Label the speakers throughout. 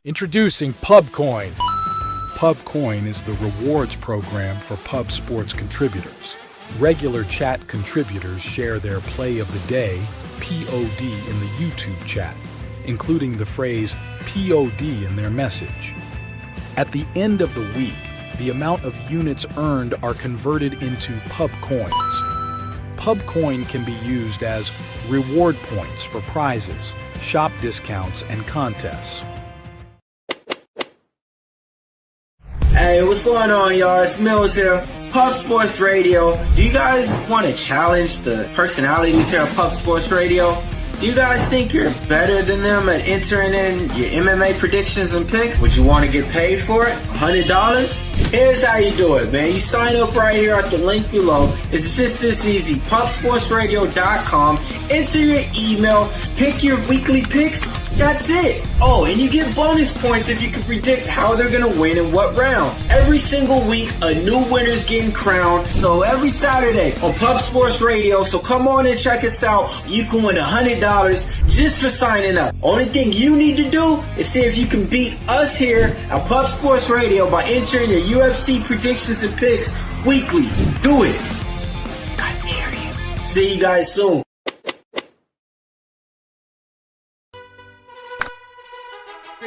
Speaker 1: Introducing PubCoin. PubCoin is the rewards program for pub sports contributors. Regular chat contributors share their play of the day, POD, in the YouTube chat, including the phrase POD in their message. At the end of the week, the amount of units earned are converted into PubCoins. PubCoin can be used as reward points for prizes, shop discounts, and contests.
Speaker 2: Hey, what's going on, y'all? It's Mills here, Pub Sports Radio. Do you guys want to challenge the personalities here at Pub Sports Radio? Do you guys think you're better than them at entering in your MMA predictions and picks? Would you want to get paid for it? $100? Here's how you do it, man. You sign up right here at the link below. It's just this easy. PubSportsRadio.com. Enter your email. Pick your weekly picks. That's it. Oh, and you get bonus points if you can predict how they're going to win in what round. Every single week, a new winner's getting crowned. So every Saturday on Pub Sports Radio. So come on and check us out. You can win $100 just for signing up. Only thing you need to do is see if you can beat us here at Pub Sports Radio by entering your UFC predictions and picks weekly. Do it. I dare you. See you guys soon.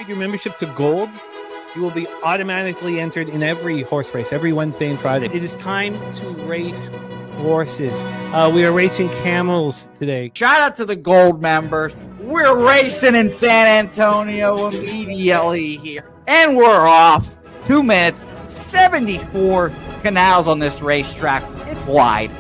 Speaker 3: Your membership to Gold, you will be automatically entered in every horse race, every Wednesday and Friday. It is time to race horses. We are racing camels today.
Speaker 4: Shout out to the Gold members. We're racing in San Antonio immediately here. And we're off. 2 minutes, 74 canals on this racetrack. It's wide.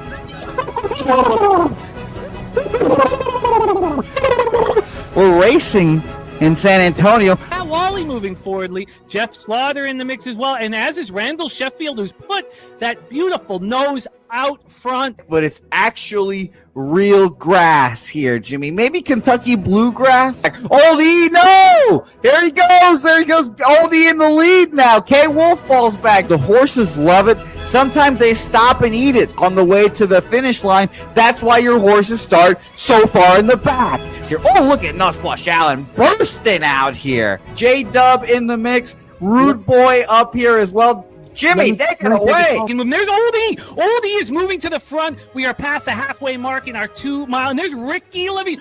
Speaker 4: We're racing in San Antonio.
Speaker 3: Matt Wally moving forwardly. Jeff Slaughter in the mix as well. And as is Randall Sheffield, who's put that beautiful nose out front.
Speaker 4: But it's actually real grass here, Jimmy. Maybe Kentucky bluegrass. Oldie, no! Here he goes. There he goes. Oldie in the lead now. K. Wolf falls back. The horses love it. Sometimes they stop and eat it on the way to the finish line. That's why your horses start so far in the back. Here. Oh, look at Nussflush Allen bursting out here. J-Dub in the mix. Rude Boy up here as well. Jimmy, take it away.
Speaker 3: There's Oldie. Oldie is moving to the front. We are past the halfway mark in our 2 mile. And there's Ricky Levy.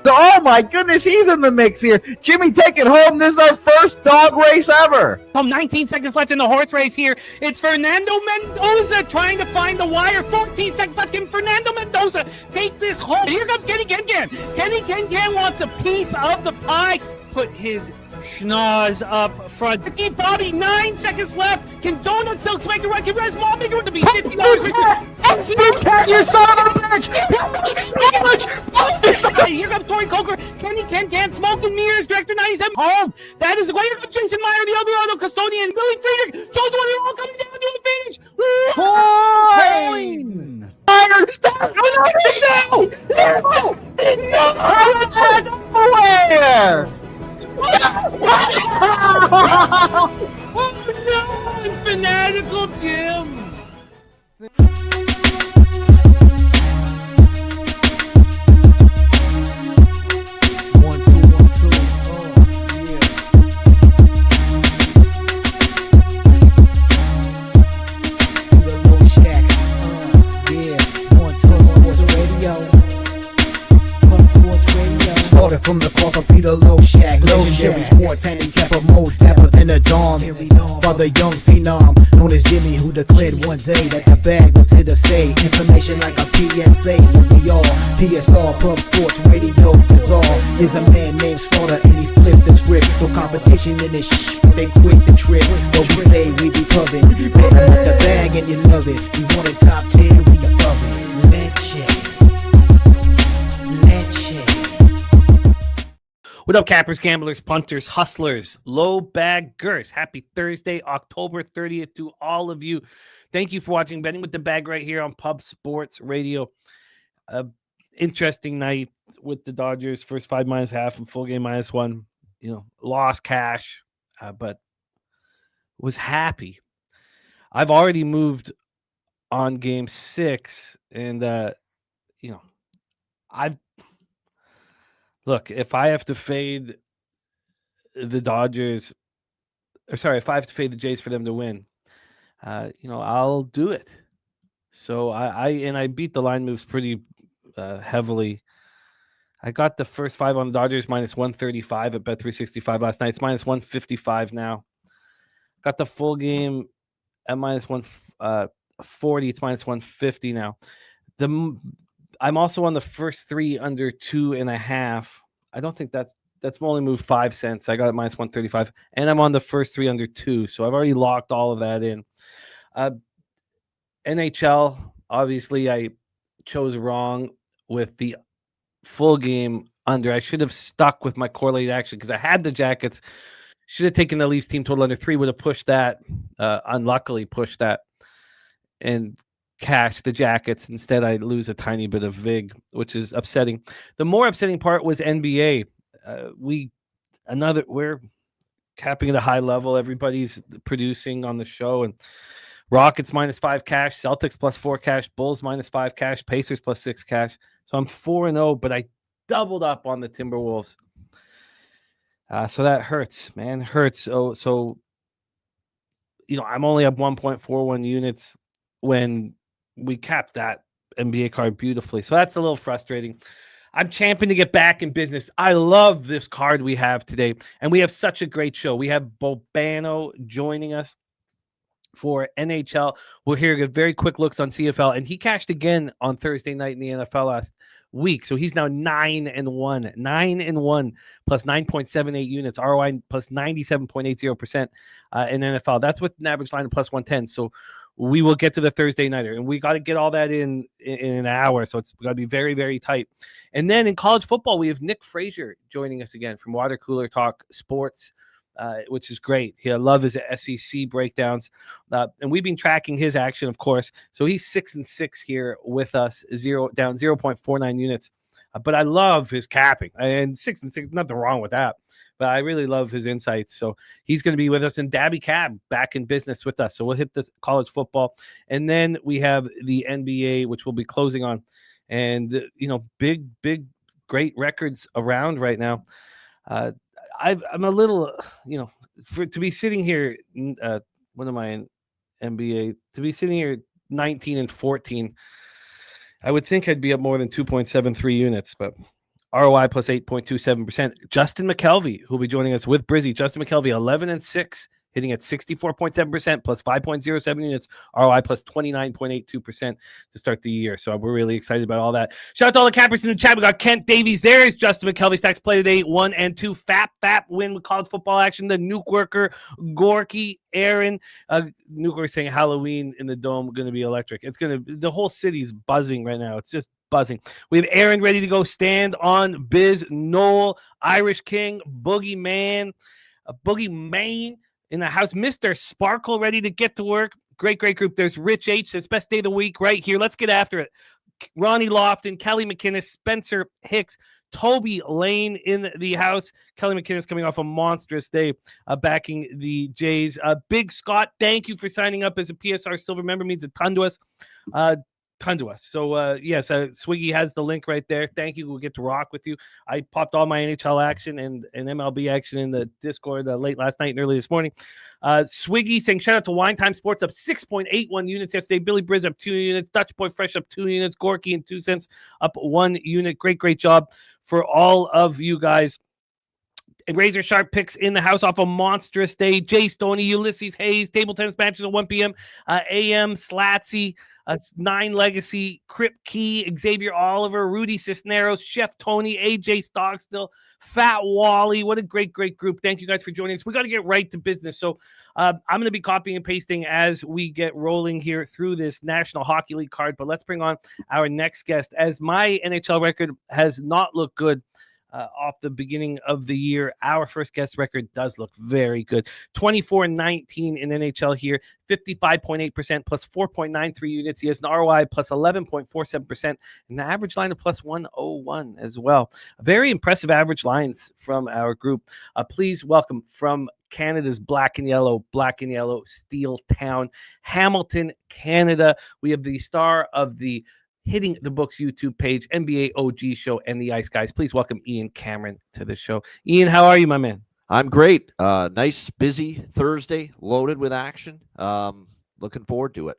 Speaker 4: Oh my goodness, he's in the mix here. Jimmy, take it home. This is our first dog race ever.
Speaker 3: 19 seconds left in the horse race here. It's Fernando Mendoza trying to find the wire. 14 seconds left. Can Fernando Mendoza take this home? Here comes Kenny Can. Kenny Can wants a piece of the pie. Put his schnoz up front. Ricky Bobby, 9 seconds left. Can Donut Silks make it right? Can Res Mall make it right to be $50? You son of a bitch! Here comes Tori Coker. Kenny Can Smoking Mirrors. Director 97 home. That is here comes Jason Meyer, the Eldorado custodian. Billy Friedrich. Joe's one all coming down to the finish.
Speaker 4: Coin! Nowhere!
Speaker 3: Oh no! Fanatical Jim!
Speaker 5: From the Clark of Peter Low Shack, legendary sports handicap a more dapper than a dawn. By the young phenom known as Jimmy, who declared one day that the bag was here to stay. Information like a PSA, when we all PSR Pub Sports Radio Bizarre is a man named Slaughter, and he flipped the script. No competition in this they quit the trip. But we say we be pubbing, betting with the bag and you love it. We want a top 10, we above it.
Speaker 3: What up, cappers, gamblers, punters, hustlers, low baggers? Happy Thursday, October 30th to all of you. Thank you for watching Betting with the Bag right here on Pub Sports Radio. Interesting night with the Dodgers. First 5 -1 and full game -1. Lost cash, but was happy. I've already moved on game 6, and I've
Speaker 6: Look, if I have to fade the Dodgers, if I have to fade the Jays for them to win, I'll do it. So I beat the line moves pretty heavily. I got the first 5 on the Dodgers minus 135 at Bet365 last night. It's minus 155 now. Got the full game at minus 140. It's minus 150 now. I'm also on the first 3 under 2.5. I don't think that's only moved 5 cents. I got it minus 135, and I'm on the first 3 under 2. So I've already locked all of that in. NHL, obviously, I chose wrong with the full game under. I should have stuck with my correlated action because I had the Jackets. Should have taken the Leafs team total under 3. Would have pushed that. Unluckily, pushed that and cash the Jackets. Instead, I lose a tiny bit of VIG, which is upsetting. The more upsetting part was NBA. We're capping at a high level. Everybody's producing on the show, and Rockets minus 5 cash, Celtics plus 4 cash, Bulls minus 5 cash, Pacers plus 6 cash. So I'm 4-0, but I doubled up on the Timberwolves. So that hurts, man. Hurts. So I'm only up 1.41 units when we capped that NBA card beautifully. So that's a little frustrating. I'm championing to get back in business. I love this card we have today, and we have such a great show. We have Bobano joining us for NHL. We'll hear very quick looks on CFL, and he cashed again on Thursday night in the NFL last week. So he's now 9-1, 9-1 plus 9.78 units, ROI plus 97.80% in NFL. That's with an average line of plus 110. So we will get to the Thursday nighter, and we got to get all that in an hour. So it's got to be very, very tight. And then in college football, we have Nick Frazier joining us again from Water Cooler Talk Sports, which is great. I love his SEC breakdowns. And we've been tracking his action, of course. So he's 6-6 here with us, down 0.49 units. But I love his capping. And 6-6, nothing wrong with that. But I really love his insights. So he's going to be with us. And Daby Cab back in business with us. So we'll hit the college football. And then we have the NBA, which we'll be closing on. And, big, great records around right now. I'm a little, to be sitting here, what am I in NBA? To be sitting here 19-14, I would think I'd be up more than 2.73 units, but ROI plus 8.27%. Justin Mcelvy, who'll be joining us with Brizzy. Justin Mcelvy, 11-6, hitting at 64.7% plus 5.07 units, ROI plus 29.82% to start the year. So we're really excited about all that. Shout out to all the cappers in the chat. We got Kent Davies. There's Justin McKelvey. Stacks play today, 1 and 2. Fap win with college football action. The Nuke Worker, Gorky, Aaron. Nuke Worker saying Halloween in the Dome going to be electric. The whole city's buzzing right now. It's just buzzing. We have Aaron ready to go. Stand on Biz, Noel, Irish King, Boogie Man, in the house. Mr. Sparkle ready to get to work. Great group. There's Rich H. Says best day of the week right here. Let's get after it. Ronnie Lofton, Kelly McInnes, Spencer Hicks, Toby Lane in the house. Kelly McInnes coming off a monstrous day backing the Jays. Big Scott, thank you for signing up as a PSR Silver member. Means a ton to us. So, yes, Swiggy has the link right there. Thank you. We'll get to rock with you. I popped all my NHL action and MLB action in the Discord late last night and early this morning. Swiggy saying, shout out to Wine Time Sports, up 6.81 units yesterday. Billy Briz up 2 units. Dutch Boy Fresh up 2 units. Gorky and 2 cents up 1 unit. Great job for all of you guys. And Razor Sharp picks in the house off a monstrous day. Jay Stoney, Ulysses Hayes, table tennis matches at 1 p.m. AM, Slatsy, 9 Legacy, Crip Key, Xavier Oliver, Rudy Cisneros, Chef Tony, AJ Stockstill, Fat Wally. What a great group. Thank you guys for joining us. We got to get right to business. So I'm going to be copying and pasting as we get rolling here through this National Hockey League card. But let's bring on our next guest. As my NHL record has not looked good off the beginning of the year, our first guest record does look very good. 24-19 in NHL here, 55.8% plus 4.93 units. He has an ROI plus 11.47% and an average line of plus 101 as well. Very impressive average lines from our group. Please welcome from Canada's black and yellow Steel Town, Hamilton, Canada. We have the star of the hitting the Books YouTube page, NBA OG Show, and the Ice Guys. Please welcome Ian Cameron to the show. Ian, how are you, my man?
Speaker 7: I'm great. Nice, busy Thursday, loaded with action. Looking forward to it.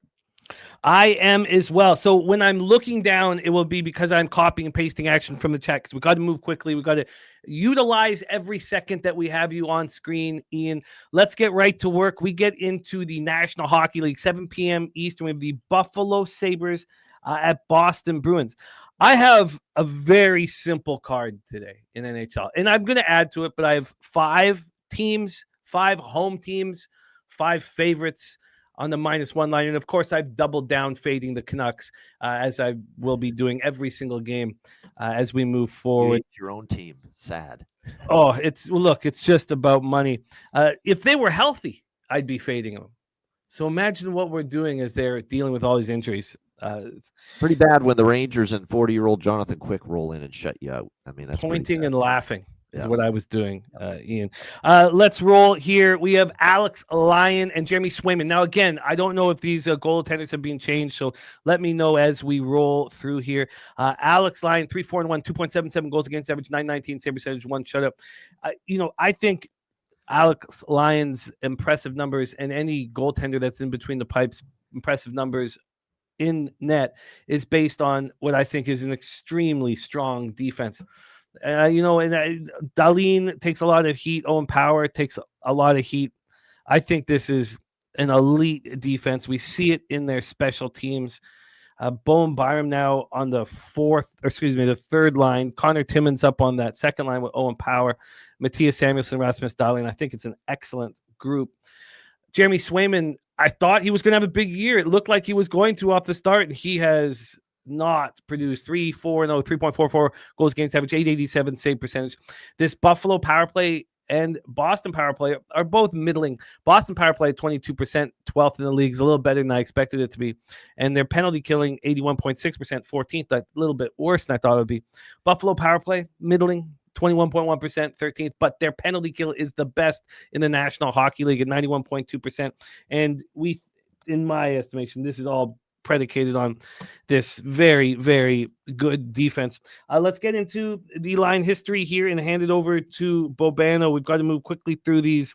Speaker 6: I am as well. So when I'm looking down, it will be because I'm copying and pasting action from the chat because we got to move quickly. We got to utilize every second that we have you on screen, Ian. Let's get right to work. We get into the National Hockey League, 7 p.m. Eastern. We have the Buffalo Sabres at Boston Bruins. I have a very simple card today in NHL, and I'm going to add to it, but I have 5 teams, 5 home teams, 5 favorites on the -1 line. And of course, I've doubled down fading the Canucks, as I will be doing every single game as we move forward.
Speaker 7: Your own team. Sad.
Speaker 6: Oh, it's just about money. If they were healthy, I'd be fading them. So imagine what we're doing as they're dealing with all these injuries.
Speaker 7: Pretty bad when the Rangers and 40-year-old Jonathan Quick roll in and shut you out. I mean, that's
Speaker 6: pointing and laughing. Is what I was doing, Ian. Let's roll here. We have Alex Lyon and Jeremy Swayman. Now, again, I don't know if these goaltenders have been changed, so let me know as we roll through here. Alex Lyon, 3-4-1, 2.77 goals against average, 919 save percentage, 1 shutout. I think Alex Lyon's impressive numbers and any goaltender that's in between the pipes, impressive numbers in net is based on what I think is an extremely strong defense. Dahlin takes a lot of heat. Owen Power takes a lot of heat. I think this is an elite defense. We see it in their special teams. Bowen Byram now on the third line. Connor Timmins up on that second line with Owen Power. Matthias Samuelsson, Rasmus Dahlin. I think it's an excellent group. Jeremy Swayman, I thought he was going to have a big year. It looked like he was going to off the start. He has not produced 3.44 goals against average, 887 save percentage. This Buffalo power play and Boston power play are both middling. Boston power play 22%, 12th in the league, is a little better than I expected it to be. And their penalty killing 81.6%, 14th, a little bit worse than I thought it would be. Buffalo power play middling, 21.1%, 13th, but their penalty kill is the best in the National Hockey League at 91.2%. And in my estimation, this is all predicated on this very, very good defense. Let's get into the line history here and hand it over to Bobano. We've got to move quickly through these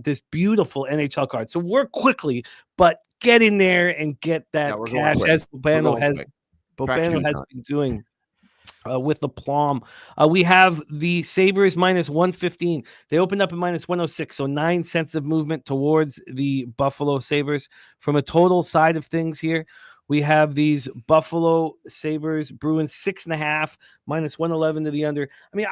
Speaker 6: this beautiful NHL card. So work quickly, but get in there and get that cash as Bobano has been doing. With the plum. We have the Sabres -115. They opened up at -106, so 9 cents of movement towards the Buffalo Sabres. From a total side of things here, we have these Buffalo Sabres Bruins 6.5, -111 to the under. I mean,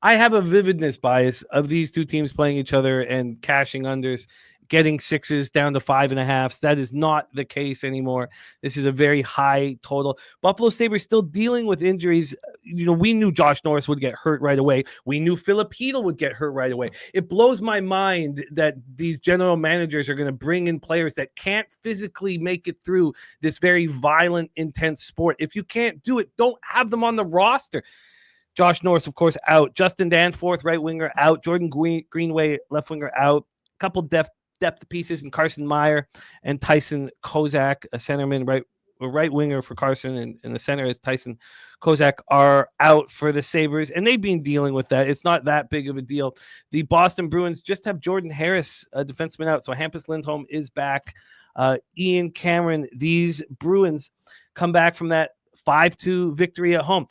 Speaker 6: I have a vividness bias of these two teams playing each other and cashing unders, getting 6s down to 5.5s. That is not the case anymore. This is a very high total. Buffalo Sabres still dealing with injuries. We knew Josh Norris would get hurt right away. We knew Philip Hedl would get hurt right away. It blows my mind that these general managers are going to bring in players that can't physically make it through this very violent, intense sport. If you can't do it, don't have them on the roster. Josh Norris, of course, out. Justin Danforth, right winger, out. Jordan Greenway, left winger, out. A couple depth pieces in Carson Meyer and Tyson Kozak, a centerman, right winger for Carson, and the center is Tyson Kozak, are out for the Sabres, and they've been dealing with that. It's not that big of a deal. The Boston Bruins just have Jordan Harris, a defenseman, out, so Hampus Lindholm is back. Ian Cameron, these Bruins come back from that 5-2 victory at home.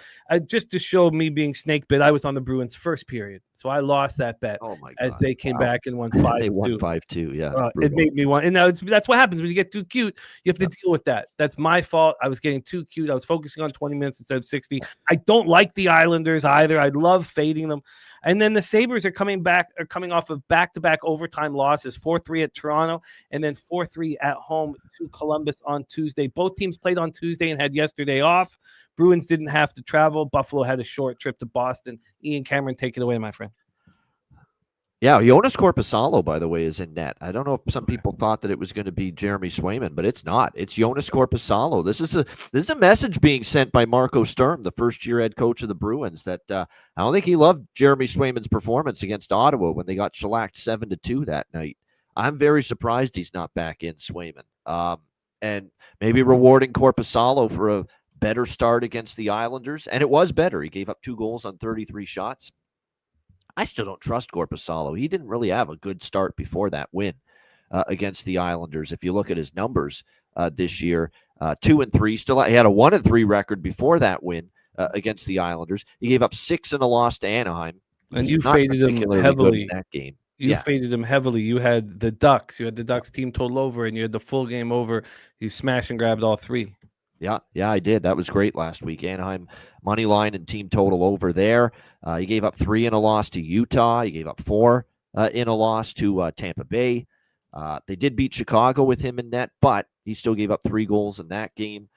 Speaker 6: Just to show me being snake bit, I was on the Bruins first period, so I lost that bet.
Speaker 7: Oh my God.
Speaker 6: As they came back and won 5-2.
Speaker 7: They won 5-2, yeah.
Speaker 6: It made me want, and now that's what happens when you get too cute. You have to deal with that. That's my fault. I was getting too cute. I was focusing on 20 minutes instead of 60. I don't like the Islanders either. I love fading them. And then the Sabres are coming off of back-to-back overtime losses, 4-3 at Toronto and then 4-3 at home to Columbus on Tuesday. Both teams played on Tuesday and had yesterday off. Bruins didn't have to travel. Buffalo had a short trip to Boston. Ian Cameron, take it away, my friend.
Speaker 7: Yeah, Jonas Korpisalo, by the way, is in net. I don't know if some people thought that it was going to be Jeremy Swayman, but it's not. It's Jonas Korpisalo. This is a message being sent by Marco Sturm, the first-year head coach of the Bruins, that I don't think he loved Jeremy Swayman's performance against Ottawa when they got shellacked 7-2 that night. I'm very surprised he's not back in Swayman. and maybe rewarding Korpisalo for a better start against the Islanders. And it was better. He gave up 2 goals on 33 shots. I still don't trust Korpisalo. He didn't really have a good start before that win against the Islanders. If you look at his numbers this year, 2-3. Still, he had a 1-3 record before that win against the Islanders. He gave up 6 in a loss to Anaheim,
Speaker 6: and you faded him heavily
Speaker 7: in that game.
Speaker 6: You faded him heavily. You had the Ducks. You had the Ducks team total over, and you had the full game over. You smashed and grabbed all 3.
Speaker 7: Yeah, I did. That was great last week. Anaheim money line and team total over there. He gave up 3 in a loss to Utah. He gave up 4 in a loss to Tampa Bay. They did beat Chicago with him in net, but he still gave up 3 goals in that game.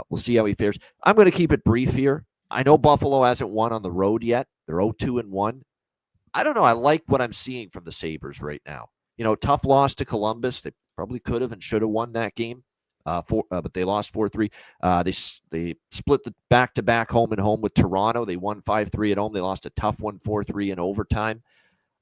Speaker 7: We'll see how he fares. I'm going to keep it brief here. I know Buffalo hasn't won on the road yet. They're 0-2-1. I don't know. I like what I'm seeing from the Sabres right now. Tough loss to Columbus. They probably could have and should have won that game, but they lost 4-3. They split the back-to-back home and home with Toronto. They won 5-3 at home. They lost a tough one 4-3 in overtime.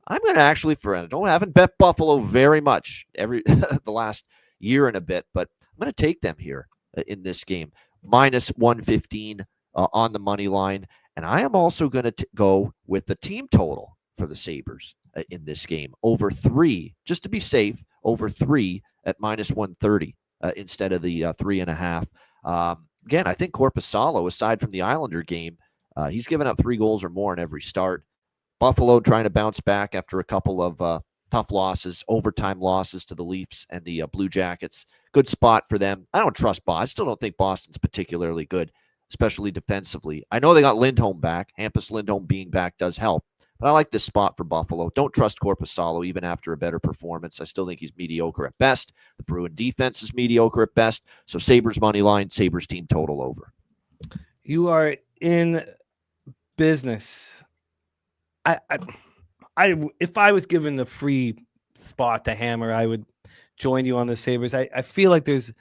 Speaker 7: I'm going to actually, haven't bet Buffalo very much the last year and a bit, but I'm going to take them here in this game. Minus 115 on the money line. And I am also going to go with the team total for the Sabres in this game. Over 3, just to be safe, over 3 at minus 130 instead of the 3.5. Again, I think Korpisalo, aside from the Islander game, he's given up 3 goals or more in every start. Buffalo trying to bounce back after a couple of tough losses, overtime losses to the Leafs and the Blue Jackets. Good spot for them. I don't trust Boston. I still don't think Boston's particularly good, especially defensively. I know they got Lindholm back. Hampus Lindholm being back does help. But I like this spot for Buffalo. Don't trust Korpisalo even after a better performance. I still think he's mediocre at best. The Bruin defense is mediocre at best. So Sabres money line, Sabres team total over.
Speaker 6: You are in business. I if I was given the free spot to hammer, I would join you on the Sabres. I feel like there's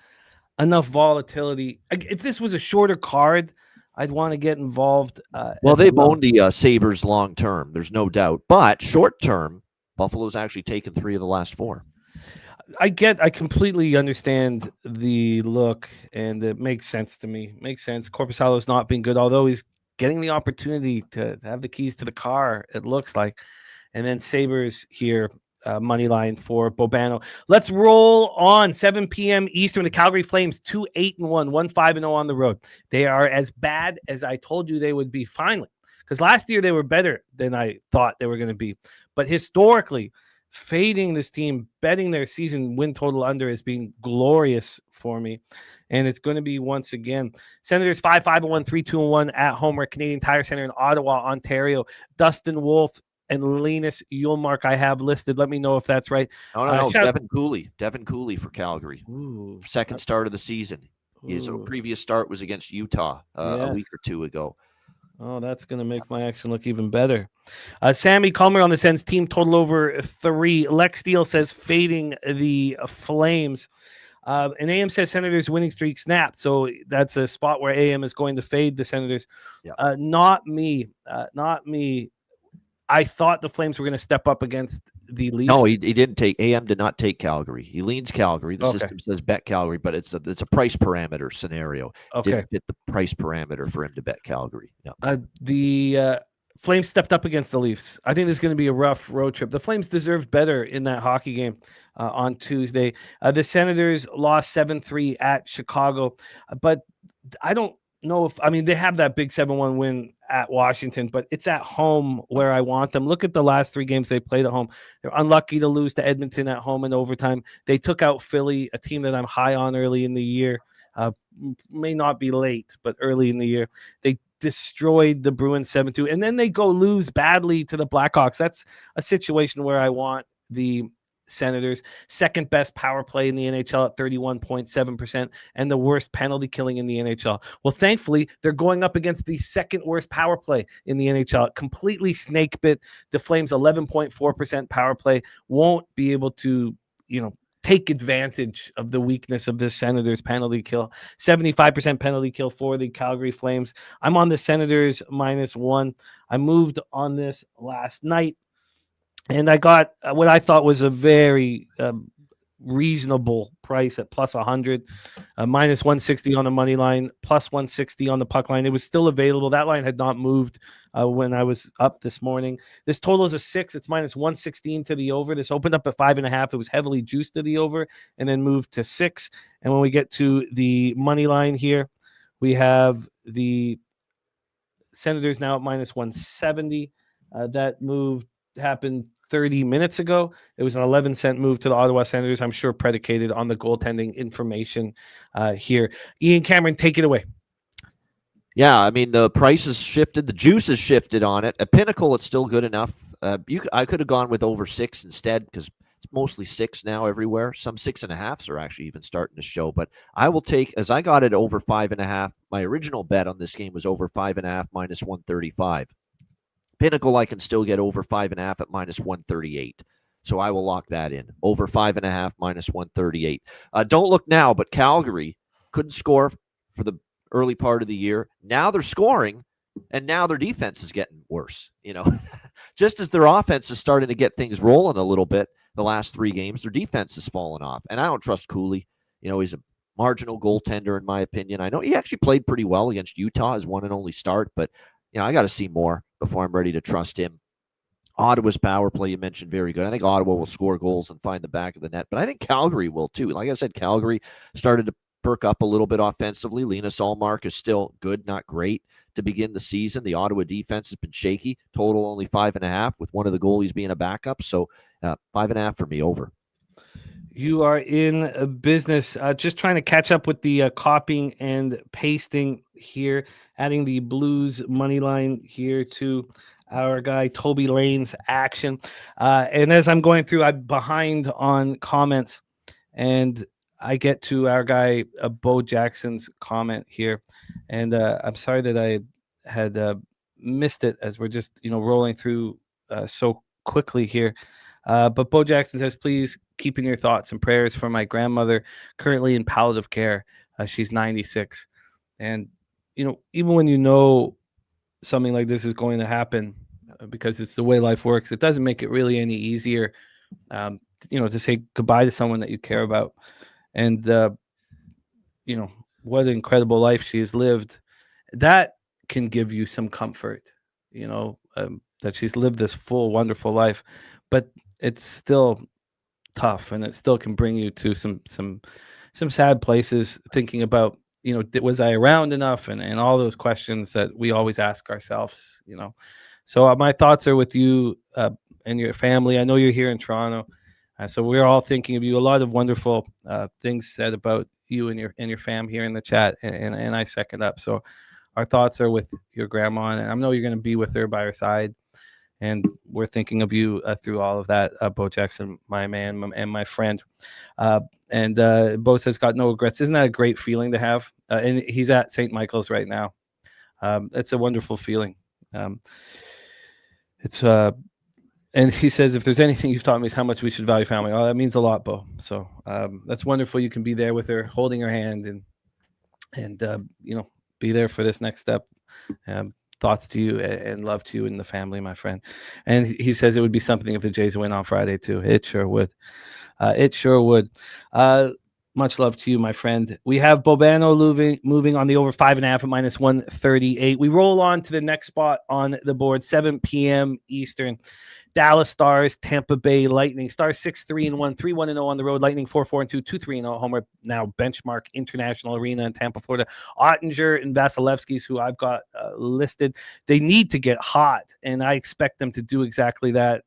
Speaker 6: enough volatility. If this was a shorter card, I'd want to get involved.
Speaker 7: Well, they've owned the Sabres long term. There's no doubt. But short term, Buffalo's actually taken 3 of the last 4.
Speaker 6: I completely understand the look, and it makes sense to me. Makes sense. Korpisalo's not been good, although he's getting the opportunity to have the keys to the car, it looks like. And then Sabres here, money line for Bobano. Let's roll on. 7 p.m. Eastern. The Calgary Flames 2-8-1, 1-5-0 on the road. They are as bad as I told you they would be finally, because last year they were better than I thought they were going to be. But historically, fading this team, betting their season win total under has been glorious for me. And it's going to be once again. Senators 5-5-1, 3-2-1 at home. We're at Canadian Tire Center in Ottawa, Ontario. Dustin Wolf and Linus Ullmark I have listed. Let me know if that's right.
Speaker 7: No. Devin Cooley for Calgary.
Speaker 6: Ooh.
Speaker 7: Second start of the season. His previous start was against Utah a week or 2 ago.
Speaker 6: Oh, that's going to make my action look even better. Sammy Culmer on the Sens team total over 3. Lex Steele says fading the Flames. And AM says Senators winning streak snapped. So that's a spot where AM is going to fade the Senators. Yeah. Not me. I thought the Flames were going to step up against the Leafs.
Speaker 7: No, he didn't take. AM did not take Calgary. He leans Calgary. The system says bet Calgary, but it's a price parameter scenario.
Speaker 6: Okay.
Speaker 7: Didn't fit the price parameter for him to bet Calgary. Yeah.
Speaker 6: The Flames stepped up against the Leafs. I think this is going to be a rough road trip. The Flames deserved better in that hockey game on Tuesday. The Senators lost 7-3 at Chicago, but I don't know if, they have that big 7-1 win at Washington, but it's at home where I want them. Look at the last 3 games they played at home. They're unlucky to lose to Edmonton at home in overtime. They took out Philly, a team that I'm high on early in the year. May not be late, but early in the year. They destroyed the Bruins 7-2, and then they go lose badly to the Blackhawks. That's a situation where I want the Senators. Second best power play in the NHL at 31.7% and the worst penalty killing in the NHL. Well, thankfully, they're going up against the second worst power play in the NHL. Completely snake bit. The Flames 11.4% power play won't be able to, take advantage of the weakness of the Senators penalty kill. 75% penalty kill for the Calgary Flames. I'm on the Senators -1. I moved on this last night, and I got what I thought was a very reasonable price at plus 100, minus 160 on the money line, plus 160 on the puck line. It was still available. That line had not moved when I was up this morning. This total is a 6. It's minus 116 to the over. This opened up at 5.5. It was heavily juiced to the over and then moved to 6. And when we get to the money line here, we have the Senators now at minus 170. That move happened 30 minutes ago. It was an 11-cent move to the Ottawa Senators, I'm sure predicated on the goaltending information here. Ian Cameron, take it away.
Speaker 7: Yeah, I mean, the price has shifted. The juice has shifted on it. At Pinnacle, it's still good enough. I could have gone with over 6 instead because it's mostly 6 now everywhere. Some 6.5s are actually even starting to show. But I will take, as I got it over 5.5, my original bet on this game was over 5.5 minus 135. Pinnacle, I can still get over 5.5 at minus 138. So I will lock that in. Over 5.5 minus 138. Don't look now, but Calgary couldn't score for the early part of the year. Now they're scoring, and now their defense is getting worse. Just as their offense is starting to get things rolling a little bit the last 3 games, their defense has fallen off. And I don't trust Cooley. He's a marginal goaltender in my opinion. I know he actually played pretty well against Utah, his one and only start, but I got to see more before I'm ready to trust him. Ottawa's power play, you mentioned, very good. I think Ottawa will score goals and find the back of the net, but I think Calgary will too. Like I said, Calgary started to perk up a little bit offensively. Linus Ullmark is still good, not great to begin the season. The Ottawa defense has been shaky. Total only 5.5 with one of the goalies being a backup. So 5.5 for me, over.
Speaker 6: You are in business. Just trying to catch up with the copying and pasting here, adding the Blues money line here to our guy Toby Lane's action. And as I'm going through, I'm behind on comments, and I get to our guy Bo Jackson's comment here, and I'm sorry that I had missed it as we're just rolling through so quickly here. But Bo Jackson says, please keep in your thoughts and prayers for my grandmother, currently in palliative care. She's 96. And, even when something like this is going to happen, because it's the way life works, it doesn't make it really any easier, to say goodbye to someone that you care about. And, what an incredible life she has lived. That can give you some comfort, that she's lived this full, wonderful life. But it's still tough, and it still can bring you to some sad places, thinking about, was I around enough, and all those questions that we always ask ourselves, So my thoughts are with you and your family. I know you're here in Toronto, so we're all thinking of you. A lot of wonderful things said about you and your fam here in the chat, and I second up. So our thoughts are with your grandma, and I know you're going to be with her by her side. And we're thinking of you through all of that, Bo Jackson, my man and my friend. And Bo says, got no regrets. Isn't that a great feeling to have? And he's at St. Michael's right now. It's a wonderful feeling. And he says, if there's anything you've taught me is how much we should value family. Oh, that means a lot, Bo. So that's wonderful. You can be there with her, holding her hand, and be there for this next step. Thoughts to you and love to you and the family, my friend. And he says it would be something if the Jays win on Friday too. It sure would. It sure would. Much love to you, my friend. We have Bobano moving on the over 5.5 at minus 138. We roll on to the next spot on the board, 7 p.m. Eastern. Dallas Stars, Tampa Bay Lightning. Stars 6-3-1, 3-1-0 on the road. Lightning 4-4-2, 2-3-0 homer. Now Benchmark International Arena in Tampa, Florida. Ottinger and Vasilevsky's, who I've got listed. They need to get hot, and I expect them to do exactly that.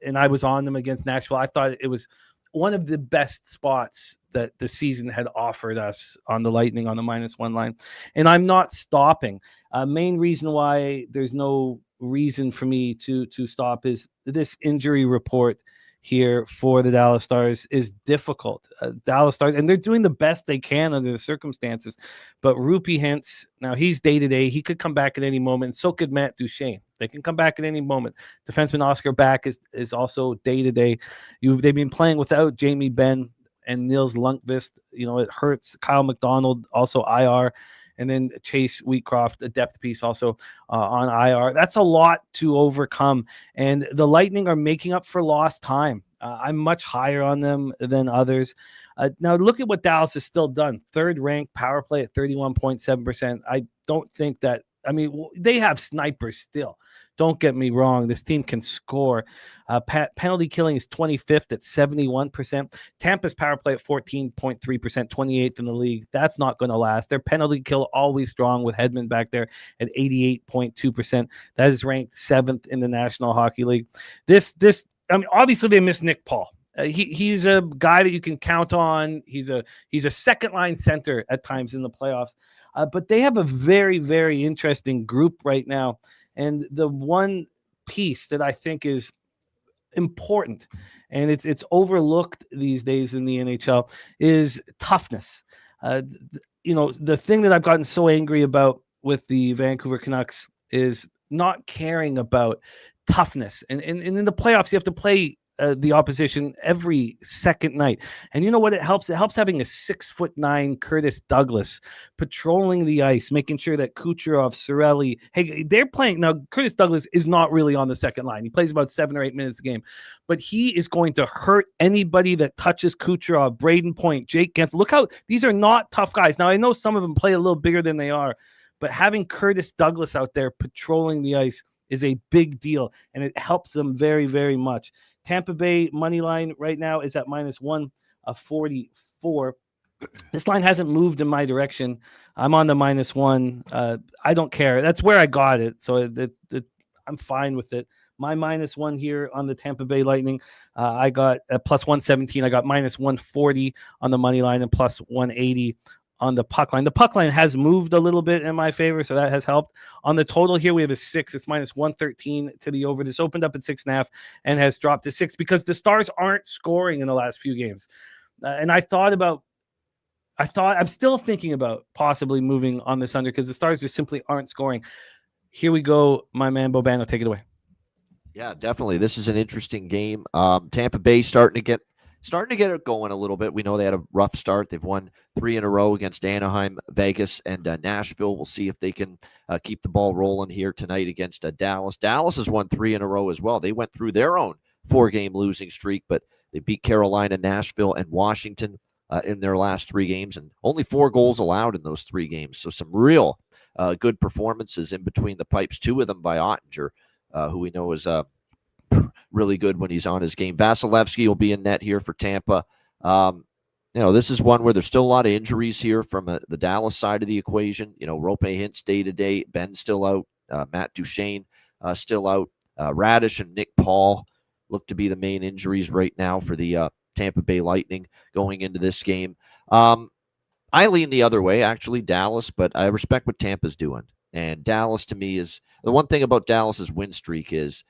Speaker 6: And I was on them against Nashville. I thought it was one of the best spots that the season had offered us on the Lightning on the -1 line. And I'm not stopping. Main reason why there's no reason for me to stop is this injury report here for the Dallas Stars is difficult. Dallas Stars, and they're doing the best they can under the circumstances. But Rupee Hintz, now he's day-to-day. He could come back at any moment. So could Matt Duchene. They can come back at any moment. Defenseman Oscar Back is also day-to-day. They've been playing without Jamie Benn and Nils Lundqvist. It hurts. Kyle McDonald, also IR. And then Chase Wheatcroft, a depth piece also on IR. That's a lot to overcome. And the Lightning are making up for lost time. I'm much higher on them than others. Now, look at what Dallas has still done. Third ranked power play at 31.7%. I don't think that, I mean, they have snipers still. Don't get me wrong. This team can score. Penalty killing is 25th at 71%. Tampa's power play at 14.3%, 28th in the league. That's not going to last. Their penalty kill always strong with Hedman back there at 88.2%. That is ranked 7th in the National Hockey League. I mean, obviously they miss Nick Paul. He's a guy that you can count on. He's a second line center at times in the playoffs. But they have a very, very interesting group right now. And the one piece that I think is important, and it's overlooked these days in the NHL, is toughness. The thing that I've gotten so angry about with the Vancouver Canucks is not caring about toughness. And in the playoffs, you have to play the opposition every second night. And you know what? It helps having a 6'9" Curtis Douglas patrolling the ice, making sure that Kucherov, Cirelli, hey, they're playing. Now, Curtis Douglas is not really on the second line. He plays about 7 or 8 minutes a game, but he is going to hurt anybody that touches Kucherov, Braden Point, Jake Gensel. Look how these are not tough guys. Now, I know some of them play a little bigger than they are, but having Curtis Douglas out there patrolling the ice is a big deal, and it helps them very, very much. Tampa Bay money line right now is at -144. This line hasn't moved in my direction. I'm on the -1. I don't care. That's where I got it, so I'm fine with it. My -1 here on the Tampa Bay Lightning, I got a +117. I got -140 on the money line and +180 on the puck line. The puck line has moved a little bit in my favor, so that has helped. On the total here, we have a 6. It's -113 to the over. This opened up at 6.5 and has dropped to 6 because the Stars aren't scoring in the last few games. And I'm still thinking about possibly moving on this under because the Stars just simply aren't scoring. Here we go, my man Bobano, take it away.
Speaker 7: Yeah, definitely. This is an interesting game. Tampa Bay starting to get it going a little bit. We know they had a rough start. They've won 3 in a row against Anaheim, Vegas, and Nashville. We'll see if they can keep the ball rolling here tonight against Dallas. Dallas has won 3 in a row as well. They went through their own 4-game losing streak, but they beat Carolina, Nashville, and Washington in their last 3 games, and only 4 goals allowed in those 3 games. So some real good performances in between the pipes, 2 of them by Ottinger, who we know is really good when he's on his game. Vasilevsky will be in net here for Tampa. This is one where there's still a lot of injuries here from the Dallas side of the equation. Rope Hintz day-to-day. Ben's still out. Matt Duchene still out. Radish and Nick Paul look to be the main injuries right now for the Tampa Bay Lightning going into this game. I lean the other way, actually, Dallas, but I respect what Tampa's doing. And Dallas, to me, is the one thing about Dallas's win streak is,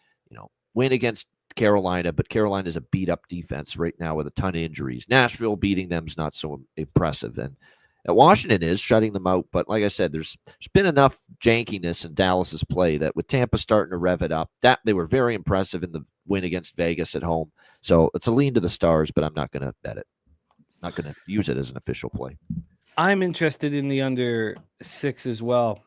Speaker 7: win against Carolina, but Carolina's a beat-up defense right now with a ton of injuries. Nashville beating them is not so impressive. And Washington is shutting them out. But like I said, there's been enough jankiness in Dallas's play that with Tampa starting to rev it up, that they were very impressive in the win against Vegas at home. So it's a lean to the Stars, but I'm not going to bet it. Not going to use it as an official play.
Speaker 6: I'm interested in the under 6 as well.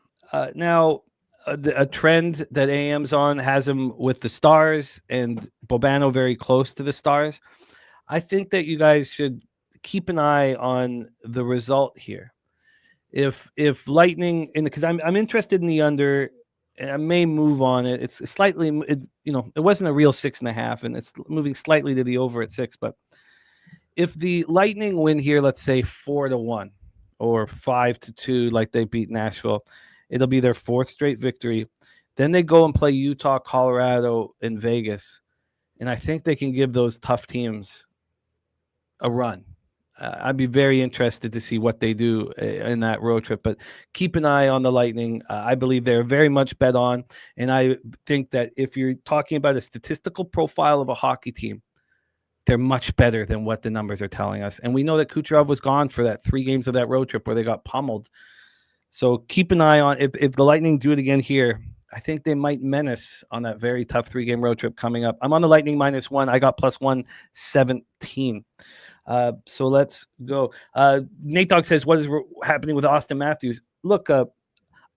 Speaker 6: Now, a trend that AM's on has him with the Stars and Bobano very close to the Stars. I think that you guys should keep an eye on the result here. If Lightning, because I'm interested in the under, and I may move on it. It's slightly, it wasn't a real 6.5, and it's moving slightly to the over at 6. But if the Lightning win here, let's say 4-1 or 5-2, like they beat Nashville, it'll be their 4th straight victory. Then they go and play Utah, Colorado, and Vegas. And I think they can give those tough teams a run. I'd be very interested to see what they do in that road trip. But keep an eye on the Lightning. I believe they're very much bet on. And I think that if you're talking about a statistical profile of a hockey team, they're much better than what the numbers are telling us. And we know that Kucherov was gone for that 3 games of that road trip where they got pummeled. So keep an eye on if the Lightning do it again here. I think they might menace on that very tough 3-game road trip coming up. I'm on the Lightning -1. I got +117. So let's go. Nate Dogg says, what is happening with Austin Matthews? Look,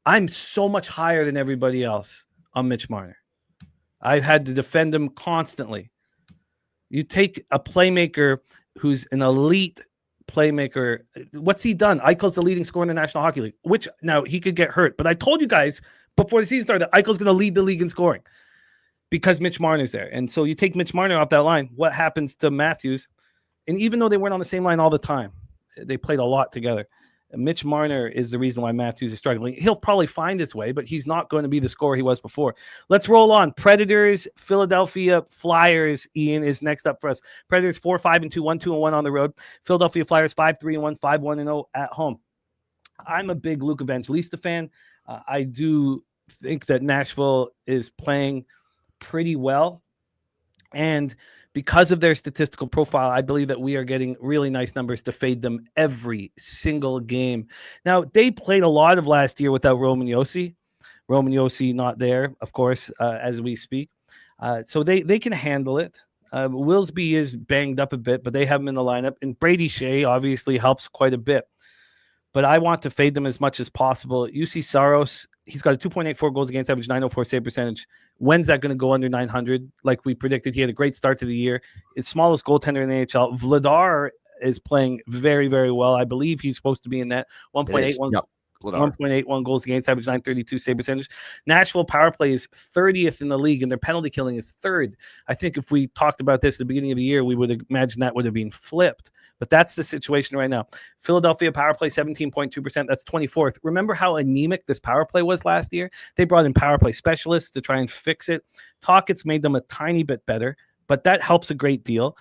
Speaker 6: I'm so much higher than everybody else on Mitch Marner. I've had to defend him constantly. You take a playmaker who's an elite playmaker. What's he done? Eichel's the leading scorer in the National Hockey League, which now he could get hurt. But I told you guys before the season started that Eichel's going to lead the league in scoring because Mitch Marner's there. And so you take Mitch Marner off that line, what happens to Matthews? And even though they weren't on the same line all the time, they played a lot together. Mitch Marner is the reason why Matthews is struggling. He'll probably find his way, but he's not going to be the scorer he was before. Let's roll on. Predators, Philadelphia Flyers. Ian is next up for us. Predators 4-5-2, 1-2-1 on the road. Philadelphia Flyers 5-3-1, 5-1-0 at home. I'm a big Luke Evangelista fan. I do think that Nashville is playing pretty well. And because of their statistical profile, I believe that we are getting really nice numbers to fade them every single game. Now, they played a lot of last year without Roman Josi. Roman Josi not there, of course, as we speak. So they can handle it. Willsby is banged up a bit, but they have him in the lineup. And Brady Shea obviously helps quite a bit. But I want to fade them as much as possible. UC Saros, he's got a 2.84 goals against average, 904 save percentage. When's that going to go under 900? Like we predicted, he had a great start to the year. His smallest goaltender in the NHL. Vladar is playing very, very well. I believe he's supposed to be in that 1.81. Yep. 1.81 goals against average, 932 save percentage. Nashville power play is 30th in the league, and their penalty killing is third. I think if we talked about this at the beginning of the year, we would imagine that would have been flipped. But that's the situation right now. Philadelphia power play 17.2%. That's 24th. Remember how anemic this power play was last year? They brought in power play specialists to try and fix it. Tocchet's made them a tiny bit better, but that helps a great deal.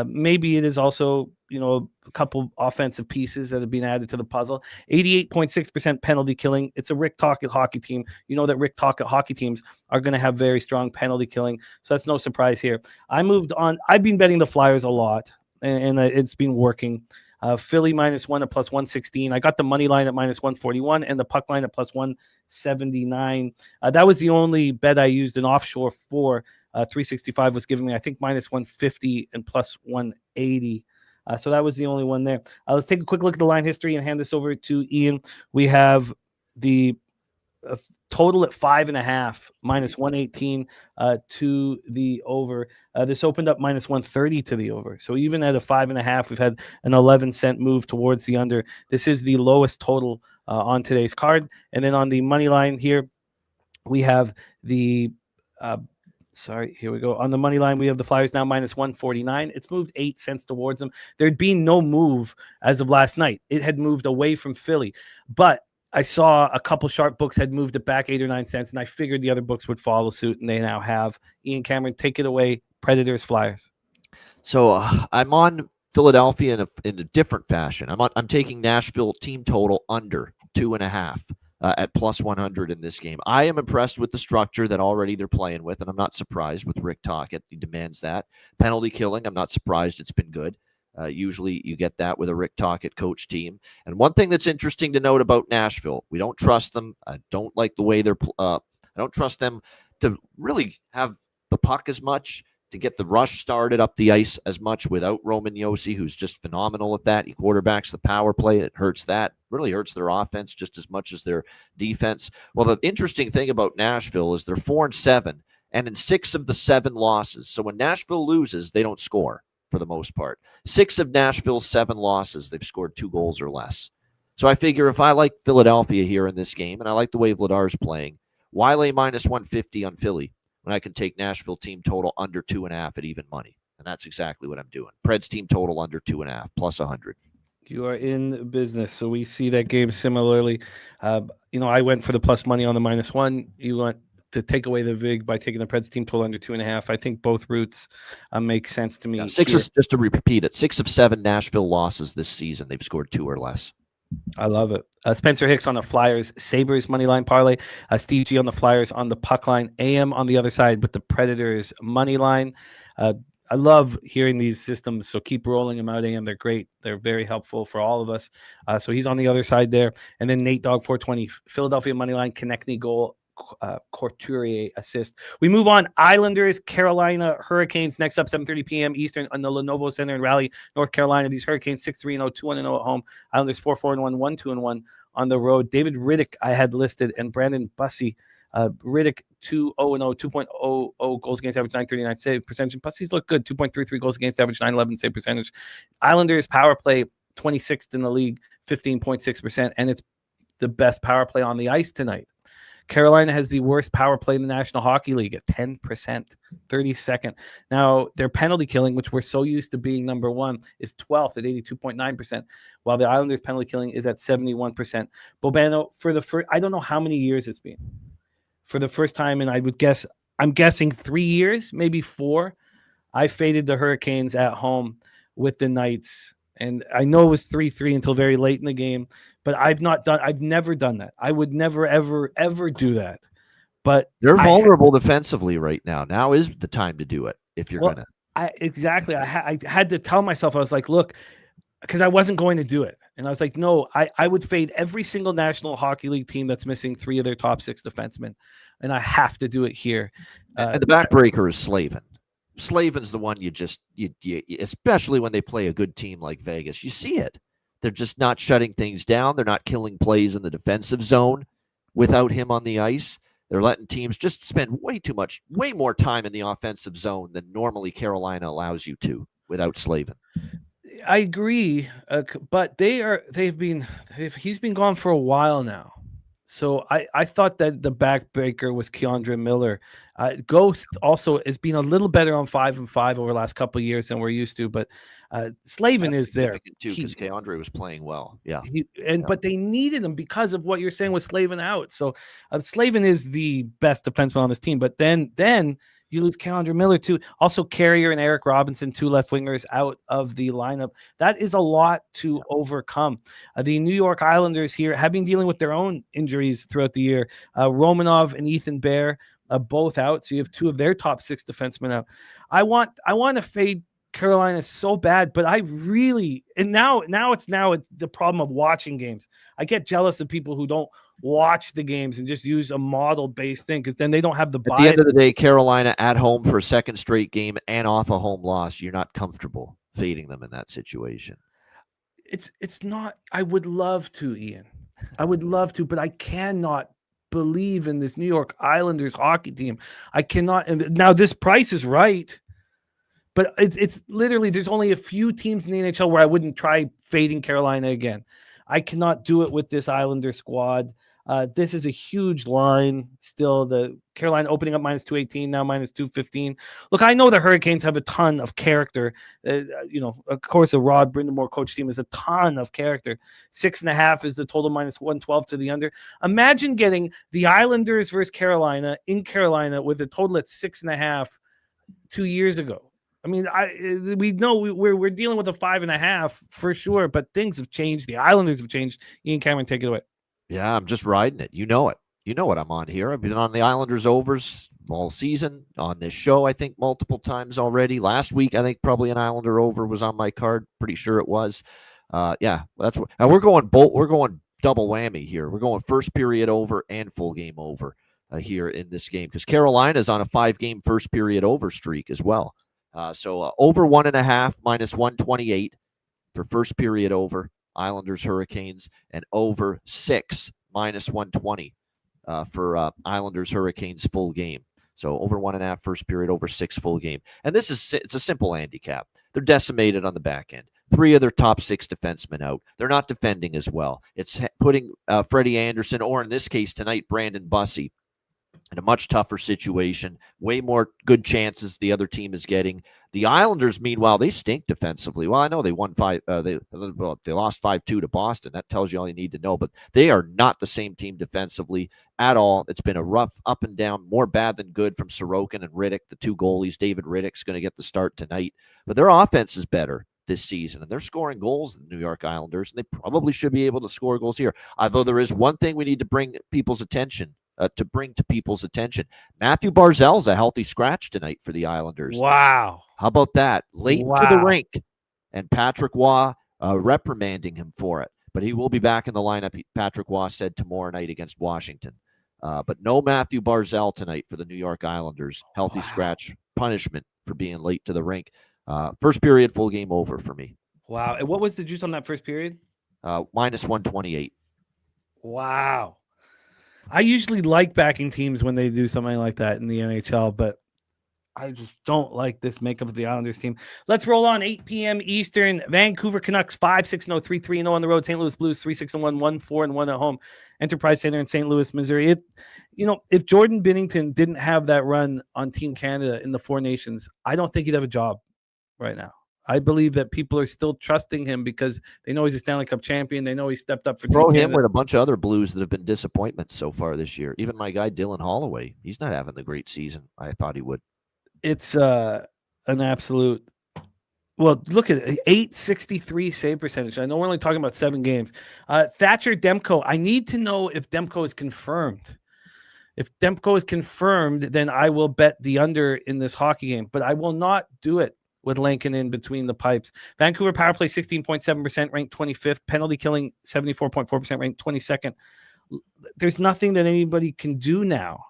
Speaker 6: Maybe it is also, a couple offensive pieces that have been added to the puzzle. 88.6% penalty killing. It's a Rick Tocchet hockey team. You know that Rick Tocchet hockey teams are going to have very strong penalty killing. So that's no surprise here. I moved on. I've been betting the Flyers a lot, and it's been working. Philly -1 at +116. I got the money line at -141 and the puck line at +179. That was the only bet I used an offshore for. 365 was giving me, I think, -150 and +180. So that was the only one there. Let's take a quick look at the line history and hand this over to Ian. We have the total at 5.5, -118 to the over. This opened up -130 to the over. So even at a 5.5, we've had an 11-cent move towards the under. This is the lowest total on today's card. And then on the money line here, we have the here we go. On the money line, we have the Flyers now -149. It's moved 8 cents towards them. There'd been no move as of last night. It had moved away from Philly. But I saw a couple sharp books had moved it back 8 or 9 cents, and I figured the other books would follow suit, and they now have. Ian Cameron, take it away. Predators, Flyers.
Speaker 7: So I'm on Philadelphia in a different fashion. I'm taking Nashville team total under 2.5. At +100 in this game. I am impressed with the structure that already they're playing with, and I'm not surprised with Rick Tocchet. He demands that. Penalty killing, I'm not surprised. It's been good. Usually you get that with a Rick Tocchet coach team. And one thing that's interesting to note about Nashville, we don't trust them. I don't like the way I don't trust them to really have the puck as much, to get the rush started up the ice as much without Roman Josi, who's just phenomenal at that. He quarterbacks the power play. It hurts that. Really hurts their offense just as much as their defense. Well, the interesting thing about Nashville is they're 4-7, and in 6 of the 7 losses. So when Nashville loses, they don't score for the most part. 6 of Nashville's 7 losses, they've scored 2 goals or less. So I figure if I like Philadelphia here in this game, and I like the way Vladar's playing, why lay -150 on Philly when I can take Nashville team total under 2.5 at even money? And that's exactly what I'm doing. Preds team total under 2.5 +100.
Speaker 6: You are in business. So we see that game similarly. I went for the plus money on the -1. You went to take away the VIG by taking the Preds team total under 2.5. I think both routes make sense to me.
Speaker 7: Just to repeat it, 6 of 7 Nashville losses this season, they've scored 2 or less.
Speaker 6: I love it. Spencer Hicks on the Flyers, Sabres money line parlay. Steve G on the Flyers on the puck line. AM on the other side with the Predators money line. I love hearing these systems, so keep rolling them out, AM. They're great. They're very helpful for all of us. So he's on the other side there. And then Nate Dogg 420, Philadelphia money line, Konechny goal, Couturier assist. We move on. Islanders, Carolina Hurricanes next up, 7:30 p.m. Eastern on the Lenovo Center in Raleigh, North Carolina. These Hurricanes 6-3-0, 2-1-0 at home. Islanders 4-4-1, 1-2-1 on the road. David Riddick I had listed, and Brandon Bussey Riddick 2-0-0, 2.00 goals against average, 939 save percentage. Plus, he's looked good, 2.33 goals against average, 911 save percentage. Islanders power play 26th in the league, 15.6%, and it's the best power play on the ice tonight. Carolina has the worst power play in the National Hockey League at 10%, 32nd. Now, their penalty killing, which we're so used to being number one, is 12th at 82.9%, while the Islanders' penalty killing is at 71%. Bobano, for the first, I don't know how many years it's been. For the first time, and I'm guessing 3 years, maybe 4, I faded the Hurricanes at home with the Knights. And I know it was 3-3 until very late in the game, but I've never done that. I would never, ever, ever do that. But
Speaker 7: they're vulnerable defensively right now. Now is the time to do it if you're going to.
Speaker 6: Exactly. I had to tell myself, I was like, look, because I wasn't going to do it. And I was like, no, I would fade every single National Hockey League team that's missing 3 of their top 6 defensemen. And I have to do it here.
Speaker 7: And the backbreaker is Slavin. Slavin's the one you especially when they play a good team like Vegas. You see it. They're just not shutting things down. They're not killing plays in the defensive zone without him on the ice. They're letting teams just spend way more time in the offensive zone than normally Carolina allows you to without Slavin.
Speaker 6: I agree, but he's been gone for a while now. So I thought that the backbreaker was Keandre Miller. Ghost also has been a little better on 5-5 over the last couple of years than we're used to, but Slavin is there
Speaker 7: too because Keandre was playing well. Yeah,
Speaker 6: but they needed him because of what you're saying with Slavin out. So Slavin is the best defenseman on this team, but then you lose Keandre Miller too. Also, Carrier and Eric Robinson, 2 left wingers out of the lineup. That is a lot to overcome. The New York Islanders here have been dealing with their own injuries throughout the year. Romanov and Ethan Bear both out, so you have 2 of their top 6 defensemen out. I want to fade Carolina so bad, but I really now it's the problem of watching games. I get jealous of people who don't watch the games and just use a model-based thing because then they don't have the bias.
Speaker 7: At the end of the day, Carolina at home for a second straight game and off a home loss, you're not comfortable fading them in that situation.
Speaker 6: It's not. I would love to, Ian. I would love to, but I cannot believe in this New York Islanders hockey team. I cannot. Now this price is right. But it's literally, there's only a few teams in the NHL where I wouldn't try fading Carolina again. I cannot do it with this Islander squad. This is a huge line still. The Carolina opening up -218, now -215. Look, I know the Hurricanes have a ton of character. Of course, a Rod Brindamore coach team is a ton of character. 6.5 is the total, -112 to the under. Imagine getting the Islanders versus Carolina in Carolina with a total at 6.5 2 years ago. I mean, we know we're dealing with a 5.5 for sure, but things have changed. The Islanders have changed. Ian Cameron, take it away.
Speaker 7: Yeah, I'm just riding it. You know it. You know what I'm on here. I've been on the Islanders overs all season on this show, I think, multiple times already. Last week, I think probably an Islander over was on my card. Pretty sure it was. That's what. And we're going double whammy here. We're going first period over and full game over here in this game because Carolina's on a 5-game first period over streak as well. So over 1.5 -128 for first period over Islanders Hurricanes, and over 6 -120 for Islanders Hurricanes full game. So over 1.5 first period, over 6 full game. And it's a simple handicap. They're decimated on the back end. 3 of their top 6 defensemen out. They're not defending as well. It's putting Freddie Anderson, or in this case tonight, Brandon Bussey, in a much tougher situation, way more good chances the other team is getting. The Islanders, meanwhile, they stink defensively. Well, I know they won 5. They lost 5-2 to Boston. That tells you all you need to know. But they are not the same team defensively at all. It's been a rough up and down, more bad than good from Sorokin and Riddick, the 2 goalies. David Riddick's going to get the start tonight. But their offense is better this season, and they're scoring goals in the New York Islanders, and they probably should be able to score goals here. Although there is one thing we need to bring to people's attention. Matthew Barzal's a healthy scratch tonight for the Islanders.
Speaker 6: Wow.
Speaker 7: How about that? Late to the rink. And Patrick Waugh reprimanding him for it. But he will be back in the lineup, Patrick Waugh said, tomorrow night against Washington. But no Matthew Barzal tonight for the New York Islanders. Healthy scratch punishment for being late to the rink. First period, full game over for me.
Speaker 6: Wow. And what was the juice on that first period?
Speaker 7: -128.
Speaker 6: Wow. I usually like backing teams when they do something like that in the NHL, but I just don't like this makeup of the Islanders team. Let's roll on. 8 p.m. Eastern. Vancouver Canucks 5-6-0, 3-3-0 on the road. St. Louis Blues 3-6-1, 1-4-1 at home. Enterprise Center in St. Louis, Missouri. If Jordan Binnington didn't have that run on Team Canada in the Four Nations, I don't think he'd have a job right now. I believe that people are still trusting him because they know he's a Stanley Cup champion. They know he stepped up for
Speaker 7: Throw
Speaker 6: Team
Speaker 7: him
Speaker 6: Canada.
Speaker 7: with a bunch of other Blues that have been disappointments so far this year. Even my guy Dylan Holloway, he's not having the great season I thought he would.
Speaker 6: It's an absolute. Well, look at it, 863 save percentage. I know we're only talking about 7 games. Thatcher Demko. I need to know if Demko is confirmed. If Demko is confirmed, then I will bet the under in this hockey game. But I will not do it with Lincoln in between the pipes. Vancouver power play 16.7%, ranked 25th. Penalty killing 74.4%, ranked 22nd. There's nothing that anybody can do now.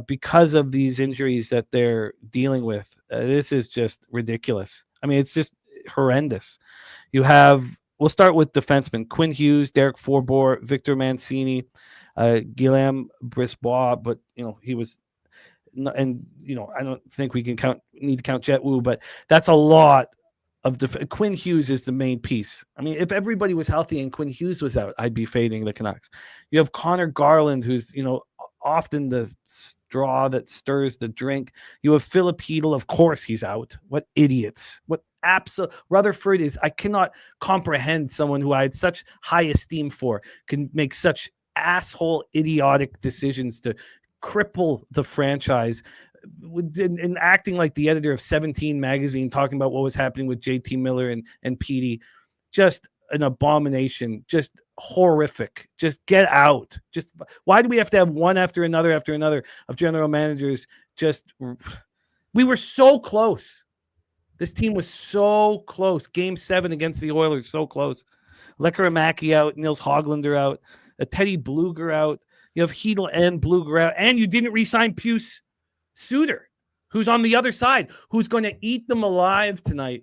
Speaker 6: Because of these injuries that they're dealing with. This is just ridiculous. I mean, it's just horrendous. We'll start with defensemen. Quinn Hughes, Derek Forbort, Victor Mancini, Guillaume Brisbois, but, he was I don't think we can need to count Jet Wu, but that's a lot of Quinn Hughes is the main piece. I mean, if everybody was healthy and Quinn Hughes was out, I'd be fading the Canucks. You have Connor Garland, who's, often the straw that stirs the drink. You have Philip Hedl, of course he's out. What idiots. What absolute Rutherford is. I cannot comprehend someone who I had such high esteem for can make such asshole idiotic decisions to cripple the franchise and acting like the editor of 17 magazine, talking about what was happening with JT Miller and Petey. Just an abomination, just horrific. Just get out. Just why do we have to have one after another of general managers? We were so close. This team was so close. Game 7 against the Oilers, so close. Lekkerimaki out, Nils Hoglander out, Teddy Bluger out. You have Hedl and Bluger out, and you didn't re-sign Pius Suter, who's on the other side, who's going to eat them alive tonight.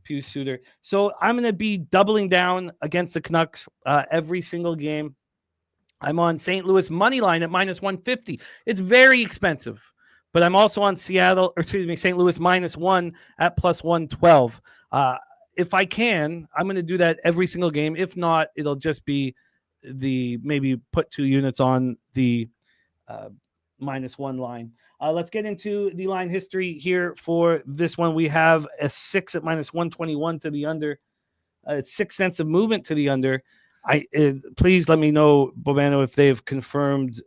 Speaker 6: Pius Suter. So I'm going to be doubling down against the Canucks every single game. I'm on St. Louis money line at -150. It's very expensive, but I'm also on St. Louis -1 at +112. If I can, I'm going to do that every single game. If not, it'll just be maybe put 2 units on the -1 line. Let's get into the line history here for this one. We have a 6 at -121 to the under. 6 cents of movement to the under. Please let me know, Bobano, if they've confirmed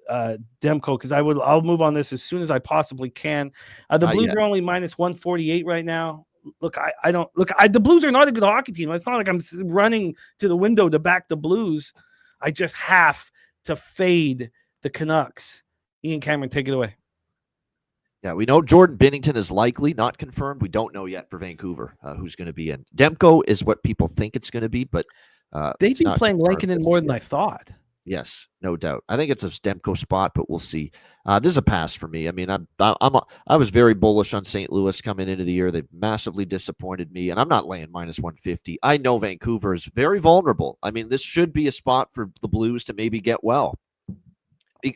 Speaker 6: Demko, because I'll move on this as soon as I possibly can. The Blues are only -148 right now. Look, the Blues are not a good hockey team. It's not like I'm running to the window to back the Blues. I just have to fade the Canucks. Ian Cameron, take it away.
Speaker 7: Yeah, we know Jordan Binnington is likely, not confirmed. We don't know yet for Vancouver who's going to be in. Demko is what people think it's going to be, but
Speaker 6: they've been playing Lankinen more than I thought.
Speaker 7: Yes, no doubt. I think it's a Demko spot, but we'll see. This is a pass for me. I mean, I was very bullish on St. Louis coming into the year. They massively disappointed me, and I'm not laying -150. I know Vancouver is very vulnerable. I mean, this should be a spot for the Blues to maybe get well.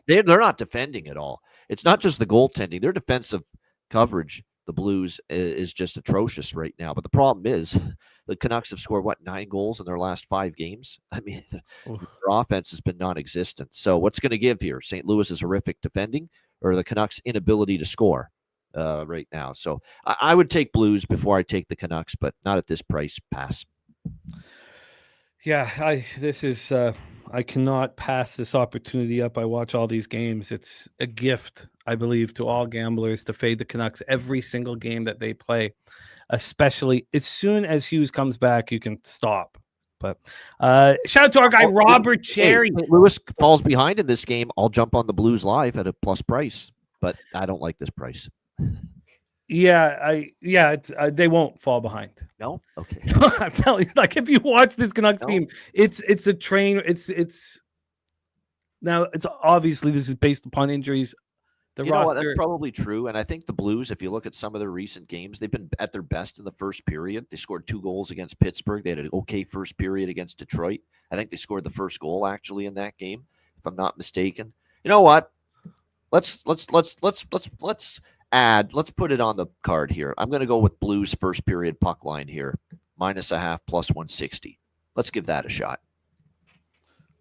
Speaker 7: They're not defending at all. It's not just the goaltending. Their defensive coverage, the Blues, is just atrocious right now. But the problem is the Canucks have scored, 9 goals in their last 5 games? I mean, their offense has been non-existent. So what's going to give here? St. Louis is horrific defending or the Canucks' inability to score right now? So I would take Blues before I take the Canucks, but not at this price. Pass.
Speaker 6: Yeah, I cannot pass this opportunity up. I watch all these games. It's a gift, I believe, to all gamblers to fade the Canucks every single game that they play, especially as soon as Hughes comes back, you can stop. But shout out to our guy, Robert Cherry.
Speaker 7: St. Louis falls behind in this game. I'll jump on the Blues live at a plus price, but I don't like this price.
Speaker 6: They won't fall behind.
Speaker 7: No, okay.
Speaker 6: I'm telling you, like if you watch this Canucks team, it's a train. It's obviously this is based upon injuries.
Speaker 7: You know what? That's probably true, and I think the Blues, if you look at some of their recent games, they've been at their best in the first period. They scored 2 goals against Pittsburgh. They had an okay first period against Detroit. I think they scored the first goal actually in that game, if I'm not mistaken. You know what? Let's put it on the card here. I'm going to go with Blues first period puck line here, -0.5 +160. Let's give that a shot.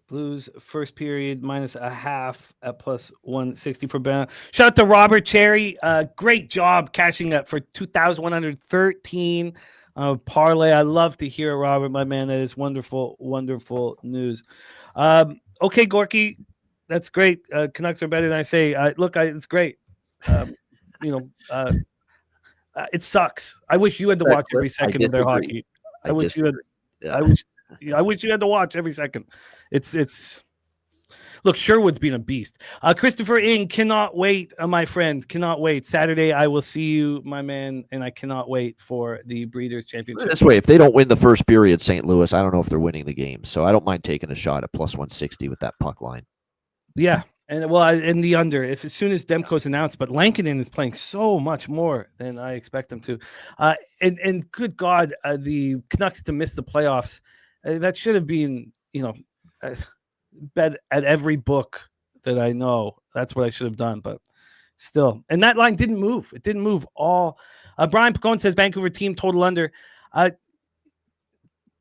Speaker 6: Blues first period -0.5 at +160 for Ben. Shout out to Robert Cherry. Great job cashing up for 2,113 parlay. I love to hear it, Robert, my man. That is wonderful, wonderful news. Okay, Gorky, that's great. Canucks are better than I say. It's great. It sucks. I wish you had to watch every second of their hockey. I wish you had. Yeah. I wish you had to watch every second. It's look, Sherwood's been a beast. Christopher Ing, cannot wait, my friend. Cannot wait. Saturday, I will see you, my man, and I cannot wait for the Breeders' Championship.
Speaker 7: This way, if they don't win the first period, St. Louis, I don't know if they're winning the game. So I don't mind taking a shot at +160 with that puck line.
Speaker 6: Yeah. And in the under, as soon as Demko's announced, but Lankinen is playing so much more than I expect him to. And good God, the Canucks to miss the playoffs, that should have been, bet at every book that I know. That's what I should have done, but still. And that line didn't move. It didn't move all. Brian Pacone says Vancouver team total under.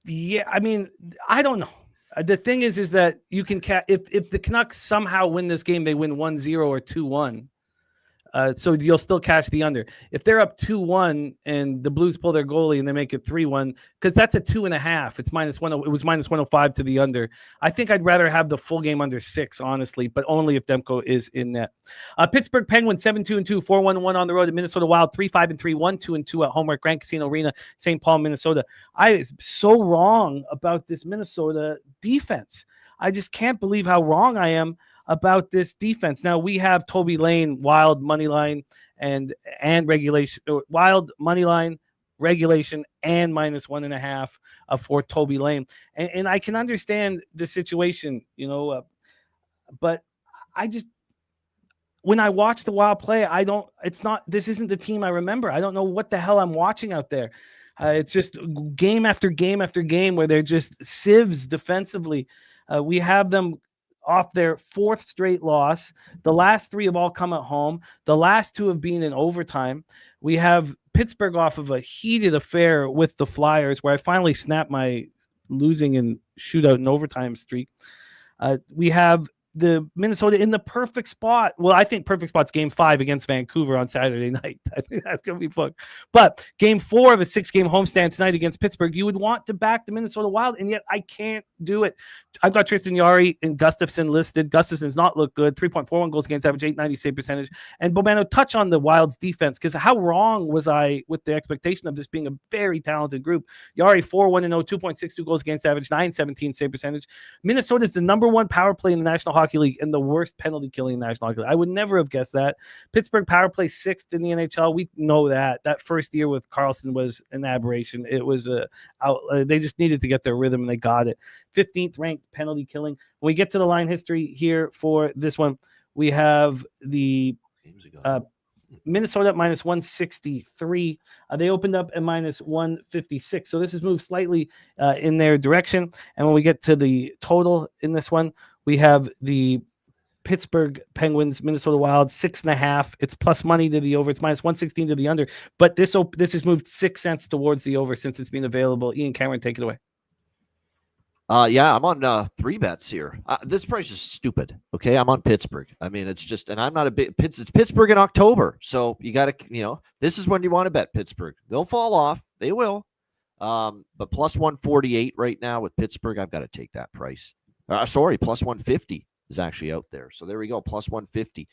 Speaker 6: Yeah, I mean, I don't know. The thing is that you can if the Canucks somehow win this game, they win 1-0 or 2-1. So you'll still cash the under. If they're up 2-1 and the Blues pull their goalie and they make it 3-1, because that's a 2.5. It's -1. It was -105 to the under. I think I'd rather have the full game under 6, honestly, but only if Demko is in net. Pittsburgh Penguins 7-2-2, 4-1-1 on the road at Minnesota Wild, 3-5-3, 1-2-2 at home at Grand Casino Arena, St. Paul, Minnesota. I was so wrong about this Minnesota defense. I just can't believe how wrong I am about this defense. Now we have Toby Lane, Wild money line and regulation, Wild money line, regulation, and -1.5 for Toby Lane. And I can understand the situation, but I just, when I watch the Wild play, this isn't the team I remember. I don't know what the hell I'm watching out there. It's just game after game after game where they're just sieves defensively. We have them off their 4th straight loss. The last 3 have all come at home. The last 2 have been in overtime. We have Pittsburgh off of a heated affair with the Flyers, where I finally snapped my losing and shootout and overtime streak. We have the Minnesota in the perfect spot. Well, I think perfect spot's game 5 against Vancouver on Saturday night. I think that's going to be fun. But game 4 of a 6-game homestand tonight against Pittsburgh, you would want to back the Minnesota Wild, and yet I can't do it. I've got Tristan Jarry and Gustafsson listed. Gustafsson's not looked good. 3.41 goals against average, .890 save percentage. And Bobano, touch on the Wild's defense, because how wrong was I with the expectation of this being a very talented group? Jarry 4-1-0, 2.62 goals against average, .917 save percentage. Minnesota is the number 1 power play in the National Hockey League and the worst penalty killing in the National Hockey League. I would never have guessed that. Pittsburgh power play 6th in the NHL. We know that. That first year with Carlson was an aberration. It was they just needed to get their rhythm, and they got it. 15th ranked penalty killing. When we get to the line history here for this one, we have the Minnesota at -163. They opened up at -156. So this has moved slightly in their direction. And when we get to the total in this one, we have the Pittsburgh Penguins, Minnesota Wild, 6.5. It's plus money to the over. It's -116 to the under. But this has moved 6 cents towards the over since it's been available. Ian Cameron, take it away.
Speaker 7: Yeah, I'm on 3 bets here. This price is stupid. Okay, I'm on Pittsburgh. I mean, it's just, and I'm not a big it's Pittsburgh in October, so you got to, this is when you want to bet Pittsburgh. They'll fall off. They will. But plus 148 right now with Pittsburgh, I've got to take that price. Plus 150 is actually out there. So there we go, plus 150,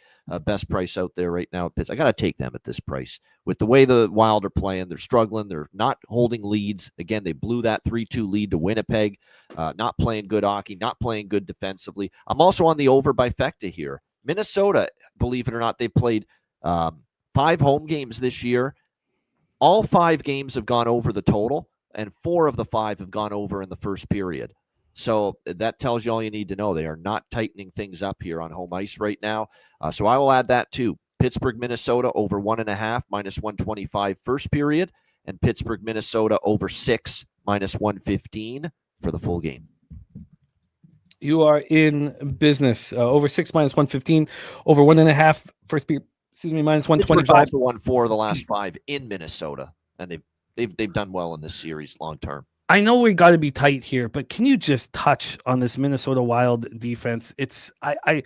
Speaker 7: best price out there right now. I got to take them at this price. With the way the Wild are playing, they're struggling. They're not holding leads. Again, they blew that 3-2 lead to Winnipeg. Not playing good hockey, not playing good defensively. I'm also on the over by Fecta here. Minnesota, believe it or not, they played 5 home games this year. All 5 games have gone over the total, and 4 of the 5 have gone over in the first period. So that tells you all you need to know. They are not tightening things up here on home ice right now. So I will add that too. Pittsburgh, Minnesota over 1.5, -125 first period, and Pittsburgh, Minnesota over 6, -115 for the full game.
Speaker 6: You are in business. Over 6 minus 115. Over 1.5 first period. Excuse me, minus 125.
Speaker 7: Also won 4 of the last 5 in Minnesota, and they've done well in this series long term.
Speaker 6: I know we got to be tight here, but can you just touch on this Minnesota Wild defense? I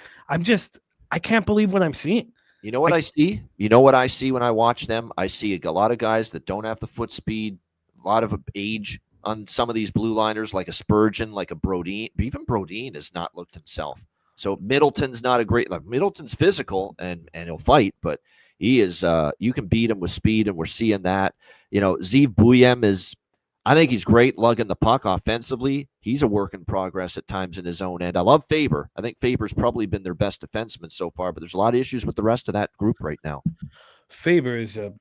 Speaker 6: can't believe what I'm seeing.
Speaker 7: You know what I see? You know what I see when I watch them? I see a lot of guys that don't have the foot speed, a lot of age on some of these blue liners, like a Spurgeon, like a Brodeen. Even Brodeen has not looked himself. So Middleton's not a great. Like Middleton's physical and he'll fight, but he is. You can beat him with speed, and we're seeing that. You know, Zeev Buyem is. I think he's great lugging the puck offensively. He's a work in progress at times in his own end. I love Faber. I think Faber's probably been their best defenseman so far, but there's a lot of issues with the rest of that group right now.
Speaker 6: Faber is a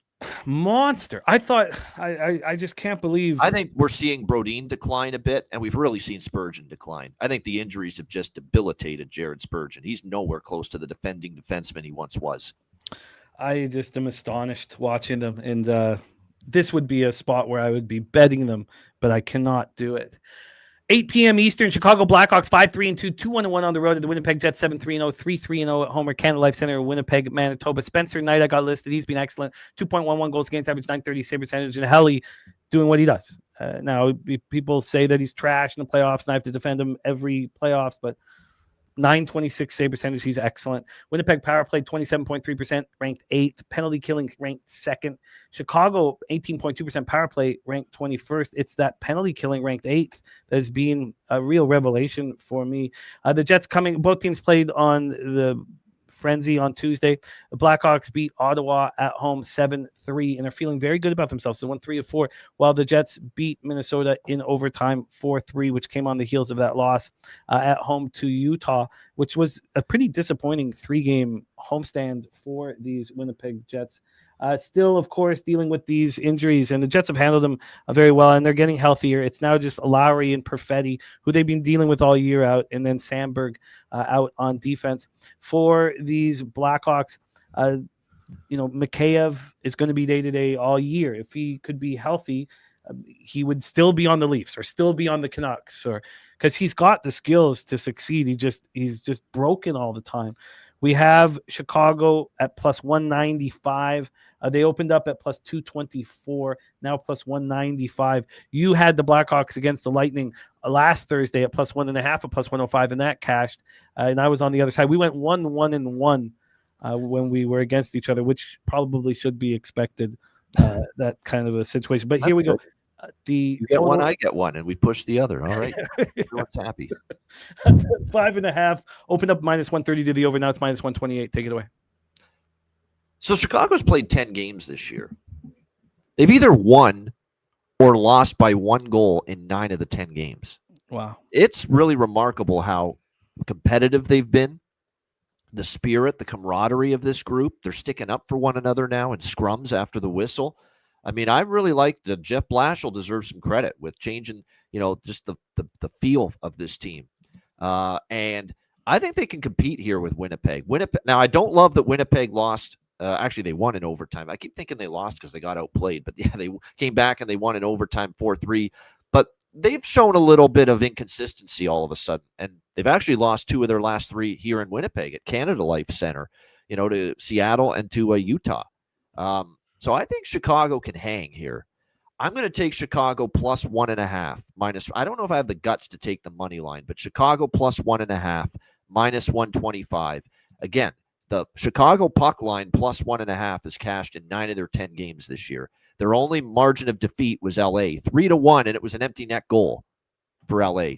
Speaker 6: monster. I thought I just can't believe.
Speaker 7: I think we're seeing Brodeen decline a bit, and we've really seen Spurgeon decline. I think the injuries have just debilitated Jared Spurgeon. He's nowhere close to the defending defenseman he once was.
Speaker 6: I just am astonished watching them, and this would be a spot where I would be betting them, but I cannot do it. 8 p.m. Eastern, Chicago Blackhawks 5-3-2, 2-1-1 on the road at the Winnipeg Jets 7-3-0, 3-3-0 at Homer Canada Life Center, Winnipeg, Manitoba. Spencer Knight, I got listed. He's been excellent. 2.11 goals against average, 930 save percentage, and Helly doing what he does. Now, people say that he's trash in the playoffs, and I have to defend him every playoffs, but 926 save percentage, he's excellent. Winnipeg power play 27.3%, ranked 8th. Penalty killing ranked 2nd. Chicago 18.2% power play, ranked 21st. It's that penalty killing ranked 8th that has been a real revelation for me. The Jets both teams played on the frenzy on Tuesday. The Blackhawks beat Ottawa at home 7-3 and are feeling very good about themselves. They won 3-4, while the Jets beat Minnesota in overtime 4-3, which came on the heels of that loss at home to Utah, which was a pretty disappointing 3-game homestand for these Winnipeg Jets. Still, of course, dealing with these injuries, and the Jets have handled them very well, and they're getting healthier. It's now just Lowry and Perfetti, who they've been dealing with all year out, and then Sandberg out on defense. For these Blackhawks, Mcelvy is going to be day-to-day all year. If he could be healthy, he would still be on the Leafs or still be on the Canucks, or because he's got the skills to succeed. He's just broken all the time. We have Chicago at plus 195. They opened up at plus 224, now plus 195. You had the Blackhawks against the Lightning last Thursday at plus 1.5, a plus 105, and that cashed. And I was on the other side. We went 1-1-1 when we were against each other, which probably should be expected, that kind of a situation. But here we go. You
Speaker 7: get one, I get one, and we push the other. All right. Everyone's happy.
Speaker 6: 5.5 opened up minus 130 to the over. Now it's minus 128. Take it away.
Speaker 7: So Chicago's played 10 games this year. They've either won or lost by 1 goal in 9 of the 10 games.
Speaker 6: Wow.
Speaker 7: It's really remarkable how competitive they've been. The spirit, the camaraderie of this group. They're sticking up for one another now in scrums after the whistle. I mean, I really like that. Jeff Blashill deserves some credit with changing, just the feel of this team. And I think they can compete here with Winnipeg. Now, I don't love that Winnipeg lost. Actually, they won in overtime. I keep thinking they lost because they got outplayed. But, yeah, they came back and they won in overtime 4-3. But they've shown a little bit of inconsistency all of a sudden. And they've actually lost 2 of their last 3 here in Winnipeg at Canada Life Center, to Seattle and to Utah. So I think Chicago can hang here. I'm going to take Chicago plus 1.5 minus. I don't know if I have the guts to take the money line, but Chicago plus 1.5 minus 125. Again, the Chicago puck line plus 1.5 is cashed in 9 of their 10 games this year. Their only margin of defeat was LA, 3-1, and it was an empty net goal for LA.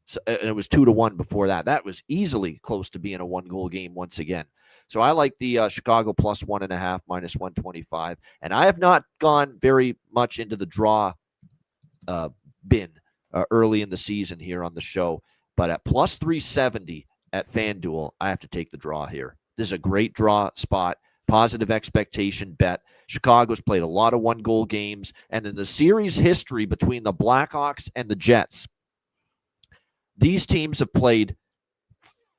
Speaker 7: So, and it was 2-1 before that. That was easily close to being a 1-goal game once again. So I like the Chicago plus 1.5 minus 125. And I have not gone very much into the draw bin early in the season here on the show. But at plus 370 at FanDuel, I have to take the draw here. This is a great draw spot. Positive expectation bet. Chicago's played a lot of 1-goal games. And in the series history between the Blackhawks and the Jets, these teams have played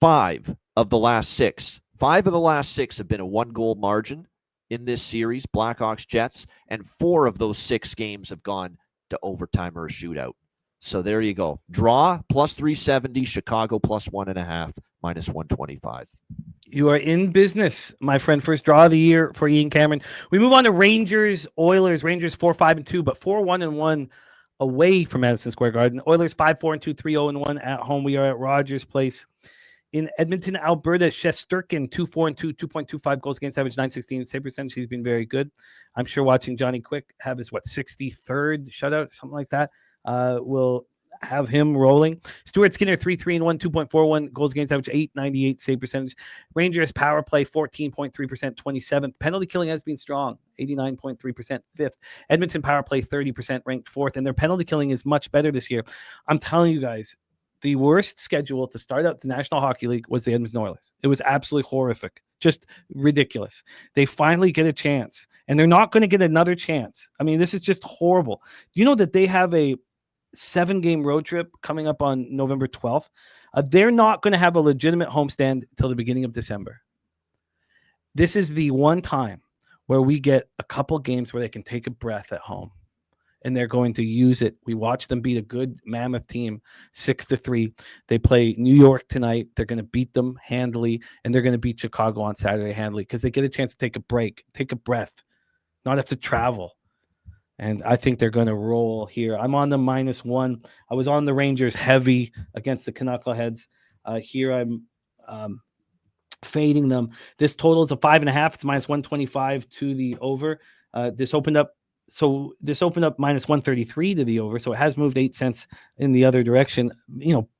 Speaker 7: 5 of the last 6. 5 of the last 6 have been a 1-goal margin in this series, Blackhawks, Jets, and 4 of those 6 games have gone to overtime or a shootout. So there you go. Draw plus 370, Chicago plus 1.5, minus 125.
Speaker 6: You are in business, my friend. First draw of the year for Ian Cameron. We move on to Rangers, Oilers. Rangers 4-5-2, but 4-1-1 away from Madison Square Garden. Oilers 5-4-2, 3-0-1 at home. We are at Rogers Place. In Edmonton, Alberta, Shesterkin 2-4-2, 2.25 goals against average, 916 save percentage. He's been very good. I'm sure watching Johnny Quick have his 63rd shutout, something like that. Will have him rolling. Stuart Skinner 3-3-1, 2.41 goals against average, 898 save percentage. Rangers power play 14.3%, 27th. Penalty killing has been strong, 89.3%, 5th. Edmonton power play 30%, ranked 4th, and their penalty killing is much better this year. I'm telling you guys, the worst schedule to start out the National Hockey League was the Edmonton Oilers. It was absolutely horrific, just ridiculous. They finally get a chance, and they're not going to get another chance. I mean, this is just horrible. Do you know that they have a 7-game road trip coming up on November 12th? They're not going to have a legitimate homestand until the beginning of December. This is the one time where we get a couple games where they can take a breath at home. And they're going to use it. We watched them beat a good Mammoth team 6-3. They play New York tonight. They're going to beat them handily, and they're going to beat Chicago on Saturday handily because they get a chance to take a break, take a breath, not have to travel. And I think they're going to roll here. I'm on the -1. I was on the Rangers heavy against the Knuckleheads. Here I'm fading them. This total is a 5.5. It's -125 to the over. This opened up -133 to the over, so it has moved 8 cents in the other direction,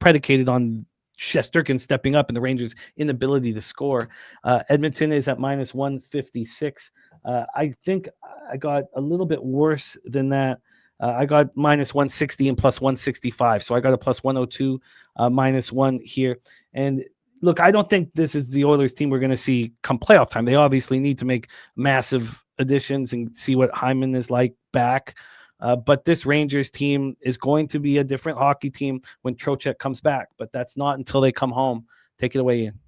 Speaker 6: predicated on Shesterkin stepping up and the Rangers' inability to score. Edmonton is at -156. I think I got a little bit worse than that. I got -160 and +165, so I got a +102, -1 here. And look, I don't think this is the Oilers team we're going to see come playoff time. They obviously need to make massive additions and see what Hyman is like back. But this Rangers team is going to be a different hockey team when Trocheck comes back. But that's not until they come home. Take it away, Ian.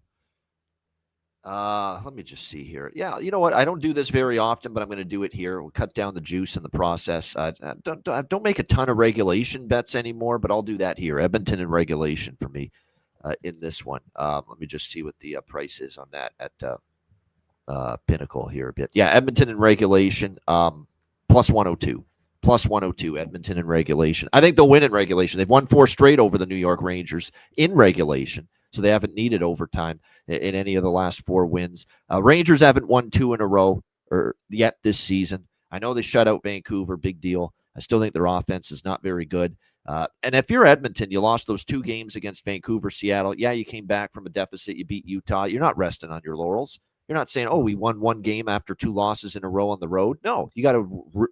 Speaker 7: Let me just see here. Yeah, you know what? I don't do this very often, but I'm going to do it here. We'll cut down the juice in the process. Don't make a ton of regulation bets anymore, but I'll do that here. Edmonton in regulation for me in this one. Let me just see what the price is on that at Pinnacle here a bit. Yeah, Edmonton in regulation, +102. +102, Edmonton in regulation. I think they'll win in regulation. They've won 4 straight over the New York Rangers in regulation, so they haven't needed overtime in any of the last 4 wins. Rangers haven't won 2 in a row yet this season. I know they shut out Vancouver, big deal. I still think their offense is not very good. And if you're Edmonton, you lost those 2 games against Vancouver, Seattle. Yeah, you came back from a deficit. You beat Utah. You're not resting on your laurels. You're not saying, oh, we won 1 game after 2 losses in a row on the road. No, you got to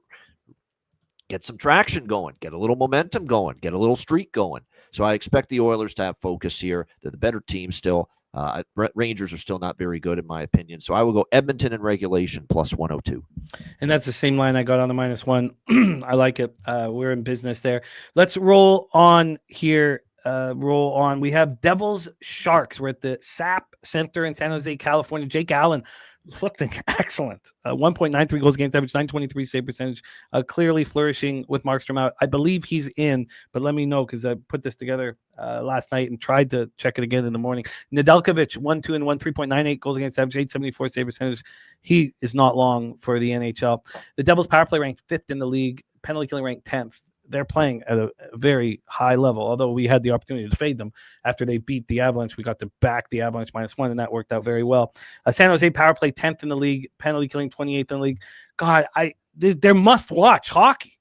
Speaker 7: get some traction going, get a little momentum going, get a little streak going. So I expect the Oilers to have focus here. They're the better team still. Rangers are still not very good, in my opinion. So I will go Edmonton in regulation +102.
Speaker 6: And that's the same line I got on the -1. I like it. We're in business there. Let's roll on here. Roll on. We have Devils Sharks. We're at the SAP Center in San Jose, California. Jake Allen looking excellent. 1.93 goals against average, 923 save percentage. Clearly flourishing with Markstrom out. I believe he's in, but let me know because I put this together last night and tried to check it again in the morning. Nedeljkovic, 1-2-1, 3.98 goals against average, 874 save percentage. He is not long for the NHL. The Devils power play ranked 5th in the league. Penalty killing ranked 10th. They're playing at a very high level, although we had the opportunity to fade them after they beat the Avalanche. We got to back the Avalanche -1, and that worked out very well. San Jose power play 10th in the league, penalty killing 28th in the league. God, they're must-watch hockey.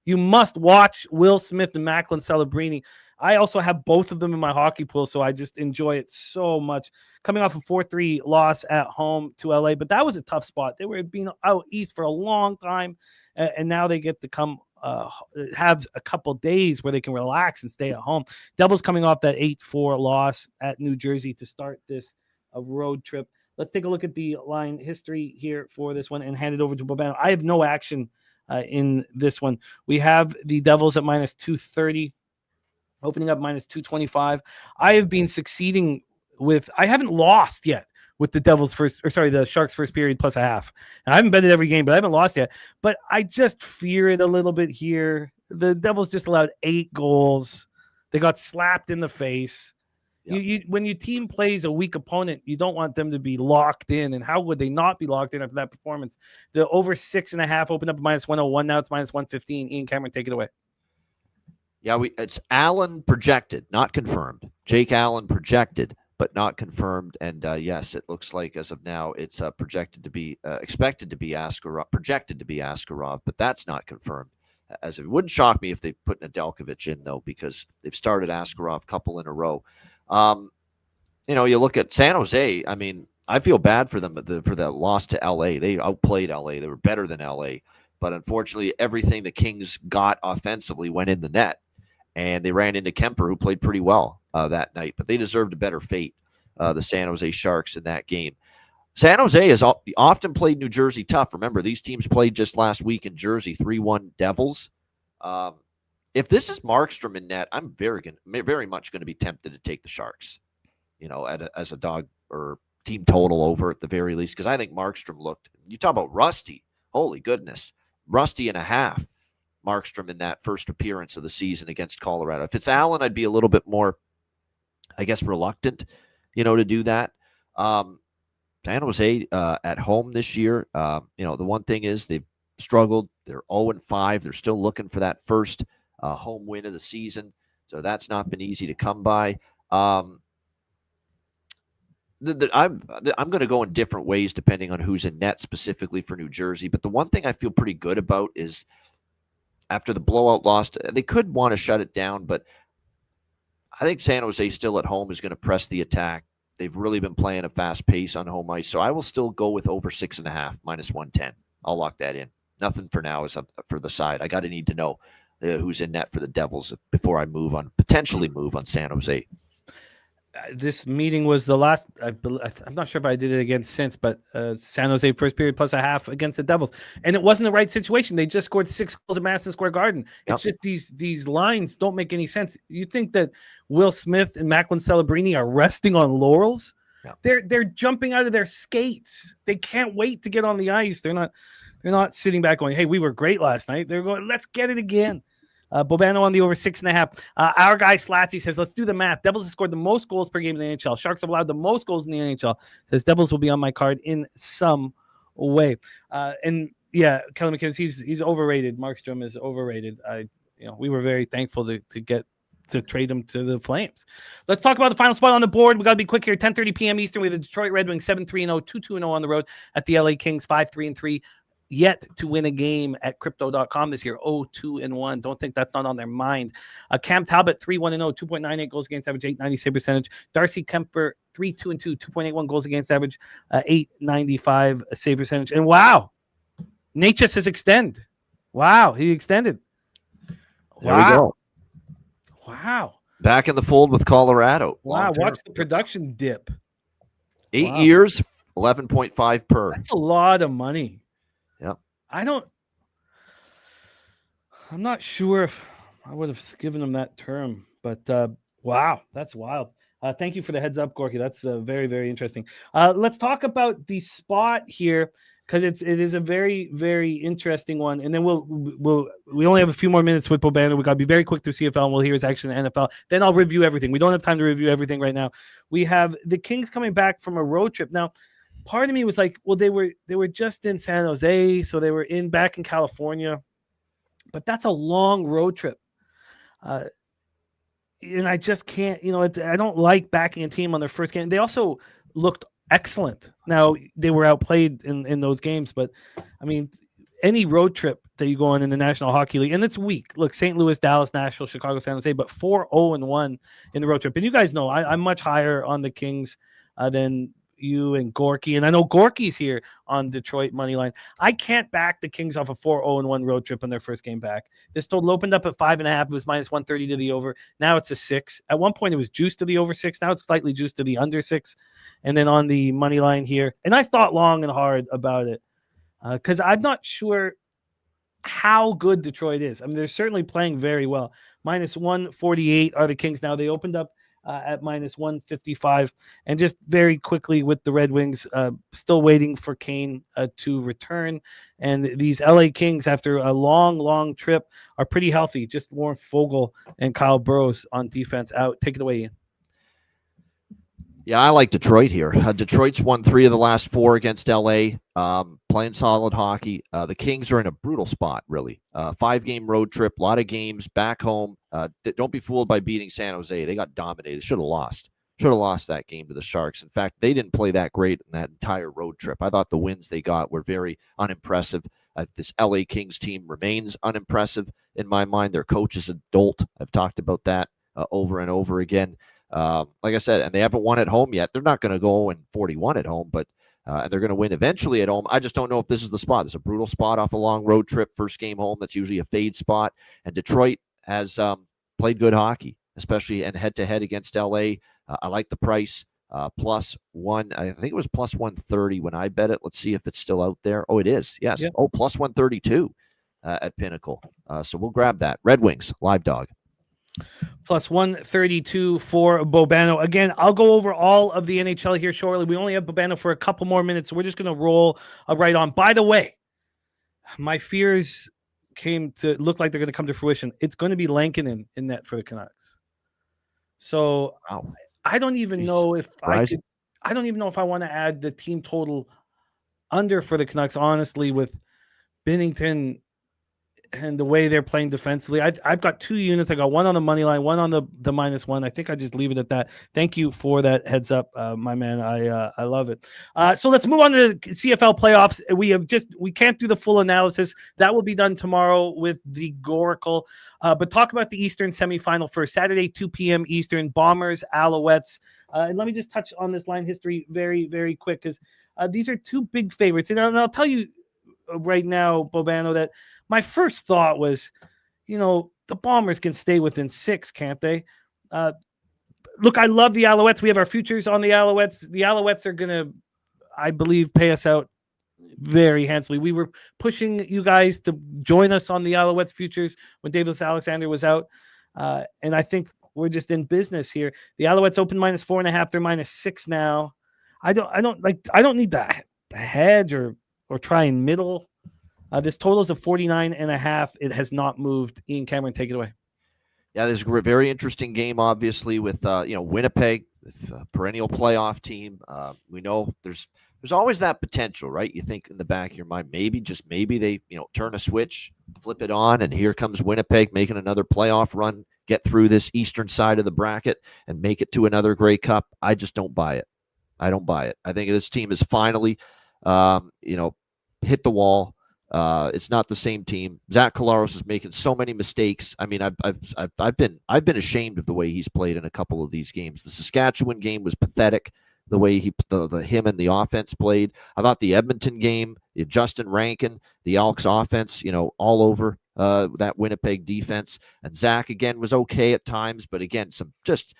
Speaker 6: You must watch Will Smith and Macklin Celebrini. I also have both of them in my hockey pool, so I just enjoy it so much. Coming off a 4-3 loss at home to LA, but that was a tough spot. They were being out east for a long time, and now they get to come have a couple days where they can relax and stay at home. Devils coming off that 8-4 loss at New Jersey to start this road trip. Let's take a look at the line history here for this one and hand it over to Bobano. I have no action in this one. We have the Devils at -230, opening up -225. I have been succeeding I haven't lost yet with the the Sharks first period plus a half. And I haven't betted every game, but I haven't lost yet. But I just fear it a little bit here. The Devils just allowed 8 goals. They got slapped in the face. Yep. When your team plays a weak opponent, you don't want them to be locked in. And how would they not be locked in after that performance? The over 6.5 opened up at -101. Now it's -115. Ian Cameron, take it away.
Speaker 7: Yeah, it's Allen projected, not confirmed. Jake Allen projected, but not confirmed. And yes, it looks like as of now, it's projected to be expected to be Askarov, projected to be Askarov, but that's not confirmed. As it wouldn't shock me if they put Nedeljkovic in though, because they've started Askarov a couple in a row. You look at San Jose. I mean, I feel bad for them for that loss to LA. They outplayed LA. They were better than LA, but unfortunately, everything the Kings got offensively went in the net, and they ran into Kemper, who played pretty well that night. But they deserved a better fate, the San Jose Sharks in that game. San Jose has often played New Jersey tough. Remember, these teams played just last week in Jersey, 3-1 Devils. If this is Markstrom in net, I'm very much going to be tempted to take the Sharks, as a dog or team total over at the very least, because I think Markstrom looked, you talk about rusty, holy goodness, rusty and a half, Markstrom in that first appearance of the season against Colorado. If it's Allen, I'd be a little bit more, I guess, reluctant, to do that. San Jose at home this year, the one thing is they've struggled. They're 0-5. They're still looking for that first home win of the season. So that's not been easy to come by. I'm going to go in different ways depending on who's in net specifically for New Jersey. But the one thing I feel pretty good about is after the blowout loss, they could want to shut it down, but I think San Jose still at home is going to press the attack. They've really been playing a fast pace on home ice. So I will still go with over 6.5, -110. I'll lock that in. Nothing for now is up for the side. I got to need to know who's in net for the Devils before I potentially move on San Jose.
Speaker 6: This meeting was the last. I'm not sure if I did it again since, but San Jose first period plus a half against the Devils, and it wasn't the right situation. They just scored 6 goals at Madison Square Garden. It's just these lines don't make any sense. You think that Will Smith and Macklin Celebrini are resting on laurels? Yep. They're jumping out of their skates. They can't wait to get on the ice. They're not sitting back going, "Hey, we were great last night." They're going, "Let's get it again." Bobano on the over 6.5. Our guy Slatsy says, let's do the math. Devils have scored the most goals per game in the NHL. Sharks have allowed the most goals in the NHL. Says Devils will be on my card in some way. And yeah, Kelly McKinnon, he's overrated. Markstrom is overrated. We were very thankful to get to trade him to the Flames. Let's talk about the final spot on the board. We got to be quick here. 10:30 p.m. Eastern. We have the Detroit Red Wings 7-3-0, 2-2-0 on the road at the LA Kings 5-3-3. Yet to win a game at crypto.com this year, 0-2-1. Don't think that's not on their mind. Cam Talbot, 3-1-0, 2.98 goals against average, 890 save percentage. Darcy Kemper, 3-2-2, 2.81 goals against average, 895 save percentage. And wow, Natchez has extended. Wow, he extended.
Speaker 7: There we go.
Speaker 6: Wow.
Speaker 7: Back in the fold with Colorado.
Speaker 6: Wow, watch the production dip.
Speaker 7: 8 years, 11.5 per.
Speaker 6: That's a lot of money.
Speaker 7: Yep.
Speaker 6: I'm not sure if I would have given him that term, but wow, that's wild. Thank you for the heads up, Gorky. That's very, very interesting. Let's talk about the spot here because it is a very, very interesting one. And then we only have a few more minutes with Bobano. We got to be very quick through CFL, and we'll hear his action in NFL. Then I'll review everything. We don't have time to review everything right now. We have the Kings coming back from a road trip now. Part of me was like, well, they were just in San Jose, so they were back in California, but that's a long road trip, and I just can't. I don't like backing a team on their first game. They also looked excellent. Now they were outplayed in those games, but I mean, any road trip that you go on in the National Hockey League, and it's weak. Look, St. Louis, Dallas, Nashville, Chicago, San Jose, but 4-0-1 in the road trip. And you guys know I'm much higher on the Kings than you and Gorky, and I know Gorky's here on Detroit money line. I can't back the Kings off a 4-0-1 road trip on their first game back. This total opened up at 5.5. It was -130 to the over. Now it's a 6. At one point it was juiced to the over 6. Now it's slightly juiced to the under 6. And then on the money line here, and I thought long and hard about it because I'm not sure how good Detroit is. I mean, they're certainly playing very well. -148 are the Kings now. They opened up at minus 155. And just very quickly with the Red Wings, still waiting for Kane to return. And these LA Kings, after a long trip, are pretty healthy. Just Warren Fogle and Kyle Burrows on defense out. Take it away, Ian.
Speaker 7: Yeah, I like Detroit here. Detroit's won 3 of the last 4 against LA, playing solid hockey. The Kings are in a brutal spot, really. 5-game road trip, a lot of games back home. Don't be fooled by beating San Jose. They got dominated. Should have lost. Should have lost that game to the Sharks. In fact, they didn't play that great in that entire road trip. I thought the wins they got were very unimpressive. This LA Kings team remains unimpressive in my mind. Their coach is a dolt. I've talked about that over and over again. Like I said, and they haven't won at home yet. They're not going to go in 41 at home, but and they're going to win eventually at home. I just don't know if this is the spot. It's a brutal spot off a long road trip, first game home. That's usually a fade spot. And Detroit has played good hockey, especially and head-to-head against LA. I like the price. +1, I think it was +130 when I bet it. Let's see if it's still out there. Oh, it is. Yes. Yeah. Oh, +132 at Pinnacle. So we'll grab that. Red Wings, live dog.
Speaker 6: +132 for Bobano. Again, I'll go over all of the NHL here shortly. We only have Bobano for a couple more minutes, so we're just going to roll right on. By the way, my fears came to look like they're going to come to fruition. It's going to be Lankinen in net for the Canucks. So wow. I don't even know if I could. I don't even know if I want to add the team total under for the Canucks, honestly, with Binnington and the way they're playing defensively. I've got 2 units. I got one on the money line, one on the -1. I think I just leave it at that. Thank you for that heads up, my man. I love it. So let's move on to the CFL playoffs. We can't do the full analysis. That will be done tomorrow with the Goracle. But talk about the Eastern semifinal for Saturday, 2 p.m. Eastern, Bombers, Alouettes. And let me just touch on this line history very, very quick, because these are 2 big favorites. And I'll tell you right now, Bobano, that my first thought was, the Bombers can stay within 6, can't they? Look, I love the Alouettes. We have our futures on the Alouettes. The Alouettes are going to, I believe, pay us out very handsomely. We were pushing you guys to join us on the Alouettes futures when Davis Alexander was out. And I think we're just in business here. The Alouettes open -4.5. They're -6 now. I don't need the hedge or try and middle. This total is a 49.5. It has not moved. Ian Cameron, take it away.
Speaker 7: Yeah, this is a very interesting game, obviously, with Winnipeg, with a perennial playoff team. We know there's always that potential, right? You think in the back of your mind, maybe they turn a switch, flip it on, and here comes Winnipeg making another playoff run, get through this eastern side of the bracket, and make it to another Grey Cup. I just don't buy it. I don't buy it. I think this team is finally, hit the wall. It's not the same team. Zach Collaros is making so many mistakes. I mean, I've been ashamed of the way he's played in a couple of these games. The Saskatchewan game was pathetic. The way him and the offense played. I thought the Edmonton game, Justin Rankin, the Elks offense, all over that Winnipeg defense. And Zach again was okay at times, but again, some just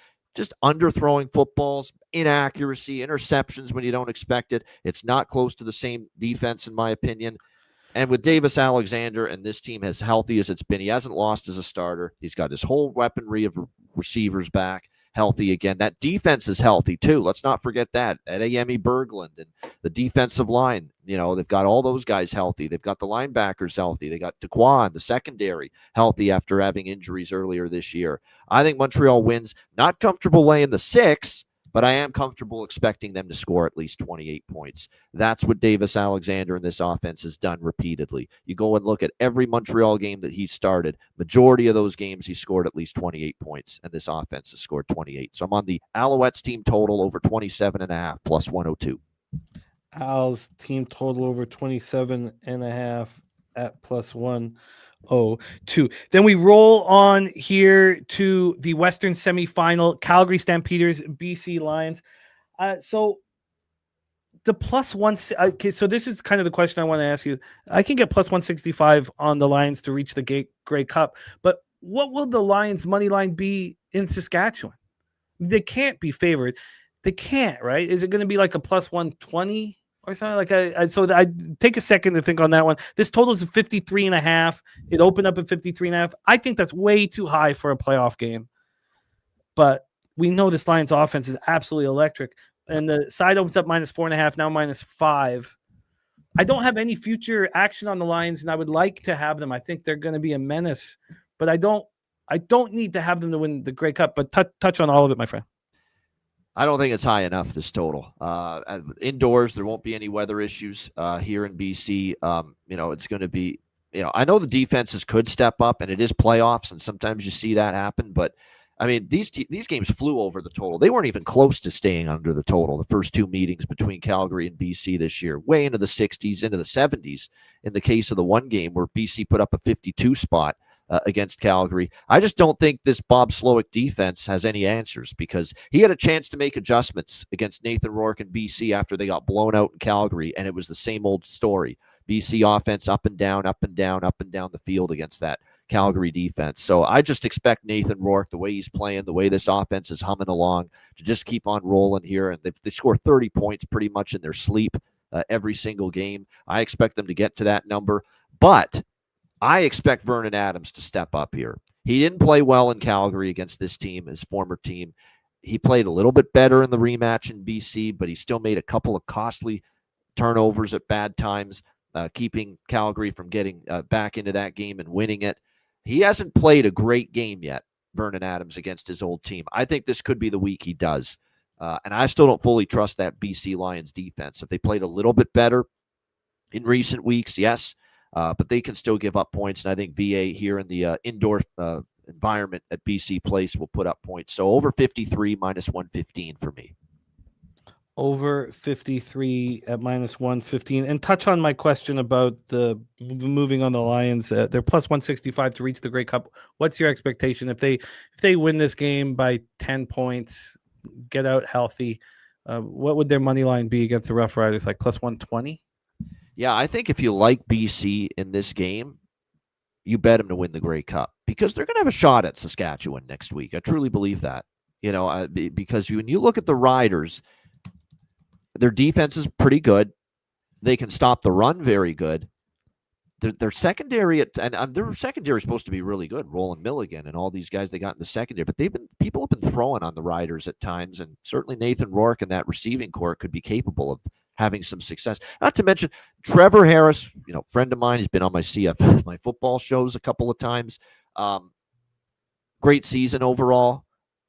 Speaker 7: underthrowing footballs, inaccuracy, interceptions when you don't expect it. It's not close to the same defense, in my opinion. And with Davis Alexander and this team as healthy as it's been, he hasn't lost as a starter. He's got his whole weaponry of receivers back healthy again. That defense is healthy too. Let's not forget that. Adeyemi Berglund and the defensive line, they've got all those guys healthy. They've got the linebackers healthy. They got Dequan, the secondary, healthy after having injuries earlier this year. I think Montreal wins. Not comfortable laying the 6, but I am comfortable expecting them to score at least 28 points. That's what Davis Alexander and this offense has done repeatedly. You go and look at every Montreal game that he started. Majority of those games, he scored at least 28 points, and this offense has scored 28. So I'm on the Alouettes team total over 27.5 +102.
Speaker 6: Al's team total over 27.5 at +102. Then we roll on here to the Western semifinal, Calgary Stampeders, BC Lions. So the +1, okay, so this is kind of the question I want to ask you. I can get +165 on the Lions to reach the Grey Cup, but what will the Lions money line be in Saskatchewan? They can't be favored. They can't, right? Is it going to be like a +120? Or something so I take a second to think on that one. This total is 53.5. It opened up at 53.5. I think that's way too high for a playoff game. But we know this Lions offense is absolutely electric. And the side opens up -4.5, now -5. I don't have any future action on the Lions, and I would like to have them. I think they're going to be a menace, but I don't need to have them to win the Grey Cup. But touch on all of it, my friend.
Speaker 7: I don't think it's high enough, this total. Indoors, there won't be any weather issues here in BC. It's going to be, I know the defenses could step up, and it is playoffs, and sometimes you see that happen. But, I mean, these games flew over the total. They weren't even close to staying under the total, the first two meetings between Calgary and BC this year, way into the 60s, into the 70s in the case of the one game where BC put up a 52 spot. Against Calgary. I just don't think this Bob Slowick defense has any answers, because he had a chance to make adjustments against Nathan Rourke and BC after they got blown out in Calgary, and it was the same old story. BC offense up and down, up and down, up and down the field against that Calgary defense. So I just expect Nathan Rourke, the way he's playing, the way this offense is humming along, to just keep on rolling here. And they score 30 points pretty much in their sleep every single game. I expect them to get to that number, but I expect Vernon Adams to step up here. He didn't play well in Calgary against this team, his former team. He played a little bit better in the rematch in BC, but he still made a couple of costly turnovers at bad times, keeping Calgary from getting back into that game and winning it. He hasn't played a great game yet, Vernon Adams, against his old team. I think this could be the week he does. And I still don't fully trust that BC Lions defense. If they played a little bit better in recent weeks, yes, but they can still give up points, and I think VA here in the indoor environment at BC Place will put up points. So over 53 -115 for me.
Speaker 6: Over 53 at -115. And touch on my question about the moving on the Lions. They're +165 to reach the Grey Cup. What's your expectation if they win this game by 10 points, get out healthy? What would their money line be against the Rough Riders? Like +120?
Speaker 7: Yeah, I think if you like BC in this game, you bet them to win the Grey Cup, because they're going to have a shot at Saskatchewan next week. I truly believe that. Because when you look at the Riders, their defense is pretty good. They can stop the run very good. Their secondary and their secondary is supposed to be really good. Roland Milligan and all these guys they got in the secondary, but people have been throwing on the Riders at times, and certainly Nathan Rourke and that receiving corps could be capable of having some success. Not to mention Trevor Harris, friend of mine. He's been on my my football shows a couple of times. Great season overall,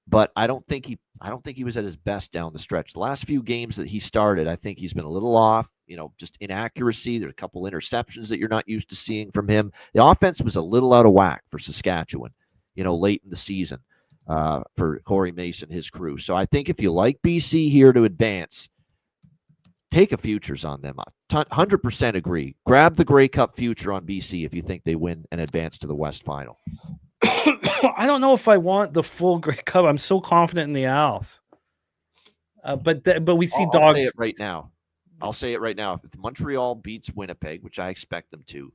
Speaker 7: but I don't think he was at his best down the stretch. The last few games that he started, I think he's been a little off. Just inaccuracy. There's a couple interceptions that you're not used to seeing from him. The offense was a little out of whack for Saskatchewan, late in the season for Corey Mason, his crew. So I think if you like BC here to advance, take a futures on them. 100% agree. Grab the Grey Cup future on BC if you think they win and advance to the West Final.
Speaker 6: I don't know if I want the full Grey Cup. I'm so confident in the Owls. But we see dogs.
Speaker 7: I'll say it right now. I'll say it right now. If Montreal beats Winnipeg, which I expect them to,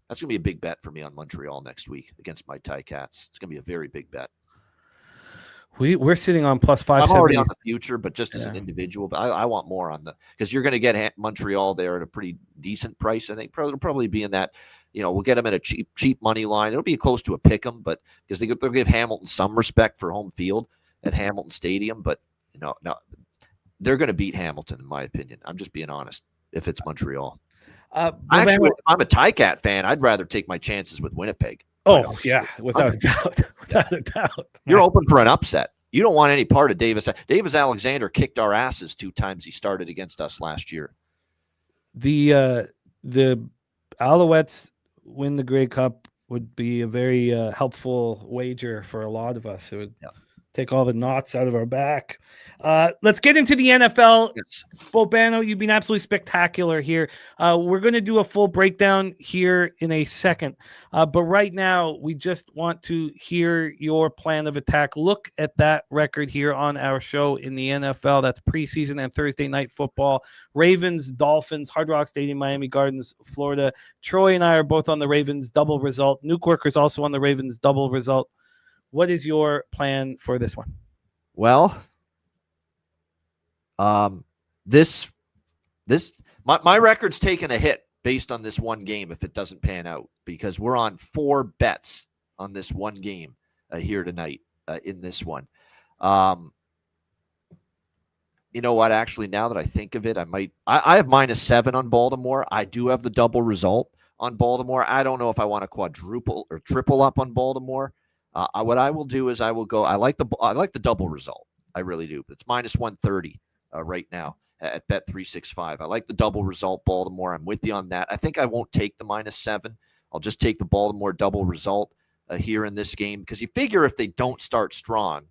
Speaker 7: that's going to be a big bet for me on Montreal next week against my Ticats. It's going to be a very big bet.
Speaker 6: We're sitting on +570.
Speaker 7: I'm already on the future, but just as an individual, but I want more on because you're going to get Montreal there at a pretty decent price. I think it'll probably be in that, we'll get them at a cheap money line. It'll be close to a pick 'em, but because they'll give Hamilton some respect for home field at Hamilton Stadium, but no, they're going to beat Hamilton in my opinion. I'm just being honest. If it's Montreal, actually, if I'm a Ticat fan, I'd rather take my chances with Winnipeg.
Speaker 6: Oh, yeah, without a doubt. Without a doubt.
Speaker 7: You're open for an upset. You don't want any part of Davis. Davis Alexander kicked our asses 2 times he started against us last year.
Speaker 6: The Alouettes win the Grey Cup would be a very helpful wager for a lot of us. It would take all the knots out of our back. Let's get into the NFL.
Speaker 7: Yes.
Speaker 6: Bobano, you've been absolutely spectacular here. We're going to do a full breakdown here in a second. But right now, we just want to hear your plan of attack. Look at that record here on our show in the NFL. That's preseason and Thursday night football. Ravens, Dolphins, Hard Rock Stadium, Miami Gardens, Florida. Troy and I are both on the Ravens double result. Newkirk also on the Ravens double result. What is your plan for this one?
Speaker 7: Well, my record's taken a hit based on this one game if it doesn't pan out, because we're on 4 bets on this one game here tonight in this one. You know what? Actually, now that I think of it, I have -7 on Baltimore. I do have the double result on Baltimore. I don't know if I want to quadruple or triple up on Baltimore. What I will do is I will go. I like the double result. I really do. It's -130 right now at Bet365. I like the double result, Baltimore. I'm with you on that. I think I won't take the -7. I'll just take the Baltimore double result here in this game, because you figure if they don't start strong,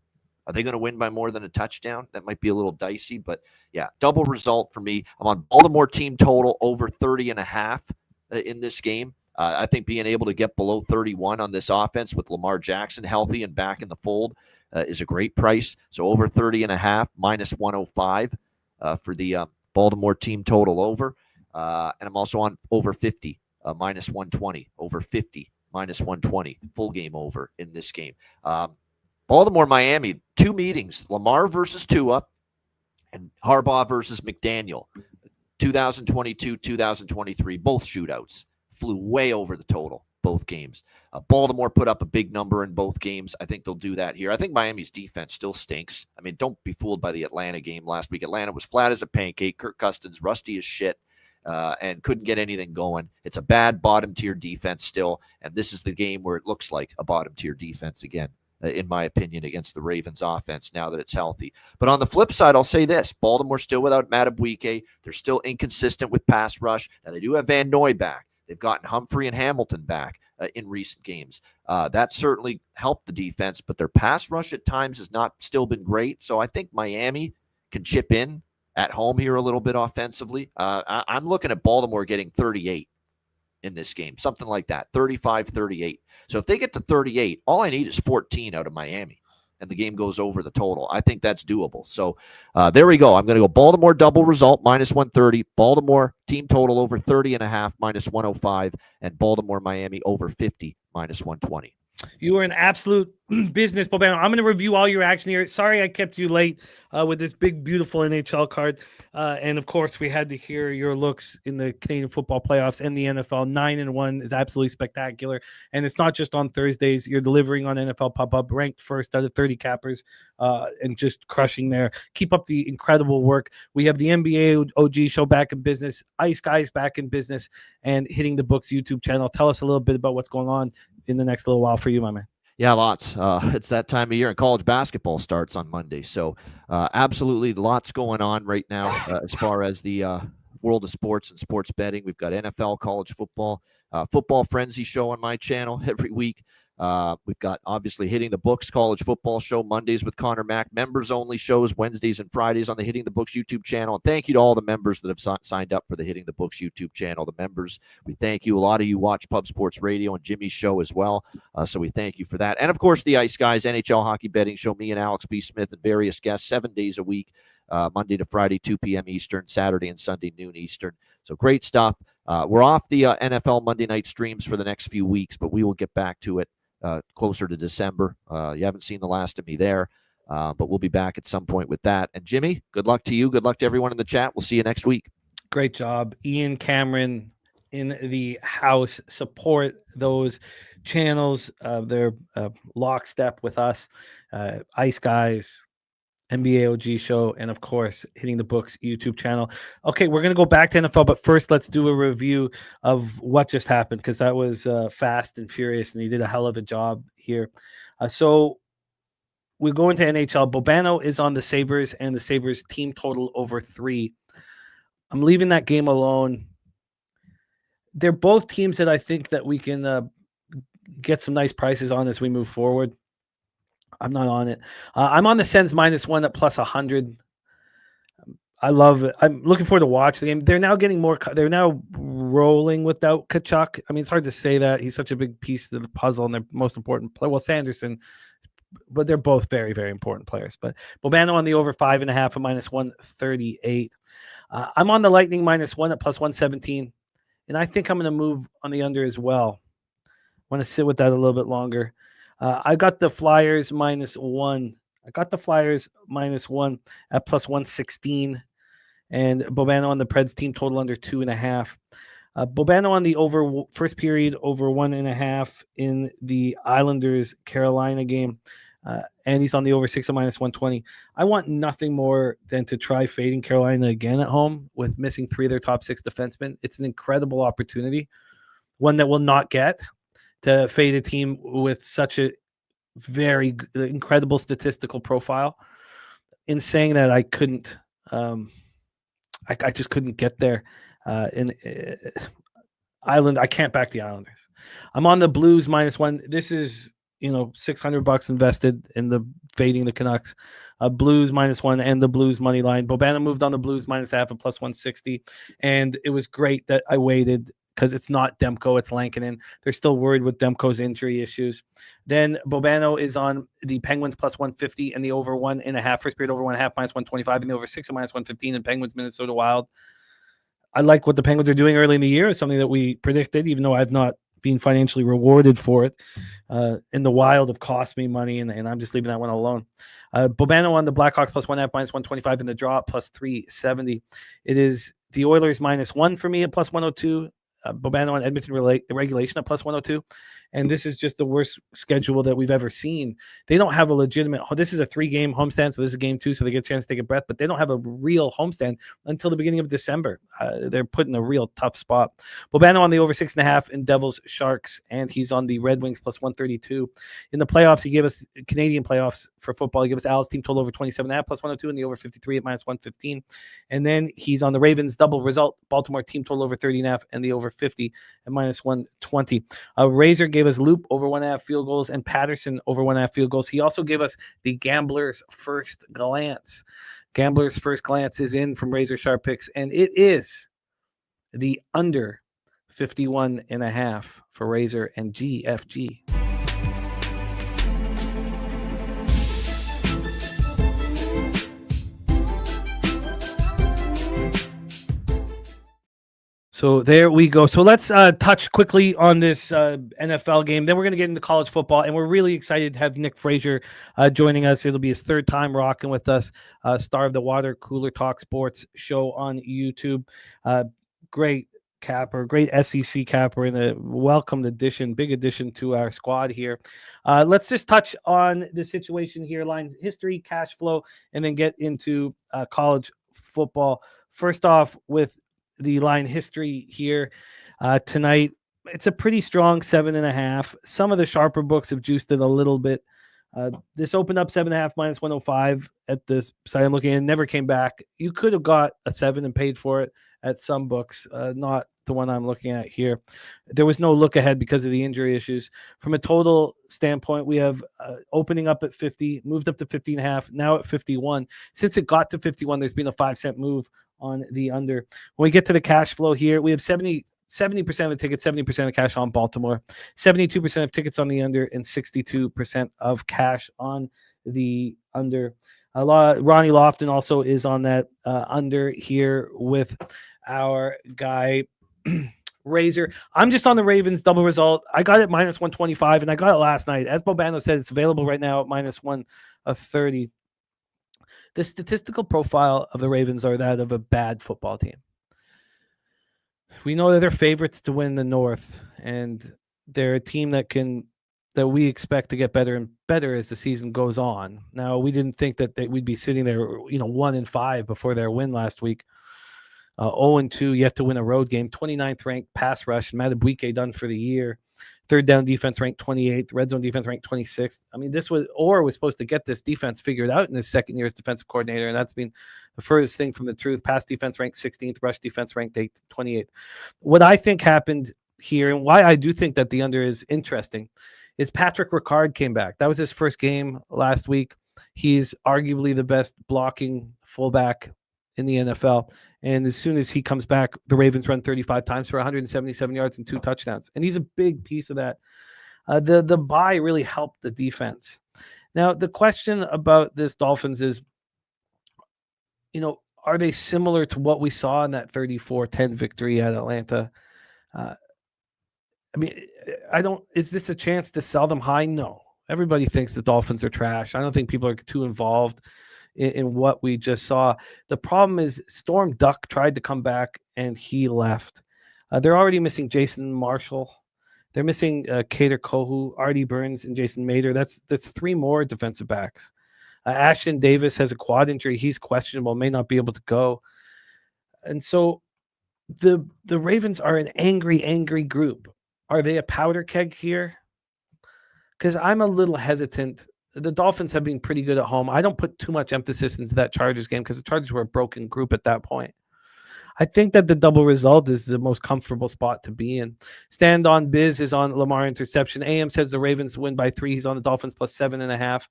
Speaker 7: are they going to win by more than a touchdown? That might be a little dicey, but yeah, double result for me. I'm on Baltimore team total over 30.5 in this game. I think being able to get below 31 on this offense with Lamar Jackson healthy and back in the fold is a great price. So over 30.5, -105 for the Baltimore team total over. And I'm also on over 50, -120, over 50, -120, full game over in this game. Baltimore, Miami, 2 meetings, Lamar versus Tua and Harbaugh versus McDaniel. 2022, 2023, both shootouts. Flew way over the total, both games. Baltimore put up a big number in both games. I think they'll do that here. I think Miami's defense still stinks. I mean, don't be fooled by the Atlanta game last week. Atlanta was flat as a pancake. Kirk Cousins, rusty as shit, and couldn't get anything going. It's a bad bottom-tier defense still, and this is the game where it looks like a bottom-tier defense again, in my opinion, against the Ravens offense now that it's healthy. But on the flip side, I'll say this. Baltimore still without Madubuike. They're still inconsistent with pass rush. Now, they do have Van Noy back. They've gotten Humphrey and Hamilton back in recent games. That certainly helped the defense, but their pass rush at times has not still been great. So I think Miami can chip in at home here a little bit offensively. I'm looking at Baltimore getting 38 in this game, something like that, 35-38. So if they get to 38, all I need is 14 out of Miami, and the game goes over the total. I think that's doable. So there we go. I'm going to go Baltimore double result, -130. Baltimore team total over 30.5, -105. And Baltimore, Miami over 50, -120.
Speaker 3: You are an absolute business, Bobano. I'm going to review all your action here. Sorry I kept you late with this big, beautiful NHL card. And, of course, we had to hear your looks in the Canadian football playoffs and the NFL. 9-1 is absolutely spectacular. And it's not just on Thursdays. You're delivering on NFL Pop-Up, ranked first out of 30 cappers, and just crushing there. Keep up the incredible work. We have the NBA OG show back in business, Ice Guys back in business, and Hitting the Books YouTube channel. Tell us a little bit about what's going on in the next little while for you, my man.
Speaker 7: Yeah, lots. It's that time of year, and college basketball starts on Monday. So absolutely lots going on right now as far as the world of sports and sports betting. We've got NFL, college football, Football Frenzy show on my channel every week. We've got obviously Hitting the Books college football show Mondays with Connor Mack, members only shows Wednesdays and Fridays on the Hitting the Books YouTube channel. And thank you to all the members that have signed up for the Hitting the Books YouTube channel. The members, we thank you. A lot of you watch Pub Sports Radio and Jimmy's show as well. So we thank you for that. And of course, the Ice Guys NHL hockey betting show, me and Alex B. Smith and various guests 7 days a week, Monday to Friday, 2 p.m. Eastern, Saturday and Sunday, noon Eastern. So great stuff. We're off the NFL Monday night streams for the next few weeks, but we will get back to it closer to December. You haven't seen the last of me there, but we'll be back at some point with that. And Jimmy, good luck to you. Good luck to everyone in the chat. We'll see you next week.
Speaker 3: Great job. Ian Cameron in the house. Support those channels. They're lockstep with us. Ice Guys, NBA OG show, and of course, Hitting the Books YouTube channel. Okay, we're going to go back to NFL, but first let's do a review of what just happened, because that was fast and furious, and he did a hell of a job here. So we go into NHL. Bobano is on the Sabres, and the Sabres team total over 3. I'm leaving that game alone. They're both teams that I think that we can get some nice prices on as we move forward. I'm not on it. I'm on the Sens -1 at +100. I love it. I'm looking forward to watch the game. They're now getting more. They're now rolling without Kachuk. I mean, it's hard to say that. He's such a big piece of the puzzle and their most important player. Well, Sanderson, but they're both very, very important players. But Bobano on the over 5.5 at -138. I'm on the Lightning -1 at +117. And I think I'm going to move on the under as well. I want to sit with that a little bit longer. I got the Flyers -1. I got the Flyers -1 at +116. And Bobano on the Preds team total under 2.5. Bobano on the over first period over 1.5 in the Islanders Carolina game.
Speaker 6: And he's on the over 6 at -120. I want nothing more than to try fading Carolina again at home with missing 3 of their top 6 defensemen. It's an incredible opportunity, one that will not get, to fade a team with such a very incredible statistical profile. In saying that, I couldn't, I just couldn't get there. Island, I can't back the Islanders. I'm on the Blues -1. This is, $600 invested in the fading the Canucks. Blues -1 and the Blues money line. Bobano moved on the Blues -1/2 at +160, and it was great that I waited because it's not Demko, it's Lankinen. They're still worried with Demko's injury issues. Then Bobano is on the Penguins +150 and the over 1.5, first period over 1.5 -125, and the over 6 at -115, and Penguins Minnesota Wild. I like what the Penguins are doing early in the year. It's something that we predicted, even though I've not been financially rewarded for it. In the Wild have cost me money, and I'm just leaving that one alone. Bobano on the Blackhawks +1.5 -125, and the draw at +370. It is the Oilers -1 for me at +102. Bobano on Edmonton regulation at +102. And this is just the worst schedule that we've ever seen. They don't have a legitimate – this is a 3-game homestand, so this is game 2, so they get a chance to take a breath. But they don't have a real homestand until the beginning of December. They're put in a real tough spot. Bobano on the over 6.5 in Devils Sharks, and he's on the Red Wings +132. In the playoffs, he gave us – Canadian playoffs for football, he gave us Al's team total over 27.5 +102, and the over 53 at -115. And then he's on the Ravens double result, Baltimore team total over 30.5, and the over 50 at -120. Razor gave us Loop over 1.5 field goals and Patterson over 1.5 field goals. He also gave us the Gambler's First Glance. Gambler's First Glance is in from Razor Sharp Picks, and it is the under 51.5 for Razor and GFG. So there we go. So let's touch quickly on this NFL game. Then we're going to get into college football, and we're really excited to have Nick Frazier joining us. It'll be his 3rd time rocking with us, star of the Water Cooler Talk Sports show on YouTube. Great capper, great SEC capper, and a welcomed addition, big addition to our squad here. Let's just touch on the situation here, line history, cash flow, and then get into college football. First off, with the line history here tonight, it's a pretty strong 7.5. Some of the sharper books have juiced it a little bit. This opened up 7.5 -105 at this site I'm looking at, never came back. You could have got a 7 and paid for it at some books, not the one I'm looking at here. There was no look ahead because of the injury issues. From a total standpoint, we have opening up at 50, moved up to 50.5, now at 51. Since it got to 51, there's been a 5-cent move on the under. When we get to the cash flow here, we have 70% of the tickets, 70% of cash on Baltimore, 72% of tickets on the under, and 62% of cash on the under. Ronnie Lofton also is on that under here with our guy Razor. I'm just on the Ravens double result. I got it -125, and I got it last night. As Bobano said, it's available right now at -130. The statistical profile of the Ravens are that of a bad football team. We know that they're favorites to win the North, and they're a team that we expect to get better and better as the season goes on. Now, we didn't think that we'd be sitting there, 1-5 before their win last week. 0-2, yet to win a road game. 29th ranked pass rush. Madubuike done for the year. Third down defense ranked 28th. Red zone defense ranked 26th. I mean, was supposed to get this defense figured out in his second year as defensive coordinator, and that's been the furthest thing from the truth. Pass defense ranked 16th. Rush defense ranked 28th. What I think happened here, and why I do think that the under is interesting, is Patrick Ricard came back. That was his first game last week. He's arguably the best blocking fullback in the NFL. And as soon as he comes back, the Ravens run 35 times for 177 yards and 2 touchdowns. And he's a big piece of that. The bye really helped the defense. Now, the question about this Dolphins is, are they similar to what we saw in that 34-10 victory at Atlanta? Is this a chance to sell them high? No. Everybody thinks the Dolphins are trash. I don't think people are too involved in what we just saw. The problem is Storm Duck tried to come back and he left. They're already missing Jason Marshall. They're missing Kader Kohu, Artie Burns, and Jason Mader. That's 3 more defensive backs. Ashton Davis has a quad injury. He's questionable, may not be able to go. And so the Ravens are an angry group. Are they a powder keg here? Because I'm a little hesitant. The Dolphins have been pretty good at home. I don't put too much emphasis into that Chargers game because the Chargers were a broken group at that point. I think that the double result is the most comfortable spot to be in. Stand on Biz is on Lamar interception. AM says the Ravens win by 3. He's on the Dolphins plus 7.5.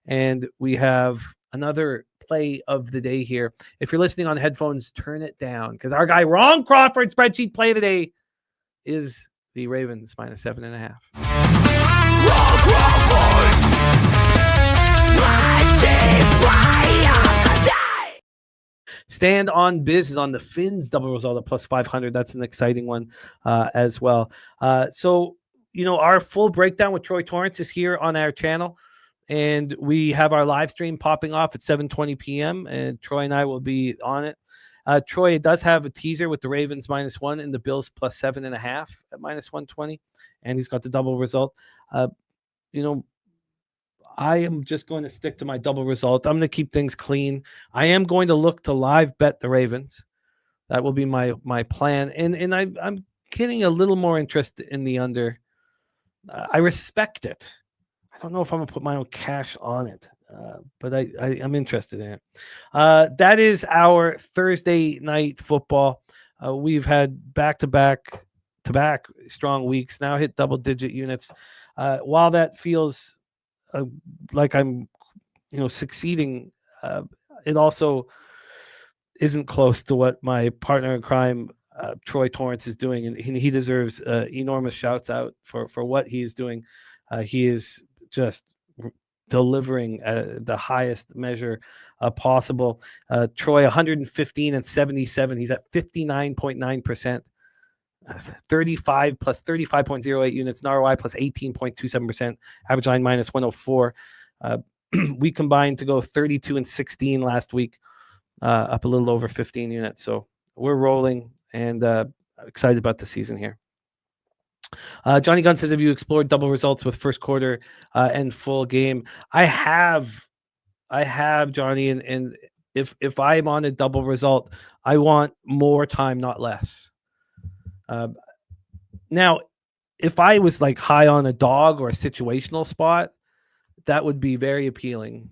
Speaker 6: And we have another play of the day here. If you're listening on headphones, turn it down because our guy Ron Crawford spreadsheet play today is the Ravens minus 7.5. Ron Crawford! Stand on Biz is on the Finns double result at plus 500. That's an exciting one as well. So, our full breakdown with Troy Torrance is here on our channel. And we have our live stream popping off at 7:20 p.m. And Troy and I will be on it. Troy does have a teaser with the Ravens -1 and the Bills plus 7.5 at -120. And he's got the double result. I am just going to stick to my double result. I'm going to keep things clean. I am going to look to live bet the Ravens. That will be my plan. And I'm getting a little more interest in the under. I respect it. I don't know if I'm going to put my own cash on it, but I'm interested in it. That is our Thursday night football. We've had back-to-back strong weeks, now hit double-digit units. While that feels like I'm, succeeding, it also isn't close to what my partner in crime, Troy Torrance, is doing, and he deserves enormous shouts out for what he is doing. He is just delivering the highest measure possible. Troy 115 and 77. He's at 59.9%. 35 plus 35.08 units, and ROI plus 18.27%, average line minus 104. We combined to go 32 and 16 last week, up a little over 15 units. So we're rolling and excited about the season here. Johnny Gunn says, have you explored double results with first quarter and full game? I have, Johnny, and if I'm on a double result, I want more time, not less. Now, if I was like high on a dog or a situational spot, that would be very appealing.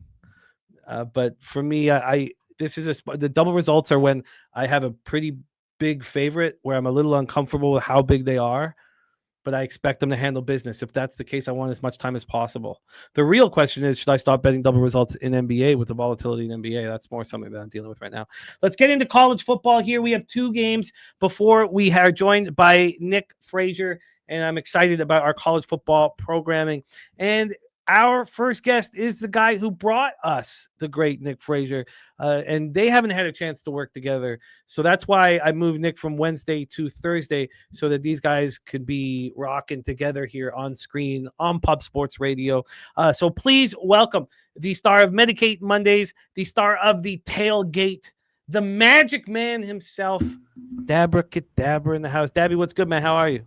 Speaker 6: But for me, the double results are when I have a pretty big favorite where I'm a little uncomfortable with how big they are, but I expect them to handle business. If that's the case, I want as much time as possible. The real question is, should I stop betting double results in NBA with the volatility in NBA? That's more something that I'm dealing with right now. Let's get into college football here. We have 2 games before we are joined by Nick Frazier, and I'm excited about our college football programming. And our first guest is the guy who brought us the great Nick Frazier, and they haven't had a chance to work together. So that's why I moved Nick from Wednesday to Thursday so that these guys could be rocking together here on screen on Pub Sports Radio. So please welcome the star of Medicate Mondays, the star of the Tailgate, the magic man himself, Dabra Kadabra in the house. Dabby, what's good, man? How are you?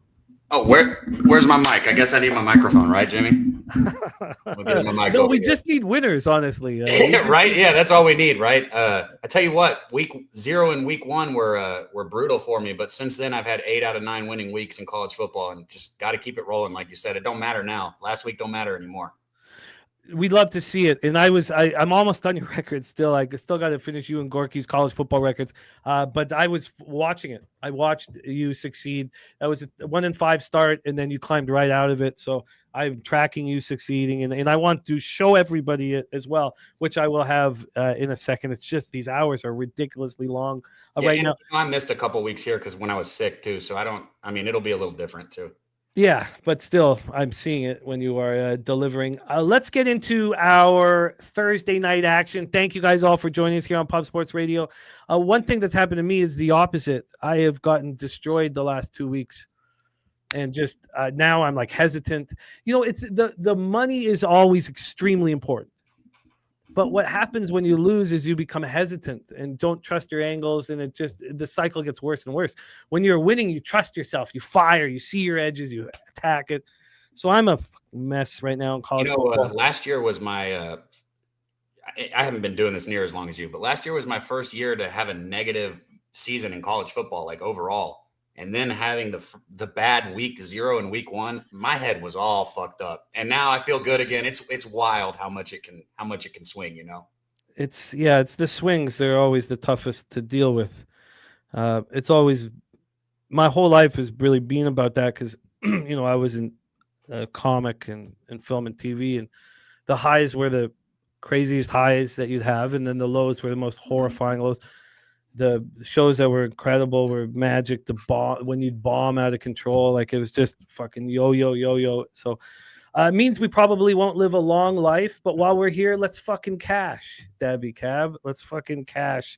Speaker 8: Oh, where's my mic? I guess I need my microphone, right, Jimmy? We'll get my mic
Speaker 6: no, we just need winners, honestly.
Speaker 8: Right? Yeah, that's all we need, right? I tell you what, week 0 and week 1 were brutal for me, but since then I've had 8 out of 9 winning weeks in college football, and just got to keep it rolling. Like you said, it don't matter now. Last week don't matter anymore.
Speaker 6: We'd love to see it. And I'm almost on your record still. I still got to finish you and Gorky's college football records. But I was watching it. I watched you succeed. That was a 1-5 start, and then you climbed right out of it. So I'm tracking you succeeding. And I want to show everybody it as well, which I will have in a second. It's just these hours are ridiculously long right now.
Speaker 8: I missed a couple weeks here because when I was sick too. So it'll be a little different too.
Speaker 6: Yeah, but still, I'm seeing it when you are delivering. Let's get into our Thursday night action. Thank you guys all for joining us here on Pub Sports Radio. One thing that's happened to me is the opposite. I have gotten destroyed the last 2 weeks, and just now I'm like hesitant. It's the money is always extremely important. But what happens when you lose is you become hesitant and don't trust your angles, and the cycle gets worse and worse. When you're winning, you trust yourself, you fire, you see your edges, you attack it. So I'm a mess right now in college football.
Speaker 8: Last year was my I haven't been doing this near as long as you, but last year was my first year to have a negative season in college football, like overall. And then having the bad week 0 and week 1, my head was all fucked up. And now I feel good again. It's wild how much it can swing,
Speaker 6: It's the swings. They're always the toughest to deal with. It's always, my whole life has really been about that because, I was in comic and film and TV, and the highs were the craziest highs that you'd have, and then the lows were the most horrifying lows. The shows that were incredible were magic. When you'd bomb out of control, like it was just fucking yo. So it means we probably won't live a long life, but while we're here, let's fucking cash, Daby Cab. Let's fucking cash.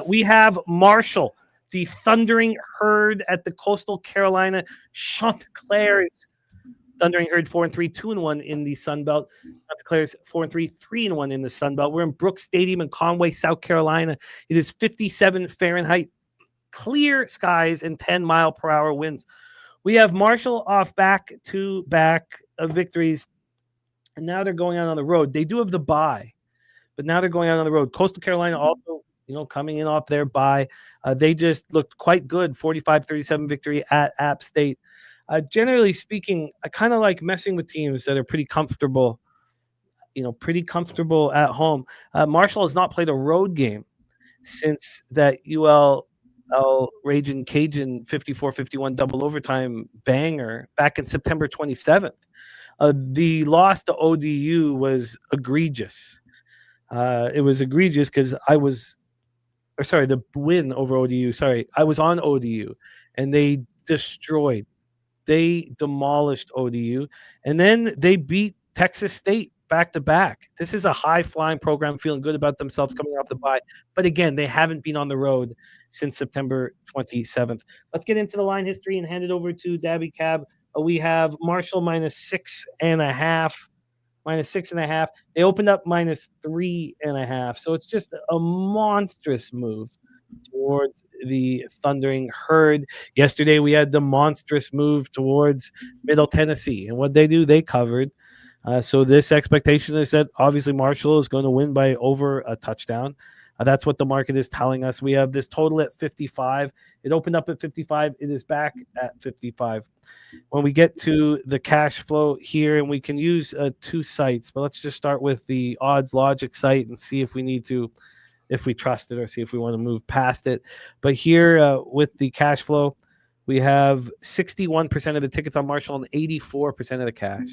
Speaker 6: We have Marshall, the Thundering Herd at the Coastal Carolina Chanticleers. Thundering Herd 4-3, 2-1 in the Sun Belt. Chanticleers 4-3, 3-1 in the Sun Belt. We're in Brooks Stadium in Conway, South Carolina. It is 57 Fahrenheit, clear skies, and 10-mile-per-hour winds. We have Marshall off back-to-back victories, and now they're going out on the road. They do have the bye, but now they're going out on the road. Coastal Carolina also, coming in off their bye. They just looked quite good, 45-37 victory at App State. Generally speaking, I kind of like messing with teams that are pretty comfortable at home. Marshall has not played a road game since that UL Ragin' Cajun 54-51 double overtime banger back in September 27th. The loss to ODU was egregious. It was egregious because the win over ODU. I was on ODU, and they demolished ODU, and then they beat Texas State back-to-back. This is a high-flying program feeling good about themselves coming off the bye. But again, they haven't been on the road since September 27th. Let's get into the line history and hand it over to Daby Cab. We have Marshall -6.5. They opened up -3.5. So it's just a monstrous move towards the Thundering Herd. Yesterday, we had the monstrous move towards Middle Tennessee. And what they do, they covered. So this expectation is that obviously Marshall is going to win by over a touchdown. That's what the market is telling us. We have this total at 55. It opened up at 55. It is back at 55. When we get to the cash flow here, and we can use 2 sites, but let's just start with the odds logic site and see if we trust it or see if we want to move past it. But here with the cash flow, we have 61% of the tickets on Marshall and 84% of the cash.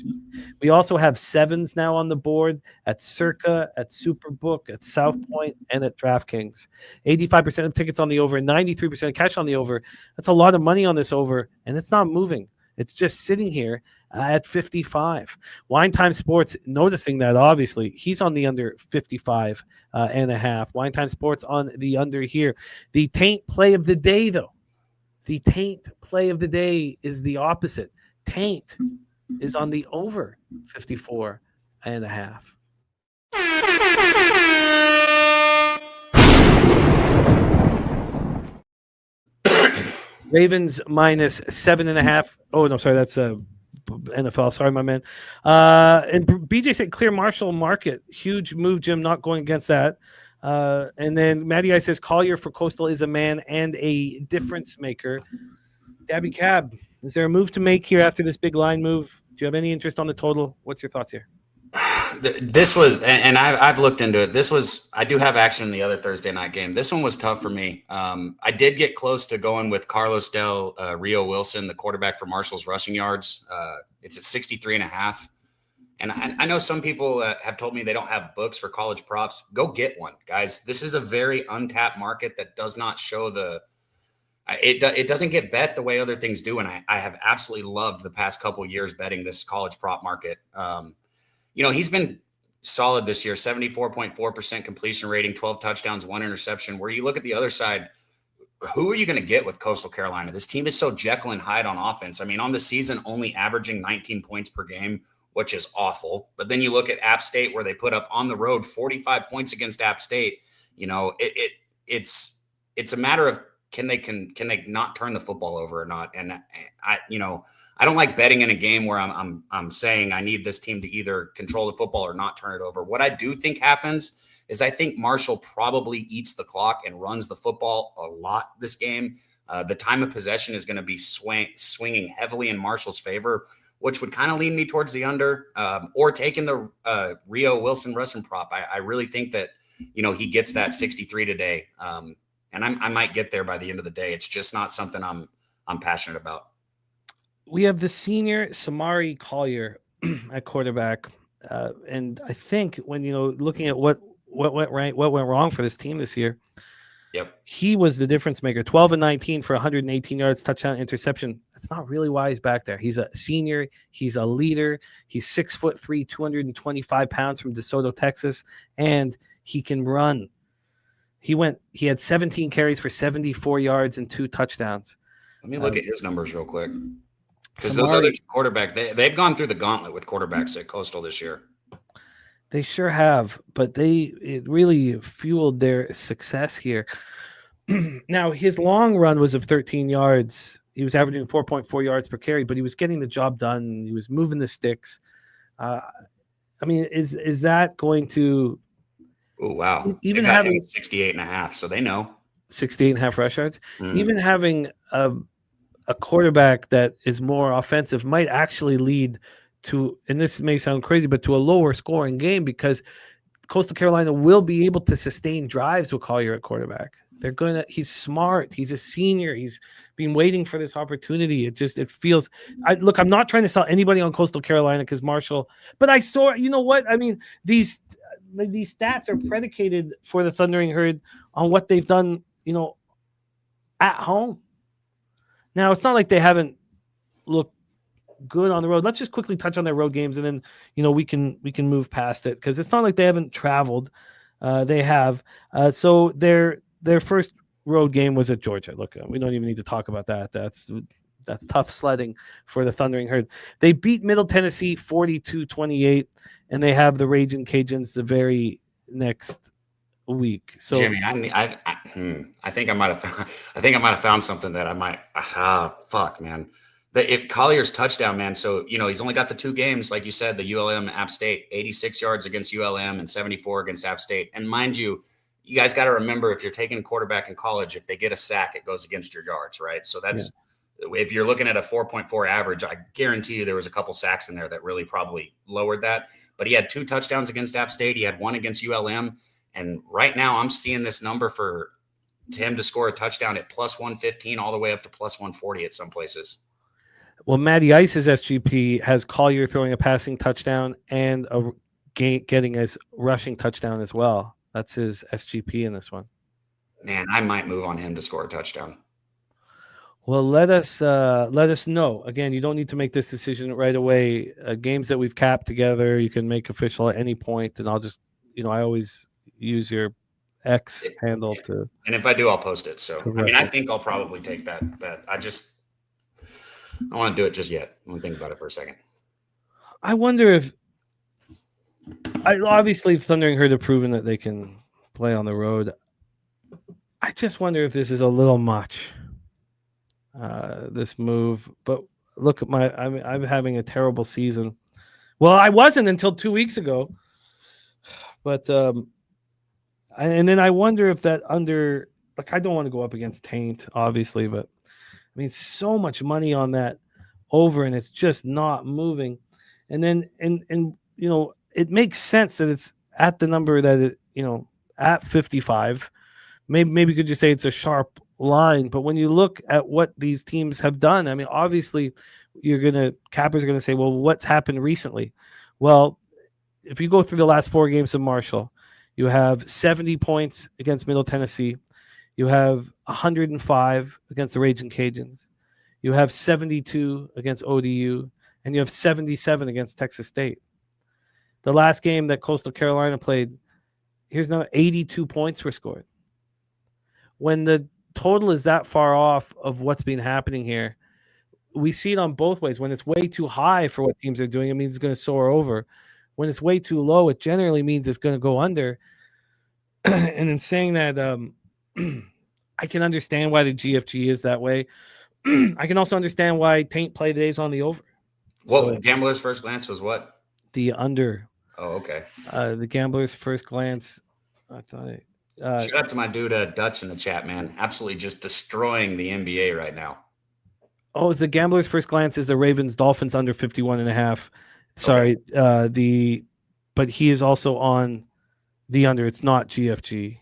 Speaker 6: We also have 7s now on the board at Circa, at Superbook, at South Point, and at DraftKings. 85% of tickets on the over, 93% of cash on the over. That's a lot of money on this over, and it's not moving. It's just sitting here at 55. Wine Time Sports, noticing that, obviously, he's on the under 55.5. Wine Time Sports on the under here. The taint play of the day, though. The taint play of the day is the opposite. Taint is on the over 54.5. Ravens -7.5. Oh, no, sorry. That's NFL. Sorry, my man. And BJ said clear Marshall market. Huge move, Jim. Not going against that. And then Matty I says Collier for Coastal is a man and a difference maker. Daby Cab, is there a move to make here after this big line move? Do you have any interest on the total? What's your thoughts here?
Speaker 8: This was, and I've looked into it. I do have action in the other Thursday night game. This one was tough for me. I did get close to going with Carlos Del Rio Wilson, the quarterback for Marshall's rushing yards. It's at 63.5. And I know some people have told me they don't have books for college props. Go get one, guys. This is a very untapped market that does not show it doesn't get bet the way other things do. And I have absolutely loved the past couple of years betting this college prop market. He's been solid this year, 74.4% completion rating, 12 touchdowns, 1 interception. Where you look at the other side, who are you going to get with Coastal Carolina? This team is so Jekyll and Hyde on offense. I mean, on the season, only averaging 19 points per game, which is awful. But then you look at App State, where they put up on the road 45 points against App State. It's a matter of can they not turn the football over or not? And I don't like betting in a game where I'm saying I need this team to either control the football or not turn it over. What I do think happens is I think Marshall probably eats the clock and runs the football a lot this game. The time of possession is going to be swinging heavily in Marshall's favor, which would kind of lean me towards the under, or taking the Rio Wilson Russian prop. I really think that, he gets that 63 today. And I might get there by the end of the day. It's just not something I'm passionate about.
Speaker 6: We have the senior Samari Collier at quarterback. And I think when, looking at what went right, what went wrong for this team this year,
Speaker 8: yep, he
Speaker 6: was the difference maker. 12 and 19 for 118 yards, touchdown, interception. That's not really why he's back there. He's a senior. He's a leader. He's 6'3", 225 pounds from DeSoto, Texas, and he can run. He had 17 carries for 74 yards and 2 touchdowns.
Speaker 8: Let me look at his numbers real quick. Because those other quarterbacks, they've gone through the gauntlet with quarterbacks at Coastal this year.
Speaker 6: They sure have, but it really fueled their success here. Now, his long run was of 13 yards. He was averaging 4.4 yards per carry, but he was getting the job done. He was moving the sticks. Is that going to...
Speaker 8: Oh, wow.
Speaker 6: Even having
Speaker 8: 68.5, so they know.
Speaker 6: 68.5 rush yards. Even having a quarterback that is more offensive might actually lead to, and this may sound crazy, but to a lower scoring game, because Coastal Carolina will be able to sustain drives with Collier at quarterback. He's smart. He's a senior. He's been waiting for this opportunity. It feels, I'm not trying to sell anybody on Coastal Carolina because Marshall, but I saw, you know what? I mean, these stats are predicated for the Thundering Herd on what they've done, at home. Now, it's not like they haven't looked good on the road. Let's just quickly touch on their road games, and then we can move past it, because it's not like they haven't traveled. They have. So their first road game was at Georgia. Look, we don't even need to talk about that. That's tough sledding for the Thundering Herd. They beat Middle Tennessee 42-28, and they have the Raging Cajuns the very next week. So
Speaker 8: Jimmy, I think I might have found something that I might. Fuck, man. If Collier's touchdown, man. So he's only got the 2 games, like you said, the ULM App State, 86 yards against ULM and 74 against App State. And mind you, you guys got to remember, if you're taking quarterback in college, if they get a sack, it goes against your yards, right? So that's if you're looking at a 4.4 average, I guarantee you there was a couple sacks in there that really probably lowered that. But he had 2 touchdowns against App State. He had 1 against ULM. And right now I'm seeing this number for him to score a touchdown at plus 115 all the way up to plus 140 at some places.
Speaker 6: Well, Matty Ice's SGP has Collier throwing a passing touchdown and getting his rushing touchdown as well. That's his SGP in this one.
Speaker 8: Man, I might move on him to score a touchdown.
Speaker 6: Well, let us know. Again, you don't need to make this decision right away. Games that we've capped together, you can make official at any point, and I'll just, I always use your X handle to.
Speaker 8: And if I do, I'll post it. So, I think I'll probably take that bet. I don't want to do it just yet. I want to think about it for a second.
Speaker 6: I wonder if, obviously Thundering Herd have proven that they can play on the road. I just wonder if this is a little much. This move, but look at I'm having a terrible season. Well, I wasn't until 2 weeks ago, but and then I wonder if that under, I don't want to go up against Taint, obviously, but so much money on that over, and it's just not moving. And then and it makes sense that it's at the number that it at 55. Maybe could you say it's a sharp line, but when you look at what these teams have done, obviously cappers are gonna say, well, what's happened recently? Well, if you go through the last 4 games of Marshall, you have 70 points against Middle Tennessee, you have 105 against the Raging Cajuns, you have 72 against ODU, and you have 77 against Texas State. The last game that Coastal Carolina played, here's another 82 points were scored. When the total is that far off of what's been happening here, we see it on both ways. When it's way too high for what teams are doing, it means it's going to soar over. When it's way too low, it generally means it's going to go under. And in saying that, I can understand why the GFG is that way. I can also understand why Taint play today's on the over.
Speaker 8: Well, Gambler's first glance was what?
Speaker 6: The under.
Speaker 8: Oh, okay.
Speaker 6: The Gambler's first glance. I thought
Speaker 8: shout out to my dude Dutch in the chat, man. Absolutely just destroying the NBA right now.
Speaker 6: Oh, the Gambler's first glance is the Ravens Dolphins under 51.5. Sorry, okay. But he is also on the under. It's not GFG.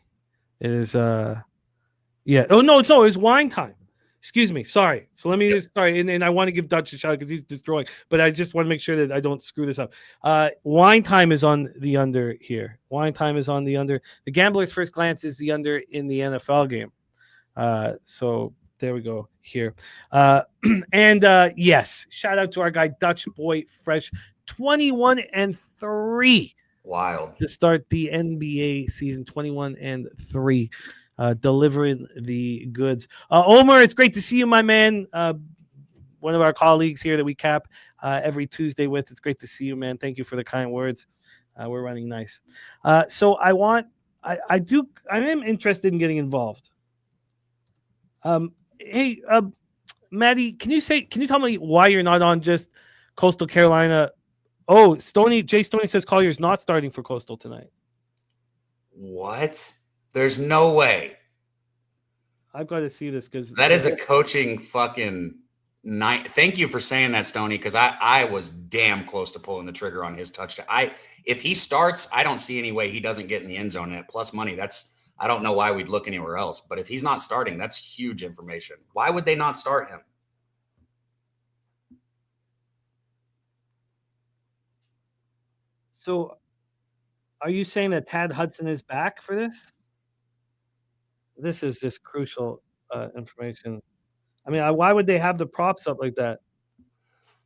Speaker 6: It is yeah. Oh no, it's wine time. Excuse me. Sorry. So let me and I want to give Dutch a shout because he's destroying, but I just want to make sure that I don't screw this up. Wine time is on the under here. Wine time is on the under. The Gambler's first glance is the under in the NFL game. So there we go here. Yes, shout out to our guy Dutch Boy Fresh, 21-3.
Speaker 7: Wild
Speaker 6: to start the NBA season, 21-3. Delivering the goods. Omer, it's great to see you, my man. One of our colleagues here that we cap every Tuesday with. It's great to see you, man. Thank you for the kind words. We're running nice. So I am interested in getting involved. Hey, Maddie, can you tell me why you're not on just Coastal Carolina? Oh, Jay Stoney says Collier's not starting for Coastal tonight.
Speaker 8: What? There's no way.
Speaker 6: I've got to see this because
Speaker 8: that is a coaching fucking night. Thank you for saying that, Stoney, because I was damn close to pulling the trigger on his touchdown. If he starts, I don't see any way he doesn't get in the end zone. And at plus money, I don't know why we'd look anywhere else. But if he's not starting, that's huge information. Why would they not start him?
Speaker 6: So are you saying that Tad Hudson is back for this? This is just crucial information. I mean, why would they have the props up like that?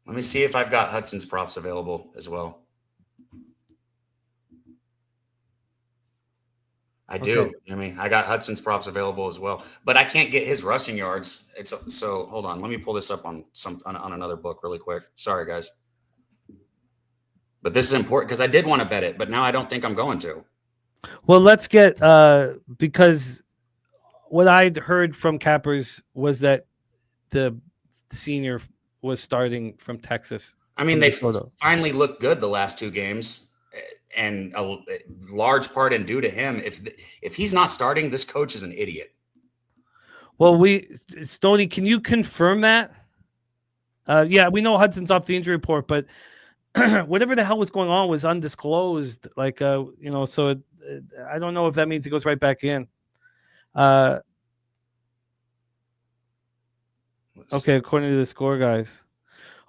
Speaker 8: Let me see if I've got Hudson's props available as well. I do.
Speaker 6: Okay.
Speaker 8: I mean, I got Hudson's props available as well, but I can't get his rushing yards. So hold on. Let me pull this up on another book really quick. Sorry, guys. But this is important because I did want to bet it, but now I don't think I'm going to.
Speaker 6: Well, let's get because what I'd heard from cappers was that the senior was starting from Texas.
Speaker 8: I mean, they finally looked good the last two games, and a large part in due to him. If he's not starting, this coach is an idiot.
Speaker 6: Well, Stoney, can you confirm that? Yeah, we know Hudson's off the injury report, but whatever the hell was going on was undisclosed. Like, so I don't know if that means he goes right back in. Okay, according to the score, guys.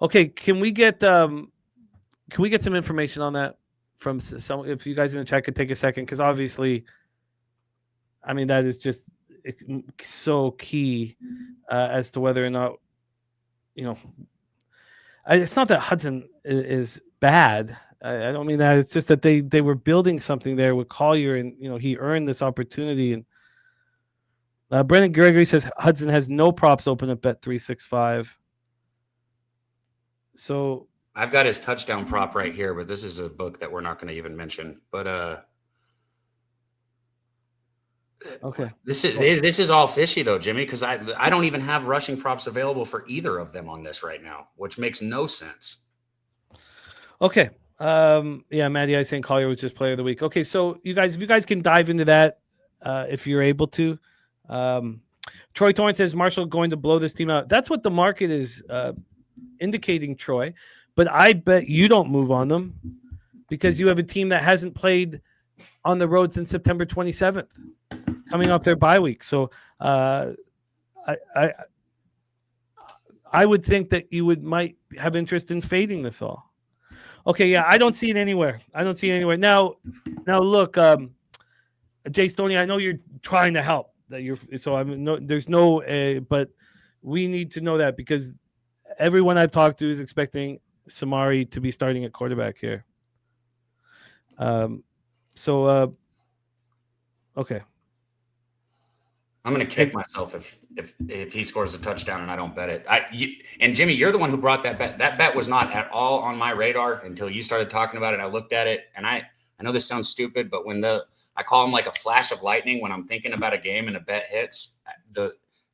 Speaker 6: Okay, can we get some information on that from some? If you guys in the chat could take a second, because obviously, I mean, that is just so key as to whether or not, it's not that Hudson is bad. I don't mean that. It's just that they were building something there with Collier, and he earned this opportunity. And Brendan Gregory says Hudson has no props open at Bet365. So
Speaker 8: I've got his touchdown prop right here, but this is a book that we're not going to even mention. But
Speaker 6: okay,
Speaker 8: this is all fishy though, Jimmy, because I don't even have rushing props available for either of them on this right now, which makes no sense.
Speaker 6: Okay. Yeah, Maddie, I think Collier was just player of the week. Okay, so if you guys can dive into that, if you're able to. Troy Torrance says Marshall going to blow this team out. That's what the market is indicating, Troy. But I bet you don't move on them because you have a team that hasn't played on the road since September 27th, coming off their bye week. So I would think that you might have interest in fading this all. Okay, yeah, I don't see it anywhere. Now look, Jay Stoney, I know you're trying to help. There's no, but we need to know that because everyone I've talked to is expecting Samari to be starting at quarterback here. Okay.
Speaker 8: I'm going to kick myself if he scores a touchdown and I don't bet it. And Jimmy, you're the one who brought that bet. That bet was not at all on my radar until you started talking about it. I looked at it, and I know this sounds stupid, but when I call them like a flash of lightning when I'm thinking about a game and a bet hits.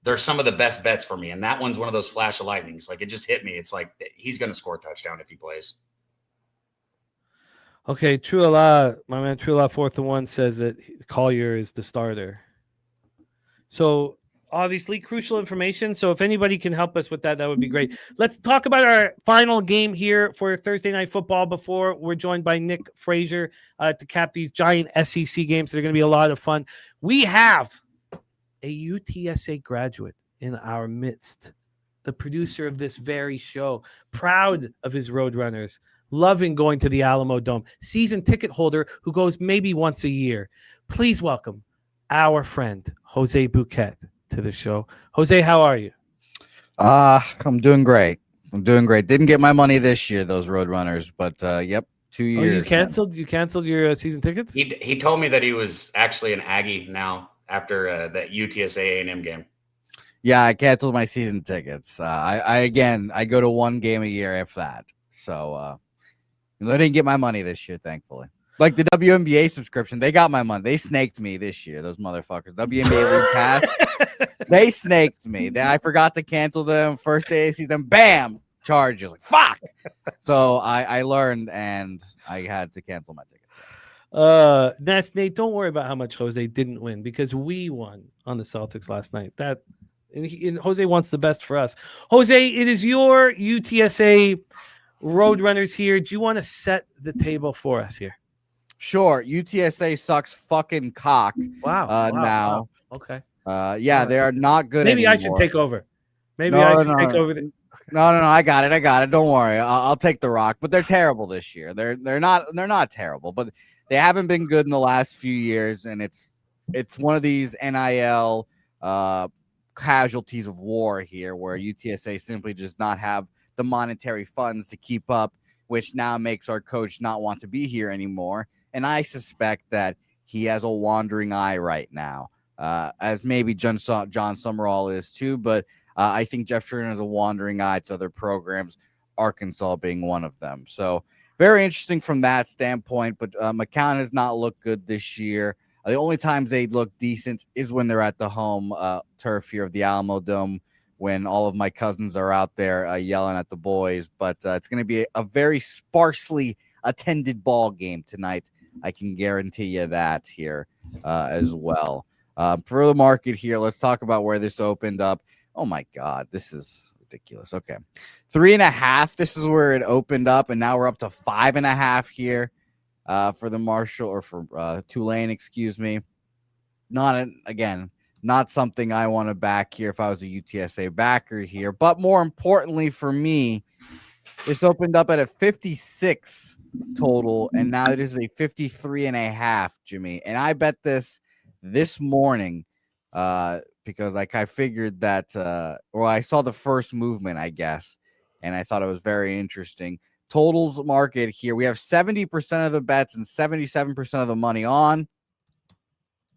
Speaker 8: They're some of the best bets for me, and that one's one of those flash of lightnings. Like, it just hit me. It's like he's going to score a touchdown if he plays.
Speaker 6: Okay, my man True La 4th-1 says that Collier is the starter. So obviously crucial information. So if anybody can help us with that, that would be great. Let's talk about our final game here for Thursday Night Football before we're joined by Nick Frazier to cap these giant SEC games. They're going to be a lot of fun. We have a UTSA graduate in our midst, the producer of this very show, proud of his Roadrunners, loving going to the Alamo Dome, season ticket holder who goes maybe once a year. Please welcome our friend, Jose Bouquet, to the show. Jose, how are you?
Speaker 4: I'm doing great. Didn't get my money this year, those Roadrunners, but yep, 2 years.
Speaker 6: You canceled your season tickets?
Speaker 8: He told me that he was actually an Aggie now after that UTSA A&M game.
Speaker 4: Yeah, I canceled my season tickets. I go to one game a year, if that. So I didn't get my money this year, thankfully. Like the WNBA subscription, they got my money. They snaked me this year, those motherfuckers. WNBA League Pass, they snaked me. I forgot to cancel them first day of season. Bam, charges. Like fuck. So I learned, and I had to cancel my tickets.
Speaker 6: That's Nate. Don't worry about how much Jose didn't win because we won on the Celtics last night. And Jose wants the best for us. Jose, it is your UTSA Roadrunners here. Do you want to set the table for us here?
Speaker 4: Sure. UTSA sucks fucking cock.
Speaker 6: Wow.
Speaker 4: Now.
Speaker 6: Wow. Okay.
Speaker 4: Yeah, they are not good
Speaker 6: Maybe
Speaker 4: anymore.
Speaker 6: I should take over. Maybe I should take over.
Speaker 4: No. I got it. Don't worry. I'll take the rock. But they're terrible this year. They're not terrible, but they haven't been good in the last few years, and it's one of these NIL casualties of war here, where UTSA simply does not have the monetary funds to keep up, which now makes our coach not want to be here anymore. And I suspect that he has a wandering eye right now, as maybe John Summerall is too. But I think Jeff Turner has a wandering eye to other programs, Arkansas being one of them. So very interesting from that standpoint. But McCown has not looked good this year. The only times they look decent is when they're at the home turf here of the Alamo Dome, when all of my cousins are out there yelling at the boys. But it's going to be a very sparsely attended ball game tonight. I can guarantee you that here as well. For the market here, let's talk about where this opened up. Oh, my God, this is ridiculous. Okay, 3.5. This is where it opened up, and now we're up to 5.5 here for the Marshall or for Tulane, excuse me. Not something I want to back here if I was a UTSA backer here. But more importantly for me, this opened up at a 56 total, and now it is a 53.5, Jimmy. And I bet this morning because I figured that, I saw the first movement, I guess, and I thought it was very interesting. Totals market here. We have 70% of the bets and 77% of the money on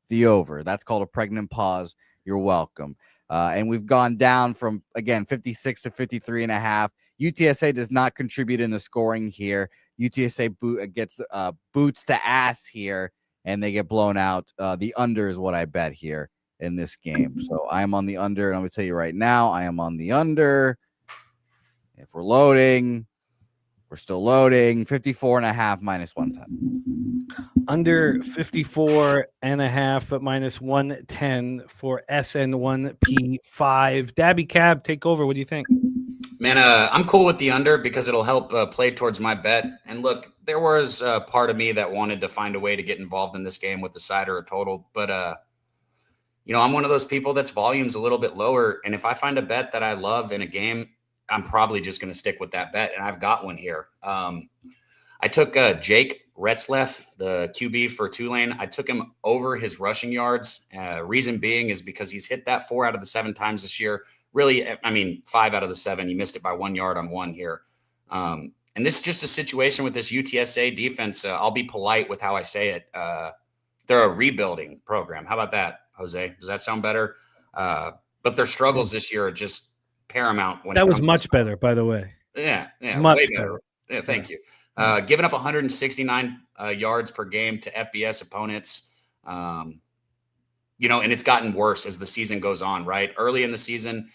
Speaker 4: the over. That's called a pregnant pause. You're welcome. And we've gone down from, again, 56 to 53.5. UTSA does not contribute in the scoring here. UTSA gets boots to ass here, and they get blown out. The under is what I bet here in this game. So I am on the under, and I'm going to tell you right now, I am on the under. If we're loading, we're still loading. 54.5 minus 110.
Speaker 6: Under 54.5 at minus 110 for SN1P5. Daby Cab, take over. What do you think?
Speaker 8: Man, I'm cool with the under because it'll help play towards my bet. And look, there was a part of me that wanted to find a way to get involved in this game with the side or a total. But, I'm one of those people that's volume's a little bit lower. And if I find a bet that I love in a game, I'm probably just going to stick with that bet. And I've got one here. I took Jake Retzlaff, the QB for Tulane. I took him over his rushing yards. Reason being is because he's hit that 4 out of the 7 times this year. Really, 5 out of the 7. He missed it by 1 yard on 1 here. And this is just a situation with this UTSA defense. I'll be polite with how I say it. They're a rebuilding program. How about that, Jose? Does that sound better? But their struggles this year are just paramount.
Speaker 6: That was much better, by the way.
Speaker 8: Yeah,
Speaker 6: much
Speaker 8: way
Speaker 6: better.
Speaker 8: Yeah, thank you. Giving up 169 yards per game to FBS opponents. And it's gotten worse as the season goes on, right? Early in the season,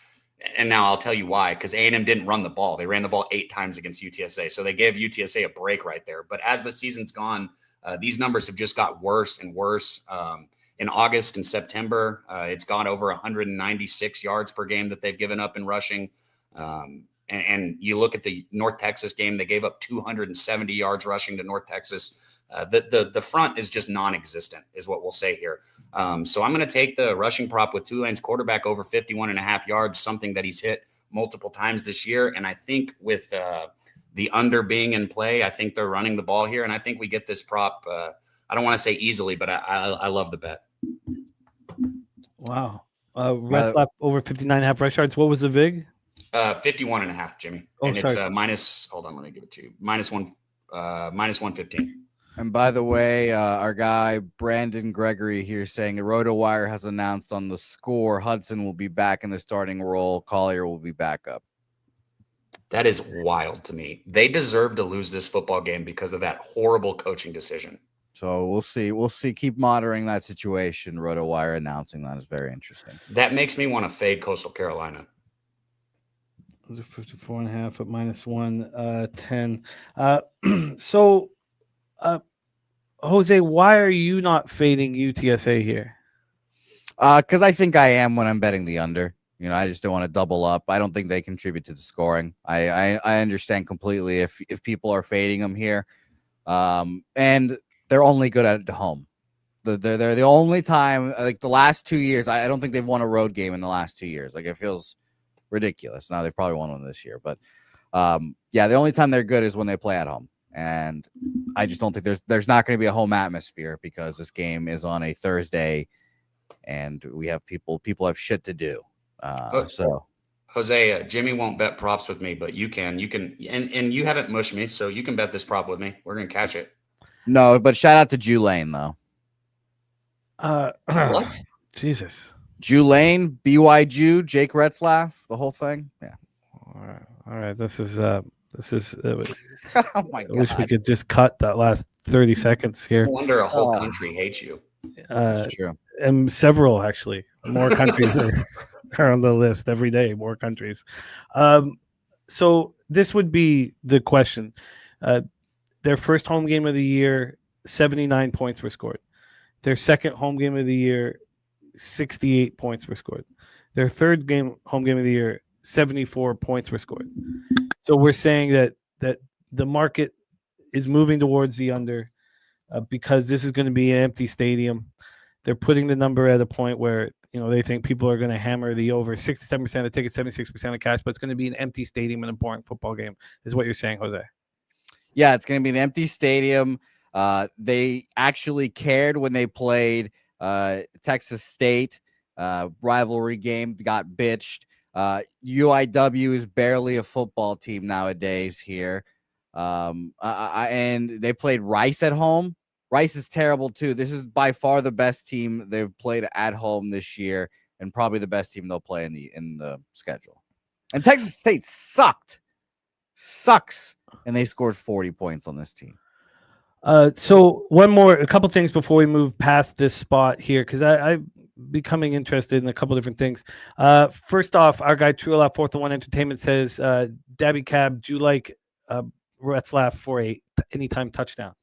Speaker 8: and now I'll tell you why, because A&M didn't run the ball. They ran the ball 8 times against UTSA, so they gave UTSA a break right there. But as the season's gone, these numbers have just got worse and worse. In August and September, it's gone over 196 yards per game that they've given up in rushing. And you look at the North Texas game, they gave up 270 yards rushing to North Texas. The front is just non-existent is what we'll say here. So I'm going to take the rushing prop with Tulane's quarterback over 51.5 yards, something that he's hit multiple times this year. And I think with the under being in play, I think they're running the ball here. And I think we get this prop. I don't want to say easily, but I love the bet.
Speaker 6: Wow. Rest lap over 59.5 rush yards. What was the VIG?
Speaker 8: 51.5, Jimmy. And it's minus, hold on, let me give it to you. Minus 115.
Speaker 4: And by the way, our guy Brandon Gregory here saying RotoWire has announced on the score Hudson will be back in the starting role. Collier will be back up.
Speaker 8: That is wild to me. They deserve to lose this football game because of that horrible coaching decision.
Speaker 4: So we'll see. We'll see. Keep monitoring that situation. RotoWire announcing that is very interesting.
Speaker 8: That makes me want to fade Coastal Carolina.
Speaker 6: Those are 54.5 at minus 110. So, Jose, why are you not fading UTSA here?
Speaker 4: Because I think I am when I'm betting the under. I just don't want to double up. I don't think they contribute to the scoring. I understand completely if people are fading them here, and they're only good at home. They're the only time, like the last 2 years. I don't think they've won a road game in the last 2 years. Like it feels ridiculous. Now they've probably won one this year, but the only time they're good is when they play at home. And I just don't think there's not going to be a home atmosphere because this game is on a Thursday, and we have people have shit to do. So
Speaker 8: Jose, Jimmy won't bet props with me, but you can, and you haven't mushed me, so you can bet this prop with me. We're gonna catch it.
Speaker 4: No, but shout out to Julane though.
Speaker 8: What?
Speaker 6: Jesus.
Speaker 4: Julane, BY Jew, Jake Retzlaff, the whole thing. Yeah.
Speaker 6: All right. This is.
Speaker 4: Oh my God.
Speaker 6: I wish we could just cut that last 30 seconds here.
Speaker 8: No wonder a whole country hates you.
Speaker 4: That's true.
Speaker 6: And several, actually, more countries are on the list every day. More countries. So this would be the question. Their first home game of the year, 79 points were scored. Their second home game of the year, 68 points were scored. Their third home game of the year, 74 points were scored. So we're saying that the market is moving towards the under because this is going to be an empty stadium. They're putting the number at a point where they think people are going to hammer the over. 67% of the tickets, 76% of cash, but it's going to be an empty stadium and a boring football game, is what you're saying, Jose.
Speaker 4: Yeah, it's going to be an empty stadium. They actually cared when they played Texas State. Rivalry game, got bitched. UIW is barely a football team nowadays here. And they played Rice at home. Rice is terrible too. This is by far the best team they've played at home this year, and probably the best team they'll play in the schedule. And Texas State sucks, and they scored 40 points on this team.
Speaker 6: So a couple things before we move past this spot here, because I'm becoming interested in a couple different things. First off, our guy True Love 4th and 1 Entertainment says, Daby Cab, do you like Retzlaff for a anytime touchdown?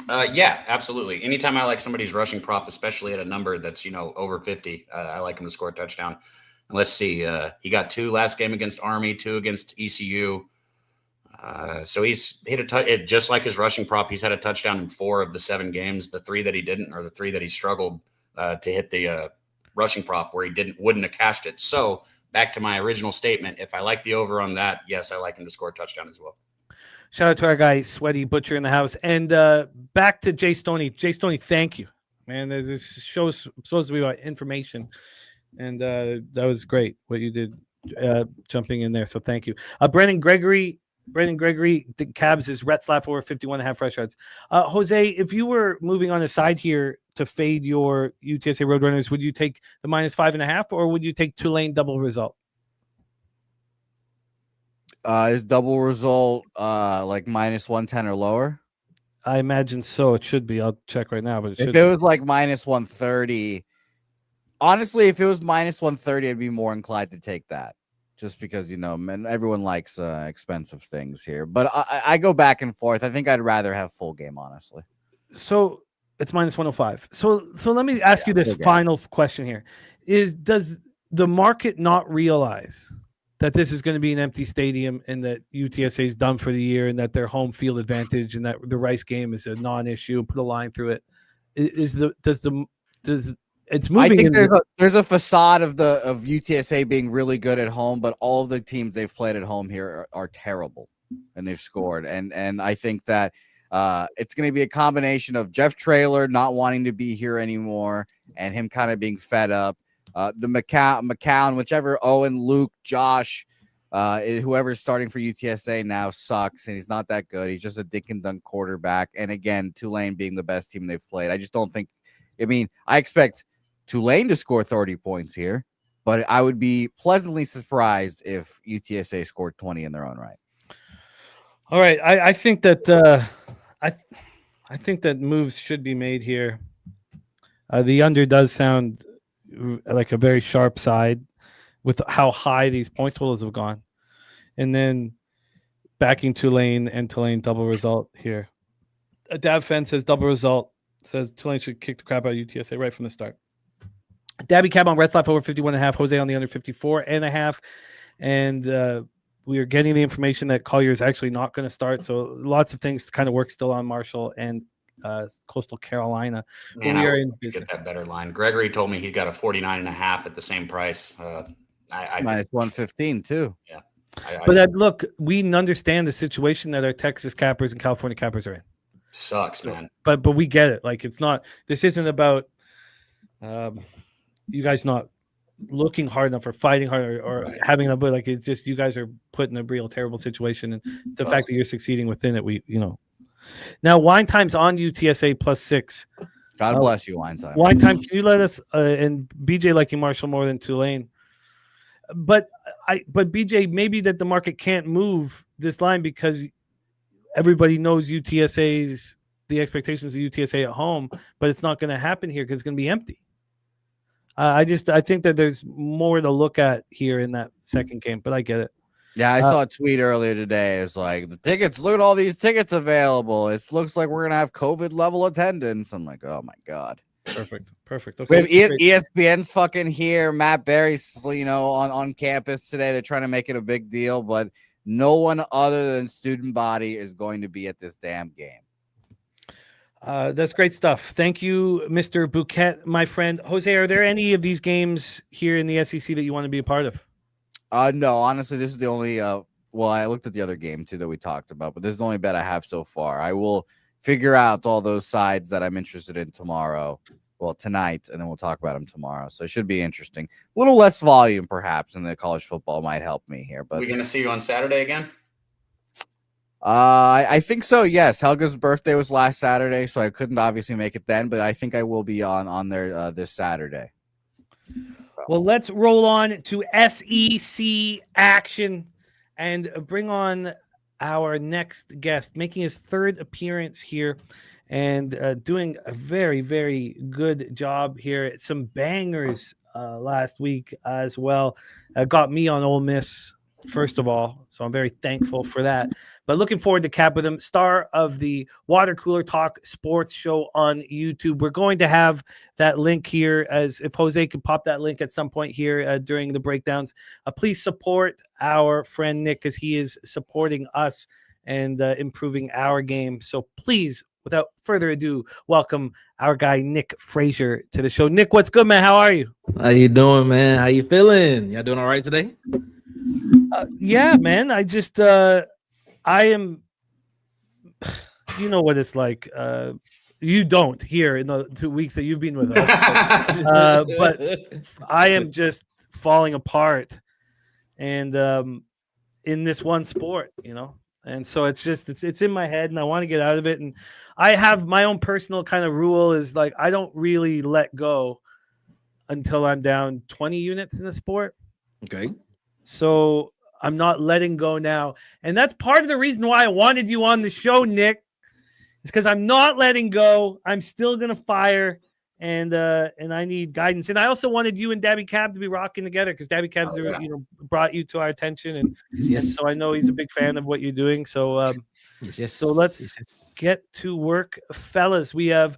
Speaker 8: Yeah, absolutely. Anytime I like somebody's rushing prop, especially at a number that's over 50, I like him to score a touchdown. And let's see, he got 2 last game against Army, 2 against ECU. So he's hit just like his rushing prop. He's had a touchdown in 4 of the 7 games. The 3 that he didn't, or the 3 that he struggled to hit the rushing prop where he wouldn't have cashed it. So back to my original statement, if I like the over on that, yes, I like him to score a touchdown as well.
Speaker 6: Shout out to our guy Sweaty Butcher in the house, and back to Jay Stoney. Jay Stoney, thank you, man. This show's supposed to be about information, and that was great what you did, jumping in there. So thank you, Brandon Gregory. The Cabs is Retzlaff over 51.5 rush yards. Jose, if you were moving on the side here to fade your UTSA Roadrunners, would you take the -5.5, or would you take Tulane double result?
Speaker 4: Is double result like -110 or lower?
Speaker 6: I imagine so. It should be. I'll check right now, but
Speaker 4: If it was like minus 130, honestly, if it was minus 130, I'd be more inclined to take that. Just because, man, everyone likes expensive things here. But I go back and forth. I think I'd rather have full game, honestly.
Speaker 6: So it's minus 105. So let me ask you this final question here. Does the market not realize that this is going to be an empty stadium and that UTSA is done for the year and that their home field advantage and that the Rice game is a non-issue and put a line through it? It's moving.
Speaker 4: I think there's a facade of UTSA being really good at home, but all of the teams they've played at home here are terrible, and they've scored. And I think that it's going to be a combination of Jeff Traylor not wanting to be here anymore and him kind of being fed up. The McCown, whichever Owen, Luke, Josh, whoever's starting for UTSA now sucks, and he's not that good. He's just a dink and dunk quarterback. And again, Tulane being the best team they've played. I just don't think. I mean, I expect Tulane to score 30 points here, but I would be pleasantly surprised if UTSA scored 20 in their own right.
Speaker 6: All right, I think that I think that moves should be made here. The under does sound like a very sharp side with how high these point totals have gone, and then backing Tulane and Tulane double result here. A Dav fan says double result, says Tulane should kick the crap out of UTSA right from the start. Daby Cab on Red Slap over 51.5, Jose on the under 54.5, and we are getting the information that Collier is actually not going to start. So lots of things to kind of work still on Marshall and Coastal Carolina.
Speaker 8: Man, I get that better line. Gregory told me he's got a 49.5 at the same price.
Speaker 4: Minus 115 too.
Speaker 8: Yeah.
Speaker 6: Look, we understand the situation that our Texas cappers and California cappers are in.
Speaker 8: Sucks, man.
Speaker 6: But we get it. Like, it's not. This isn't about you guys not looking hard enough or fighting hard or
Speaker 8: Right.
Speaker 6: having a, but like, it's just you guys are put in a real terrible situation, and the fact that you're succeeding within it, Now, Wine Time's on UTSA +6.
Speaker 4: God bless you, Wine Time.
Speaker 6: Wine Time, can you let us and BJ liking Marshall more than Tulane? But BJ, maybe that the market can't move this line because everybody knows the expectations of UTSA at home, but it's not going to happen here because it's going to be empty. I think that there's more to look at here in that second game, but I get it.
Speaker 4: Yeah, I saw a tweet earlier today. It's like, the tickets, look at all these tickets available. It looks like we're going to have COVID level attendance. I'm like, oh my God.
Speaker 6: Perfect. Okay.
Speaker 4: We have ESPN's fucking here. Matt Berry's, on campus today. They're trying to make it a big deal, but no one other than student body is going to be at this damn game.
Speaker 6: That's great stuff. Thank you, Mr. Bouquet, my friend. Jose, are there any of these games here in the SEC that you want to be a part of?
Speaker 4: No, honestly, this is the only I looked at the other game too that we talked about, but this is the only bet I have so far. I will figure out all those sides that I'm interested in tonight, and then we'll talk about them tomorrow. So it should be interesting. A little less volume, perhaps, in the college football might help me here. But
Speaker 8: we're going to see you on Saturday again?
Speaker 4: I think so, yes. Helga's birthday was last Saturday, so I couldn't obviously make it then, but I think I will be on there this Saturday.
Speaker 6: Well, let's roll on to SEC action and bring on our next guest, making his third appearance here and doing a very, very good job here. Some bangers last week as well. Got me on Ole Miss, first of all, so I'm very thankful for that. But looking forward to cap with him, star of the Water Cooler Talk Sports Show on YouTube. We're going to have that link here, as if Jose could pop that link at some point here during the breakdowns. Please support our friend Nick, because he is supporting us and improving our game. So please, without further ado, welcome our guy Nick Frazier to the show. Nick, what's good, man? How are you?
Speaker 9: How you doing, man? How you feeling? Y'all doing all right today?
Speaker 6: Yeah, man. I am, you know what it's like. You don't here in the 2 weeks that you've been with us. But I am just falling apart and in this one sport, And so it's in my head and I want to get out of it. And I have my own personal kind of rule is like, I don't really let go until I'm down 20 units in the sport.
Speaker 9: Okay.
Speaker 6: So I'm not letting go now. And that's part of the reason why I wanted you on the show, Nick, It's because I'm not letting go. I'm still gonna fire, and I need guidance. And I also wanted you and Daby Cab to be rocking together because Daby Cab's brought you to our attention, and so I know he's a big fan of what you're doing. So so let's get to work, fellas. We have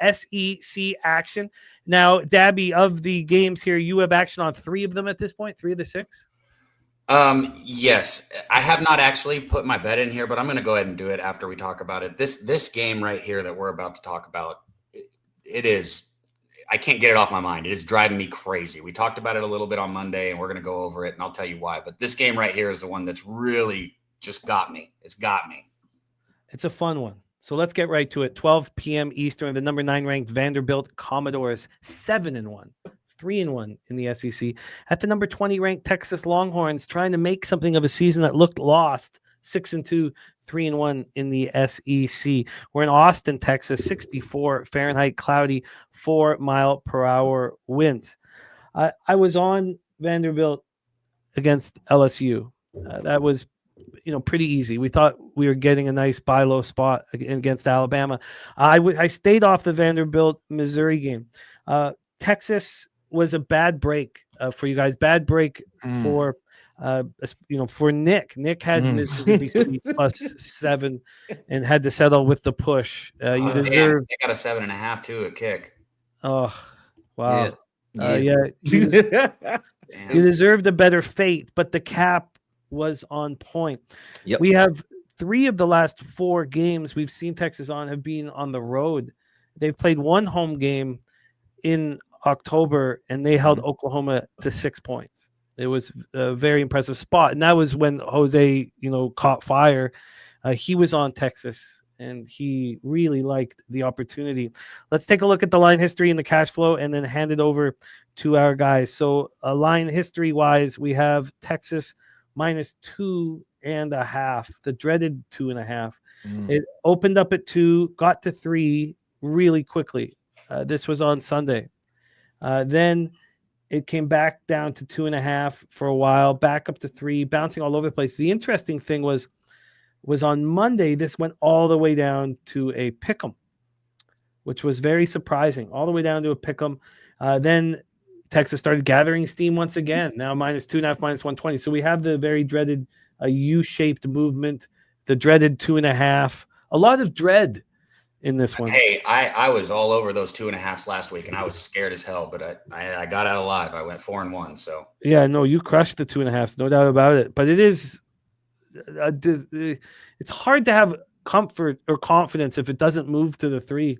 Speaker 6: SEC action now. Daby, of the games here, you have action on 3 of them at this point. 3 of the 6.
Speaker 8: Yes, I have not actually put my bet in here, but I'm going to go ahead and do it after we talk about it. This game right here that we're about to talk about, it is, I can't get it off my mind. It is driving me crazy. We talked about it a little bit on Monday, and we're going to go over it, and I'll tell you why. But this game right here is the one that's really just got me. It's got me.
Speaker 6: It's a fun one. So let's get right to it. 12 p.m. Eastern, the number 9 ranked Vanderbilt Commodores, 7-1. 3-1 in the SEC. At the number 20 ranked Texas Longhorns, trying to make something of a season that looked lost. 6-2, 3-1 in the SEC. We're in Austin, Texas. 64 Fahrenheit, cloudy, 4 mile per hour winds. I was on Vanderbilt against LSU. That was, pretty easy. We thought we were getting a nice buy low spot against Alabama. I stayed off the Vanderbilt Missouri game. Texas was a bad break for you guys. Bad break for Nick. Nick had Mississippi State +7 and had to settle with the push. You deserve.
Speaker 8: They got a 7.5 too at kick.
Speaker 6: Oh, wow.
Speaker 9: Yeah.
Speaker 6: You deserved a better fate, but the cap was on point.
Speaker 9: Yep.
Speaker 6: We have 3 of the last 4 games we've seen Texas on have been on the road. They've played 1 home game in October, and they held Oklahoma to 6 points. It was a very impressive spot, and that was when Jose, caught fire. He was on Texas, and he really liked the opportunity. Let's take a look at the line history and the cash flow, and then hand it over to our guys. So, line history-wise, we have Texas -2.5, the dreaded 2.5. It opened up at 2, got to 3 really quickly. This was on Sunday. Then it came back down to 2.5 for a while, back up to 3, bouncing all over the place. The interesting thing was on Monday, this went all the way down to a pick'em, which was very surprising, all the way down to a pick'em. Then Texas started gathering steam once again, now -2.5, -120. So we have the very dreaded U-shaped movement, the dreaded 2.5, a lot of dread in this one.
Speaker 8: Hey, I was all over those 2.5s last week, and I was scared as hell, but I got out alive. I went 4-1. So
Speaker 6: yeah, no, you crushed the 2.5s, no doubt about it. But it is, it's hard to have comfort or confidence if it doesn't move to the 3.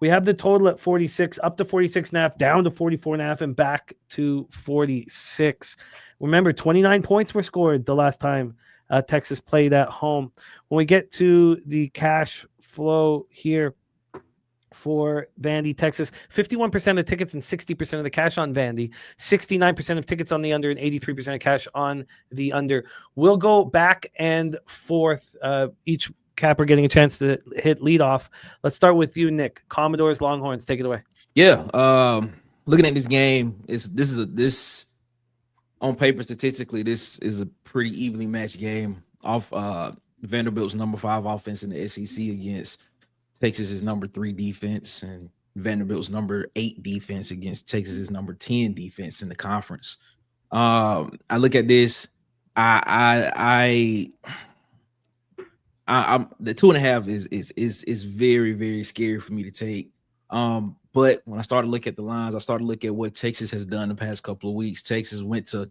Speaker 6: We have the total at 46, up to 46.5, down to 44.5, and back to 46. Remember, 29 points were scored the last time Texas played at home. When we get to the cash flow here for Vandy, Texas, 51% of tickets and 60% of the cash on Vandy, 69% of tickets on the under, and 83% of cash on the under. We'll go back and forth. Each capper getting a chance to hit leadoff. Let's start with you, Nick. Commodores, Longhorns, take it away.
Speaker 9: Yeah. Looking at this game, this on paper statistically, this is a pretty evenly matched game. Off Vanderbilt's number 5 offense in the SEC against Texas's number 3 defense, and Vanderbilt's number 8 defense against Texas's number 10 defense in the conference. I look at this. I'm the 2.5 is very, very scary for me to take. But when I started to look at the lines, I started to look at what Texas has done the past couple of weeks. Texas went to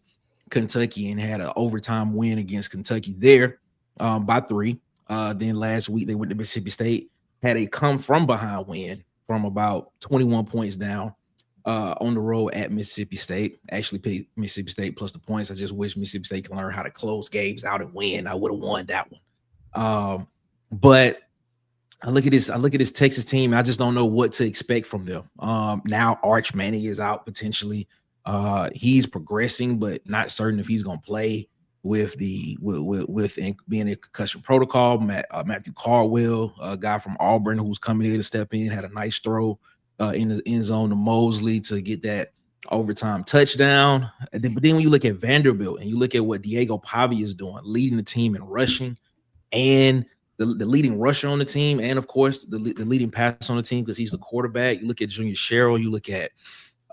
Speaker 9: Kentucky and had an overtime win against Kentucky there by 3. Then last week they went to Mississippi State, had a come from behind win from about 21 points down on the road at Mississippi State. Actually paid Mississippi State plus the points. I just wish Mississippi State can learn how to close games out and win. I would have won that one. But I look at this Texas team. I just don't know what to expect from them. Now Arch Manning is out potentially. He's progressing, but not certain if he's going to play with being in concussion protocol. Matthew Caldwell, a guy from Auburn who's coming in to step in, had a nice throw in the end zone to Mosley to get that overtime touchdown. But then when you look at Vanderbilt and you look at what Diego Pavia is doing, leading the team in rushing and the leading rusher on the team, and of course the leading passer on the team because he's the quarterback. You look at Junior Sherrill, you look at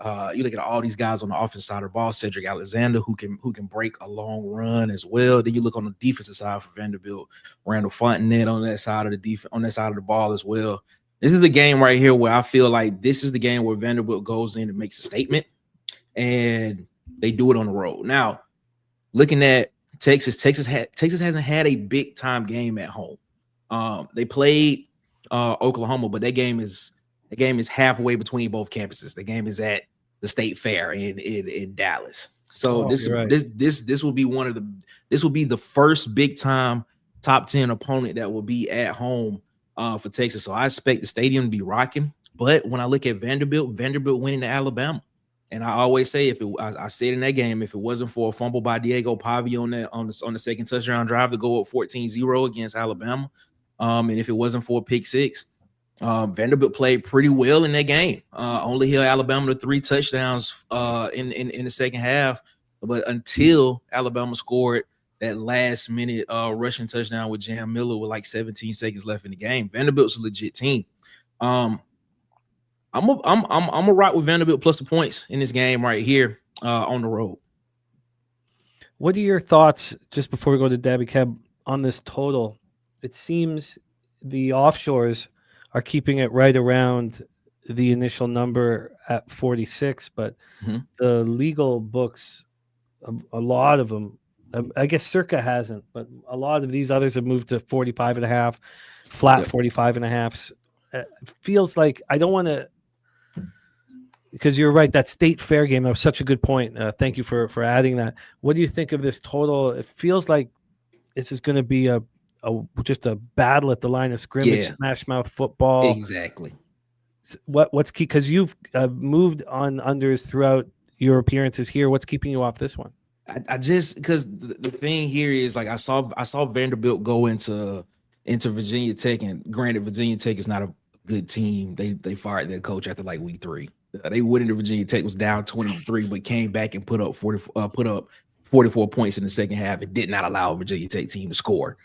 Speaker 9: all these guys on the offensive side of the ball, Cedric Alexander, who can break a long run as well. Then you look on the defensive side for Vanderbilt, Randall Fontenette on that side of the ball as well. This is the game right here where I feel like this is the game where Vanderbilt goes in and makes a statement, and they do it on the road. Now, looking at Texas hasn't had a big time game at home. They played Oklahoma, but that game is halfway between both campuses. The game is at the State Fair in Dallas. So this will be the first big time top 10 opponent that will be at home for Texas. So I expect the stadium to be rocking. But when I look at Vanderbilt winning to Alabama. And I always say, I said in that game, if it wasn't for a fumble by Diego Pavia on the second touchdown drive to go up 14-0 against Alabama, and if it wasn't for a pick six, Vanderbilt played pretty well in that game. Only held Alabama to 3 touchdowns in the second half, but until Alabama scored that last minute rushing touchdown with Jam Miller with like 17 seconds left in the game, Vanderbilt's a legit team. I'm gonna rock with Vanderbilt plus the points in this game right here on the road.
Speaker 6: What are your thoughts, just before we go to Daby Cab, on this total? It seems the offshores are keeping it right around the initial number at 46, but the legal books, a lot of them, I guess Circa hasn't, but a lot of these others have moved to 45.5, flat 45.5. Feels like I don't want to. Because you're right, that State Fair game, that was such a good point. Thank you for adding that. What do you think of this total? It feels like this is going to be just a battle at the line of scrimmage, smash mouth football.
Speaker 9: Exactly.
Speaker 6: What's key? Because you've moved on unders throughout your appearances here. What's keeping you off this one?
Speaker 9: I just because the thing here is like I saw Vanderbilt go into Virginia Tech, and granted, Virginia Tech is not a good team. They fired their coach after like week 3. They went into Virginia Tech, was down 23, but came back and put up 44 points in the second half. It did not allow a Virginia Tech team to score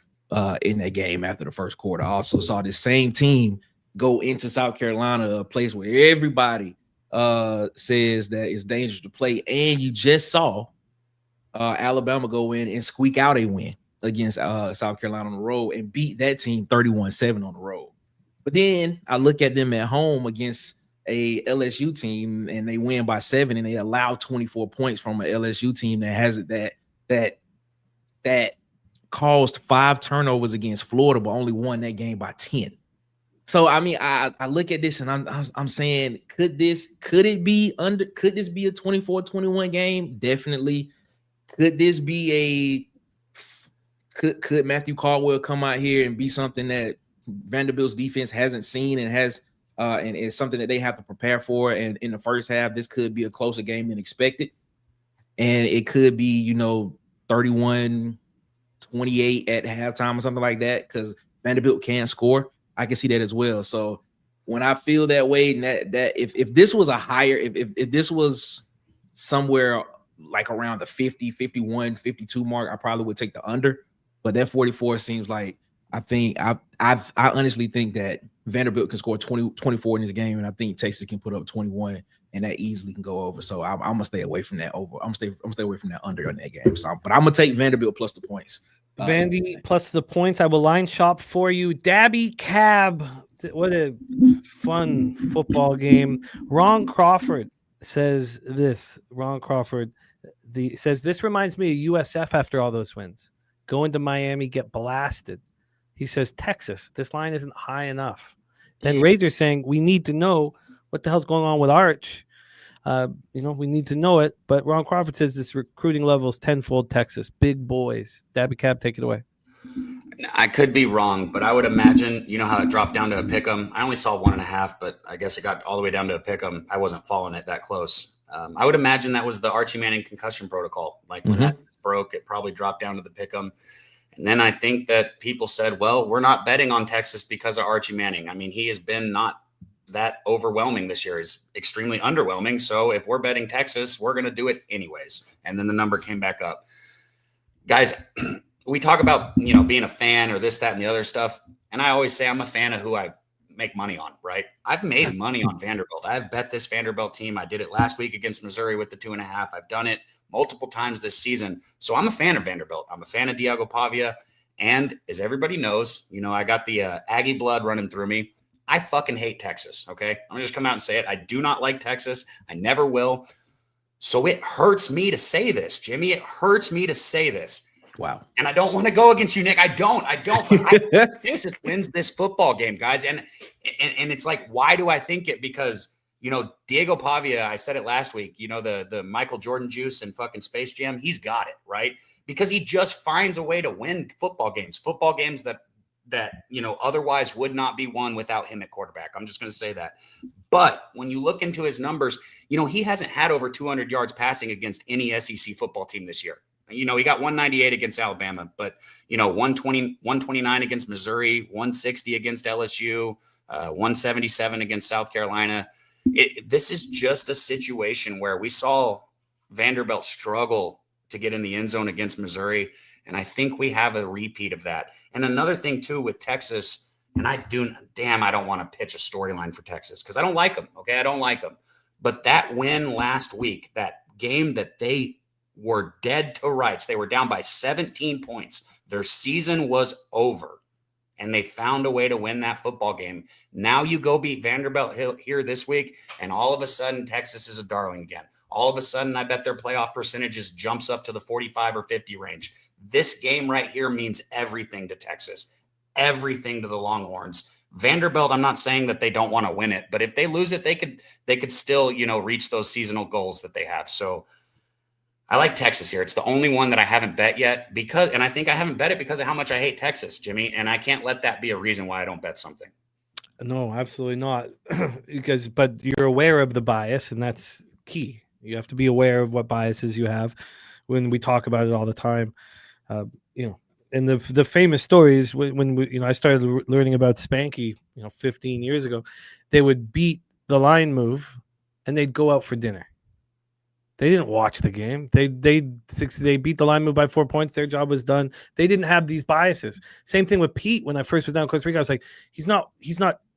Speaker 9: in that game after the first quarter. I also saw this same team go into South Carolina, a place where everybody says that it's dangerous to play, and you just saw Alabama go in and squeak out a win against South Carolina on the road and beat that team 31-7 on the road. But then I look at them at home against a LSU team, and they win by 7, and they allow 24 points from an LSU team that has that caused 5 turnovers against Florida, but only won that game by 10. So I mean, I look at this and I'm saying, could this be a 24-21 game? Definitely. Could this be could Matthew Caldwell come out here and be something that Vanderbilt's defense hasn't seen and has and it's something that they have to prepare for? And in the first half, this could be a closer game than expected. And it could be, 31-28 at halftime or something like that, because Vanderbilt can score. I can see that as well. So when I feel that way, that if this was a higher, if this was somewhere like around the 50, 51, 52 mark, I probably would take the under. But that 44 seems like, I honestly think that Vanderbilt can score 24 in this game, and I think Texas can put up 21, and that easily can go over. So I'm gonna stay away from that over. I'm gonna stay away from that under on that game. So, but I'm gonna take Vanderbilt plus the points.
Speaker 6: Vandy plus the points. I will line shop for you. Daby Cab. What a fun football game. Ron Crawford says this. Ron Crawford says this reminds me of USF after all those wins. Going to Miami, get blasted. He says, Texas, this line isn't high enough. Then Razor saying, we need to know what the hell's going on with Arch. We need to know it. But Ron Crawford says this recruiting level is tenfold Texas. Big boys. Daby Cab, take it away.
Speaker 8: I could be wrong, but I would imagine, how it dropped down to a pick'em. I only saw 1.5, but I guess it got all the way down to a pick'em. I wasn't following it that close. I would imagine that was the Archie Manning concussion protocol. Like when that broke, it probably dropped down to the pick'em. And then I think that people said, well, we're not betting on Texas because of Archie Manning. I mean, he has been not that overwhelming this year. He's extremely underwhelming. So if we're betting Texas, we're going to do it anyways. And then the number came back up. Guys, we talk about, you know, being a fan or this, that, and the other stuff. And I always say I'm a fan of who I make money on, right? I've made money on Vanderbilt. I've bet this Vanderbilt team. I did it last week against Missouri with the 2.5. I've done it multiple times this season. So I'm a fan of Vanderbilt. I'm a fan of Diego Pavia. And as everybody knows, you know, I got the Aggie blood running through me. I fucking hate Texas, okay? I'm going to just come out and say it. I do not like Texas. I never will. So it hurts me to say this, Jimmy. It hurts me to say this.
Speaker 9: Wow.
Speaker 8: And I don't want to go against you, Nick. I don't. But Texas wins this football game, guys. And it's like, why do I think it? Because, you know, Diego Pavia, I said it last week, you know, the Michael Jordan juice and fucking Space Jam, he's got it, right? Because he just finds a way to win football games that, you know, otherwise would not be won without him at quarterback. I'm just going to say that. But when you look into his numbers, you know, he hasn't had over 200 yards passing against any SEC football team this year. You know, he got 198 against Alabama, but, you know, 129 against Missouri, 160 against LSU, 177 against South Carolina. This is just a situation where we saw Vanderbilt struggle to get in the end zone against Missouri. And I think we have a repeat of that. And another thing, too, with Texas, and I don't want to pitch a storyline for Texas because I don't like them. Okay, I don't like them. But that win last week, that game that they were dead to rights, they were down by 17 points. Their season was over, and they found a way to win that football game. Now you go beat Vanderbilt here this week, and all of a sudden Texas is a darling again. All of a sudden, I bet their playoff percentages jumps up to the 45 or 50 range. This game right here means everything to Texas, everything to the Longhorns. Vanderbilt, I'm not saying that they don't want to win it, but if they lose it, they could still, you know, reach those seasonal goals that they have. So I like Texas here. It's the only one that I haven't bet yet and I think I haven't bet it because of how much I hate Texas, Jimmy. And I can't let that be a reason why I don't bet something.
Speaker 6: No, absolutely not. But you're aware of the bias, and that's key. You have to be aware of what biases you have when we talk about it all the time. You know, and the famous stories when you know, I started learning about Spanky, you know, 15 years ago, they would beat the line move and they'd go out for dinner. They didn't watch the game. They beat the line move by 4 points. Their job was done. They didn't have these biases. Same thing with Pete. When I first was down in Costa Rica, I was like, he's not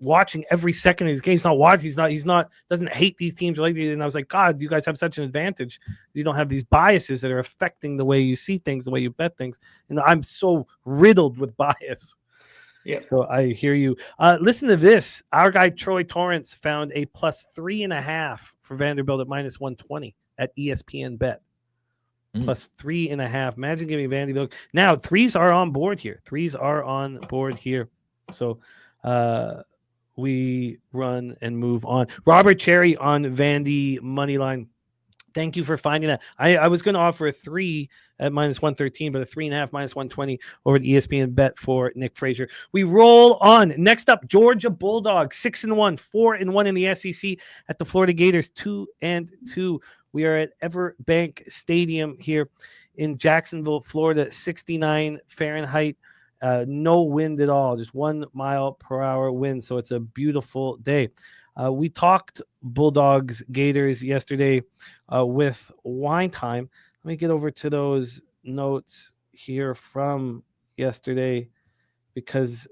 Speaker 6: watching every second of his game. He's not watching. He's not doesn't hate these teams like these. And I was like, God, you guys have such an advantage. You don't have these biases that are affecting the way you see things, the way you bet things. And I'm so riddled with bias. Yeah. So I hear you. Listen to this. Our guy Troy Torrance found a plus 3.5 for Vanderbilt at minus 120. At ESPN Bet, plus 3.5. Imagine giving Vanderbilt. Now, threes are on board here. So we run and move on. Robert Cherry on Vandy money line. Thank you for finding that. I was going to offer a 3 at minus 113, but a 3.5 minus 120 over at ESPN Bet for Nick Frazier. We roll on. Next up, Georgia Bulldogs 6-1, 4-1 in the SEC at the Florida Gators 2-2. We are at Everbank Stadium here in Jacksonville, Florida, 69 Fahrenheit. No wind at all, just 1 mile per hour wind. So it's a beautiful day. We talked Bulldogs Gators yesterday with Wine Time. Let me get over to those notes here from yesterday because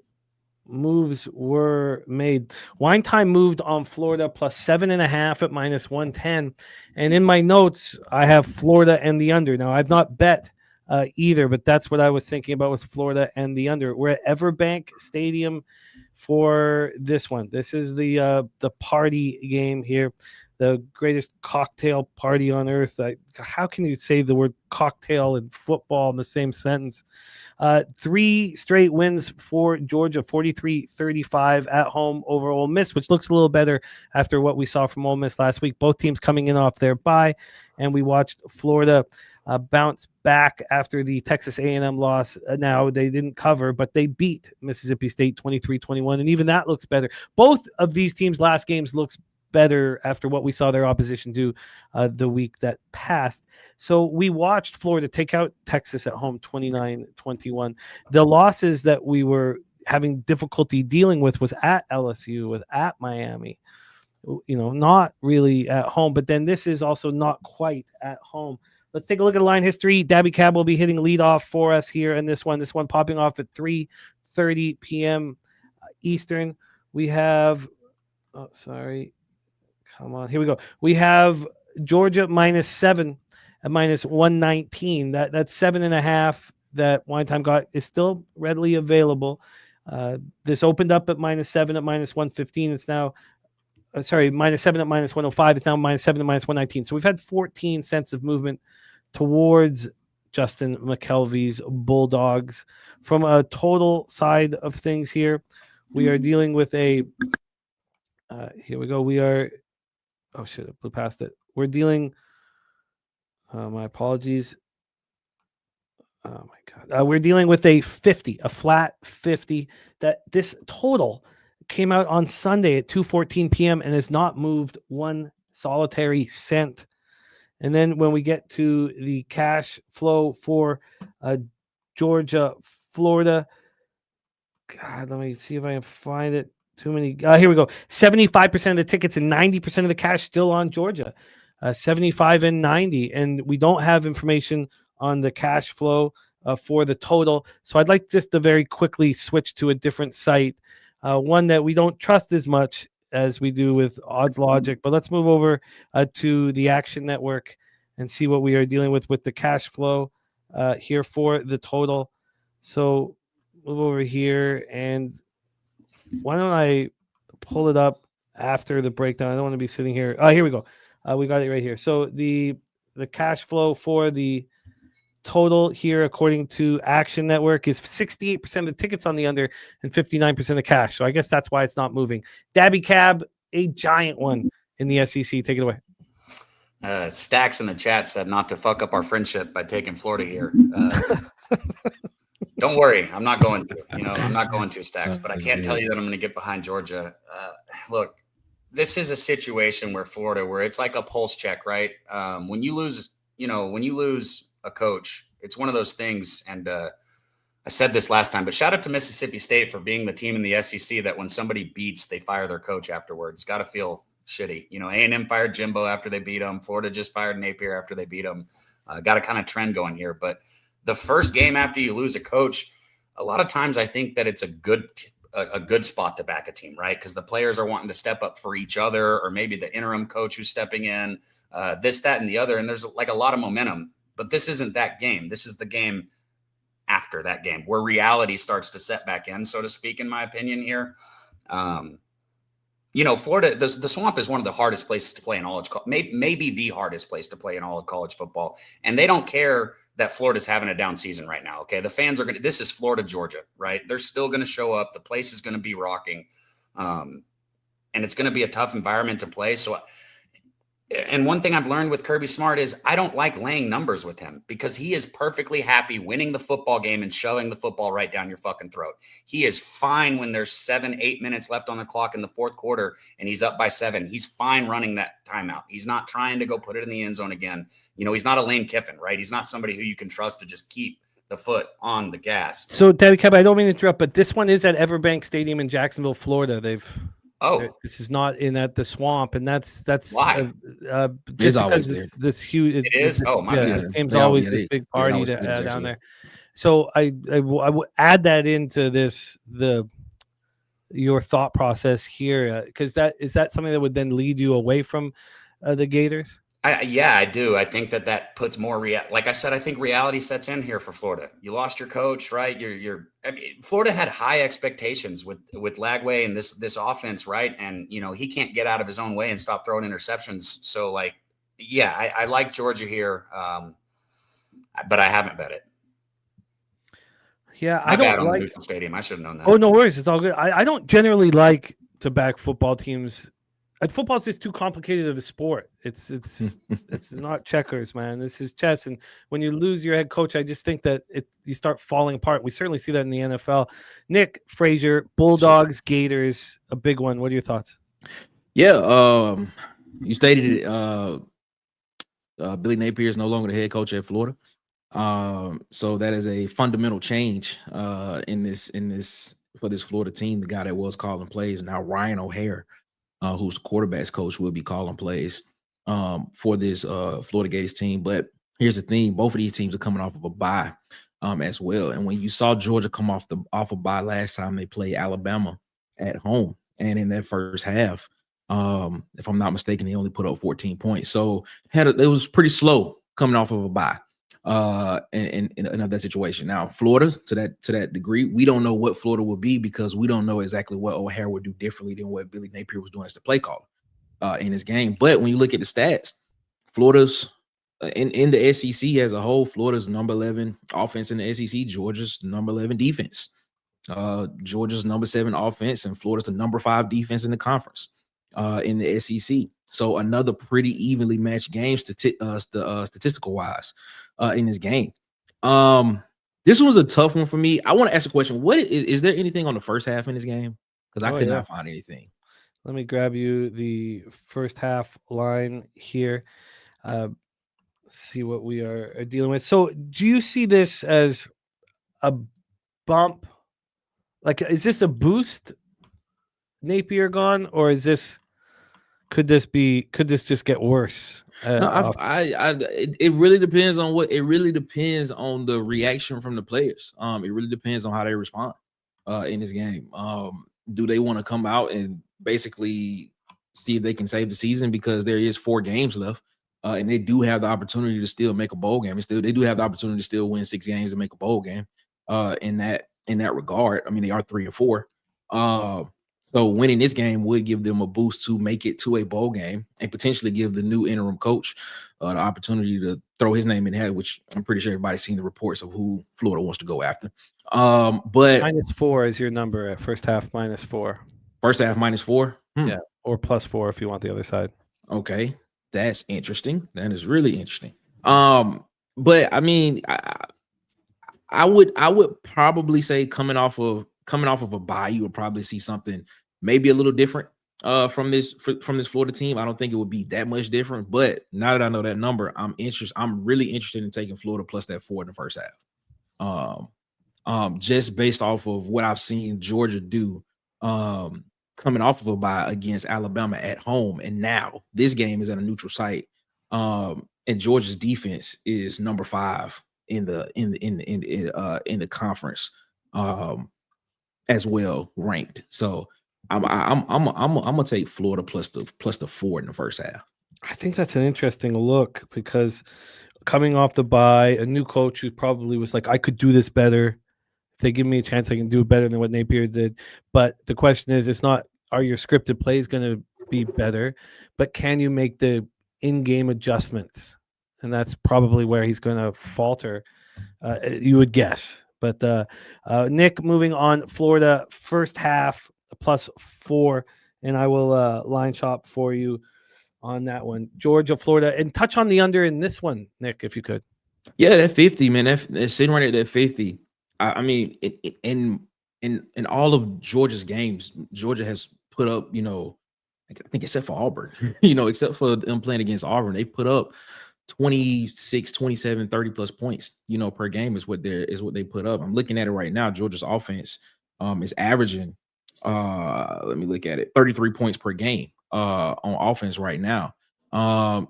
Speaker 6: moves were made. Wine Time moved on Florida plus 7.5 at minus 110. And in my notes, I have Florida and the under. Now, I've not bet either, but that's what I was thinking about was Florida and the under. We're at Everbank Stadium for this one. This is the party game here, the greatest cocktail party on earth. How can you say the word cocktail and football in the same sentence? 3 straight wins for Georgia, 43-35 at home over Ole Miss, which looks a little better after what we saw from Ole Miss last week. Both teams coming in off their bye, and we watched Florida bounce back after the Texas A&M loss. Now, they didn't cover, but they beat Mississippi State 23-21, and even that looks better. Both of these teams' last games looks better after what we saw their opposition do the week that passed. So we watched Florida take out Texas at home 29-21. The losses that we were having difficulty dealing with was at LSU, was at Miami, you know, not really at home. But then this is also not quite at home. let's take a look at the line history. Daby Cab will be hitting leadoff for us here in this one. This one popping off at 3:30 p.m. Eastern. We have, come on, here we go. We have Georgia -7 at -119. That's 7.5 that Wine Time got is still readily available. This opened up at -7 at -115. It's now, -7 at -105. It's now -7 at -119. So we've had 14 cents of movement towards Justin Mcelvy's Bulldogs. From a total side of things here, we are dealing with a, here we go. We are, oh shit, I blew past it. We're dealing, my apologies. Oh my God. We're dealing with a 50, a flat 50. That this total came out on Sunday at 2:14 p.m. and has not moved one solitary cent. And then when we get to the cash flow for Georgia, Florida, God, let me see if I can find it. Too many. Here we go. 75% of the tickets and 90% of the cash still on Georgia. 75 and 90. And we don't have information on the cash flow for the total. So I'd like just to very quickly switch to a different site, one that we don't trust as much as we do with Odds Logic. But let's move over to the Action Network and see what we are dealing with the cash flow here for the total. So move over here, and why don't I pull it up after the breakdown? I don't want to be sitting here. Here we go. We got it right here. So the cash flow for the total here, according to Action Network, is 68% of the tickets on the under and 59% of cash. So I guess that's why it's not moving. Daby Cab, a giant one in the SEC. Take it away.
Speaker 8: Stacks in the chat said not to fuck up our friendship by taking Florida here. Don't worry, I'm not going to. I'm not going to, Stacks. But I can't tell you that I'm going to get behind Georgia. Look, this is a situation where Florida, where it's like a pulse check, right? When you lose a coach, it's one of those things. And I said this last time, but shout out to Mississippi State for being the team in the SEC that when somebody beats, they fire their coach afterwards. Got to feel shitty. A&M fired Jimbo after they beat them. Florida just fired Napier after they beat them. Got a kind of trend going here. But the first game after you lose a coach, a lot of times I think that it's a good spot to back a team, right? Because the players are wanting to step up for each other, or maybe the interim coach who's stepping in, this, that, and the other. And there's like a lot of momentum. But this isn't that game. This is the game after that game where reality starts to set back in, so to speak, in my opinion here. Florida, the Swamp is one of the hardest places to play in all of maybe the hardest place to play in all of college football. And they don't care that Florida's having a down season right now. Okay. The fans are going to, this is Florida, Georgia, right? They're still going to show up. The place is going to be rocking. And it's going to be a tough environment to play. So, and one thing I've learned with Kirby Smart is I don't like laying numbers with him, because he is perfectly happy winning the football game and shoving the football right down your fucking throat. He is fine when there's 7-8 minutes left on the clock in the fourth quarter and he's up by 7. He's fine running that timeout. He's not trying to go put it in the end zone again. He's not a Lane Kiffin, right? He's not somebody who you can trust to just keep the foot on the gas.
Speaker 6: So, Daby Cab, I don't mean to interrupt, but this one is at Everbank Stadium in Jacksonville, Florida. This is not at the Swamp, and that's
Speaker 8: why
Speaker 9: it's always there.
Speaker 6: This huge.
Speaker 8: It is. My bad.
Speaker 6: This game's always this big party down there. So I would add that into your thought process here, because is that something that would then lead you away from the Gators?
Speaker 8: I do. I think that puts more like I said, I think reality sets in here for Florida. You lost your coach, right? Florida had high expectations with Lagway and this offense, right? And he can't get out of his own way and stop throwing interceptions. So I like Georgia here, but I haven't bet it.
Speaker 6: Yeah,
Speaker 8: I don't like neutral stadium. I should have known that.
Speaker 6: Oh, no worries. It's all good. I don't generally like to back football teams. Football is just too complicated of a sport. It's not checkers, man. This is chess. And when you lose your head coach, I just think that you start falling apart. We certainly see that in the NFL. Nick Frazier, Bulldogs, Gators, a big one. What are your thoughts?
Speaker 9: Yeah, you stated it. Billy Napier is no longer the head coach at Florida. So that is a fundamental change in this for this Florida team. The guy that was calling plays, now Ryan O'Hare, who's the quarterback's coach, will be calling plays for this Florida Gators team. But here's the thing: both of these teams are coming off of a bye, as well. And when you saw Georgia come off a bye last time they played Alabama at home, and in that first half, if I'm not mistaken, they only put up 14 points. So it was pretty slow coming off of a bye. In of that situation. Now, Florida, to that degree, we don't know what Florida will be because we don't know exactly what O'Hare would do differently than what Billy Napier was doing as the play caller in his game. But when you look at the stats, Florida's in the SEC as a whole, Florida's number 11 offense in the SEC, Georgia's number 11 defense. Georgia's number 7 offense, and Florida's the number 5 defense in the conference in the SEC. So another pretty evenly matched game statistical wise in this game. This was a tough one for me. I want to ask a question. What is there anything on the first half in this game? Because I could not find anything.
Speaker 6: Let me grab you the first half line here. See what we are dealing with. So do you see this as a bump? Like, is this a boost, Napier gone, or is this could this just get worse?
Speaker 9: No, it really depends on the reaction from the players. It really depends on how they respond in this game. Do they want to come out and basically see if they can save the season, because there is 4 games left, and they do have the opportunity to still make a bowl game. They do have the opportunity to still win 6 games and make a bowl game. In that regard, I mean, they are 3-4. So winning this game would give them a boost to make it to a bowl game and potentially give the new interim coach the opportunity to throw his name in the hat, which I'm pretty sure everybody's seen the reports of who Florida wants to go after. But
Speaker 6: -4 is your number at first half, -4.
Speaker 9: First half -4?
Speaker 6: Yeah, or +4 if you want the other side.
Speaker 9: Okay, that's interesting. That is really interesting. But I mean, I would probably say coming off of a bye, you would probably see something maybe a little different from this Florida team. I don't think it would be that much different, but now that I know that number, I'm really interested in taking Florida plus that 4 in the first half. Just based off of what I've seen Georgia do coming off of a bye against Alabama at home, and now this game is at a neutral site. And Georgia's defense is number 5 in the conference. As well ranked. So I'm gonna take Florida plus the 4 in the first half.
Speaker 6: I think that's an interesting look, because coming off the bye, a new coach who probably was like, I could do this better. If they give me a chance, I can do it better than what Napier did. But the question is, it's not, are your scripted plays going to be better, but can you make the in-game adjustments? And that's probably where he's going to falter, you would guess. But Nick, moving on, Florida first half +4, and I will line shop for you on that one. Georgia, Florida, and touch on the under in this one, Nick, if you could.
Speaker 9: Yeah, that 50, man, that's sitting right at that 50. I mean, in all of Georgia's games, Georgia has put up, I think except for Auburn, except for them playing against Auburn, they put up 26, 27, 30 plus points, per game is what they put up. I'm looking at it right now. Georgia's offense is averaging, let me look at it, 33 points per game on offense right now.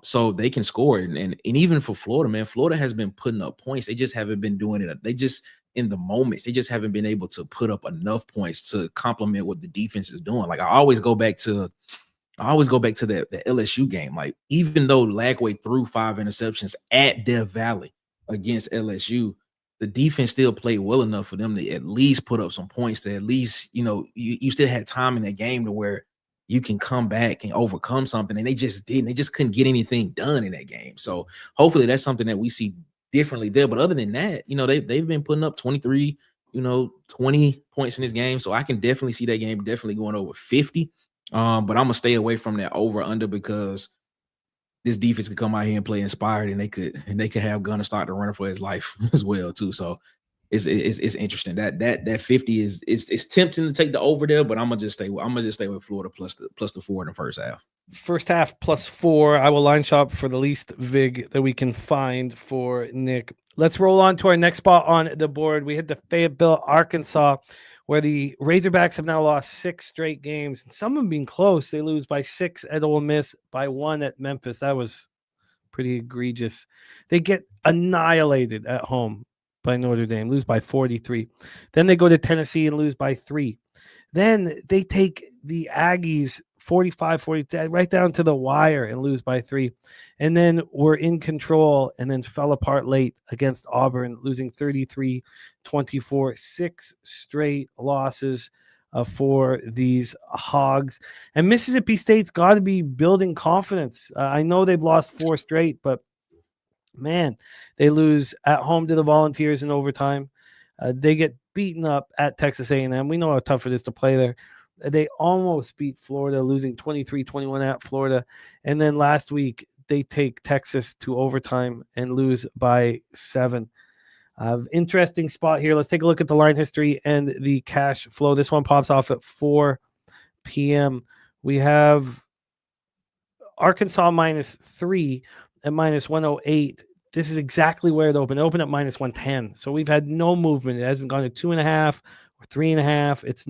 Speaker 9: So they can score. And even for Florida, man, Florida has been putting up points. They just haven't been doing it. They just, in the moments, they just haven't been able to put up enough points to complement what the defense is doing. Like, I always go back to the LSU game. Like, even though Lagway threw 5 interceptions at Death Valley against LSU, the defense still played well enough for them to at least put up some points, to at least, you still had time in that game to where you can come back and overcome something. And they just didn't. They just couldn't get anything done in that game. So hopefully that's something that we see differently there. But other than that, they've been putting up 23, 20 points in this game. So I can definitely see that game definitely going over 50. But I'm gonna stay away from that over under, because this defense could come out here and play inspired, and they could have Gunner start to run for his life as well too. So it's interesting. That 50 is tempting to take the over there, but I'm gonna just stay with Florida plus the 4 in the first half.
Speaker 6: First half +4. I will line shop for the least vig that we can find for Nick. Let's roll on to our next spot on the board. We hit the Fayetteville, Arkansas, where the Razorbacks have now lost 6 straight games. And some of them being close. They lose by 6 at Ole Miss, by 1 at Memphis. That was pretty egregious. They get annihilated at home by Notre Dame, lose by 43. Then they go to Tennessee and lose by 3. Then they take the Aggies 45-40 right down to the wire and lose by 3. And then were in control and then fell apart late against Auburn, losing 33-24, 6 straight losses for these Hogs. And Mississippi State's got to be building confidence. I know they've lost 4 straight, but man, they lose at home to the Volunteers in overtime. They get beaten up at Texas A&M. We know how tough it is to play there. They almost beat Florida, losing 23-21 at Florida. And then last week, they take Texas to overtime and lose by 7. Interesting spot here. Let's take a look at the line history and the cash flow. This one pops off at 4 p.m. We have Arkansas -3 at -108. This is exactly where it opened. It opened at -110. So we've had no movement. It hasn't gone to 2.5 or 3.5. It's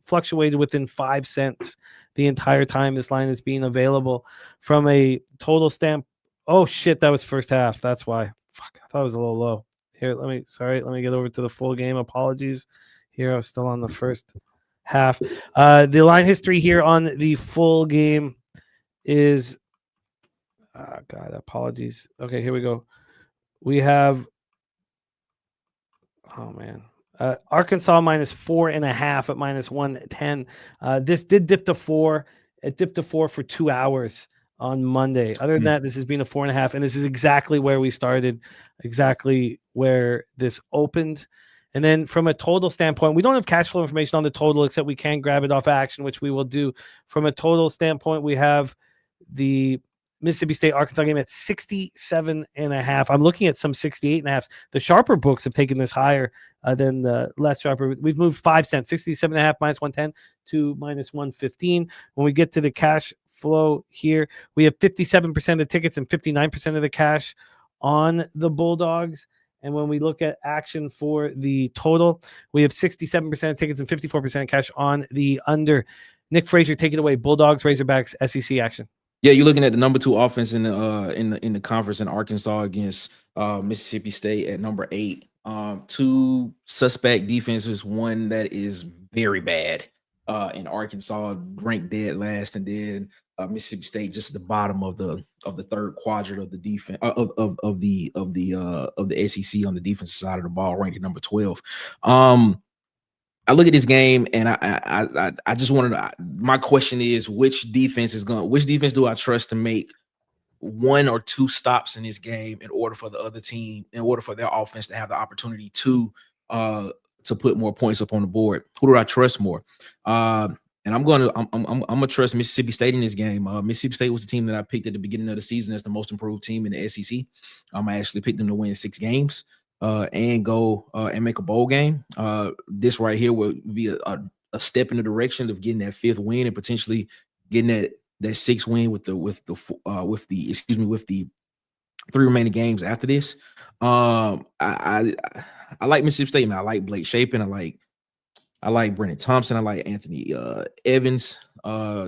Speaker 6: fluctuated within 5 cents the entire time this line is being available. From a total stamp. Oh shit, that was first half. That's why. Fuck, I thought it was a little low. Here, let me get over to the full game. Apologies. Here, I was still on the first half. The line history here on the full game is God, apologies. Okay, here we go. We have Arkansas -4.5 at -110. This did dip to 4. It dipped to 4 for 2 hours on Monday. Other than that, this has been a 4.5, and this is exactly where we started, exactly where this opened. And then from a total standpoint, we don't have cash flow information on the total, except we can grab it off Action, which we will do. From a total standpoint, we have the Mississippi State Arkansas game at 67.5. I'm looking at some 68.5. The sharper books have taken this higher than the less sharper. We've moved 5 cents, 67.5 -110 to -115. When we get to the cash flow here, we have 57% of the tickets and 59% of the cash on the Bulldogs. And when we look at Action for the total, we have 67% of tickets and 54% of cash on the under. Nick Frazier, take it away. Bulldogs, Razorbacks, SEC action.
Speaker 9: Yeah, you're looking at the number 2 offense in the conference in Arkansas against Mississippi State at number 8. 2 suspect defenses, one that is very bad in Arkansas, ranked dead last, and then Mississippi State just at the bottom of the third quadrant of the defense of the SEC on the defensive side of the ball, ranked at number 12. I look at this game and I just wanted to, my question is, which defense do I trust to make 1 or 2 stops in this game in order for the other team, in order for their offense to have the opportunity to put more points up on the board? Who do I trust more? And I'm gonna trust Mississippi State in this game. Mississippi State was the team that I picked at the beginning of the season as the most improved team in the SEC. I actually picked them to win 6 games. And go and make a bowl game. This right here will be a step in the direction of getting that 5th win and potentially getting that 6th win with the 3 remaining games after this. I like Mississippi State, man. I like Blake Shapen. I like Brennan Thompson. I like Anthony Evans,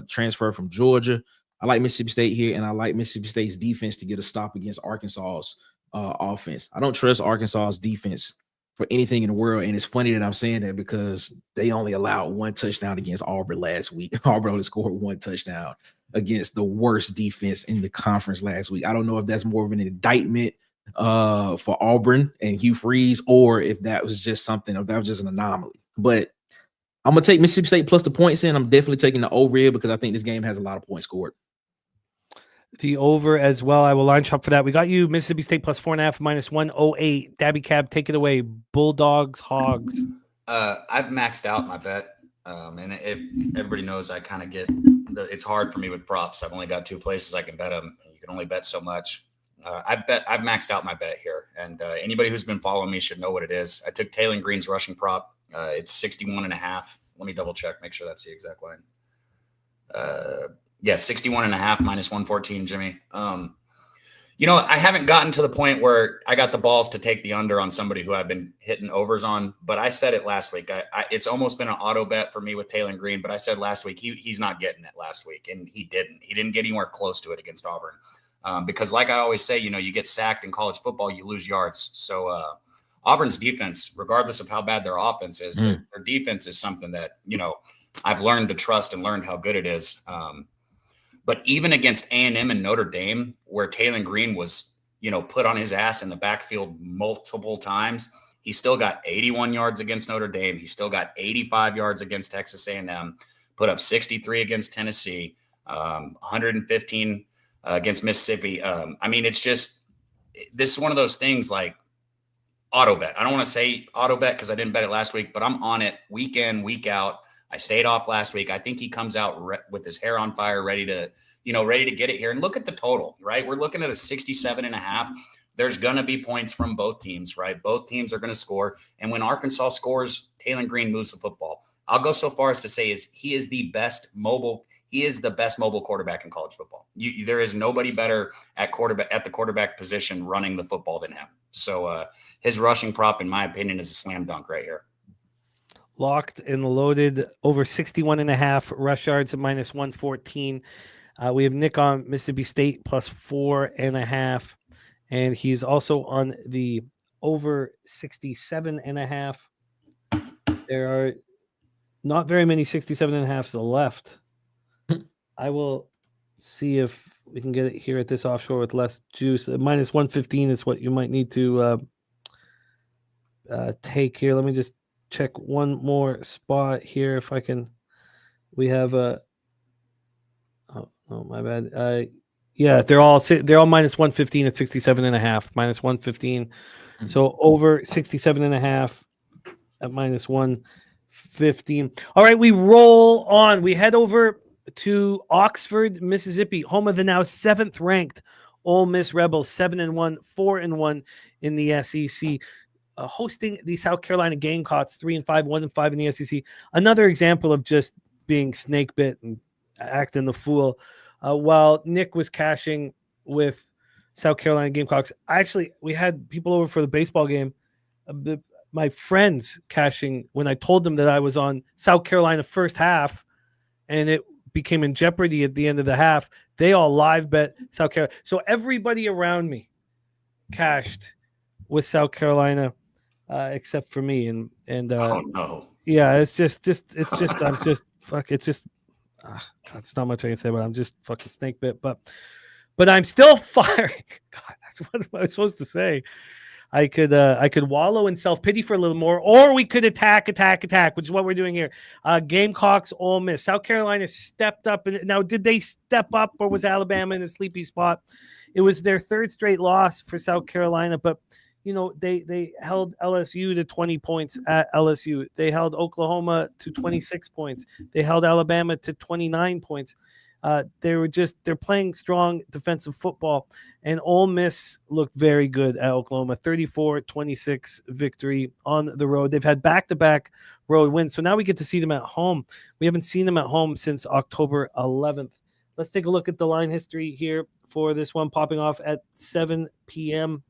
Speaker 9: transfer from Georgia. I like Mississippi State here, and I like Mississippi State's defense to get a stop against Arkansas's offense. I don't trust Arkansas's defense for anything in the world, and it's funny that I'm saying that because they only allowed 1 touchdown against Auburn last week. Auburn only scored 1 touchdown against the worst defense in the conference last week. I don't know if that's more of an indictment for Auburn and Hugh Freeze, or if that was just something, if that was just an anomaly. But I'm gonna take Mississippi State plus the points in. I'm definitely taking the over here because I think this game has a lot of points scored.
Speaker 6: The over as well. I will line shop for that. We got you Mississippi State plus 4.5 -108. Daby Cab, take it away. Bulldogs, Hogs.
Speaker 8: I've maxed out my bet. And if everybody knows, I kind of it's hard for me with props. I've only got 2 places I can bet them. You can only bet so much. I've maxed out my bet here. And anybody who's been following me should know what it is. I took Taylor Green's rushing prop. It's 61.5. Let me double check, make sure that's the exact line. 61.5 -114, Jimmy. I haven't gotten to the point where I got the balls to take the under on somebody who I've been hitting overs on, but I said it last week. It's almost been an auto bet for me with Taylor Green, but I said last week he's not getting it last week, and he didn't. He didn't get anywhere close to it against Auburn. Because like I always say, you get sacked in college football, you lose yards. So Auburn's defense, regardless of how bad their offense is, their defense is something that, I've learned to trust and learned how good it is. But even against A&M and Notre Dame, where Taylor Green was, put on his ass in the backfield multiple times, he still got 81 yards against Notre Dame. He still got 85 yards against Texas A&M, put up 63 against Tennessee, 115 against Mississippi. It's just, this is one of those things like auto bet. I don't want to say auto bet because I didn't bet it last week, but I'm on it week in, week out. I stayed off last week. I think he comes out with his hair on fire, ready to get it here. And look at the total, right? We're looking at a 67.5. There's going to be points from both teams, right? Both teams are going to score. And when Arkansas scores, Taylor Green moves the football. I'll go so far as to say he is the best mobile quarterback in college football. There is nobody better at the quarterback position running the football than him. So his rushing prop, in my opinion, is a slam dunk right here.
Speaker 6: Locked and loaded over 61.5 rush yards at -114. We have Nick on Mississippi State +4.5. And he's also on the over 67.5. There are not very many 67.5s left. I will see if we can get it here at this offshore with less juice. -115 is what you might need to take here. Let me just check one more spot here if I can. We have a. Oh, my bad. Yeah, they're all -115 at 67.5. -115. So over 67.5 at -115. All right, we roll on. We head over to Oxford, Mississippi, home of the now 7th ranked Ole Miss Rebels, 7-1, 4-1 in the SEC. Hosting the South Carolina Gamecocks, 3-5, 1-5 in the SEC. Another example of just being snake bit and acting the fool. While Nick was cashing with South Carolina Gamecocks, we had people over for the baseball game. My friends cashing when I told them that I was on South Carolina first half, and it became in jeopardy at the end of the half. They all live bet South Carolina. So everybody around me cashed with South Carolina, except for me. And
Speaker 8: oh no,
Speaker 6: yeah, it's just I'm just fuck. It's just. That's not much I can say, but I'm just fucking snake bit. But I'm still firing. God, that's what I was supposed to say. I could wallow in self-pity for a little more, or we could attack, which is what we're doing here. Gamecocks, Ole Miss. South Carolina stepped up. Now, did they step up, or was Alabama in a sleepy spot? It was their 3rd straight loss for South Carolina, but they held LSU to 20 points at LSU. They held Oklahoma to 26 points. They held Alabama to 29 points. They're playing strong defensive football, and Ole Miss looked very good at Oklahoma. 34-26 victory on the road. They've had back-to-back road wins, so now we get to see them at home. We haven't seen them at home since October 11th. Let's take a look at the line history here for this one, popping off at 7 p.m.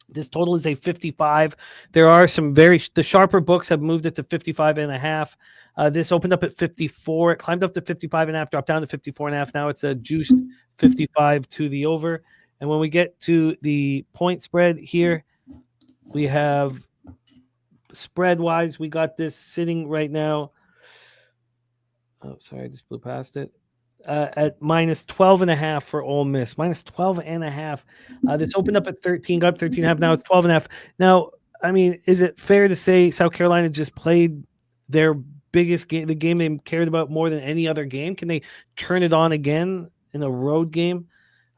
Speaker 6: This total is a 55. There are some the sharper books have moved it to 55.5. This opened up at 54. It climbed up to 55.5, dropped down to 54.5. Now it's a juiced 55 to the over. And when we get to the point spread here, we have spread-wise, we got this sitting right now. Oh, sorry, I just blew past it. At -12.5 for Ole Miss, -12.5. This opened up at 13, got up 13.5. Now it's 12.5. Now, is it fair to say South Carolina just played their biggest game, the game they cared about more than any other game? Can they turn it on again in a road game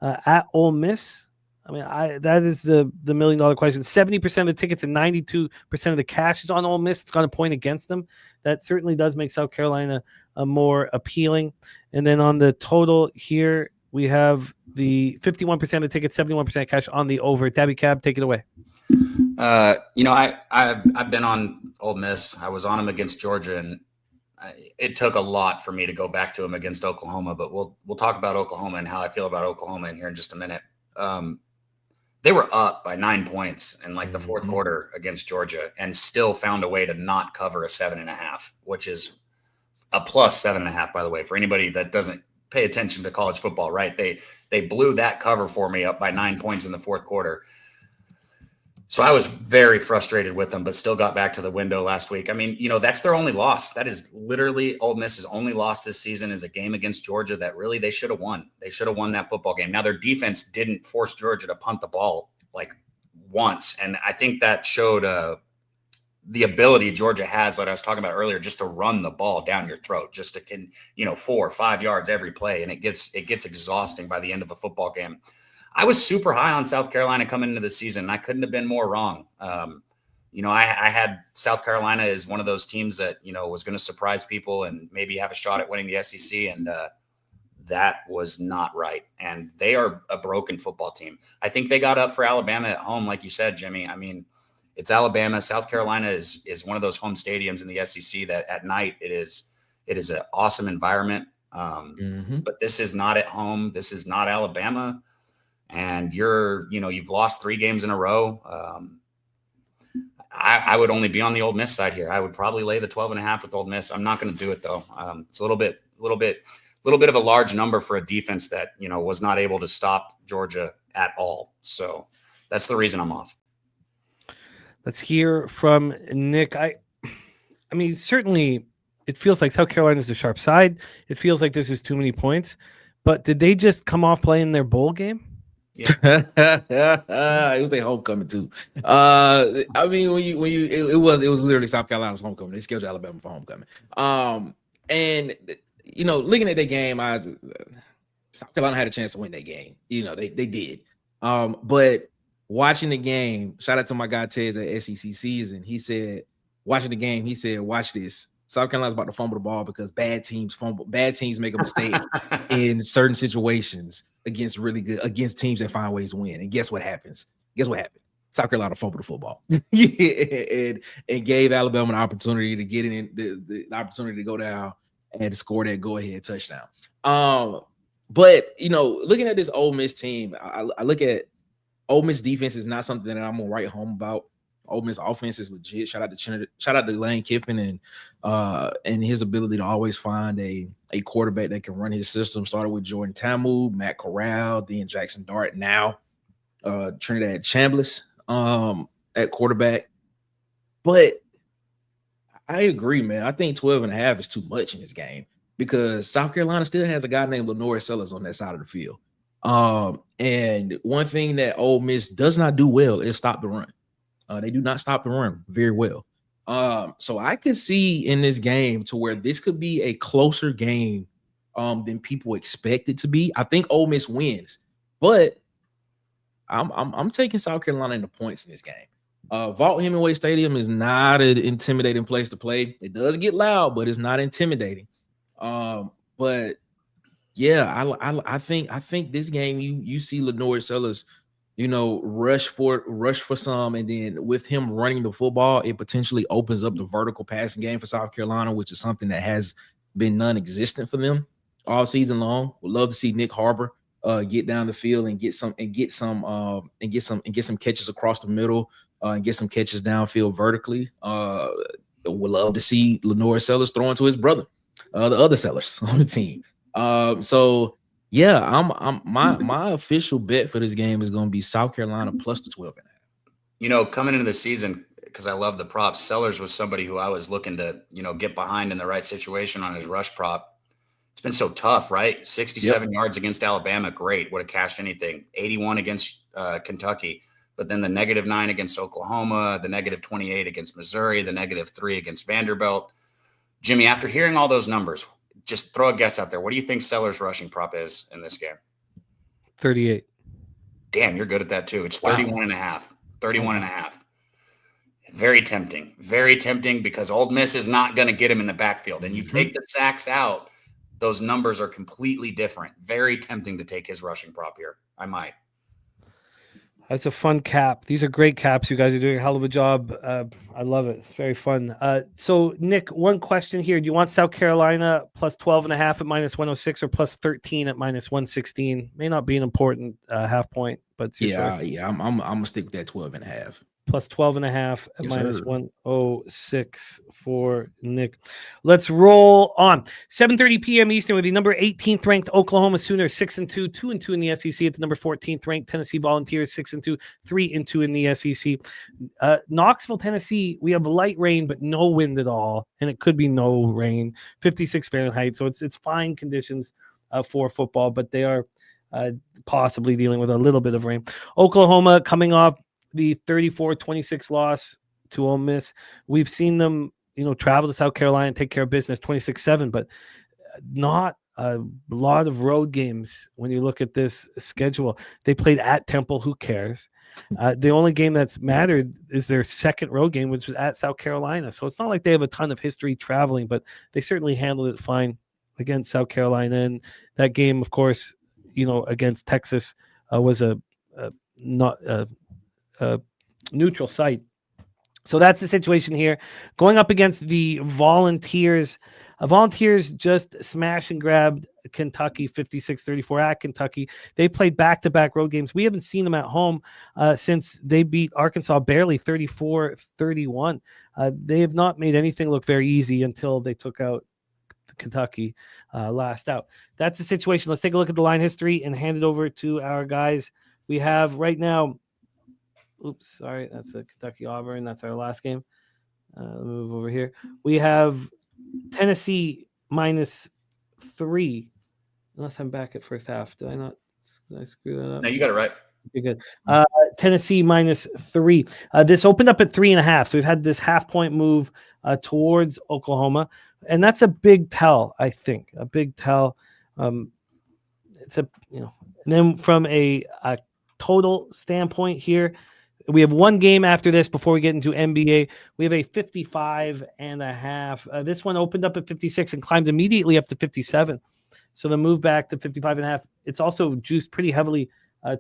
Speaker 6: at Ole Miss? That is the $1 million question. 70% of the tickets and 92% of the cash is on Ole Miss. It's going to point against them. That certainly does make South Carolina more appealing. And then on the total here, we have the 51% of the tickets, 71% cash on the over. Daby Cab, take it away.
Speaker 8: I've been on Ole Miss. I was on them against Georgia, and it took a lot for me to go back to them against Oklahoma. But we'll talk about Oklahoma and how I feel about Oklahoma in here in just a minute. They were up by 9 points in the fourth quarter against Georgia and still found a way to not cover a 7.5, which is a +7.5, by the way, for anybody that doesn't pay attention to college football, right? They blew that cover for me up by 9 points in the fourth quarter. So I was very frustrated with them, but still got back to the window last week. I mean, that's their only loss. That is literally Ole Miss's only loss this season is a game against Georgia that really they should have won. They should have won that football game. Now, their defense didn't force Georgia to punt the ball like once. And I think that showed the ability Georgia has, like I was talking about earlier, just to run the ball down your throat, just to 4 or 5 yards every play. And it gets exhausting by the end of a football game. I was super high on South Carolina coming into the season. And I couldn't have been more wrong. I had South Carolina as one of those teams that, was going to surprise people and maybe have a shot at winning the SEC. And that was not right. And they are a broken football team. I think they got up for Alabama at home, like you said, Jimmy. I mean, it's Alabama. South Carolina is one of those home stadiums in the SEC that at night it is an awesome environment. But this is not at home. This is not Alabama. And you've lost 3 games in a row. I would only be on the Ole Miss side here. I would probably lay the 12.5 with Ole Miss. I'm not going to do it though. It's a little bit of a large number for a defense that, was not able to stop Georgia at all. So that's the reason I'm off.
Speaker 6: Let's hear from Nick. I mean, certainly it feels like South Carolina is the sharp side. It feels like this is too many points. But did they just come off playing their bowl game?
Speaker 9: Yeah. It was their homecoming too. I mean, it was literally South Carolina's homecoming. They scheduled Alabama for homecoming. And looking at that game, South Carolina had a chance to win that game. They did. But watching the game, shout out to my guy Tez at SEC Season. He said, watching the game, he said, watch this. South Carolina's about to fumble the ball because bad teams make a mistake in certain situations against teams that find ways to win. And guess what happens? South Carolina fumbled the football and gave Alabama an opportunity to get in the opportunity to go down and to score that go-ahead touchdown. But looking at this Ole Miss team, I look at Ole Miss defense is not something that I'm gonna write home about. Ole Miss offense is legit. Shout out to Lane Kiffin and his ability to always find a quarterback that can run his system. Started with Jordan Tamu, Matt Corral, then Jackson Dart, now Trinidad Chambliss at quarterback. But I agree, man. I think 12.5 is too much in this game because South Carolina still has a guy named Lenore Sellers on that side of the field. And one thing that Ole Miss does not do well is stop the run. They do not stop the run very well. So I could see in this game to where this could be a closer game than people expect it to be. I think Ole Miss wins, but I'm taking South Carolina in the points in this game. Vaught Hemingway Stadium is not an intimidating place to play. It does get loud, but it's not intimidating. But yeah, I think this game you see Lenore Sellers, rush for some, and then with him running the football, it potentially opens up the vertical passing game for South Carolina, which is something that has been non-existent for them all season long. Would love to see Nick Harbor get down the field and get some catches across the middle and get some catches downfield vertically. Would love to see Lenore Sellers throwing to his brother, the other Sellers on the team. So yeah, my official bet for this game is going to be South Carolina plus the 12.5.
Speaker 8: Coming into the season, because I love the props, Sellers was somebody who I was looking to, get behind in the right situation on his rush prop. It's been so tough, right? 67 yards against Alabama, great. Would have cashed anything. 81 against Kentucky, but then the -9 against Oklahoma, the -28 against Missouri, the -3 against Vanderbilt. Jimmy, after hearing all those numbers, just throw a guess out there. What do you think Sellers' rushing prop is in this game?
Speaker 6: 38.
Speaker 8: Damn, you're good at that too. It's 31.5. 31.5. Very tempting because Ole Miss is not going to get him in the backfield. And you take the sacks out, those numbers are completely different. Very tempting to take his rushing prop here. I might.
Speaker 6: That's a fun cap. These are great caps. You guys are doing a hell of a job. I love it. It's very fun. So, Nick, one question here. Do you want South Carolina plus 12.5 at -106 or plus 13 at -116? May not be an important half point, but it's your choice.
Speaker 9: I'm gonna stick with that 12.5.
Speaker 6: plus 12.5 at
Speaker 9: Yes,
Speaker 6: minus
Speaker 9: sir.
Speaker 6: 106 for Nick. Let's roll on. 7:30 p.m. Eastern with the number 18th ranked Oklahoma Sooners 6-2, 2-2 in the SEC. At the number 14th ranked Tennessee Volunteers 6-2, 3-2 in the SEC. Knoxville, Tennessee, we have light rain but no wind at all, and it could be no rain. 56 Fahrenheit, so it's fine conditions for football, but they are possibly dealing with a little bit of rain. Oklahoma coming off the 34-26 loss to Ole Miss. We've seen them, travel to South Carolina and take care of business 26-7, but not a lot of road games when you look at this schedule. They played at Temple. Who cares? The only game that's mattered is their second road game, which was at South Carolina. So it's not like they have a ton of history traveling, but they certainly handled it fine against South Carolina. And that game, of course, against Texas was a neutral site. So that's the situation here. Going up against the Volunteers. Volunteers just smash and grabbed Kentucky 56-34 at Kentucky. They played back-to-back road games. We haven't seen them at home since they beat Arkansas barely 34-31. They have not made anything look very easy until they took out Kentucky last out. That's the situation. Let's take a look at the line history and hand it over to our guys. We have right now, that's a Kentucky Auburn. That's our last game. Let me move over here. We have Tennessee -3. Unless I'm back at first half. Did I screw that up?
Speaker 8: No, you got it right.
Speaker 6: Okay, good. Tennessee -3. This opened up at 3.5. So we've had this half-point move towards Oklahoma. And that's a big tell, I think. A big tell. It's and then from a total standpoint here, we have one game after this before we get into NBA. We have a 55.5. This one opened up at 56 and climbed immediately up to 57. So the move back to 55.5. It's also juiced pretty heavily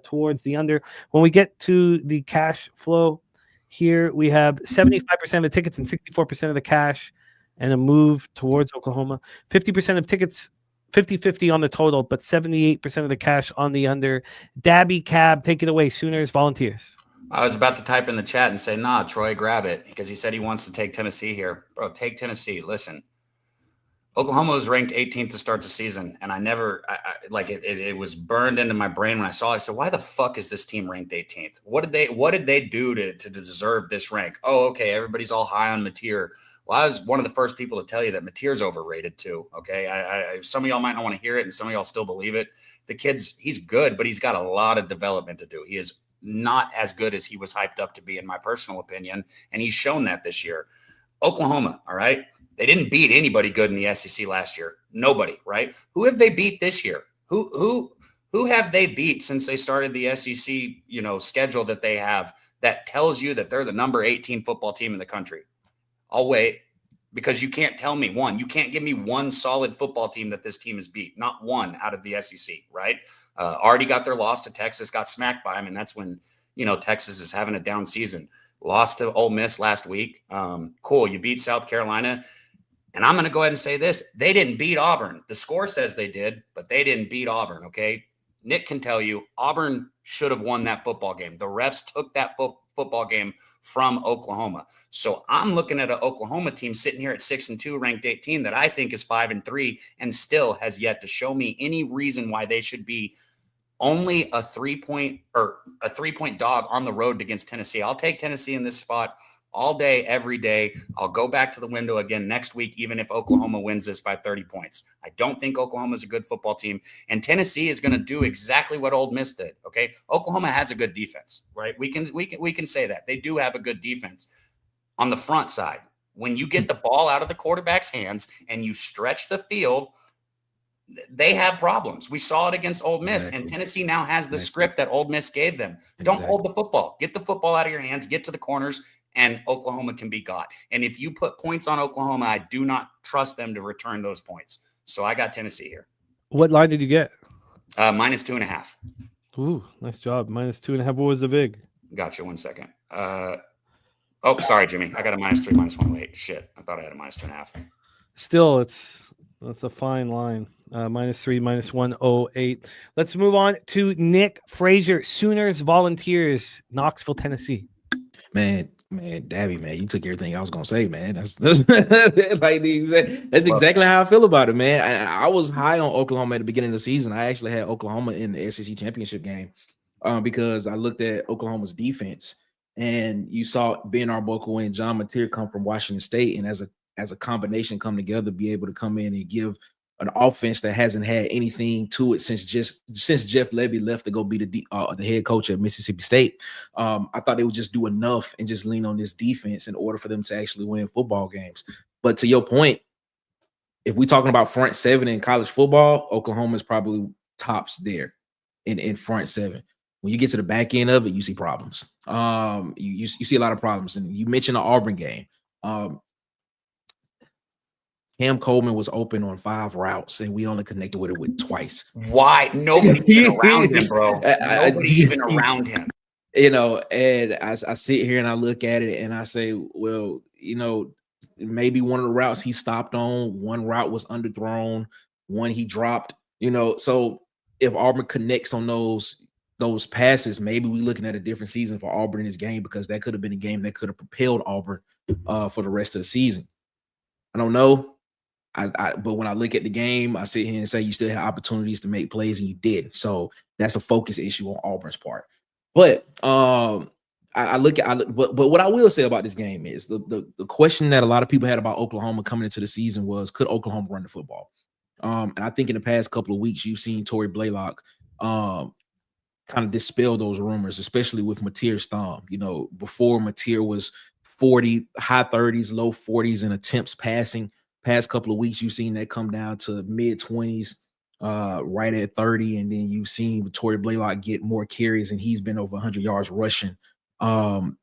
Speaker 6: towards the under. When we get to the cash flow here, we have 75% of the tickets and 64% of the cash and a move towards Oklahoma. 50% of tickets, 50-50 on the total, but 78% of the cash on the under. Daby Cab, take it away. Sooners, Volunteers.
Speaker 8: I was about to type in the chat and say, nah, Troy, grab it, because he said he wants to take Tennessee here. Bro, take Tennessee. Listen, Oklahoma was ranked 18th to start the season, and it was burned into my brain when I saw it. I said, why the fuck is this team ranked 18th? What did they do to deserve this rank? Oh, okay, everybody's all high on Mateer. Well, I was one of the first people to tell you that Mateer's overrated too, okay? Some of y'all might not want to hear it, and some of y'all still believe it. The kid's, he's good, but he's got a lot of development to do. He is not as good as he was hyped up to be, in my personal opinion, and he's shown that this year. Oklahoma, all right? They didn't beat anybody good in the SEC last year. Nobody, right? Who have they beat this year? Who have they beat since they started the SEC, schedule that they have that tells you that they're the number 18 football team in the country? I'll wait, because you can't tell me one. You can't give me one solid football team that this team has beat. Not one out of the SEC, right? Already got their loss to Texas, got smacked by them, and that's when, Texas is having a down season. Lost to Ole Miss last week. Cool, you beat South Carolina. And I'm going to go ahead and say this. They didn't beat Auburn. The score says they did, but they didn't beat Auburn, okay? Nick can tell you Auburn should have won that football game. The refs took that football game from Oklahoma. So I'm looking at an Oklahoma team sitting here at 6-2, ranked 18, that I think is 5-3 and still has yet to show me any reason why they should be only a 3-point dog on the road against Tennessee. I'll take Tennessee in this spot all day, every day. I'll go back to the window again next week, even if Oklahoma wins this by 30 points. I don't think Oklahoma is a good football team, and Tennessee is going to do exactly what Ole Miss did. Okay, Oklahoma has a good defense, right? We can say that they do have a good defense on the front side. When you get the ball out of the quarterback's hands and you stretch the field, they have problems. We saw it against Ole Miss, and Tennessee now has the script that Ole Miss gave them. Don't hold the football. Get the football out of your hands. Get to the corners, and Oklahoma can be got. And if you put points on Oklahoma, I do not trust them to return those points. So I got Tennessee here.
Speaker 6: What line did you get?
Speaker 8: -2.5.
Speaker 6: Ooh, nice job. -2.5. What was the vig?
Speaker 8: Gotcha. 1 second. Sorry, Jimmy. I got a -3, -108. Shit. I thought I had a -2.5.
Speaker 6: Still, that's a fine line. -3, -108. Let's move on to Nick Frazier, Sooners, Volunteers, Knoxville, Tennessee.
Speaker 9: Man, Daby, man, you took everything I was gonna say, man. That's like that's exactly how I feel about it, man. I was high on Oklahoma at the beginning of the season. I actually had Oklahoma in the SEC championship game because I looked at Oklahoma's defense, and you saw Ben Arbuckle and John Mateer come from Washington State, and as a combination come together, be able to come in and give an offense that hasn't had anything to it since Jeff Levy left to go be the head coach at Mississippi State. I thought they would just do enough and just lean on this defense in order for them to actually win football games. But to your point, if we're talking about front seven in college football, Oklahoma is probably tops there in front seven. When you get to the back end of it, you see problems. You see a lot of problems. And you mentioned the Auburn game. Cam Coleman was open on 5 routes, and we only connected with it with twice.
Speaker 8: Why? Nobody even around him, bro. Nobody even around him.
Speaker 9: You know, and I sit here and I look at it and I say, well, you know, maybe one of the routes he stopped on, one route was underthrown, one he dropped, you know. So if Auburn connects on those passes, maybe we're looking at a different season for Auburn in this game, because that could have been a game that could have propelled Auburn for the rest of the season. I don't know. But when I look at the game, I sit here and say you still have opportunities to make plays, and you did. So that's a focus issue on Auburn's part. But but what I will say about this game is the question that a lot of people had about Oklahoma coming into the season was, could Oklahoma run the football? And I think in the past couple of weeks, you've seen Torrey Blaylock kind of dispel those rumors, especially with Mateer's thumb. You know, before Mateer was 40, high 30s, low 40s in attempts passing. Past couple of weeks, you've seen that come down to mid 20s, right at 30, and then you've seen Torrey Blaylock get more carries, and he's been over 100 yards rushing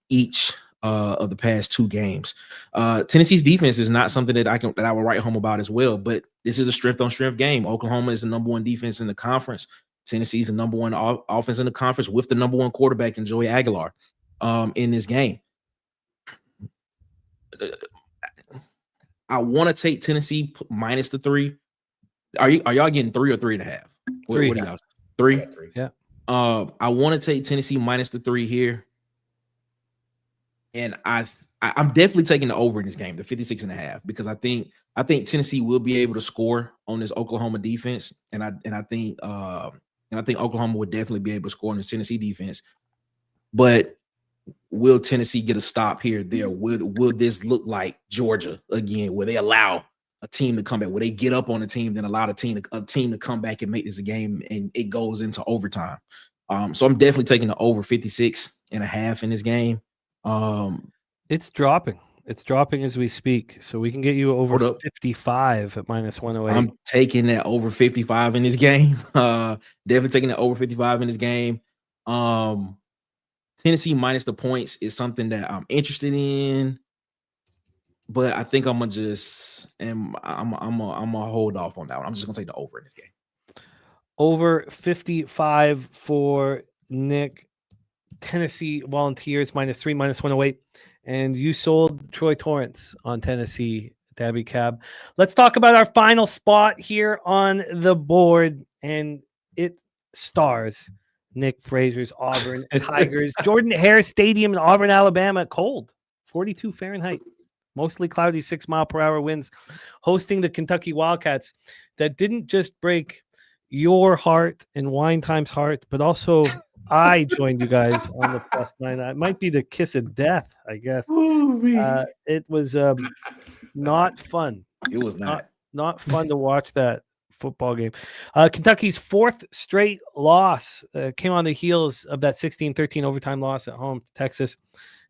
Speaker 9: each of the past 2 games. Tennessee's defense is not something that I will write home about as well, but this is a strength on strength game. Oklahoma is the number 1 defense in the conference. Tennessee's the number 1 offense in the conference with the number 1 quarterback in Joey Aguilar in this game. I want to take Tennessee minus the 3. Are y'all getting 3 or 3.5? What are y'all? 3?
Speaker 6: Yeah.
Speaker 9: I want to take Tennessee minus the 3 here. And I'm definitely taking the over in this game, the 56.5, because I think Tennessee will be able to score on this Oklahoma defense. And I think Oklahoma would definitely be able to score on this Tennessee defense. But will Tennessee get a stop here? There will this look like Georgia again, where they allow a team to come back, where they get up on a team, then allow a team to come back and make this a game, and it goes into overtime. So I'm definitely taking the over 56.5 in this game.
Speaker 6: It's dropping. It's dropping as we speak, so we can get you over 55 at minus 108.
Speaker 9: I'm taking that over 55 in this game. Definitely taking that over 55 in this game. Tennessee minus the points is something that I'm interested in, but I think I'm gonna hold off on that one. I'm just gonna take the over in this game.
Speaker 6: Over 55 for Nick. Tennessee Volunteers minus 3, minus 108, and you sold Troy Torrance on Tennessee, Daby Cab. Let's talk about our final spot here on the board, and it stars Nick Frazier's Auburn Tigers. Jordan Hare Stadium in Auburn, Alabama. Cold, 42 Fahrenheit. Mostly cloudy, 6-mile-per-hour winds. Hosting the Kentucky Wildcats. That didn't just break your heart and Wine Time's heart, but also I joined you guys on the +9. It might be the kiss of death, I guess. It was not fun.
Speaker 9: It was
Speaker 6: not fun to watch that football game. Kentucky's 4th straight loss came on the heels of that 16-13 overtime loss at home to Texas.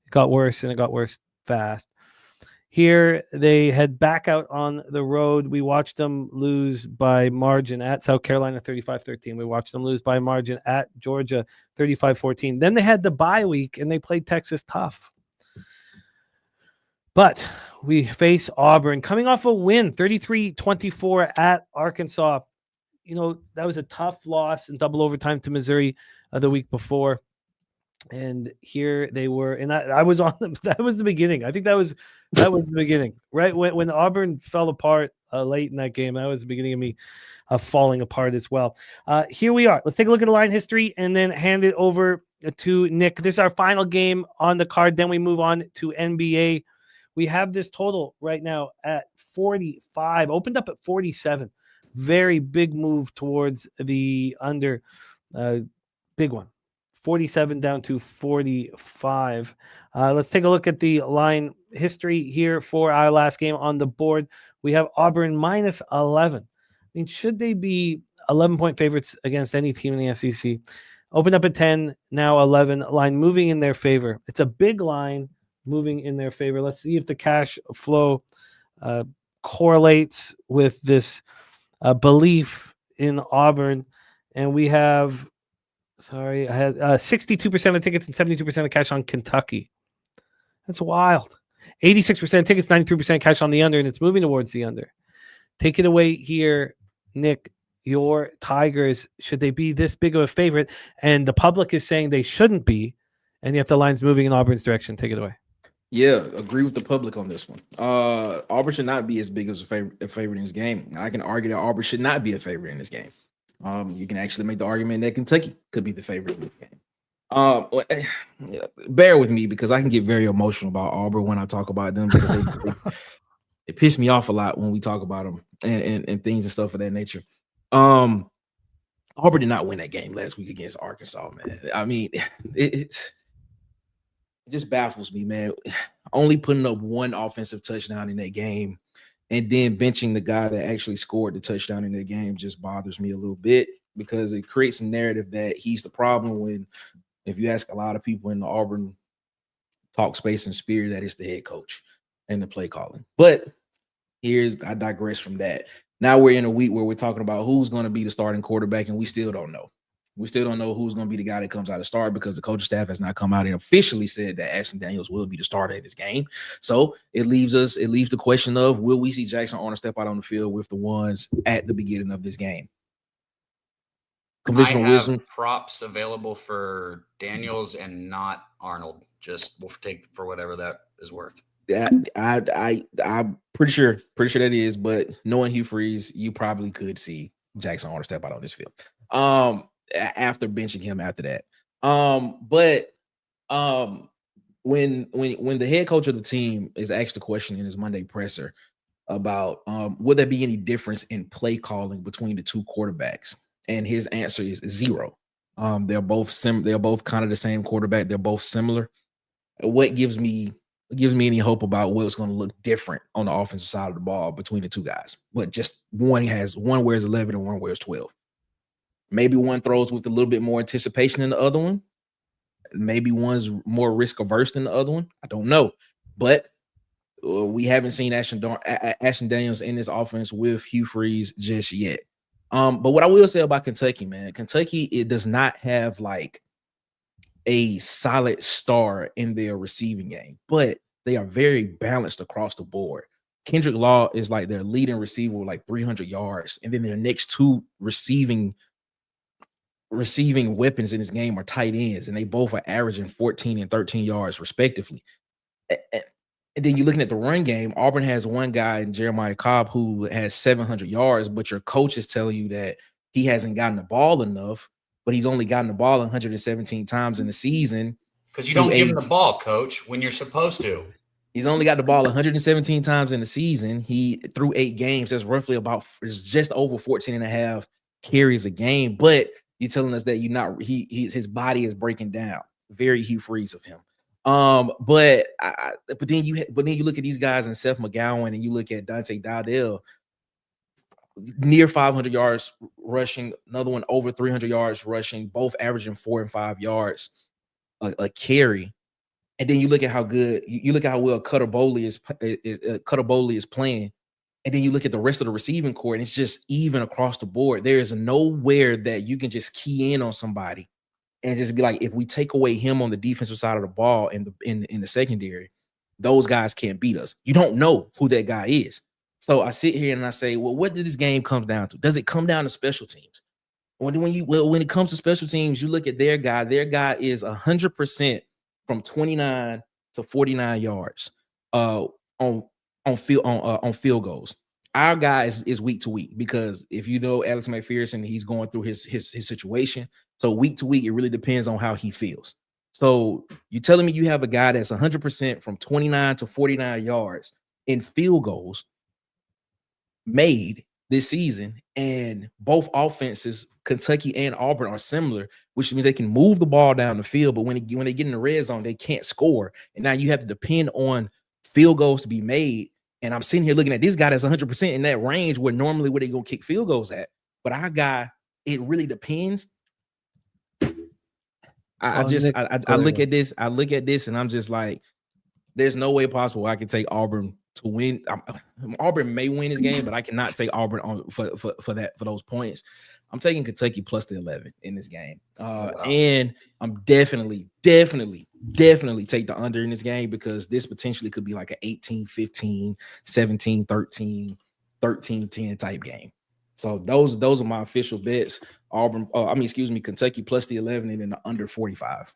Speaker 6: It got worse, and it got worse fast. Here, they head back out on the road. We watched them lose by margin at South Carolina 35-13. We watched them lose by margin at Georgia 35-14. Then they had the bye week, and they played Texas tough. But we face Auburn coming off a win, 33-24 at Arkansas. You know, that was a tough loss in double overtime to Missouri the week before. And here they were, and I was on them. That was the beginning. I think that was the beginning, right? When Auburn fell apart late in that game, that was the beginning of me falling apart as well. Here we are. Let's take a look at the line history and then hand it over to Nick. This is our final game on the card. Then we move on to NBA. We have this total right now at 45. Opened up at 47. Very big move towards the under. Big one. 47 down to 45. Let's take a look at the line history here for our last game on the board. We have Auburn minus 11. I mean, should they be 11-point favorites against any team in the SEC? Opened up at 10, now 11. Line moving in their favor. It's a big line moving in their favor. Let's see if the cash flow correlates with this belief in Auburn. And we have, I had 62% of tickets and 72% of cash on Kentucky. That's wild. 86% tickets, 93% cash on the under, and it's moving towards the under. Take it away here, Nick. Your Tigers, should they be this big of a favorite? And the public is saying they shouldn't be, and yet the line's moving in Auburn's direction. Take it away.
Speaker 9: Yeah, agree with the public on this one. Auburn should not be as big as a favorite in this game. I can argue that Auburn should not be a favorite in this game. You can actually make the argument that Kentucky could be the favorite in this game. Bear with me because I can get very emotional about Auburn when I talk about them because they piss me off a lot when we talk about them and things and stuff of that nature. Auburn did not win that game last week against Arkansas, man. I mean, it just baffles me, man. Only putting up one offensive touchdown in that game and then benching the guy that actually scored the touchdown in that game just bothers me a little bit because it creates a narrative that he's the problem when, if you ask a lot of people in the Auburn talk space and sphere, that it's the head coach and the play calling. But I digress from that. Now we're in a week where we're talking about who's going to be the starting quarterback, and we still don't know. We still don't know who's going to be the guy that comes out to start because the coaching staff has not come out and officially said that Ashton Daniels will be the starter of this game. So it leaves the question of, will we see Jackson Arnold step out on the field with the ones at the beginning of this game?
Speaker 8: Conventional wisdom. Props available for Daniels and not Arnold. Just we'll take for whatever that is worth.
Speaker 9: I'm pretty sure that is, but knowing Hugh Freeze, you probably could see Jackson Arnold step out on this field. After benching him after that. When the head coach of the team is asked the question in his Monday presser about would there be any difference in play calling between the two quarterbacks, and his answer is zero. They're both kind of the same quarterback. They're both similar. What gives me any hope about what's going to look different on the offensive side of the ball between the two guys? But just one wears 11 and one wears 12. Maybe one throws with a little bit more anticipation than the other one. Maybe one's more risk averse than the other one. I don't know. But we haven't seen Ashton Daniels in this offense with Hugh Freeze just yet. But what I will say about Kentucky, man, Kentucky, it does not have like a solid star in their receiving game, but they are very balanced across the board. Kendrick Law is like their leading receiver with like 300 yards. And then their next two receiving weapons in this game are tight ends, and they both are averaging 14 and 13 yards respectively. And then you're looking at the run game. Auburn has one guy in Jeremiah Cobb who has 700 yards, but your coach is telling you that he hasn't gotten the ball enough, but he's only gotten the ball 117 times in the season.
Speaker 8: Because you don't give him the ball, coach, when you're supposed to.
Speaker 9: He's only got the ball 117 times in the season. He through 8 games, that's roughly it's just over 14 and a half carries a game, but you're telling us that his body is breaking down. Very Hugh Freeze of him. But then you look at these guys and Seth McGowan, and you look at Dante Dowdell, near 500 yards rushing, another one over 300 yards rushing, both averaging 4 and 5 yards a carry. And then you look at how well Cutter Boley is playing. And then you look at the rest of the receiving core, and it's just even across the board. There is nowhere that you can just key in on somebody and just be like, if we take away him on the defensive side of the ball in the secondary, those guys can't beat us. You don't know who that guy is. So I sit here and I say, well, what did this game come down to? Does it come down to special teams? When it comes to special teams, you look at their guy. Their guy is 100% from 29 to 49 yards on field goals. our guy is week to week, because if you know Alex McPherson, he's going through his situation. So week to week, it really depends on how he feels. So you're telling me you have a guy that's 100% from 29 to 49 yards in field goals made this season, and both offenses, Kentucky and Auburn, are similar, which means they can move the ball down the field, but when they get in the red zone, they can't score. And now you have to depend on field goals to be made. And I'm sitting here looking at this guy that's 100% in that range where normally where they go kick field goals at. But our guy, it really depends. I look at this, and I'm just like, there's no way possible I can take Auburn to win. Auburn may win this game, but I cannot take Auburn on for those points. I'm taking Kentucky plus the 11 in this game. And I'm definitely take the under in this game, because this potentially could be like an 18-15, 17-13, 13-10 type game. So those are my official bets. Kentucky plus the 11 and then the under 45.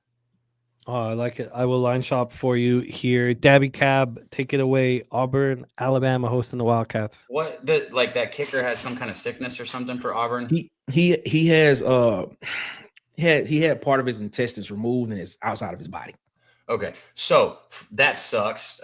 Speaker 6: Oh, I like it. I will line shop for you here. Daby Cab, take it away. Auburn, Alabama hosting the Wildcats.
Speaker 8: What that kicker has some kind of sickness or something for Auburn?
Speaker 9: He has he had part of his intestines removed and it's outside of his body.
Speaker 8: Okay, so that sucks.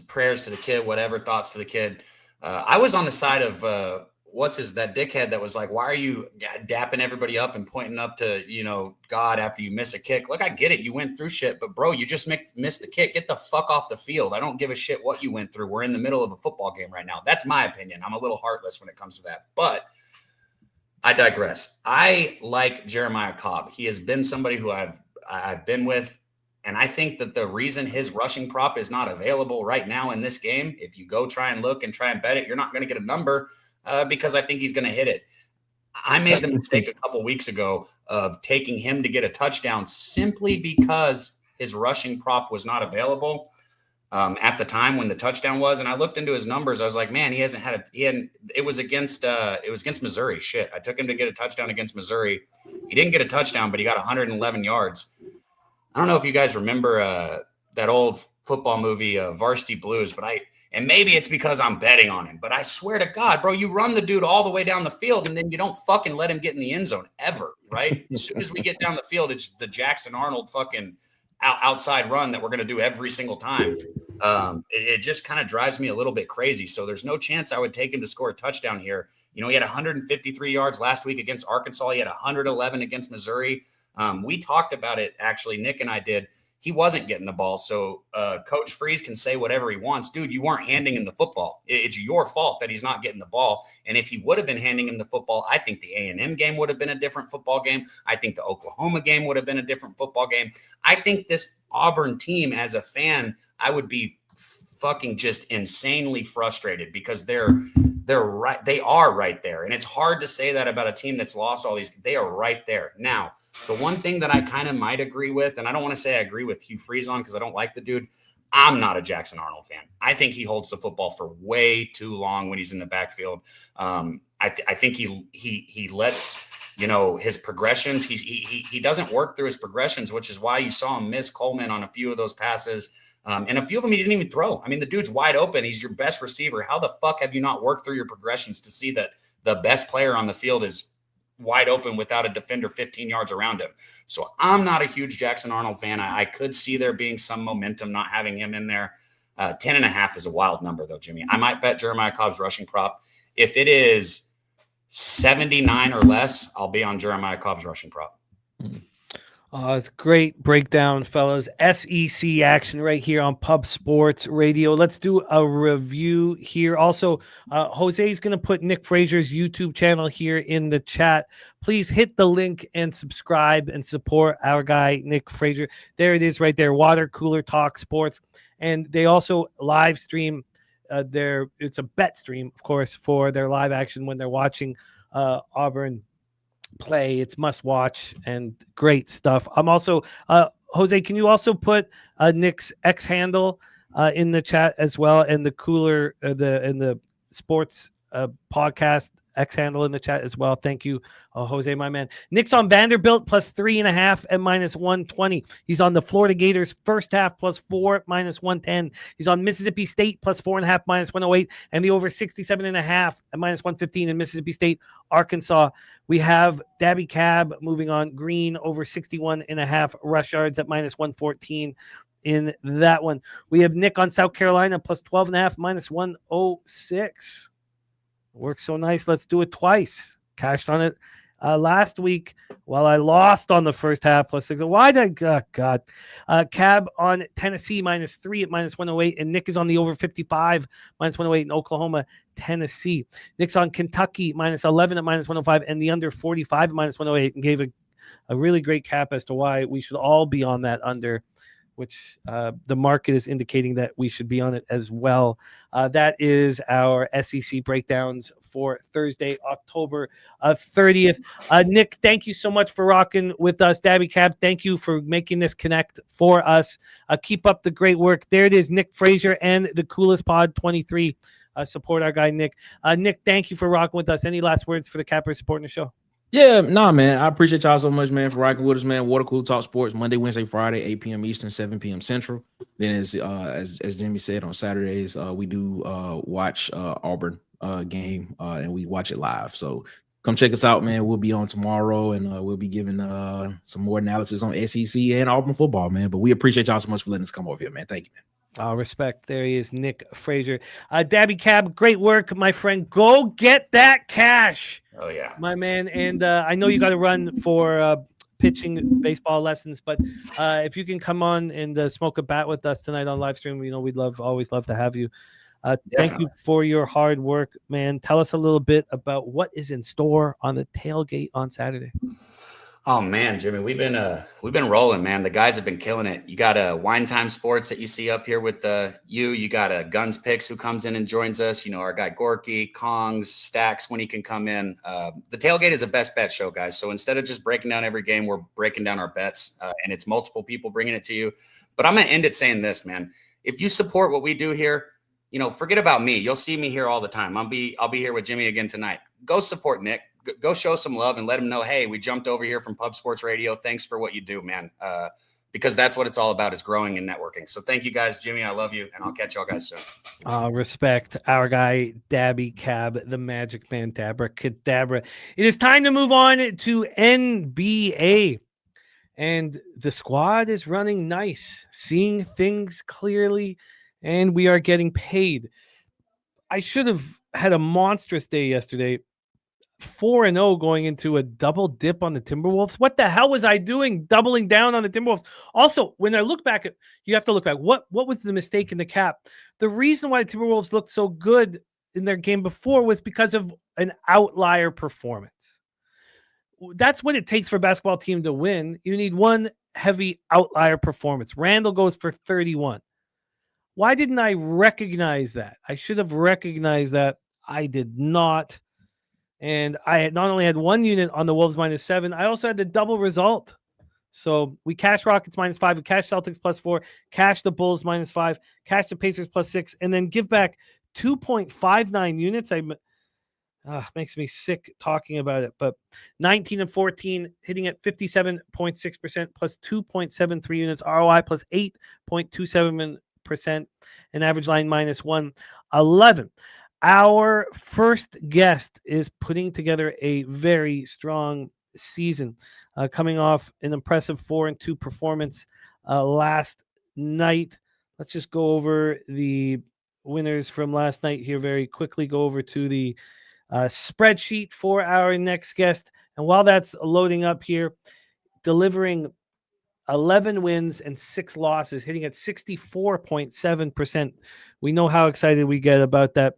Speaker 8: Prayers to the kid, whatever, thoughts to the kid. I was on the side of that dickhead that was like, why are you dapping everybody up and pointing up to, God after you miss a kick? Look, I get it. You went through shit, but bro, you just missed the kick. Get the fuck off the field. I don't give a shit what you went through. We're in the middle of a football game right now. That's my opinion. I'm a little heartless when it comes to that, but I digress. I like Jeremiah Cobb. He has been somebody who I've been with. And I think that the reason his rushing prop is not available right now in this game, if you go try and look and try and bet it, you're not going to get a number because I think he's going to hit it. I made the mistake a couple weeks ago of taking him to get a touchdown simply because his rushing prop was not available at the time when the touchdown was. And I looked into his numbers. I was like, man, it was against Missouri. Shit. I took him to get a touchdown against Missouri. He didn't get a touchdown, but he got 111 yards. I don't know if you guys remember that old football movie, Varsity Blues, and maybe it's because I'm betting on him, but I swear to God, bro, you run the dude all the way down the field and then you don't fucking let him get in the end zone ever, right? As soon as we get down the field, it's the Jackson Arnold fucking outside run that we're going to do every single time. It just kind of drives me a little bit crazy. So there's no chance I would take him to score a touchdown here. He had 153 yards last week against Arkansas. He had 111 against Missouri. We talked about it, actually, Nick and I did. He wasn't getting the ball. So Coach Freeze can say whatever he wants. Dude, you weren't handing him the football. It's your fault that he's not getting the ball. And if he would have been handing him the football, I think the A&M game would have been a different football game. I think the Oklahoma game would have been a different football game. I think this Auburn team, as a fan, I would be fucking just insanely frustrated because they're right. They are right there. And it's hard to say that about a team that's lost all these. They are right there. Now, the one thing that I kind of might agree with, and I don't want to say I agree with Hugh Freeze on because I don't like the dude. I'm not a Jackson Arnold fan. I think he holds the football for way too long when he's in the backfield. I think he lets his progressions. He doesn't work through his progressions, which is why you saw him miss Coleman on a few of those passes. And a few of them he didn't even throw. I mean, the dude's wide open. He's your best receiver. How the fuck have you not worked through your progressions to see that the best player on the field is wide open without a defender 15 yards around him? So I'm not a huge Jackson Arnold fan. I could see there being some momentum not having him in there. 10.5 is a wild number, though, Jimmy. I might bet Jeremiah Cobb's rushing prop. If it is 79 or less, I'll be on Jeremiah Cobb's rushing prop.
Speaker 6: It's great breakdown, fellas. SEC action right here on Pub Sports Radio. Let's do a review here. Also, Jose is going to put Nick Frazier's YouTube channel here in the chat. Please hit the link and subscribe and support our guy, Nick Frazier. There it is right there, Water Cooler Talk Sports. And they also live stream it's a bet stream, of course, for their live action when they're watching Auburn play. It's must watch and great stuff. I'm also Jose, can you also put Nick's X handle in the chat as well, and the cooler the sports podcast X handle in the chat as well. Thank you, Jose, my man. Nick's on Vanderbilt plus 3.5 at -120. He's on the Florida Gators first half plus 4 at -110. He's on Mississippi State plus 4.5 -108, and the over 67.5 at -115 in Mississippi State, Arkansas. We have Daby Cab moving on Green over 61.5 rush yards at -114 in that one. We have Nick on South Carolina plus 12.5 -106. Works so nice. Let's do it twice. Cashed on it last week while I lost on the first half plus 6. Why did God? Cab on Tennessee -3 at -108, and Nick is on the over 55 -108 in Oklahoma, Tennessee. Nick's on Kentucky -11 at -105 and the under 45 at -108, and gave a really great cap as to why we should all be on that under, which the market is indicating that we should be on it as well. That is our SEC breakdowns for Thursday, October 30th. Nick, thank you so much for rocking with us. Daby Cab, thank you for making this connect for us. Keep up the great work. There it is, Nick Frazier and the Coolest Pod 23. Support our guy, Nick. Nick, thank you for rocking with us. Any last words for the cappers supporting the show?
Speaker 9: Yeah, nah, man. I appreciate y'all so much, man, for rocking with us, man. Water Cool Talk Sports, Monday, Wednesday, Friday, 8 p.m. Eastern, 7 p.m. Central. Then, as Jimmy said, on Saturdays, we do watch Auburn game, and we watch it live. So come check us out, man. We'll be on tomorrow, and we'll be giving some more analysis on SEC and Auburn football, man. But we appreciate y'all so much for letting us come over here, man. Thank you, man.
Speaker 6: Respect. There he is, Nick Frazier. Daby Cab, great work, my friend. Go get that cash.
Speaker 8: Oh, yeah.
Speaker 6: My man. And I know you got to run for pitching baseball lessons, but if you can come on and smoke a bat with us tonight on live stream, we'd always love to have you. Thank you for your hard work, man. Tell us a little bit about what is in store on the tailgate on Saturday.
Speaker 8: Oh man, Jimmy, we've been rolling, man. The guys have been killing it. You got Wine Time Sports that you see up here with you got Guns Picks who comes in and joins us. Our guy Gorky, Kongs, Stacks when he can come in. The tailgate is a best bet show, guys. So instead of just breaking down every game, we're breaking down our bets, and it's multiple people bringing it to you. But I'm gonna end it saying this, man. If you support what we do here, forget about me. You'll see me here all the time. I'll be here with Jimmy again tonight. Go support Nick. Go show some love and let him know, hey, we jumped over here from Pub Sports Radio. Thanks for what you do, man. Because that's what it's all about, is growing and networking. So thank you guys, Jimmy. I love you, and I'll catch y'all guys soon.
Speaker 6: Respect our guy, Daby Cab, the Magic Man, Cadabra. It is time to move on to NBA. And the squad is running nice, seeing things clearly, and we are getting paid. I should have had a monstrous day yesterday. 4-0 going into a double dip on the Timberwolves. What the hell was I doing doubling down on the Timberwolves? Also, when I look back you have to look back. What was the mistake in the cap? The reason why the Timberwolves looked so good in their game before was because of an outlier performance. That's what it takes for a basketball team to win. You need one heavy outlier performance. Randall goes for 31. Why didn't I recognize that? I should have recognized that. I did not. And I had not only had one unit on the Wolves -7, I also had the double result. So we cash Rockets -5, we cash Celtics +4, cash the Bulls -5, cash the Pacers +6, and then give back 2.59 units. Makes me sick talking about it. But 19 and 14, hitting at 57.6%, plus 2.73 units, ROI +8.27%, and average line -111. Our first guest is putting together a very strong season, coming off an impressive 4-2 performance last night. Let's just go over the winners from last night here very quickly. Go over to the spreadsheet for our next guest. And while that's loading up here, delivering 11 wins and 6 losses, hitting at 64.7%. We know how excited we get about that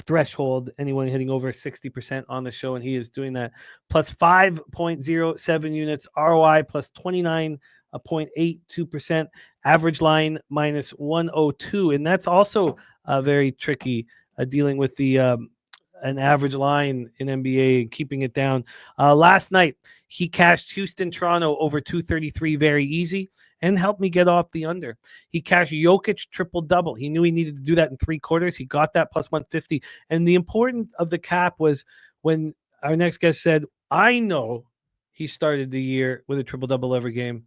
Speaker 6: threshold, anyone hitting over 60% on the show, and he is doing that. Plus 5.07 units, ROI plus 29.82%, average line -102, and that's also very tricky, dealing with the an average line in NBA and keeping it down. Last night he cashed Houston Toronto over 233 very easy, and helped me get off the under. He cashed Jokic triple-double. He knew he needed to do that in 3 quarters. He got that plus 150. And the important of the cap was when our next guest said, I know he started the year with a triple-double every game.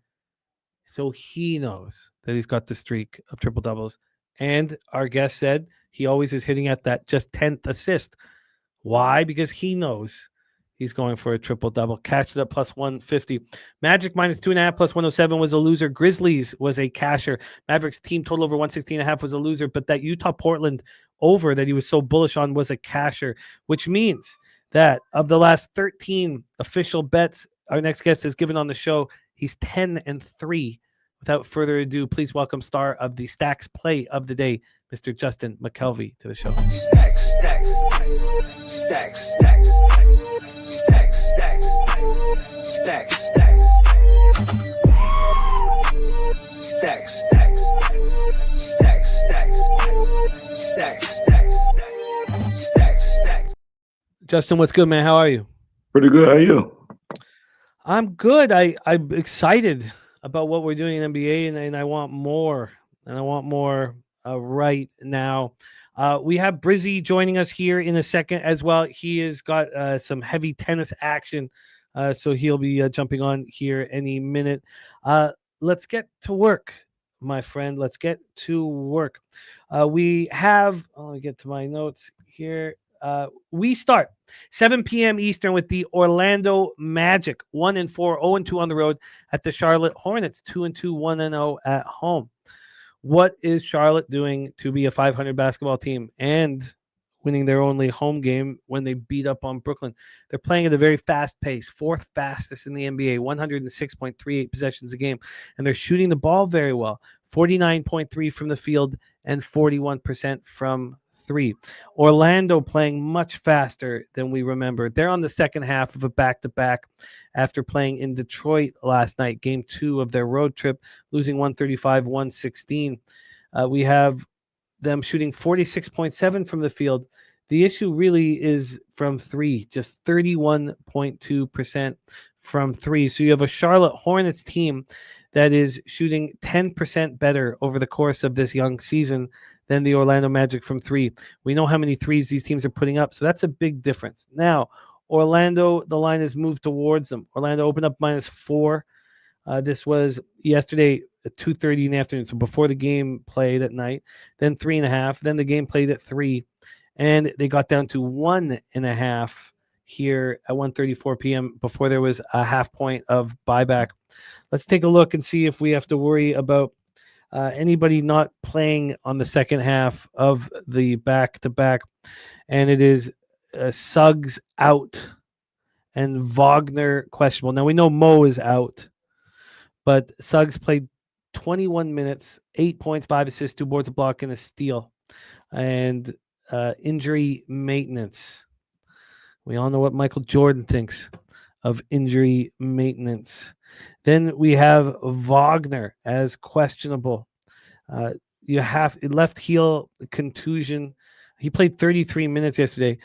Speaker 6: So he knows that he's got the streak of triple-doubles. And our guest said he always is hitting at that just 10th assist. Why? Because he knows he's going for a triple-double. Cashed it up plus 150. Magic minus 2.5 plus 107 was a loser. Grizzlies was a casher. Mavericks team total over 116.5 was a loser. But that Utah-Portland over that he was so bullish on was a casher, which means that of the last 13 official bets our next guest has given on the show, he's 10-3. Without further ado, please welcome star of the Stacks Play of the Day, Mr. Justin Mcelvy, to the show.
Speaker 10: Stacks, stacks, stacks, stacks, stacks, stacks, stacks, stacks, stacks, stacks.
Speaker 6: Justin, what's good, man? How are you?
Speaker 11: Pretty good. How are you?
Speaker 6: I'm good. I'm excited about what we're doing in NBA, and I want more. And I want more right now. We have Brizzy joining us here in a second as well. He has got some heavy tennis action, so he'll be jumping on here any minute. Let's get to work, my friend. Let's get to work. We have, let me get to my notes here. We start 7 p.m. Eastern with the Orlando Magic, 1-4, 0-2 on the road at the Charlotte Hornets, 2-2, 1-0 at home. What is Charlotte doing to be a 500 basketball team and winning their only home game when they beat up on Brooklyn? They're playing at a very fast pace, 4th fastest in the NBA, 106.38 possessions a game, and they're shooting the ball very well, 49.3 from the field and 41% from 3. Orlando playing much faster than we remember. They're on the second half of a back-to-back after playing in Detroit last night, game 2 of their road trip, losing 135-116. We have them shooting 46.7 from the field. The issue really is from 3, just 31.2% from 3. So you have a Charlotte Hornets team that is shooting 10% better over the course of this young season than the Orlando Magic from 3. We know how many threes these teams are putting up, so that's a big difference. Now, Orlando, the line has moved towards them. Orlando opened up -4. This was yesterday at 2:30 in the afternoon, so before the game played at night. Then 3.5. Then the game played at 3. And they got down to 1.5 here at 1:34 p.m. before there was a half point of buyback. Let's take a look and see if we have to worry about anybody not playing on the second half of the back-to-back. And it is Suggs out and Wagner questionable. Now, we know Mo is out, but Suggs played 21 minutes, 8 points, 5 assists, 2 boards, a block, and a steal. And injury maintenance. We all know what Michael Jordan thinks of injury maintenance. Then we have Wagner as questionable. You have left heel contusion. He played 33 minutes yesterday.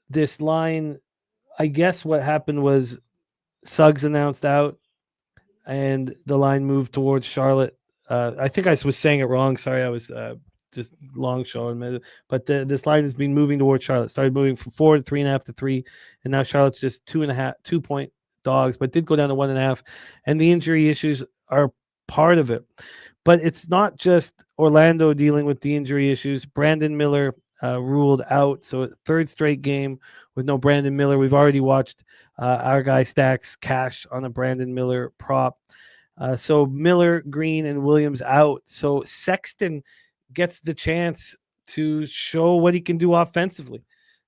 Speaker 6: This line, I guess what happened was Suggs announced out and the line moved towards Charlotte. I think I was saying it wrong. Sorry, I was just long showing. But this line has been moving towards Charlotte. Started moving from 4 to 3.5 to 3. And now Charlotte's just 2.5 dogs, but did go down to 1.5. And the injury issues are part of it. But it's not just Orlando dealing with the injury issues. Brandon Miller ruled out. So 3rd straight game with no Brandon Miller. We've already watched our guy Stacks cash on a Brandon Miller prop. So Miller, Green, and Williams out. So Sexton gets the chance to show what he can do offensively.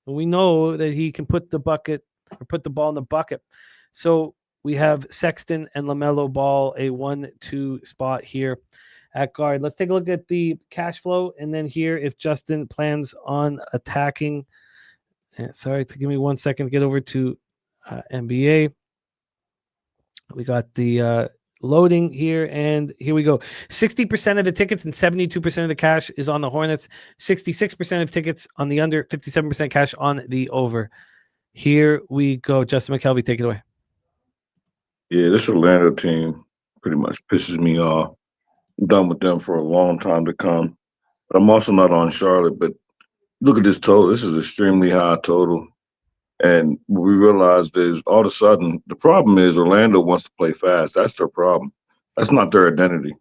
Speaker 6: And we know that he can put the ball in the bucket. So we have Sexton and LaMelo Ball, a 1-2 spot here at guard. Let's take a look at the cash flow and then hear if Justin plans on attacking. Sorry, give me 1 second to get over to NBA. We got the loading here, and here we go. 60% of the tickets and 72% of the cash is on the Hornets. 66% of tickets on the under, 57% cash on the over. Here we go. Justin Mcelvy, take it away.
Speaker 11: Yeah, this Orlando team, pretty much pisses me off. I'm done with them for a long time to come. But I'm also not on Charlotte. But look at this total. This is extremely high total. And what we realized is all of a sudden the problem is Orlando wants to play fast. That's their problem. That's not their identity.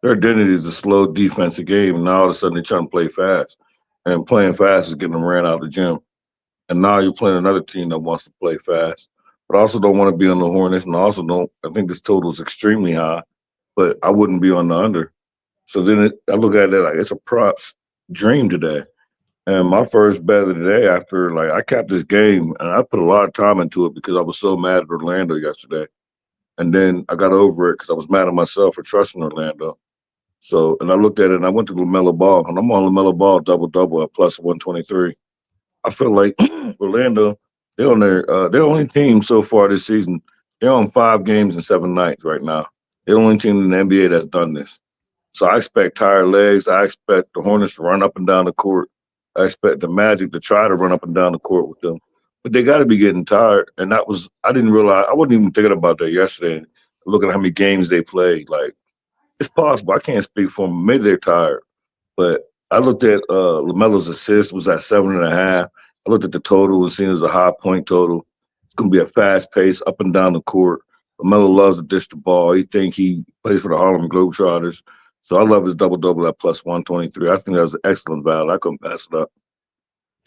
Speaker 11: Their identity is a slow defensive game. And now all of a sudden they're trying to play fast. And playing fast is getting them ran out of the gym. And now you're playing another team that wants to play fast, but also don't want to be on the Hornets. And also don't, I think this total is extremely high, but I wouldn't be on the under. So then I look at it like it's a props dream today. And my first bet of the day after, like, I capped this game and I put a lot of time into it because I was so mad at Orlando yesterday. And then I got over it because I was mad at myself for trusting Orlando. So, and I looked at it and I went to LaMelo Ball, and I'm on LaMelo Ball double-double at plus 123. I feel like Orlando, they're on their only team so far this season. They're on 5 games and 7 nights right now. They're the only team in the NBA that's done this. So I expect tired legs. I expect the Hornets to run up and down the court. I expect the Magic to try to run up and down the court with them. But they got to be getting tired. And I didn't realize, I wasn't even thinking about that yesterday. Looking at how many games they played. Like, it's possible. I can't speak for them. Maybe they're tired. But I looked at LaMelo's assist was at 7.5. I looked at the total and seen it was a high point total. It's going to be a fast pace up and down the court. LaMelo loves to dish the ball. He plays for the Harlem Globetrotters. So I love his double-double at plus 123. I think that was an excellent value. I couldn't pass it up.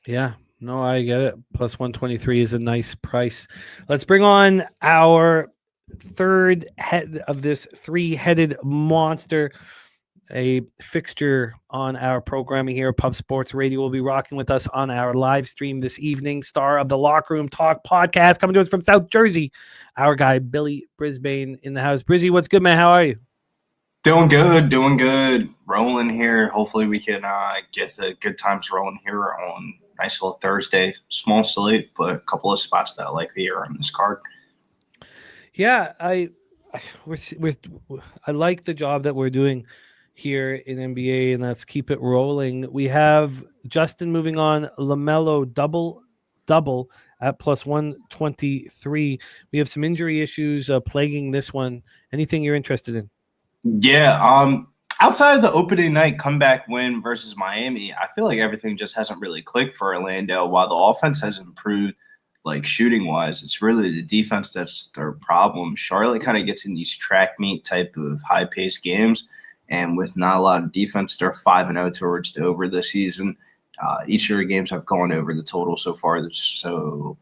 Speaker 6: Yeah, no, I get it. Plus 123 is a nice price. Let's bring on our third head of this 3-headed monster, a fixture on our programming here. Pub Sports Radio will be rocking with us on our live stream this evening. Star of the Locker Room Talk podcast coming to us from South Jersey. Our guy, Billy Brisbane, in the house. Brizzy, what's good, man? How are you?
Speaker 12: Doing good. Rolling here. Hopefully we can get the good times rolling here on nice little Thursday. Small slate, but a couple of spots that I like here on this card.
Speaker 6: Yeah, I like the job that we're doing here in NBA, and let's keep it rolling. We have Justin moving on. LaMelo double at plus 123. We have some injury issues plaguing this one. Anything you're interested in?
Speaker 12: Yeah, outside of the opening night comeback win versus Miami, I feel like everything just hasn't really clicked for Orlando. While the offense has improved, like shooting wise, it's really the defense that's their problem. Charlotte kind of gets in these track meet type of high paced games, and with not a lot of defense, they're 5-0 towards the over this season. Each of their games have gone over the total so far. So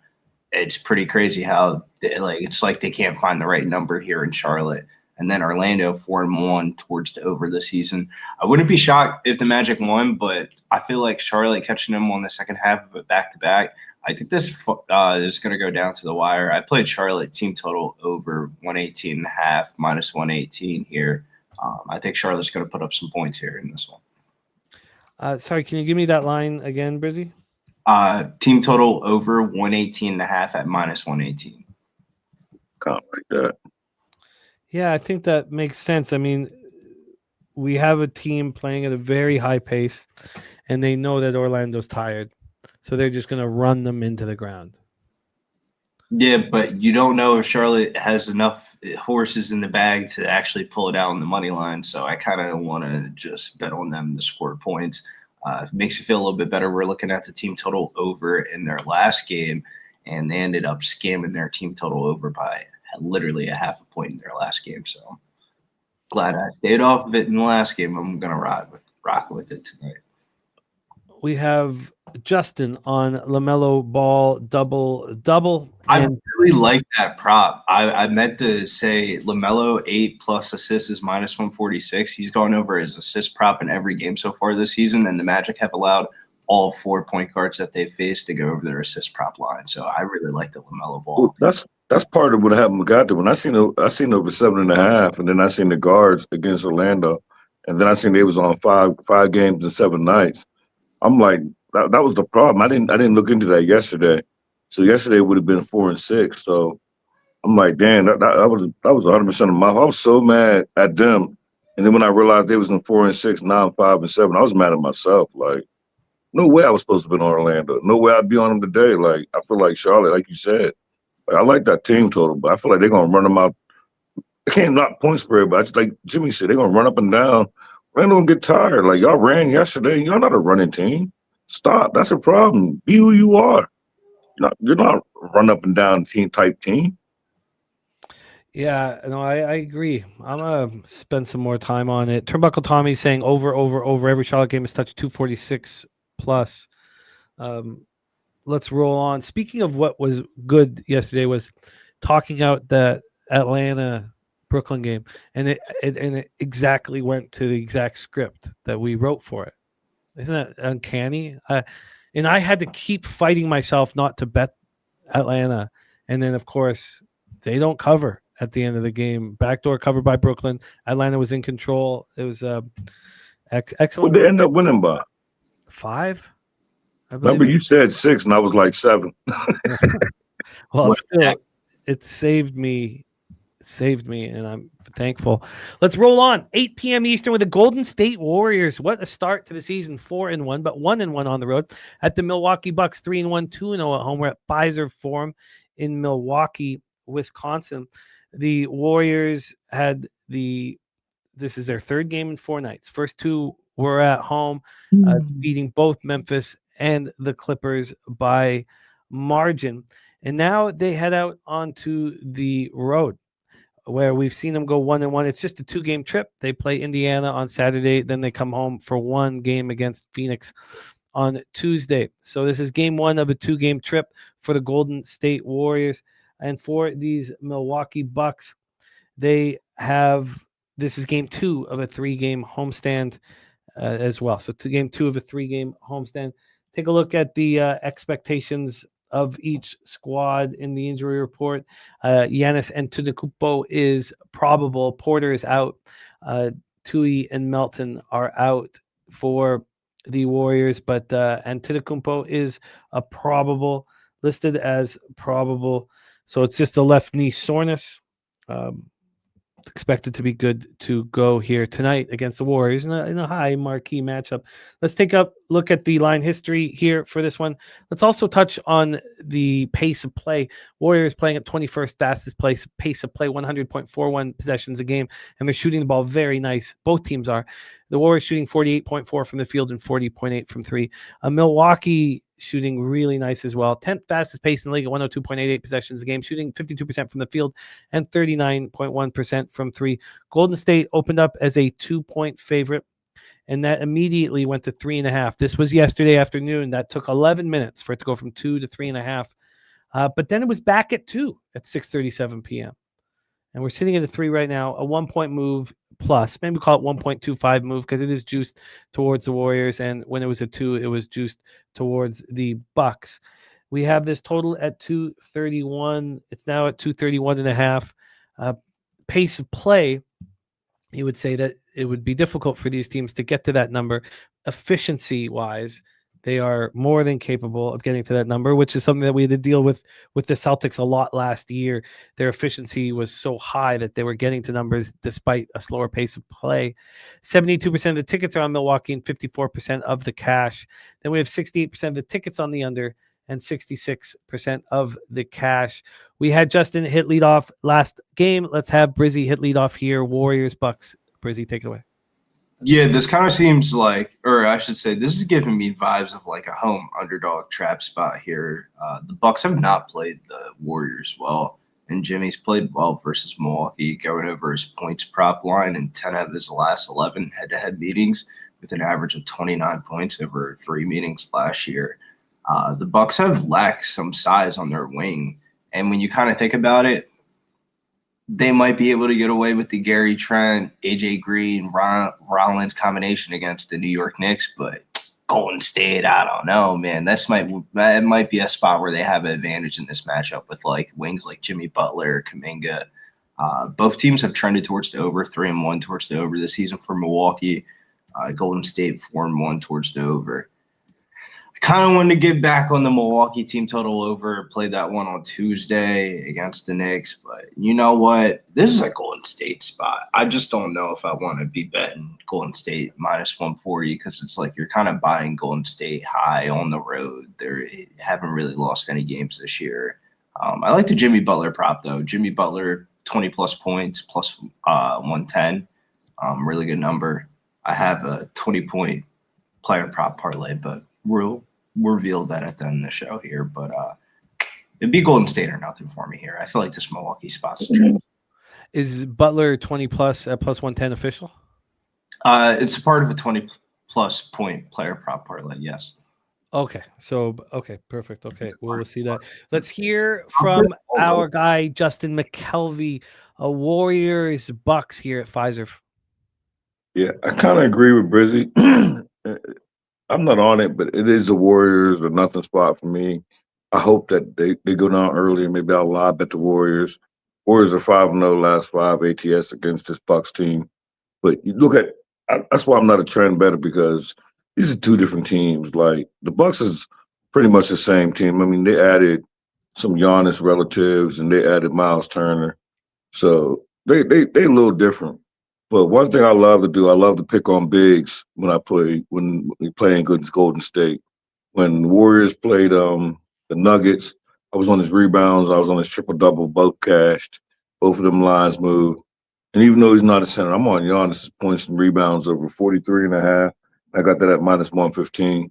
Speaker 12: it's pretty crazy how it's like they can't find the right number here in Charlotte. And then Orlando 4-1 towards the over the season. I wouldn't be shocked if the Magic won, but I feel like Charlotte catching them on the second half of it back-to-back. I think this is going to go down to the wire. I played Charlotte team total over 118.5 minus 118 here. I think Charlotte's going to put up some points here in this one.
Speaker 6: Sorry, can you give me that line again, Brizzy?
Speaker 12: Team total over 118.5 at minus 118.
Speaker 11: Can't like that.
Speaker 6: Yeah, I think that makes sense. I mean, we have a team playing at a very high pace, and they know that Orlando's tired. So they're just going to run them into the ground.
Speaker 12: Yeah, but you don't know if Charlotte has enough horses in the bag to actually pull it out on the money line. So I kind of want to just bet on them to score points. It makes you feel a little bit better. We're looking at the team total over in their last game, and they ended up scamming their team total over by literally a half a point in their last game. So glad I stayed off of it in the last game. I'm going to rock with it tonight.
Speaker 6: We have Justin on LaMelo Ball double.
Speaker 12: I really like that prop. I meant to say LaMelo 8+ assists is minus 146. He's gone over his assist prop in every game so far this season, and the Magic have allowed all 4 point guards that they faced to go over their assist prop line. So I really like the LaMelo Ball.
Speaker 11: Well, that's part of what happened. Got to when I seen over 7.5, and then I seen the guards against Orlando, and then I seen they was on five games and 7 nights. I'm like, that was the problem. I didn't look into that yesterday. So yesterday would have been 4 and 6. So I'm like, damn, that was 100% of my. I was so mad at them, and then when I realized they was in 4 and 6, now I'm 5 and 7. I was mad at myself. Like, no way I was supposed to be on Orlando. No way I'd be on them today. Like, I feel like Charlotte, like you said. Like, I like that team total, but I feel like they're gonna run them out They can't knock point spread, but just like Jimmy said, they're gonna run up and down. Randall gonna get tired. Like y'all ran yesterday. Y'all not a running team. Stop. That's a problem. Be who you are. You're not run up and down team type team.
Speaker 6: Yeah, no, I agree. I'm gonna spend some more time on it. Turnbuckle Tommy saying over. Every Charlotte game has touched 246 plus. Let's roll on. Speaking of what was good yesterday, was talking out that Atlanta Brooklyn game, and it exactly went to the exact script that we wrote for it. Isn't that uncanny? And I had to keep fighting myself not to bet Atlanta, and then of course they don't cover at the end of the game. Backdoor covered by Brooklyn. Atlanta was in control. It was excellent.
Speaker 11: What they end up winning by?
Speaker 6: 5.
Speaker 11: Remember, you said 6, and I was like 7.
Speaker 6: Well, still, it saved me, and I'm thankful. Let's roll on. 8 p.m. Eastern with the Golden State Warriors. What a start to the season. 4-1, but 1-1 on the road at the Milwaukee Bucks. 3-1, 2-0 at home. We're at Pfizer Forum in Milwaukee, Wisconsin. The Warriors had this is their third game in 4 nights. First 2 were at home, beating both Memphis and the Clippers by margin. And now they head out onto the road where we've seen them go 1-1. It's just a 2-game trip. They play Indiana on Saturday. Then they come home for 1 game against Phoenix on Tuesday. So this is game 1 of a 2-game trip for the Golden State Warriors. And for these Milwaukee Bucks, this is game 2 of a 3-game homestand as well. So game 2 of a 3-game homestand. Take a look at the expectations of each squad in the injury report. Giannis Antetokounmpo is probable. Porter is out. Tui and Melton are out for the Warriors, but Antetokounmpo is listed as probable. So it's just a left knee soreness. Expected to be good to go here tonight against the Warriors in a high marquee matchup. Let's take a look at the line history here for this one. Let's also touch on the pace of play. Warriors playing at 21st fastest pace of play, 100.41 possessions a game, and they're shooting the ball very nice. Both teams are. The Warriors shooting 48.4 from the field and 40.8 from 3. Milwaukee shooting really nice as well. 10th fastest pace in the league at 102.88 possessions a game, shooting 52% from the field and 39.1% from 3. Golden State opened up as a 2-point favorite, and that immediately went to 3.5. This was yesterday afternoon. That took 11 minutes for it to go from 2 to 3.5. But then it was back at 2 at 6:37 p.m. And we're sitting at a 3 right now, a 1-point move plus. Maybe call it 1.25 move because it is juiced towards the Warriors. And when it was a 2, it was juiced towards the Bucks. We have this total at 231. It's now at 231.5. Pace of play, you would say that it would be difficult for these teams to get to that number. Efficiency-wise, they are more than capable of getting to that number, which is something that we had to deal with the Celtics a lot last year. Their efficiency was so high that they were getting to numbers despite a slower pace of play. 72% of the tickets are on Milwaukee and 54% of the cash. Then we have 68% of the tickets on the under and 66% of the cash. We had Justin hit leadoff last game. Let's have Brizzy hit leadoff here. Warriors, Bucks. Brizzy, take it away.
Speaker 12: Yeah, this kind of seems like, or I should say, this is giving me vibes of like a home underdog trap spot here. The Bucks have not played the Warriors well, and Jimmy's played well versus Milwaukee, going over his points prop line in 10 of his last 11 head-to-head meetings with an average of 29 points over 3 meetings last year. The Bucks have lacked some size on their wing, and when you kind of think about it, they might be able to get away with the Gary Trent, AJ Green, Rollins combination against the New York Knicks, but Golden State, I don't know, man. That might be a spot where they have an advantage in this matchup with like wings like Jimmy Butler, Kuminga. Both teams have trended towards the over, 3-1 towards the over this season for Milwaukee. Golden State 4-1 towards the over. Kind of wanted to get back on the Milwaukee team total over. Played that one on Tuesday against the Knicks. But you know what? This is a Golden State spot. I just don't know if I want to be betting Golden State minus 140 because it's like you're kind of buying Golden State high on the road. They haven't really lost any games this year. I like the Jimmy Butler prop, though. Jimmy Butler, 20 plus points plus 110. Really good number. I have a 20-point player prop parlay, but we'll reveal that at the end of the show here. But it'd be Golden State or nothing for me here. I feel like this Milwaukee spot's a trip.
Speaker 6: Is Butler 20 plus at plus 110 official?
Speaker 12: It's a part of a 20 plus point player prop parlay. Yes.
Speaker 6: Okay. So, okay, perfect. Okay, we'll see that. Let's hear from our guy, Justin McKelvey, Warriors Bucks here at Pfizer.
Speaker 11: Yeah, I kind of agree with Brizzy. I'm not on it, but it is the Warriors or nothing spot for me. I hope that they go down early and maybe I'll live bet the Warriors. Warriors are 5-0 last 5 ATS against this Bucks team. But you look at that's why I'm not a trend better, because these are two different teams. Like the Bucks is pretty much the same team. I mean, they added some Giannis relatives and they added Miles Turner, so they a little different. But one thing I love to do, I love to pick on bigs when we play against Golden State. When the Warriors played the Nuggets, I was on his rebounds, I was on his triple-double, both cashed. Both of them lines moved. And even though he's not a center, I'm on Giannis' points and rebounds over 43.5. I got that at minus 115.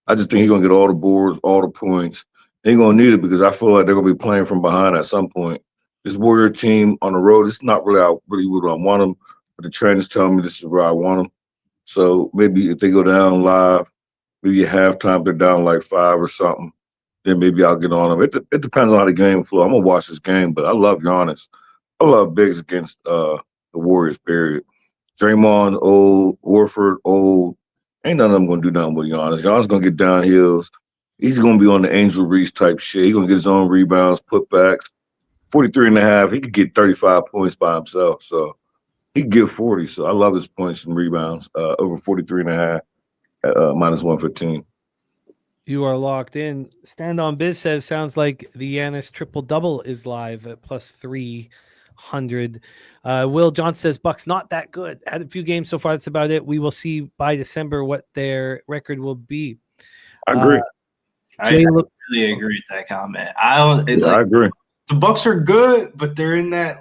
Speaker 11: I just think he's going to get all the boards, all the points. He ain't going to need it because I feel like they're going to be playing from behind at some point. This Warrior team on the road, it's not really what I want them. But the trainers telling me this is where I want them. So maybe if they go down live, maybe at halftime they're down like 5 or something, then maybe I'll get on them. It depends on how the game flow. I'm going to watch this game, but I love Giannis. I love bigs against the Warriors, period. Draymond, old. Warford, old. Ain't none of them going to do nothing with Giannis. Giannis going to get down hills. He's going to be on the Angel Reese type shit. He's going to get his own rebounds, putbacks. 43.5, he could get 35 points by himself. So he could get 40. So I love his points and rebounds over 43.5 at minus 115.
Speaker 6: You are locked in. Stand on Biz says, sounds like the Giannis triple-double is live at plus 300. Will John says, Bucks not that good. Had a few games so far. That's about it. We will see by December what their record will be.
Speaker 11: I agree.
Speaker 12: I really agree with that comment. I agree. The Bucks are good, but they're in that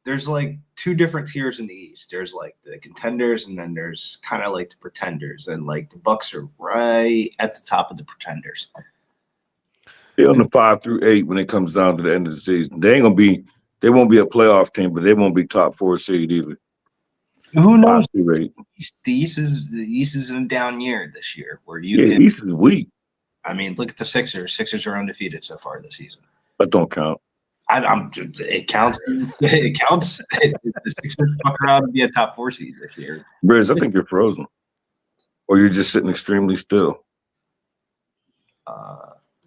Speaker 12: there's two different tiers in the East. There's the contenders, and then there's kind of the pretenders, and the Bucks are right at the top of the pretenders.
Speaker 11: They're on the 5 through 8 when it comes down to the end of the season. They won't be a playoff team, but they won't be top 4 seed either.
Speaker 12: Who knows? The East is in a down year this year, where the
Speaker 11: East is weak.
Speaker 12: I mean, look at the Sixers. Sixers are undefeated so far this season.
Speaker 11: That don't count.
Speaker 12: It counts. It counts. The Sixers fuck around and be a top 4 seed this year.
Speaker 11: Briz, I think you're frozen, or you're just sitting extremely still.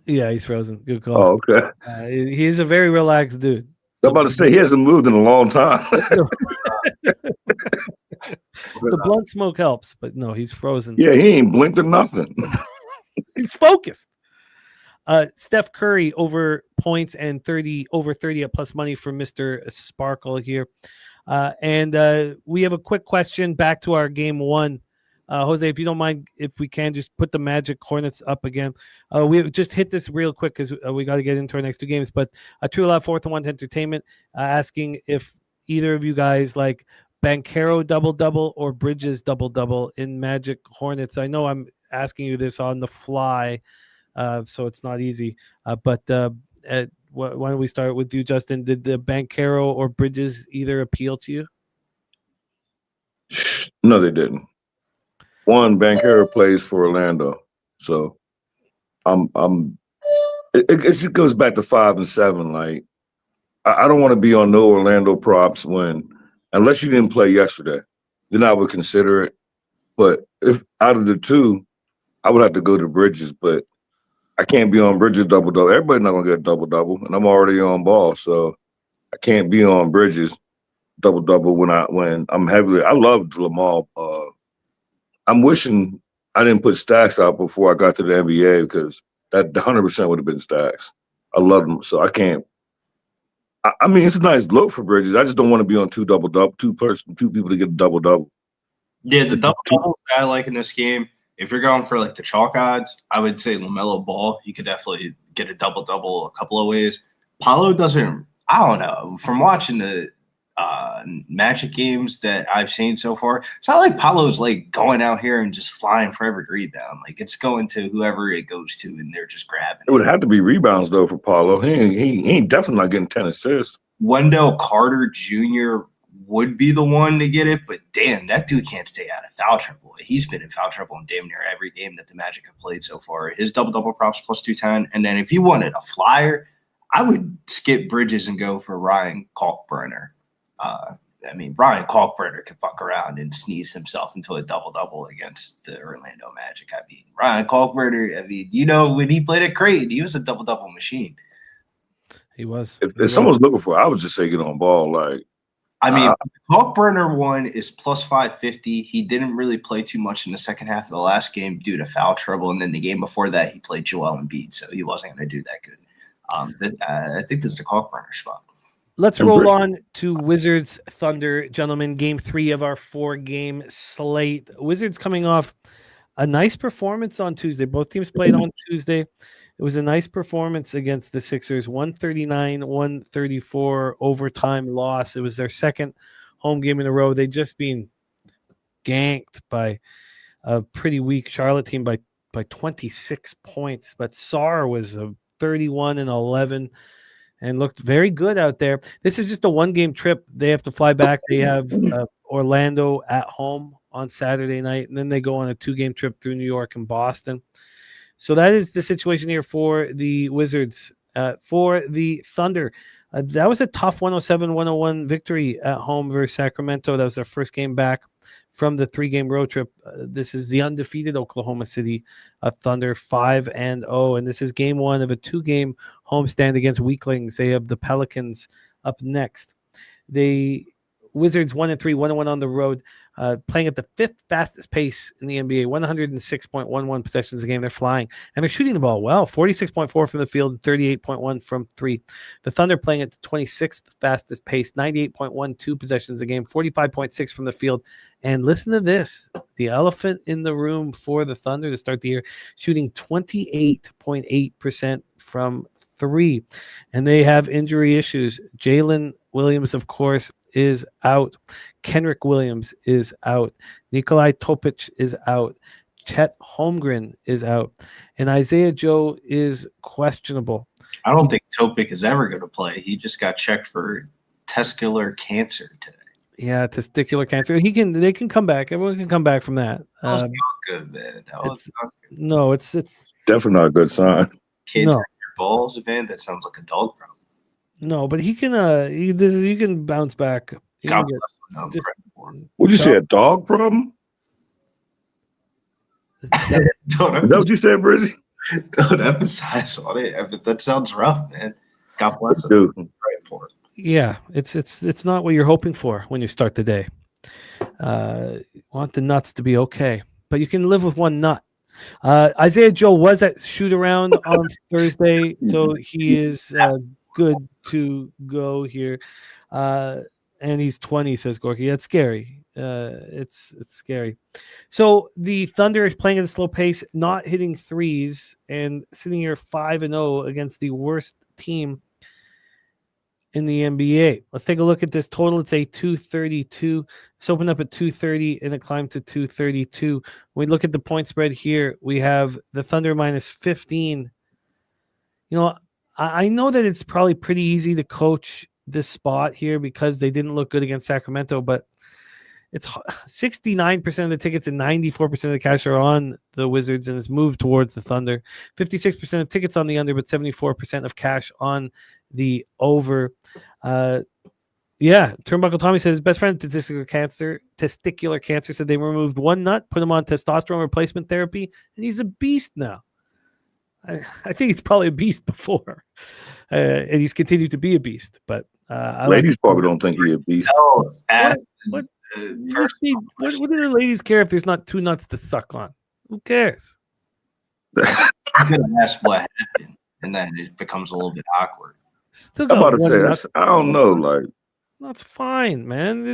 Speaker 6: Yeah, he's frozen. Good call.
Speaker 11: Oh, okay.
Speaker 6: He's a very relaxed dude.
Speaker 11: I'm about to say he hasn't moved in a long time.
Speaker 6: The blunt smoke helps, but no, he's frozen.
Speaker 11: Yeah, he ain't blinked or nothing.
Speaker 6: He's focused. Steph Curry over points and over 30 at plus money for Mr. Sparkle here. And we have a quick question back to our game one. Jose, if you don't mind, if we can just put the Magic Hornets up again. We just hit this real quick because we got to get into our next 2 games. But True Love, 4th and 1 Entertainment, asking if either of you guys like Banchero double-double or Bridges double-double in Magic Hornets. I know I'm asking you this on the fly, so it's not easy. But why don't we start with you, Justin? Did the Banchero or Bridges either appeal to you?
Speaker 11: No, they didn't. One, Banchero plays for Orlando, so it just goes back to 5 and 7. Like I don't want to be on no Orlando props unless you didn't play yesterday, then I would consider it. But if out of the 2, I would have to go to Bridges, but I can't be on Bridges double-double. Everybody's not gonna get a double-double, and I'm already on ball, so I can't be on Bridges double-double when I'm heavily. I love Lamar. I'm wishing I didn't put Stacks out before I got to the NBA because that 100% would have been Stacks. I love them, so I can't. I mean, it's a nice look for Bridges. I just don't want to be on 2 double-double, 2 people to get a double-double.
Speaker 12: Yeah, the double-double I like in this game. If you're going for the chalk odds, I would say LaMelo Ball. He could definitely get a double-double a couple of ways. Paolo doesn't. I don't know. From watching the Magic games that I've seen so far, it's not like Paolo's like going out here and just flying for every rebound. Like it's going to whoever it goes to, and they're just grabbing.
Speaker 11: It would have to be rebounds though for Paolo. He ain't definitely not getting 10 assists.
Speaker 12: Wendell Carter Jr. would be the one to get it, but damn, that dude can't stay out of foul trouble. He's been in foul trouble in damn near every game that the Magic have played so far. His double props plus 210, and then if you wanted a flyer, I would skip Bridges and go for Ryan Kalkbrenner. Ryan Kalkbrenner could fuck around and sneeze himself into a double against the Orlando Magic. Ryan Kalkbrenner, when he played at Creighton, he was a double machine.
Speaker 6: He was.
Speaker 11: If someone's looking for it, I would just say get on ball.
Speaker 12: Kalkbrenner one is plus 550. He didn't really play too much in the second half of the last game due to foul trouble, and then the game before that, he played Joel Embiid, so he wasn't going to do that good. I think this is the Kalkbrenner spot.
Speaker 6: Let's roll on to Wizards Thunder, gentlemen. Game 3 of our 4-game slate. Wizards coming off a nice performance on Tuesday. Both teams played on Tuesday. It was a nice performance against the Sixers, 139-134 overtime loss. It was their second home game in a row. They'd just been ganked by a pretty weak Charlotte team by 26 points. But Sar was a 31-11 and looked very good out there. This is just a one-game trip. They have to fly back. They have Orlando at home on Saturday night, and then they go on a 2-game trip through New York and Boston. So that is the situation here for the Wizards. For the Thunder, that was a tough 107-101 victory at home versus Sacramento. That was their first game back from the 3-game road trip. This is the undefeated Oklahoma City Thunder, 5-0, and this is game 1 of a 2-game homestand against weaklings. They have the Pelicans up next. The Wizards 1-3, 1-1 on the road, playing at the 5th fastest pace in the NBA, 106.11 possessions a game. They're flying, and they're shooting the ball well, 46.4 from the field and 38.1 from 3. The Thunder playing at the 26th fastest pace, 98.12 possessions a game, 45.6 from the field. And listen to this, the elephant in the room for the Thunder to start the year, shooting 28.8% from 3. And they have injury issues. Jalen Williams, of course, is out. Kenrick Williams is out. Nikolai Topic is out. Chet Holmgren is out. And Isaiah Joe is questionable.
Speaker 12: I don't think Topic is ever going to play. He just got checked for testicular cancer today.
Speaker 6: Yeah, testicular cancer. They can come back. Everyone can come back from that.
Speaker 12: That was not good, man. That was not good.
Speaker 6: No, it's
Speaker 11: definitely not a good sign.
Speaker 12: Kids your balls, man. That sounds like a dog problem.
Speaker 6: No, but he can bounce back.
Speaker 11: Would you say a dog problem? Is that what you said, Brizzy?
Speaker 12: Don't emphasize on it. That sounds rough, man. God bless him.
Speaker 11: Dude.
Speaker 12: Right for it.
Speaker 6: Yeah, it's not what you're hoping for when you start the day. Want the nuts to be okay, but you can live with one nut. Isaiah Joe was at shoot around on Thursday, so he is good to go here. And he's 20, says Gorky. That's scary. It's scary. So the Thunder is playing at a slow pace, not hitting threes, and sitting here 5-0 against the worst team in the NBA. Let's take a look at this total. It's a 232. It's opened up at 230 and it climbed to 232. When we look at the point spread here, we have the Thunder minus 15. I know that it's probably pretty easy to coach this spot here because they didn't look good against Sacramento, but it's 69% of the tickets and 94% of the cash are on the Wizards, and it's moved towards the Thunder. 56% of tickets on the under, but 74% of cash on the over. Turnbuckle Tommy says his best friend testicular cancer said they removed one nut, put him on testosterone replacement therapy, and he's a beast now. I think he's probably a beast before, and he's continued to be a beast. But
Speaker 11: ladies probably don't think he's a beast.
Speaker 12: No,
Speaker 6: what do the ladies care if there's not 2 nuts to suck on? Who cares?
Speaker 12: I'm gonna ask what happened, and then it becomes a little bit awkward.
Speaker 6: Still
Speaker 11: I'm
Speaker 6: got
Speaker 11: about to say, I don't know. Like,
Speaker 6: that's fine, man.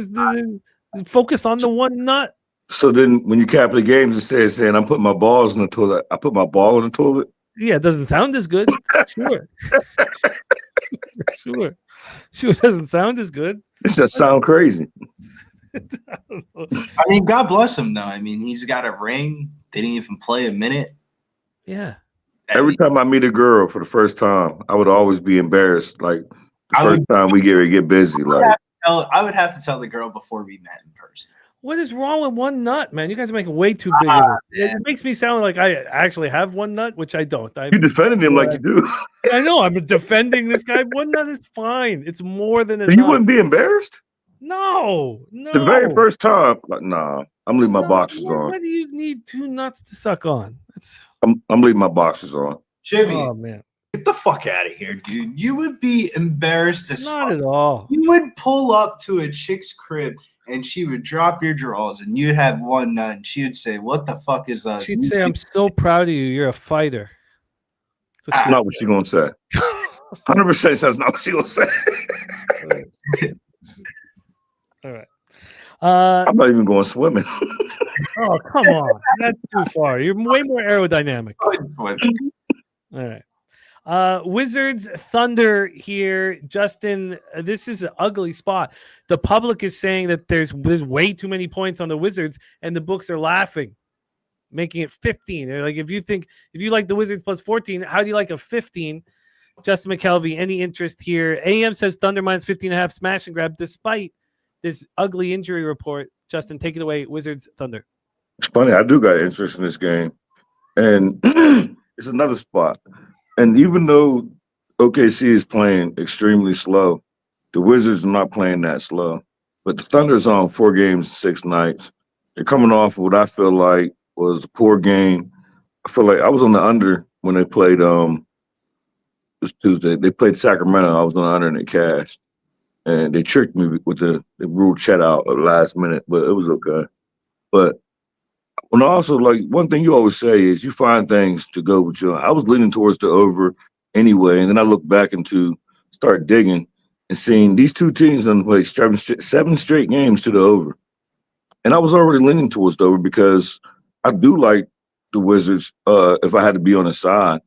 Speaker 6: Focus on the one nut.
Speaker 11: So then, when you cap the games, it says saying I'm putting my balls in the toilet. I put my ball in the toilet.
Speaker 6: Yeah, it doesn't sound as good. Sure. Sure. It doesn't sound as good.
Speaker 11: It just sound crazy.
Speaker 12: I mean, God bless him, though. I mean, he's got a ring. They didn't even play a minute.
Speaker 6: Yeah.
Speaker 11: Every time I meet a girl for the first time, I would always be embarrassed. Like the first time we get busy, like
Speaker 12: I would have to tell the girl before we met in person.
Speaker 6: What is wrong with one nut, man? You guys are making way too big of it. It makes me sound like I actually have one nut, which I don't.
Speaker 11: You defending him like you do.
Speaker 6: I know. I'm defending this guy. One nut is fine. It's more than a
Speaker 11: You
Speaker 6: nut.
Speaker 11: wouldn't be embarrassed?
Speaker 6: No.
Speaker 11: The very first time, like, nah, I'm leaving my boxers on.
Speaker 6: Why do you need two nuts to suck on?
Speaker 11: I'm leaving my boxers on.
Speaker 12: Jimmy,
Speaker 6: Oh, man.
Speaker 12: get the fuck out of here, dude. You would be embarrassed as
Speaker 6: Not
Speaker 12: fuck.
Speaker 6: at all.
Speaker 12: You would pull up to a chick's crib and she would drop your drawers and you'd have one nut and she would say, "What the fuck is that?"
Speaker 6: She'd say, "I'm so proud of you. You're a fighter."
Speaker 11: That's not what she's gonna say. 100% that's not what she's gonna say.
Speaker 6: All right.
Speaker 11: I'm not even going swimming.
Speaker 6: Oh, come on. That's too far. You're way more aerodynamic. All right. Wizards Thunder here. Justin, this is an ugly spot. The public is saying that there's way too many points on the Wizards, and the books are laughing, making it 15. They're like, if you like the Wizards plus 14, how do you like a 15? Justin McKelvey, any interest here? AM says Thunder minus 15.5 smash and grab despite this ugly injury report. Justin, take it away. Wizards Thunder.
Speaker 11: It's funny. I do got interest in this game, and it's another spot. And even though OKC is playing extremely slow, the Wizards are not playing that slow. But the Thunder's on 4 games, 6 nights. They're coming off of what I feel like was a poor game. I feel like I was on the under when they played. It was Tuesday. They played Sacramento. I was on the under and they cashed, and they tricked me with they ruled Chet out at the last minute, but it was okay. But when also, like, one thing you always say is you find things to go with you. I was leaning towards the over anyway, and then I look back start digging and seeing these two teams done play 7 straight games to the over. And I was already leaning towards the over because I do like the Wizards if I had to be on the side,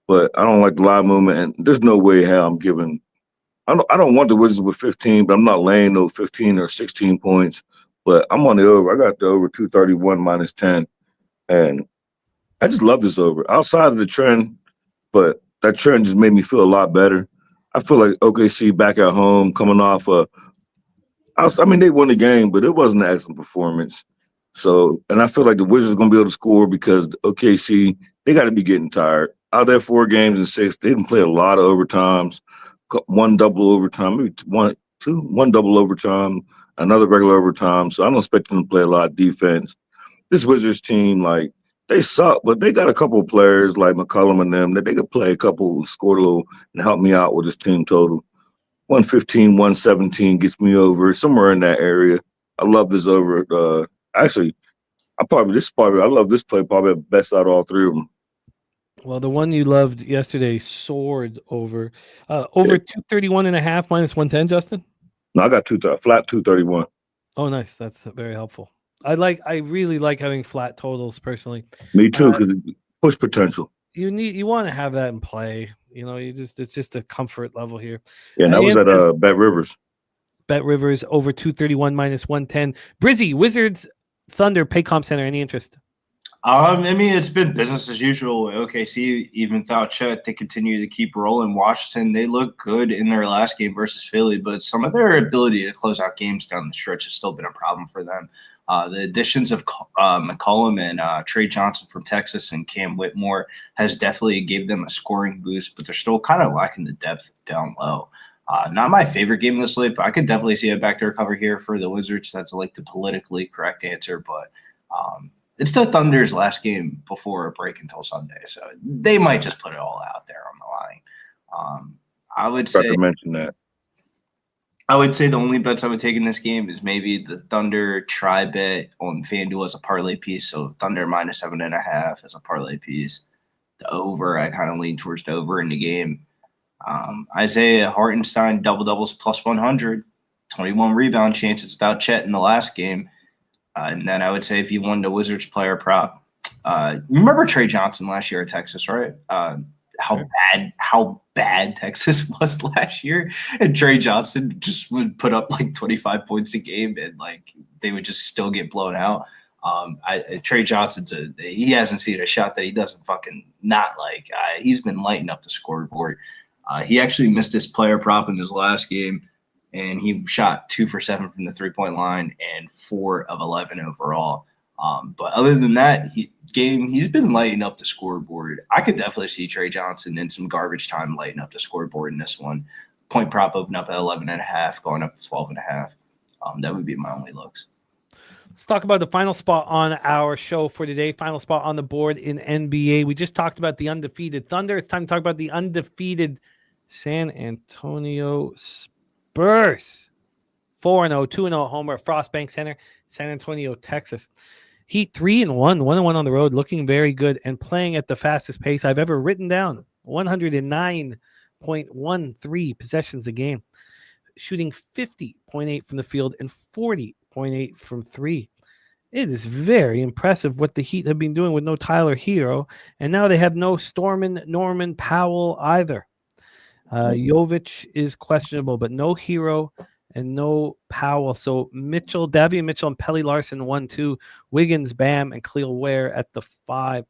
Speaker 11: but I don't like the line movement, and there's no way how I'm giving – I don't want the Wizards with 15, but I'm not laying no 15 or 16 points. But I'm on the over. I got the over 231 minus 10. And I just love this over. Outside of the trend, but that trend just made me feel a lot better. I feel like OKC back at home coming off they won the game, but it wasn't an excellent performance. So, and I feel like the Wizards are going to be able to score because OKC, they got to be getting tired. Out there 4 games and 6, they didn't play a lot of overtimes, 1 double overtime, maybe 1 double overtime, another regular overtime. So I don't expect them to play a lot of defense. This Wizards team, like, they suck, but they got a couple of players like McCollum and them that they could play a couple, score a little, and help me out with this team total. 115, 117 gets me over somewhere in that area. I love this over. Actually, I love this play probably best out of all 3 of them.
Speaker 6: Well, the one you loved yesterday soared over 231.5 minus 110, Justin.
Speaker 11: No, I got flat 231.
Speaker 6: Oh, nice. That's very helpful. I really like having flat totals personally.
Speaker 11: Me too, because push potential.
Speaker 6: You want to have that in play. You know, it's just a comfort level here.
Speaker 11: Yeah, that was at Bet Rivers.
Speaker 6: Bet Rivers over 231 minus 110. Brizzy, Wizards, Thunder, Paycom Center. Any interest?
Speaker 12: I mean, it's been business as usual. OKC, even without Chet, they continue to keep rolling. Washington, they look good in their last game versus Philly, but some of their ability to close out games down the stretch has still been a problem for them. The additions of McCollum and Trey Johnson from Texas and Cam Whitmore has definitely gave them a scoring boost, but they're still kind of lacking the depth down low. Not my favorite game of the slate, but I could definitely see a backdoor cover here for the Wizards. That's like the politically correct answer, but it's the Thunder's last game before a break until Sunday, so they might just put it all out there on the line. I would say the only bets I would take in this game is maybe the Thunder try bet on FanDuel as a parlay piece, so Thunder minus 7.5 as a parlay piece. The over, I kind of lean towards the over in the game. Isaiah Hartenstein double-doubles plus 100, 21 rebound chances without Chet in the last game. And then I would say if you won the Wizards player prop, you remember Trey Johnson last year at Texas, right? how bad Texas was last year, and Trey Johnson just would put up like 25 points a game, and like they would just still get blown out. Trey Johnson's he hasn't seen a shot that he doesn't fucking not like. He's been lighting up the scoreboard. He actually missed his player prop in his last game, and he shot 2 for 7 from the 3-point line and 4 of 11 overall. But other than that, he's been lighting up the scoreboard. I could definitely see Trey Johnson in some garbage time lighting up the scoreboard in this one. Point prop open up at 11.5, going up to 12.5. That would be my only looks.
Speaker 6: Let's talk about the final spot on our show for today. Final spot on the board in NBA. We just talked about the undefeated Thunder. It's time to talk about the undefeated San Antonio Spurs. 4-0, 2-0 at home at Frostbank Center, San Antonio, Texas. Heat 3-1, 1-1 on the road, looking very good and playing at the fastest pace I've ever written down. 109.13 possessions a game, shooting 50.8 from the field and 40.8 from three. It is very impressive what the Heat have been doing with no Tyler Hero, and now they have no Norman Powell either. Jovic is questionable, but no Hero and no Powell. So Davian Mitchell and Pelly Larson 1-2, Wiggins, Bam, and Khalil Ware at the 5.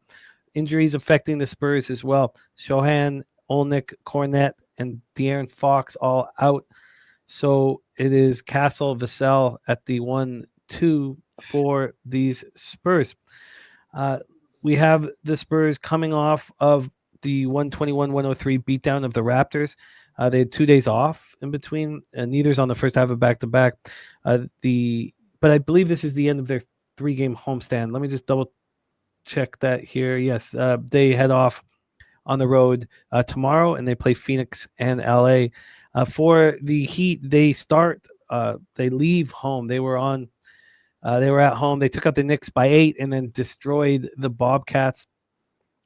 Speaker 6: Injuries affecting the Spurs as well. Shohan, Olnick, Cornette, and De'Aaron Fox all out. So it is Castle Vassell at the 1-2 for these Spurs. We have the Spurs coming off of the 121-103 beatdown of the Raptors. They had 2 days off in between, and neither's on the first half of back-to-back. But I believe this is the end of their 3-game homestand. Let me just double-check that here. Yes, they head off on the road tomorrow, and they play Phoenix and LA. For the Heat, they leave home. They were at home. They took out the Knicks by 8 and then destroyed the Bobcats.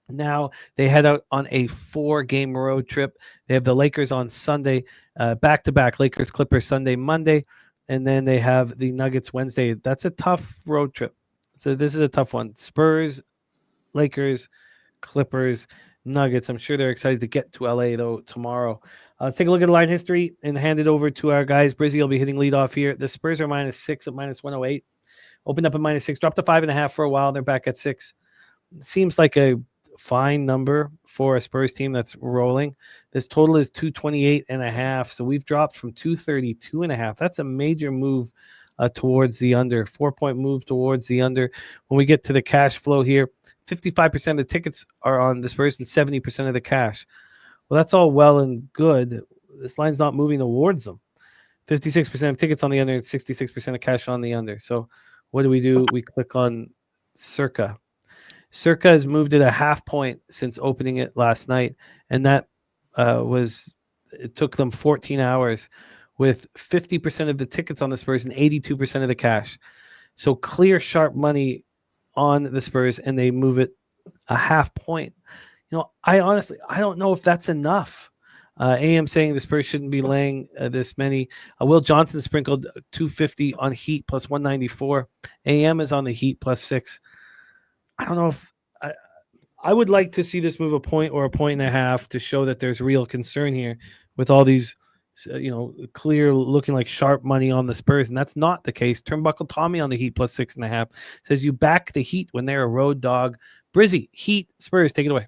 Speaker 6: Now they head out on a 4-game road trip. They have the Lakers on Sunday, back-to-back Lakers, Clippers Sunday, Monday, and then they have the Nuggets Wednesday. That's a tough road trip. So this is a tough one. Spurs, Lakers, Clippers, Nuggets. I'm sure they're excited to get to LA though tomorrow. Let's take a look at the line history and hand it over to our guys. Brizzy will be hitting leadoff here. The Spurs are -6 at -108. Opened up at -6, dropped to 5.5 for a while. They're back at 6. Seems like a fine number for a Spurs team that's rolling. This total is 228.5. So we've dropped from 232.5. That's a major move towards the under. 4-point move towards the under. When we get to the cash flow here, 55% of the tickets are on the Spurs and 70% of the cash. Well, that's all well and good. This line's not moving towards them. 56% of tickets on the under and 66% of cash on the under. So what do? We click on Circa. Circa has moved it a 0.5 point since opening it last night, and that it took them 14 hours with 50% of the tickets on the Spurs and 82% of the cash. So clear, sharp money on the Spurs, and they move it a 0.5 point. I don't know if that's enough. AM saying the Spurs shouldn't be laying this many. Will Johnson sprinkled 250 on Heat plus 194. AM is on the Heat plus 6. I don't know if I would like to see this move a point or a 1.5 to show that there's real concern here with all these, clear looking like sharp money on the Spurs. And that's not the case. Turnbuckle Tommy on the Heat plus 6.5 says you back the Heat when they're a road dog. Brizzy, Heat, Spurs, take it away.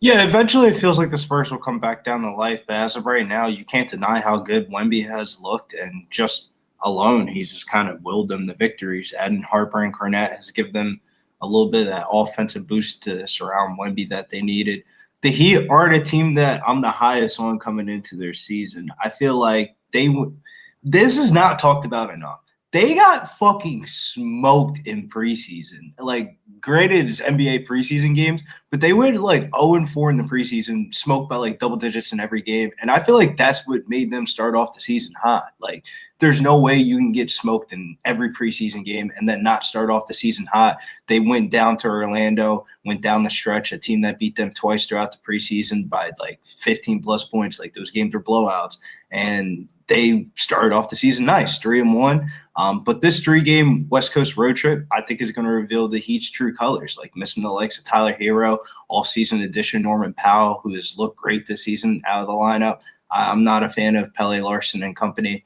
Speaker 12: Yeah, eventually it feels like the Spurs will come back down to life. But as of right now, you can't deny how good Wemby has looked. And just alone, he's just kind of willed them the victories. Adding Harper and Cornette has given them a little bit of that offensive boost to surround Wemby that they needed. The Heat aren't a team that I'm the highest on coming into their season. I feel like this is not talked about enough. They got fucking smoked in preseason. Like, granted, it's NBA preseason games, but they went like 0-4 in the preseason, smoked by like double digits in every game. And I feel like that's what made them start off the season hot. Like, there's no way you can get smoked in every preseason game and then not start off the season hot. They went down to Orlando, went down the stretch, a team that beat them twice throughout the preseason by like 15 plus points. Like, those games were blowouts. And they started off the season nice, 3-1. But this 3-game West Coast road trip, I think, is going to reveal the Heat's true colors, like missing the likes of Tyler Hero, off-season addition Norman Powell, who has looked great this season out of the lineup. I'm not a fan of Pele Larson and company.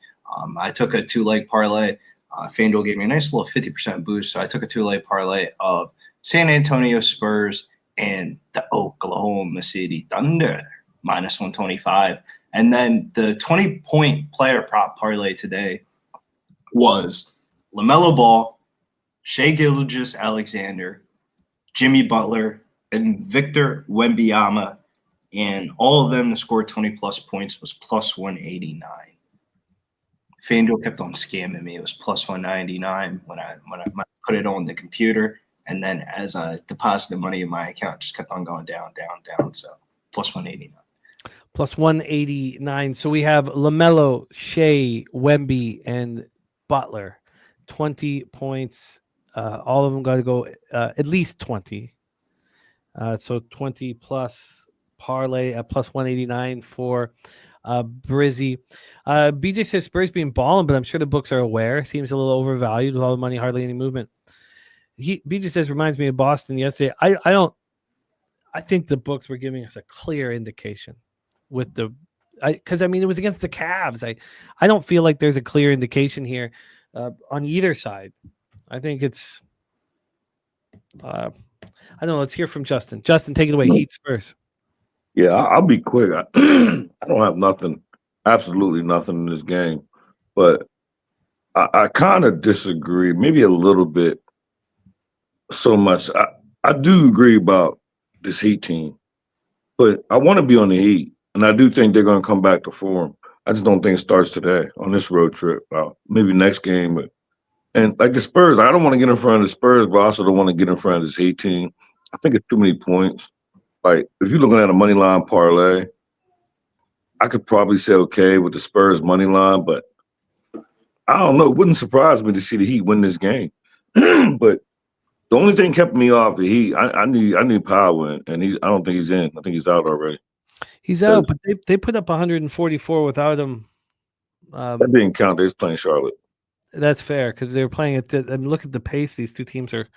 Speaker 12: I took a 2-leg parlay. FanDuel gave me a nice little 50% boost, so I took a 2-leg parlay of San Antonio Spurs and the Oklahoma City Thunder, minus 125. And then the 20-point player prop parlay today was LaMelo Ball, Shai Gilgeous-Alexander, Jimmy Butler, and Victor Wembanyama, and all of them to score 20-plus points was plus 189. FanDuel kept on scamming me. It was plus 199 when I put it on the computer, and then as I deposited money in my account, it just kept on going down. So plus 189.
Speaker 6: Plus 189. So we have LaMelo, Shea, Wemby, and Butler. 20 points. All of them got to go at least 20. So 20 plus parlay at plus 189 for Brizzy. BJ says Spurs being balling, but I'm sure the books are aware. Seems a little overvalued with all the money, hardly any movement. BJ says reminds me of Boston yesterday. I think the books were giving us a clear indication with because it was against the Cavs. I don't feel like there's a clear indication here on either side. I think it's I don't know. Let's hear from Justin. Justin, take it away. Heat Spurs.
Speaker 11: Yeah, I'll be quick. I don't have nothing, absolutely nothing in this game, but I kind of disagree, maybe a little bit. So much. I do agree about this Heat team, but I want to be on the Heat, and I do think they're going to come back to form. I just don't think it starts today on this road trip. Maybe next game, and like the Spurs, I don't want to get in front of the Spurs, but I also don't want to get in front of this Heat team. I think it's too many points. Like, if you're looking at a money line parlay, I could probably say okay with the Spurs money line, but I don't know. It wouldn't surprise me to see the Heat win this game. But the only thing kept me off the Heat, I need Powell in, and I don't think he's in. I think he's out already.
Speaker 6: He's out, but they put up 144 without him.
Speaker 11: That didn't count. They're playing Charlotte.
Speaker 6: That's fair because they were playing it. Look at the pace these two teams are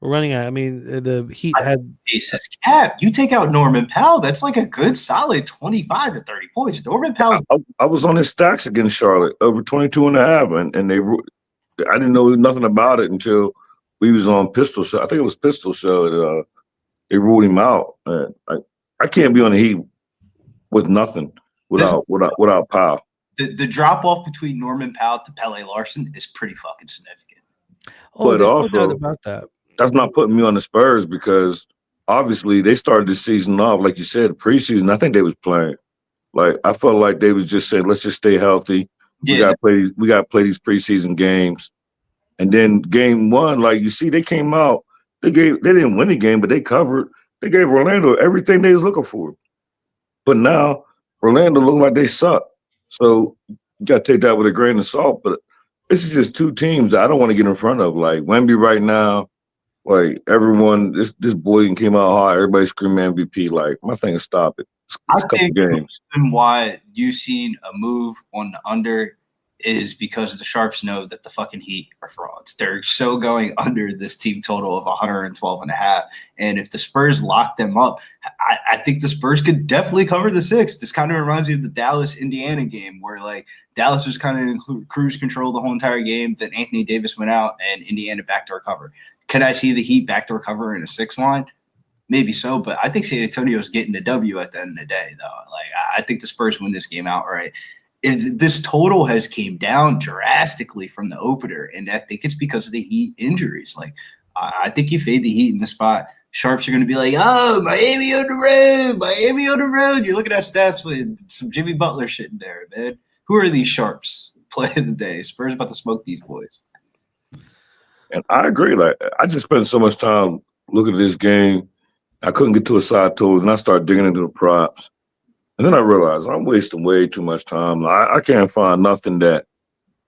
Speaker 6: running at. The Heat had
Speaker 12: says Cap. You take out Norman Powell, that's like a good solid 25 to 30 points. Norman Powell.
Speaker 11: I was on his stacks against Charlotte over 22.5, and I didn't know nothing about it until we was on Pistol Show. I think it was Pistol Show. They ruled him out. And I can't be on the Heat with nothing without Powell.
Speaker 12: The drop off between Norman Powell to Pele Larson is pretty fucking significant.
Speaker 11: But
Speaker 6: there's
Speaker 11: also,
Speaker 6: no doubt about that.
Speaker 11: That's not putting me on the Spurs because obviously they started the season off, like you said, preseason. I think they was playing. Like, I felt like they was just saying, let's just stay healthy. Yeah. We got to play these preseason games. And then game one, like you see, they came out. They didn't win the game, but they covered. They gave Orlando everything they was looking for. But now Orlando look like they suck. So you got to take that with a grain of salt. But this is just two teams that I don't want to get in front of. Like Wemby right now, like everyone, this boy came out hot. Everybody screaming MVP. Like, my thing is stop it. It's
Speaker 12: I think the reason why you've seen a move on the under is because the Sharps know that the fucking Heat are frauds. They're so going under this team total of 112.5. And if the Spurs lock them up, I think the Spurs could definitely cover the 6. This kind of reminds me of the Dallas-Indiana game where, like, Dallas was kind of in cruise control the whole entire game. Then Anthony Davis went out and Indiana back to recover. Could I see the Heat back to recover in a 6 line? Maybe so, but I think San Antonio's getting the W at the end of the day, though. Like, I think the Spurs win this game outright. This total has came down drastically from the opener, and I think it's because of the Heat injuries. Like, I think you fade the Heat in the spot. Sharps are going to be like, oh, Miami on the road. You're looking at stats with some Jimmy Butler shit in there, man. Who are these Sharps playing today? Spurs about to smoke these boys.
Speaker 11: And I agree. Like, I just spent so much time looking at this game. I couldn't get to a side total, and I started digging into the props. And then I realized I'm wasting way too much time. I can't find nothing that,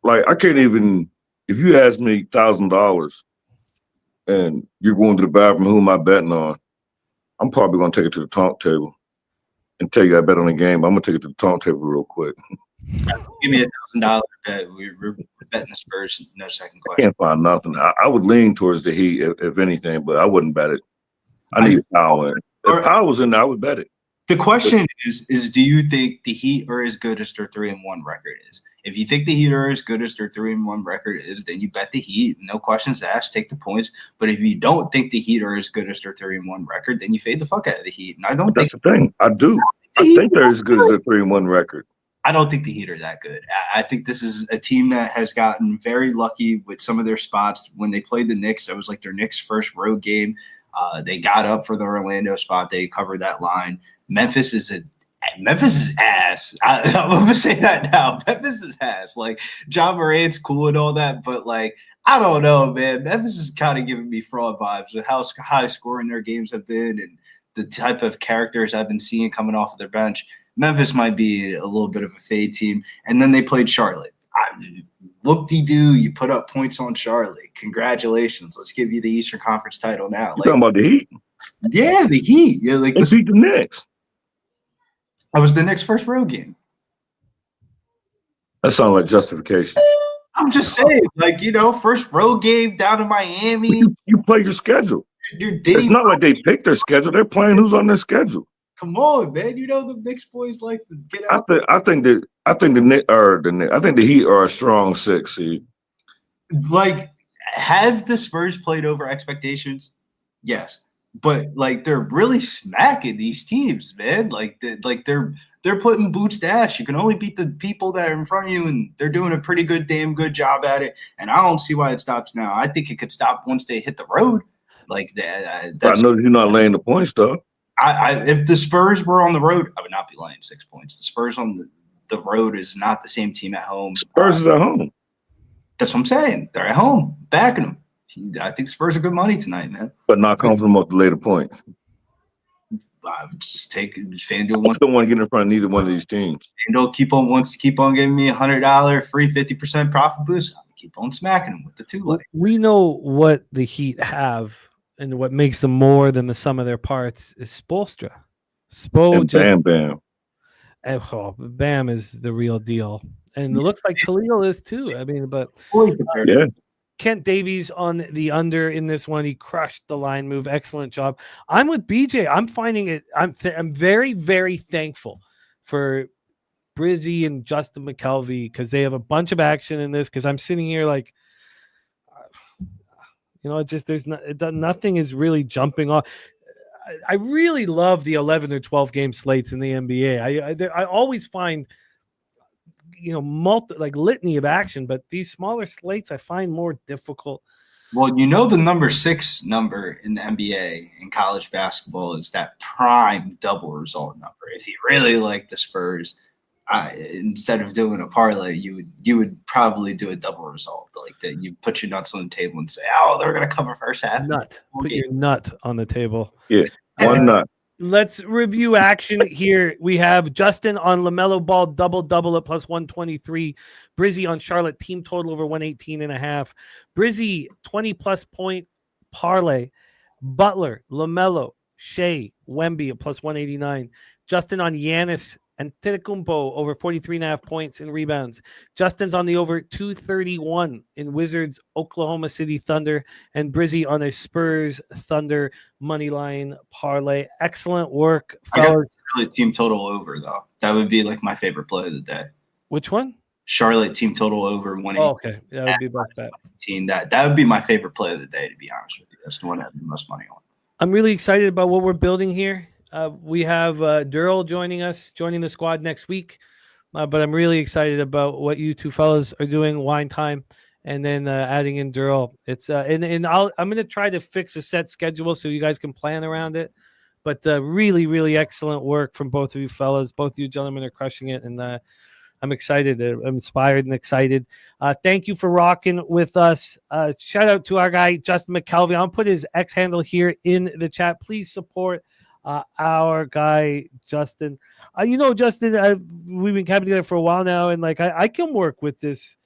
Speaker 11: like, I can't even, if you ask me $1,000 and you're going to the bathroom, who am I betting on? I'm probably going to take it to the talk table and tell you I bet on the game. But I'm going to take it to the talk table real quick.
Speaker 12: Give me $1,000 bet. We're betting the Spurs. No second
Speaker 11: I
Speaker 12: question.
Speaker 11: can't find nothing. I would lean towards the Heat if anything, but I wouldn't bet it. I need power. If power was in there, I would bet it.
Speaker 12: The question is do you think the Heat are as good as their 3-1 record is? If you think the Heat are as good as their 3-1 record is, then you bet the Heat. No questions asked. Take the points. But if you don't think the Heat are as good as their 3-1 record, then you fade the fuck out of the Heat. And I don't think
Speaker 11: that's the thing. I do. I think they're as good as their 3-1 record.
Speaker 12: I don't think the Heat are that good. I think this is a team that has gotten very lucky with some of their spots. When they played the Knicks, that was like their Knicks' first road game. They got up for the Orlando spot. They covered that line. Memphis is ass. I'm going to say that now. Memphis is ass. Like, John Morant's cool and all that, but, like, I don't know, man. Memphis is kind of giving me fraud vibes with how high scoring their games have been and the type of characters I've been seeing coming off of their bench. Memphis might be a little bit of a fade team. And then they played Charlotte. Whoop-de-doo, you put up points on Charlotte. Congratulations. Let's give you the Eastern Conference title now.
Speaker 11: You talking about the Heat?
Speaker 12: Yeah, the Heat. Yeah, like
Speaker 11: they beat the Knicks.
Speaker 12: That was the Knicks' first road game.
Speaker 11: That sounds like justification.
Speaker 12: I'm just saying, like, first road game down in Miami.
Speaker 11: You play your schedule. It's not like they picked their schedule. They're playing who's on their schedule.
Speaker 12: Come on, man. The Knicks boys like to get out.
Speaker 11: I think the Heat are a strong 6 seed.
Speaker 12: Like, have the Spurs played over expectations? Yes. But, like, they're really smacking these teams, man. Like they're putting boots to ass. You can only beat the people that are in front of you, and they're doing a pretty damn good job at it. And I don't see why it stops now. I think it could stop once they hit the road. Like that.
Speaker 11: I know you're not laying the points, though.
Speaker 12: If the Spurs were on the road, I would not be laying 6 points. The Spurs on the road is not the same team at home.
Speaker 11: Spurs is at home.
Speaker 12: That's what I'm saying. They're at home, backing them. I think Spurs are good money tonight, man.
Speaker 11: But not comfortable to lay the points.
Speaker 12: I would just take FanDuel.
Speaker 11: I don't want to get in front of neither one of these teams.
Speaker 12: FanDuel wants to keep on giving me $100 free 50% profit boost. I'm gonna keep on smacking them with the 2 leg.
Speaker 6: We know what the Heat have. And what makes them more than the sum of their parts is Spoelstra.
Speaker 11: Bam.
Speaker 6: Bam is the real deal. And it looks like Khalil is too. I mean, but
Speaker 11: yeah.
Speaker 6: Kent Davies on the under in this one. He crushed the line move. Excellent job. I'm with BJ. I'm finding it. I'm very, very thankful for Brizzy and Justin Mcelvy because they have a bunch of action in this. Because I'm sitting here like, nothing is really jumping off. I really love the 11 or 12 game slates in the NBA. I always find, litany of action, but these smaller slates I find more difficult.
Speaker 12: Well, the number 6 number in the NBA in college basketball is that prime double result number. If you really like the Spurs, instead of doing a parlay, you would probably do a double result, like that. You put your nuts on the table and say, "Oh, they're going to cover first half."
Speaker 6: Put your nut on the table.
Speaker 11: Yeah, one nut.
Speaker 6: Let's review action here. We have Justin on LaMelo Ball double at +123. Brizzy on Charlotte team total over 118.5. Brizzy 20+ point parlay. Butler, LaMelo, Shea, Wemby at +189. Justin on Giannis Antetokounmpo over 43.5 points and rebounds. Justin's on the over 231 in Wizards, Oklahoma City Thunder, and Brizzy on a Spurs Thunder money line parlay. Excellent work, fellas.
Speaker 12: I got Charlotte team total over though. That would be like my favorite play of the day.
Speaker 6: Which one?
Speaker 12: Charlotte team total over 118.
Speaker 6: Oh, okay, that would be about that.
Speaker 12: That would be my favorite play of the day, to be honest with you. That's the one I have the most money on.
Speaker 6: I'm really excited about what we're building here. We have Durrell joining the squad next week. But I'm really excited about what you two fellas are doing, Wine Time, and then adding in Durrell. It's I'm going to try to fix a set schedule so you guys can plan around it. But really, really excellent work from both of you fellas. Both of you gentlemen are crushing it, and I'm excited. I'm inspired and excited. Thank you for rocking with us. Shout out to our guy, Justin Mcelvy. I'll put his X handle here in the chat. Please support our guy, Justin. Justin, we've been camping together for a while now, and I can work with this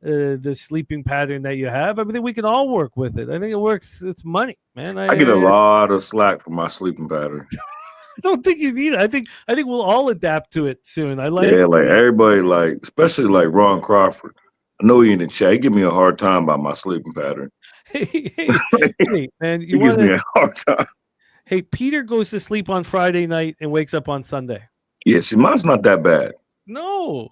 Speaker 6: the sleeping pattern that you have. I think we can all work with it. I think it works. It's money, man.
Speaker 11: I get a lot of slack from my sleeping pattern.
Speaker 6: don't think you need it. I think we'll all adapt to it soon. I like.
Speaker 11: Yeah, like everybody, like especially like Ron Crawford. I know he in the chat. He give me a hard time about my sleeping pattern.
Speaker 6: Hey, man,
Speaker 11: He
Speaker 6: you
Speaker 11: gives
Speaker 6: want
Speaker 11: me
Speaker 6: to?
Speaker 11: a hard time.
Speaker 6: Hey, Peter goes to sleep on Friday night and wakes up on Sunday.
Speaker 11: Yeah, see, mine's not that bad.
Speaker 6: No.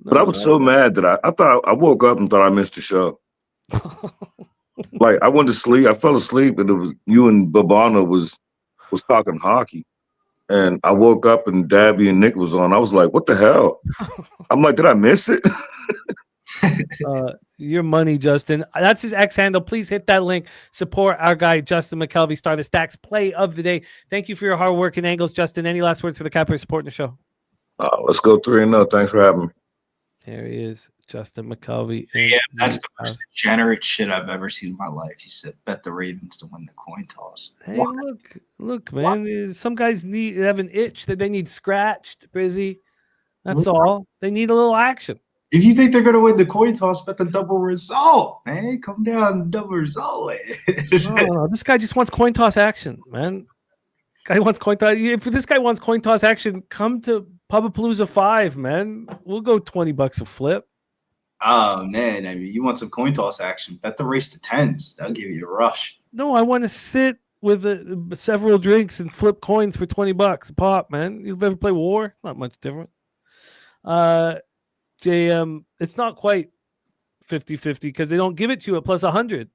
Speaker 11: But I was so mad that I thought I woke up and thought I missed the show. Like I went to sleep, I fell asleep, and it was you and Bobano was talking hockey. And I woke up and Daby and Nick was on. I was like, what the hell? I'm like, did I miss it?
Speaker 6: Your money, Justin. That's his X handle. Please hit that link. Support our guy, Justin Mcelvy, Star the Stacks Play of the Day. Thank you for your hard work and angles, Justin. Any last words for the Capper supporting the show?
Speaker 11: Let's go 3-0. Thanks for having me.
Speaker 6: There he is, Justin McCovey.
Speaker 12: Yeah, that's the most degenerate shit I've ever seen in my life. He said, bet the Ravens to win the coin toss.
Speaker 6: Hey, look, man. Some guys have an itch that they need scratched, Brizzy. That's all. They need a little action.
Speaker 12: If you think they're going to win the coin toss, bet the double result, man. Come down, double result.
Speaker 6: No, this guy just wants coin toss action, man. This guy wants coin toss. If this guy wants coin toss action, come to Pubapalooza 5, man. We'll go $20 a flip.
Speaker 12: Oh, man. I mean, you want some coin toss action. Bet the race to tens. That'll give you a rush.
Speaker 6: No, I want to sit with several drinks and flip coins for $20 a pop, man. You've ever played War? It's not much different. JM, it's not quite 50-50 because they don't give it to you at plus 100.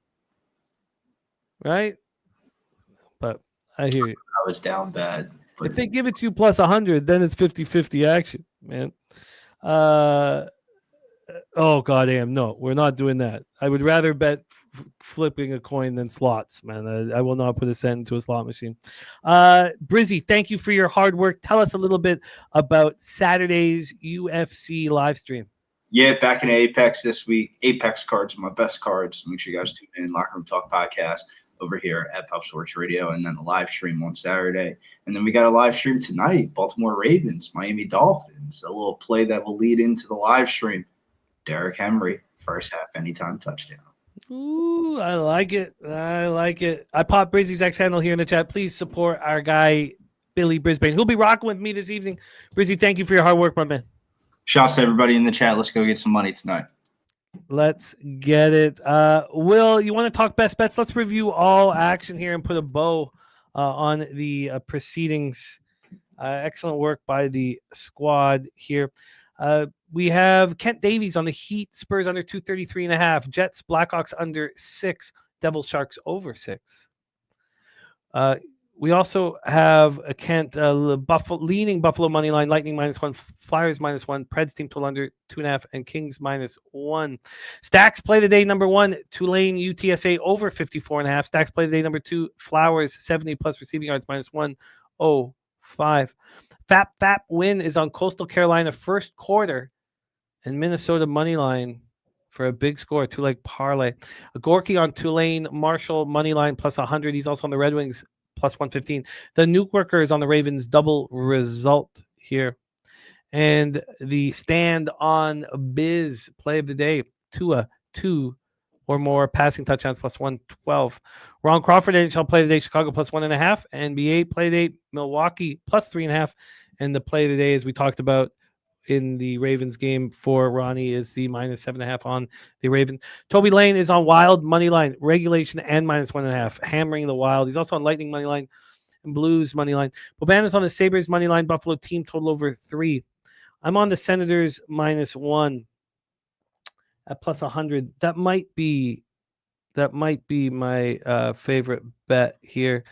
Speaker 6: Right? But I hear you.
Speaker 12: I was down bad.
Speaker 6: If they give it to you plus 100, then it's 50-50 action, man. Oh, goddamn. No, we're not doing that. I would rather bet flipping a coin than slots, man. I will not put a cent into a slot machine. Brizzy, thank you for your hard work. Tell us a little bit about Saturday's UFC live stream.
Speaker 12: Yeah, back in Apex this week. Apex cards are my best cards. Make sure you guys tune in. Locker Room Talk podcast over here at Pub Sports Radio, and then the live stream on Saturday. And then we got a live stream tonight, Baltimore Ravens, Miami Dolphins, a little play that will lead into the live stream. Derrick Henry, first half, anytime touchdown.
Speaker 6: Ooh, I like it. I popped Brizzy's X handle here in the chat. Please support our guy, Billy Brisbane, who'll be rocking with me this evening. Brizzy, thank you for your hard work, my man.
Speaker 12: Shouts to everybody in the chat. Let's go get some money tonight.
Speaker 6: Let's get it. Will, you want to talk best bets? Let's review all action here and put a bow on the proceedings. Excellent work by the squad here. We have Kent Davies on the Heat, Spurs under 233.5, Jets, Blackhawks under 6, Devils, Sharks over 6. We also have a Kent leaning Buffalo money line, Lightning -1, Flyers -1, Preds team total under 2.5, and Kings -1. Stacks play the day number 1, Tulane UTSA over 54.5. Stacks play the day number 2, Flowers 70 plus receiving yards -105. Fap win is on Coastal Carolina first quarter, and Minnesota money line for a big score, 2-leg parlay. Gorky on Tulane, Marshall money line plus 100. He's also on the Red Wings plus 115. The Nuke Worker is on the Ravens double result here. And the stand on Biz play of the day, Tua, 2 or more passing touchdowns plus 112. Ron Crawford, NHL play of the day, Chicago plus 1.5. NBA play of the day, Milwaukee plus 3.5. And the play of the day, as we talked about in the Ravens game for Ronnie, is the -7.5 on the Ravens. Toby Lane is on Wild money line, regulation and -1.5, hammering the Wild. He's also on Lightning money line and Blues money line. Bobano's on the Sabres money line, Buffalo team total over 3. I'm on the Senators -1 at plus 100. That might be my favorite bet here.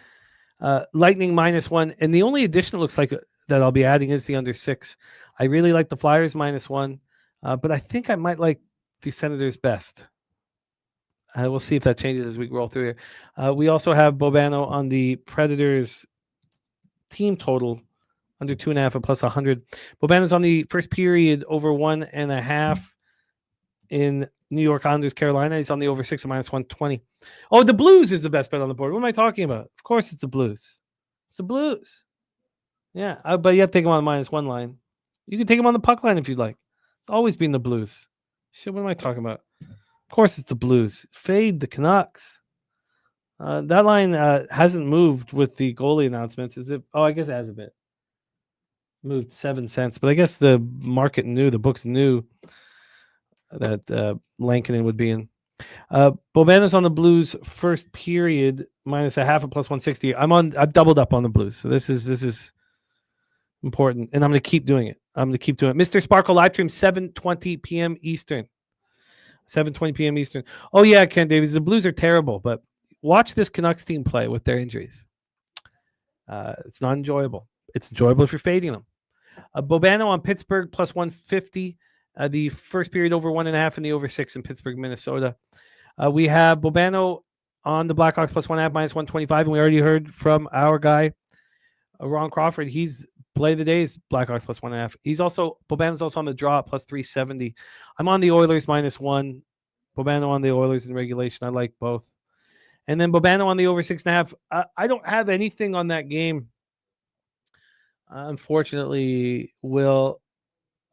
Speaker 6: Lightning -1, and the only addition it looks like that I'll be adding is the under 6. I really like the Flyers -1, but I think I might like the Senators best. We'll see if that changes as we roll through here. We also have Bobano on the Predators team total under 2.5 at plus 100. Bobano's on the first period over 1.5 in New York Islanders, Carolina. He's on the over 6 at -120. Oh, the Blues is the best bet on the board. What am I talking about? Of course it's the Blues. It's the Blues. Yeah, but you have to take him on the -1 line. You can take him on the puck line if you'd like. It's always been the Blues. Shit, what am I talking about? Of course it's the Blues. Fade the Canucks. That line hasn't moved with the goalie announcements. Is it? Oh, I guess it has a bit. Moved 7 cents, but I guess the market knew, the books knew that Lankinen would be in. Bobano's on the Blues first period minus a half, a plus 160. I've doubled up on the Blues, so this is important, and I'm going to keep doing it. Mr. Sparkle live stream 7:20 p.m. Eastern. 7:20 p.m. Eastern. Oh yeah, Ken Davies. The Blues are terrible, but watch this Canucks team play with their injuries. It's not enjoyable. It's enjoyable if you're fading them. Bobano on Pittsburgh plus 150. The first period over 1.5 and the over 6 in Pittsburgh, Minnesota. We have Bobano on the Blackhawks plus 1.5 minus 125, and we already heard from our guy Ron Crawford. He's play of the day is Blackhawks plus 1.5. Bobano's also on the draw at plus 370. I'm on the Oilers minus 1. Bobano on the Oilers in regulation. I like both. And then Bobano on the over 6.5. I don't have anything on that game. Unfortunately,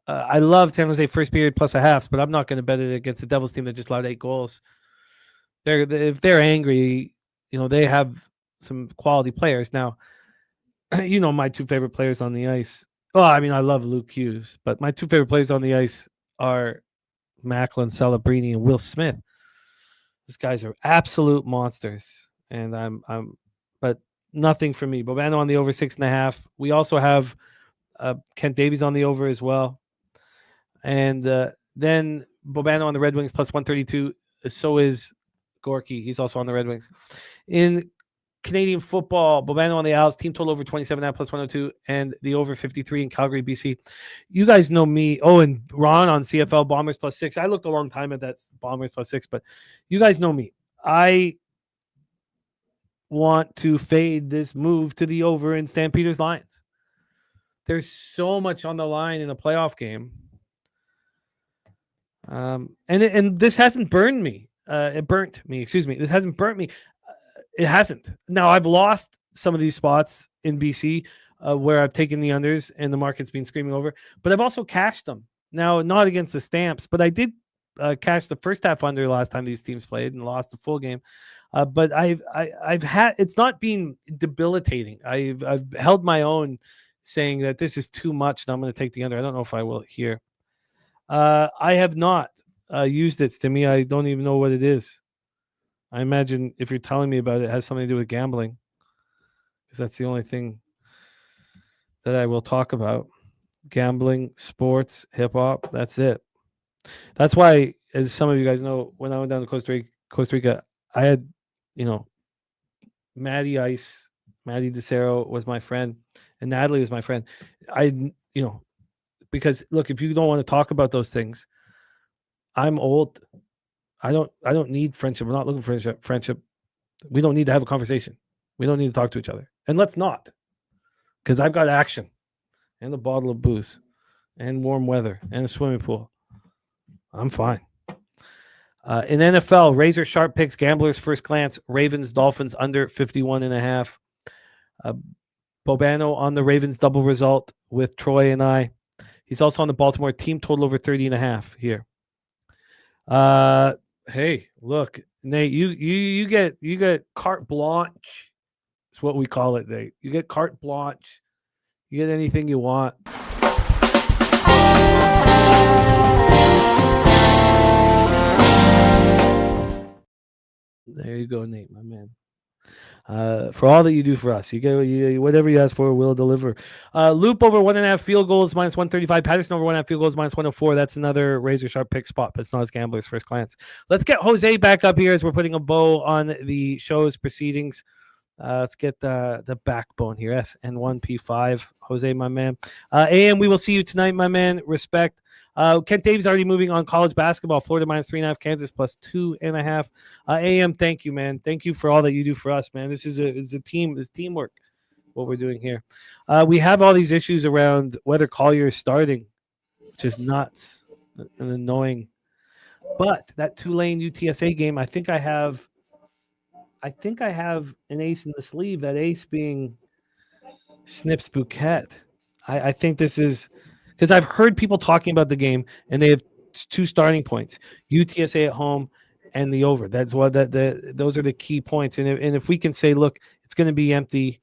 Speaker 6: I love San Jose first period plus a half, but I'm not going to bet it against the Devils team that just allowed 8 goals. If they're angry, they have some quality players. Now, my 2 favorite players on the ice. Well, I mean, I love Luke Hughes, but my 2 favorite players on the ice are Macklin, Celebrini, and Will Smith. These guys are absolute monsters, and but nothing for me. Bobano on the over 6.5. We also have Kent Davies on the over as well, and then Bobano on the Red Wings plus 132. So is Gorky. He's also on the Red Wings. In Canadian football, Bobano on the Owls, team total over 27.5 plus 102, and the over 53 in Calgary, BC. You guys know me. Oh, and Ron on CFL, Bombers plus 6. I looked a long time at that Bombers plus 6, but you guys know me. I want to fade this move to the over in Stampeders Lions. There's so much on the line in a playoff game. And this hasn't burned me. It burnt me, excuse me. This hasn't burnt me. It hasn't. Now, I've lost some of these spots in BC where I've taken the unders and the market's been screaming over, but I've also cashed them. Now, not against the Stamps, but I did cash the first half under last time these teams played and lost the full game. But I've had, it's not been debilitating. I've held my own, saying that this is too much and I'm going to take the under. I don't know if I will here. I have not used it, Stimmy. I don't even know what it is. I imagine if you're telling me about it, it has something to do with gambling, because that's the only thing that I will talk about. Gambling, sports, hip-hop, that's it. That's why, as some of you guys know, when I went down to Costa Rica, I had, Maddie Ice, Maddie DeCero was my friend, and Natalie was my friend. Because look, if you don't want to talk about those things, I'm old. I don't need friendship. We're not looking for friendship. We don't need to have a conversation. We don't need to talk to each other. And let's not. Because I've got action and a bottle of booze and warm weather and a swimming pool. I'm fine. In NFL, razor sharp picks, gamblers first glance, Ravens, Dolphins under 51.5. Bobano on the Ravens double result with Troy and I. He's also on the Baltimore team total over 30.5 here. Hey, look, Nate, you get carte blanche. It's what we call it, Nate. You get carte blanche. You get anything you want. There you go, Nate, my man. For all that you do for us, you get whatever you ask for, we'll deliver. Loop over 1.5 field goals minus 135. Patterson over 1.5 field goals minus 104. That's another razor sharp pick spot, but it's not as gamblers first glance. Let's get Jose back up here as we're putting a bow on the show's proceedings. Let's get the backbone here. SN1P5. Jose, my man. AM, we will see you tonight, my man. Respect. Kent Davies already moving on college basketball. Florida minus 3.5, Kansas plus 2.5. AM, thank you, man. Thank you for all that you do for us, man. This is a team. This teamwork, what we're doing here. We have all these issues around whether Collier is starting, which is nuts and annoying. But that Tulane UTSA game, I think I have an ace in the sleeve. That ace being Snips Bouquet. I think this is because I've heard people talking about the game, and they have 2 starting points: UTSA at home and the over. That's what those are the key points. And if we can say, look, it's going to be empty,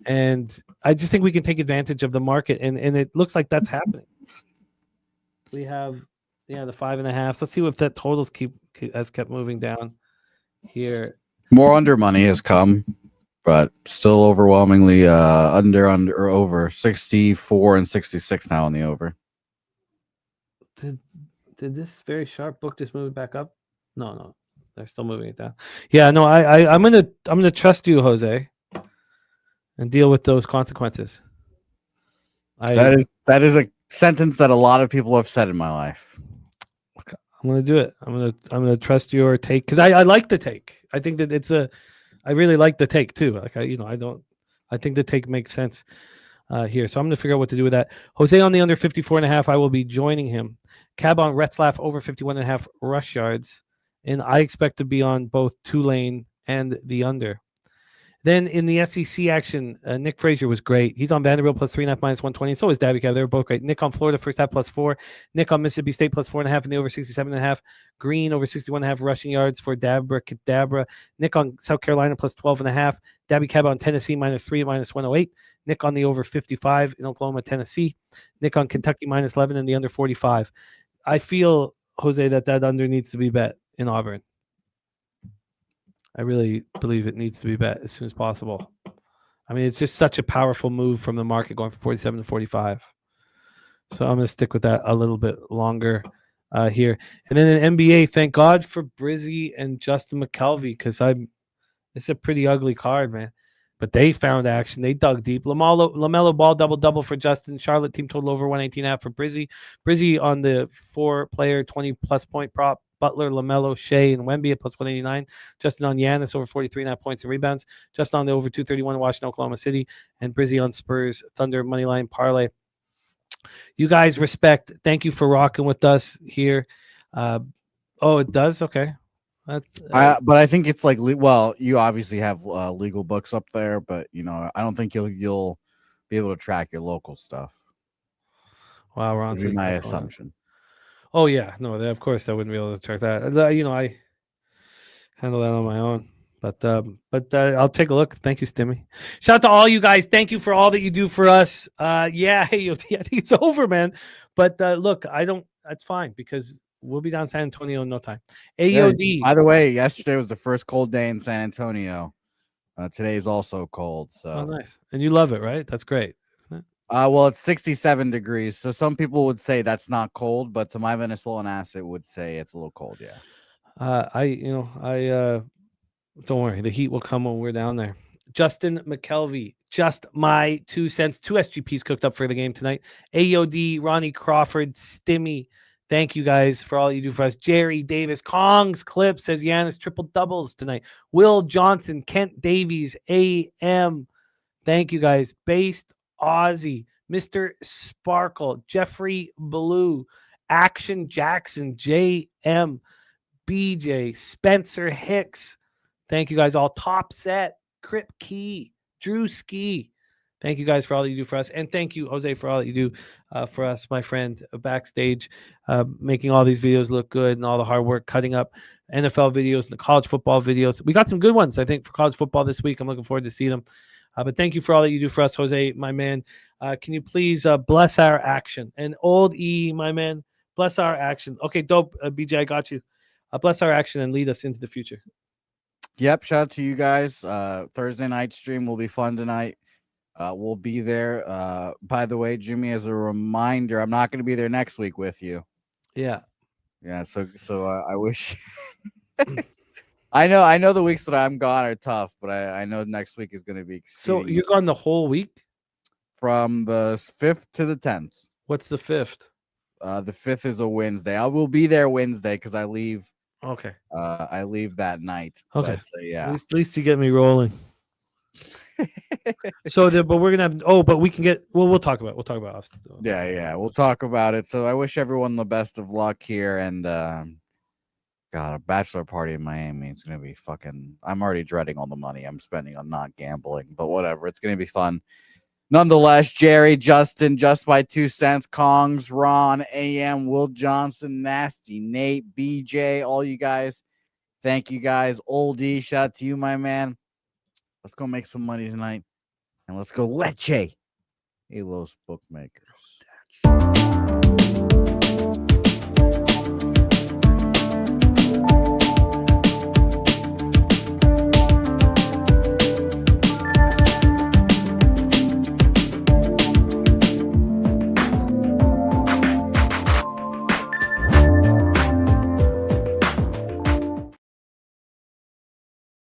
Speaker 6: and I just think we can take advantage of the market, and it looks like that's happening. We have the 5.5. Let's see if that totals has kept moving down here.
Speaker 4: More under money has come, but still overwhelmingly under or over 64 and 66 now on the over.
Speaker 6: Did this very sharp book just move it back up? No, they're still moving it down. Yeah, no, I'm gonna trust you, Jose, and deal with those consequences.
Speaker 4: That is a sentence that a lot of people have said in my life.
Speaker 6: I'm gonna do it. I'm gonna trust your take because I like the take. I think that I really like the take too. Like I think the take makes sense here. So I'm gonna figure out what to do with that. Jose on the under 54.5. I will be joining him. Cab on Retzlaff over 51.5 rush yards, and I expect to be on both Tulane and the under. Then in the SEC action, Nick Frazier was great. He's on Vanderbilt plus 3.5 minus 120. So is Daby Cab. They were both great. Nick on Florida first half plus 4. Nick on Mississippi State plus 4.5 and the over 67.5. Green over 61.5 rushing yards for Cadabra. Nick on South Carolina plus 12.5. Daby Cab on Tennessee minus 3 at minus 108. Nick on the over 55 in Oklahoma, Tennessee. Nick on Kentucky minus 11 and the under 45. I feel, Jose, that under needs to be bet in Auburn. I really believe it needs to be bet as soon as possible. I mean, it's just such a powerful move from the market going from 47 to 45. So I'm going to stick with that a little bit longer here. And then in NBA, thank God for Brizzy and Justin McKelvey because it's a pretty ugly card, man. But they found action. They dug deep. LaMelo Ball double-double for Justin. Charlotte team total over 118.5 for Brizzy. Brizzy on the 4-player 20-plus point prop. Butler, LaMelo, Shea, and Wemby at plus 189. Justin on Giannis over 43.5 points and rebounds. Justin on the over 231 Washington, Oklahoma City. And Brizzy on Spurs, Thunder, Moneyline, Parlay. You guys respect. Thank you for rocking with us here. It does? Okay.
Speaker 4: But I think it's like, well, you obviously have legal books up there, but I don't think you'll be able to track your local stuff.
Speaker 6: Wow, Ron,
Speaker 4: would be my assumption.
Speaker 6: Oh yeah, no, of course I wouldn't be able to track that. I handle that on my own, but I'll take a look. Thank you, Stimmy. Shout out to all you guys. Thank you for all that you do for us. I think it's over, man. But look, that's fine because we'll be down San Antonio in no time. AOD.
Speaker 4: Yeah, by the way, yesterday was the first cold day in San Antonio. Today is also cold. So
Speaker 6: nice. And you love it, right? That's great.
Speaker 4: Well, it's 67 degrees. So some people would say that's not cold, but to my Venezuelan ass, it would say it's a little cold. Yeah.
Speaker 6: Don't worry. The heat will come when we're down there. Justin McKelvey, just my 2 cents. 2 SGPs cooked up for the game tonight. AOD, Ronnie Crawford, Stimmy. Thank you guys for all you do for us. Jerry Davis, Kong's Clip says Giannis triple doubles tonight. Will Johnson, Kent Davies, AM. Thank you guys. Based Aussie, Mr. Sparkle, Jeffrey Blue, Action Jackson, JM, BJ, Spencer Hicks. Thank you guys all. Top Set, Crip Key, Drew Ski. Thank you guys for all that you do for us. And thank you, Jose, for all that you do for us, my friend, backstage, making all these videos look good and all the hard work cutting up NFL videos and the college football videos. We got some good ones, I think, for college football this week. I'm looking forward to see them. But thank you for all that you do for us, Jose, my man. Can you please bless our action? And old E, my man, bless our action. Okay, dope, BJ, I got you. Bless our action and lead us into the future.
Speaker 4: Yep, shout out to you guys. Thursday night stream will be fun tonight. We'll be there. By the way, Jimmy, as a reminder, I'm not going to be there next week with you.
Speaker 6: Yeah.
Speaker 4: Yeah, so I wish... I know the weeks that I'm gone are tough, but I know next week is going to be exciting.
Speaker 6: So you're gone the whole week?
Speaker 4: From the 5th to the 10th.
Speaker 6: What's the 5th?
Speaker 4: The 5th is a Wednesday. I will be there Wednesday because I leave.
Speaker 6: Okay.
Speaker 4: I leave that night.
Speaker 6: Okay.
Speaker 4: But, yeah.
Speaker 6: At least you get me rolling. But we're gonna have. But we can get. Well, we'll talk about.
Speaker 4: Yeah. We'll talk about it. So I wish everyone the best of luck here, and God, a bachelor party in Miami. It's going to be fucking... I'm already dreading all the money I'm spending on not gambling, but whatever. It's going to be fun. Nonetheless, Jerry, Justin, Just by 2 cents, Kongs, Ron, AM, Will Johnson, Nasty, Nate, BJ, all you guys, Thank you guys. Old D, shout out to you, my man. Let's go make some money tonight. And let's go leche. Hey, Los bookmakers.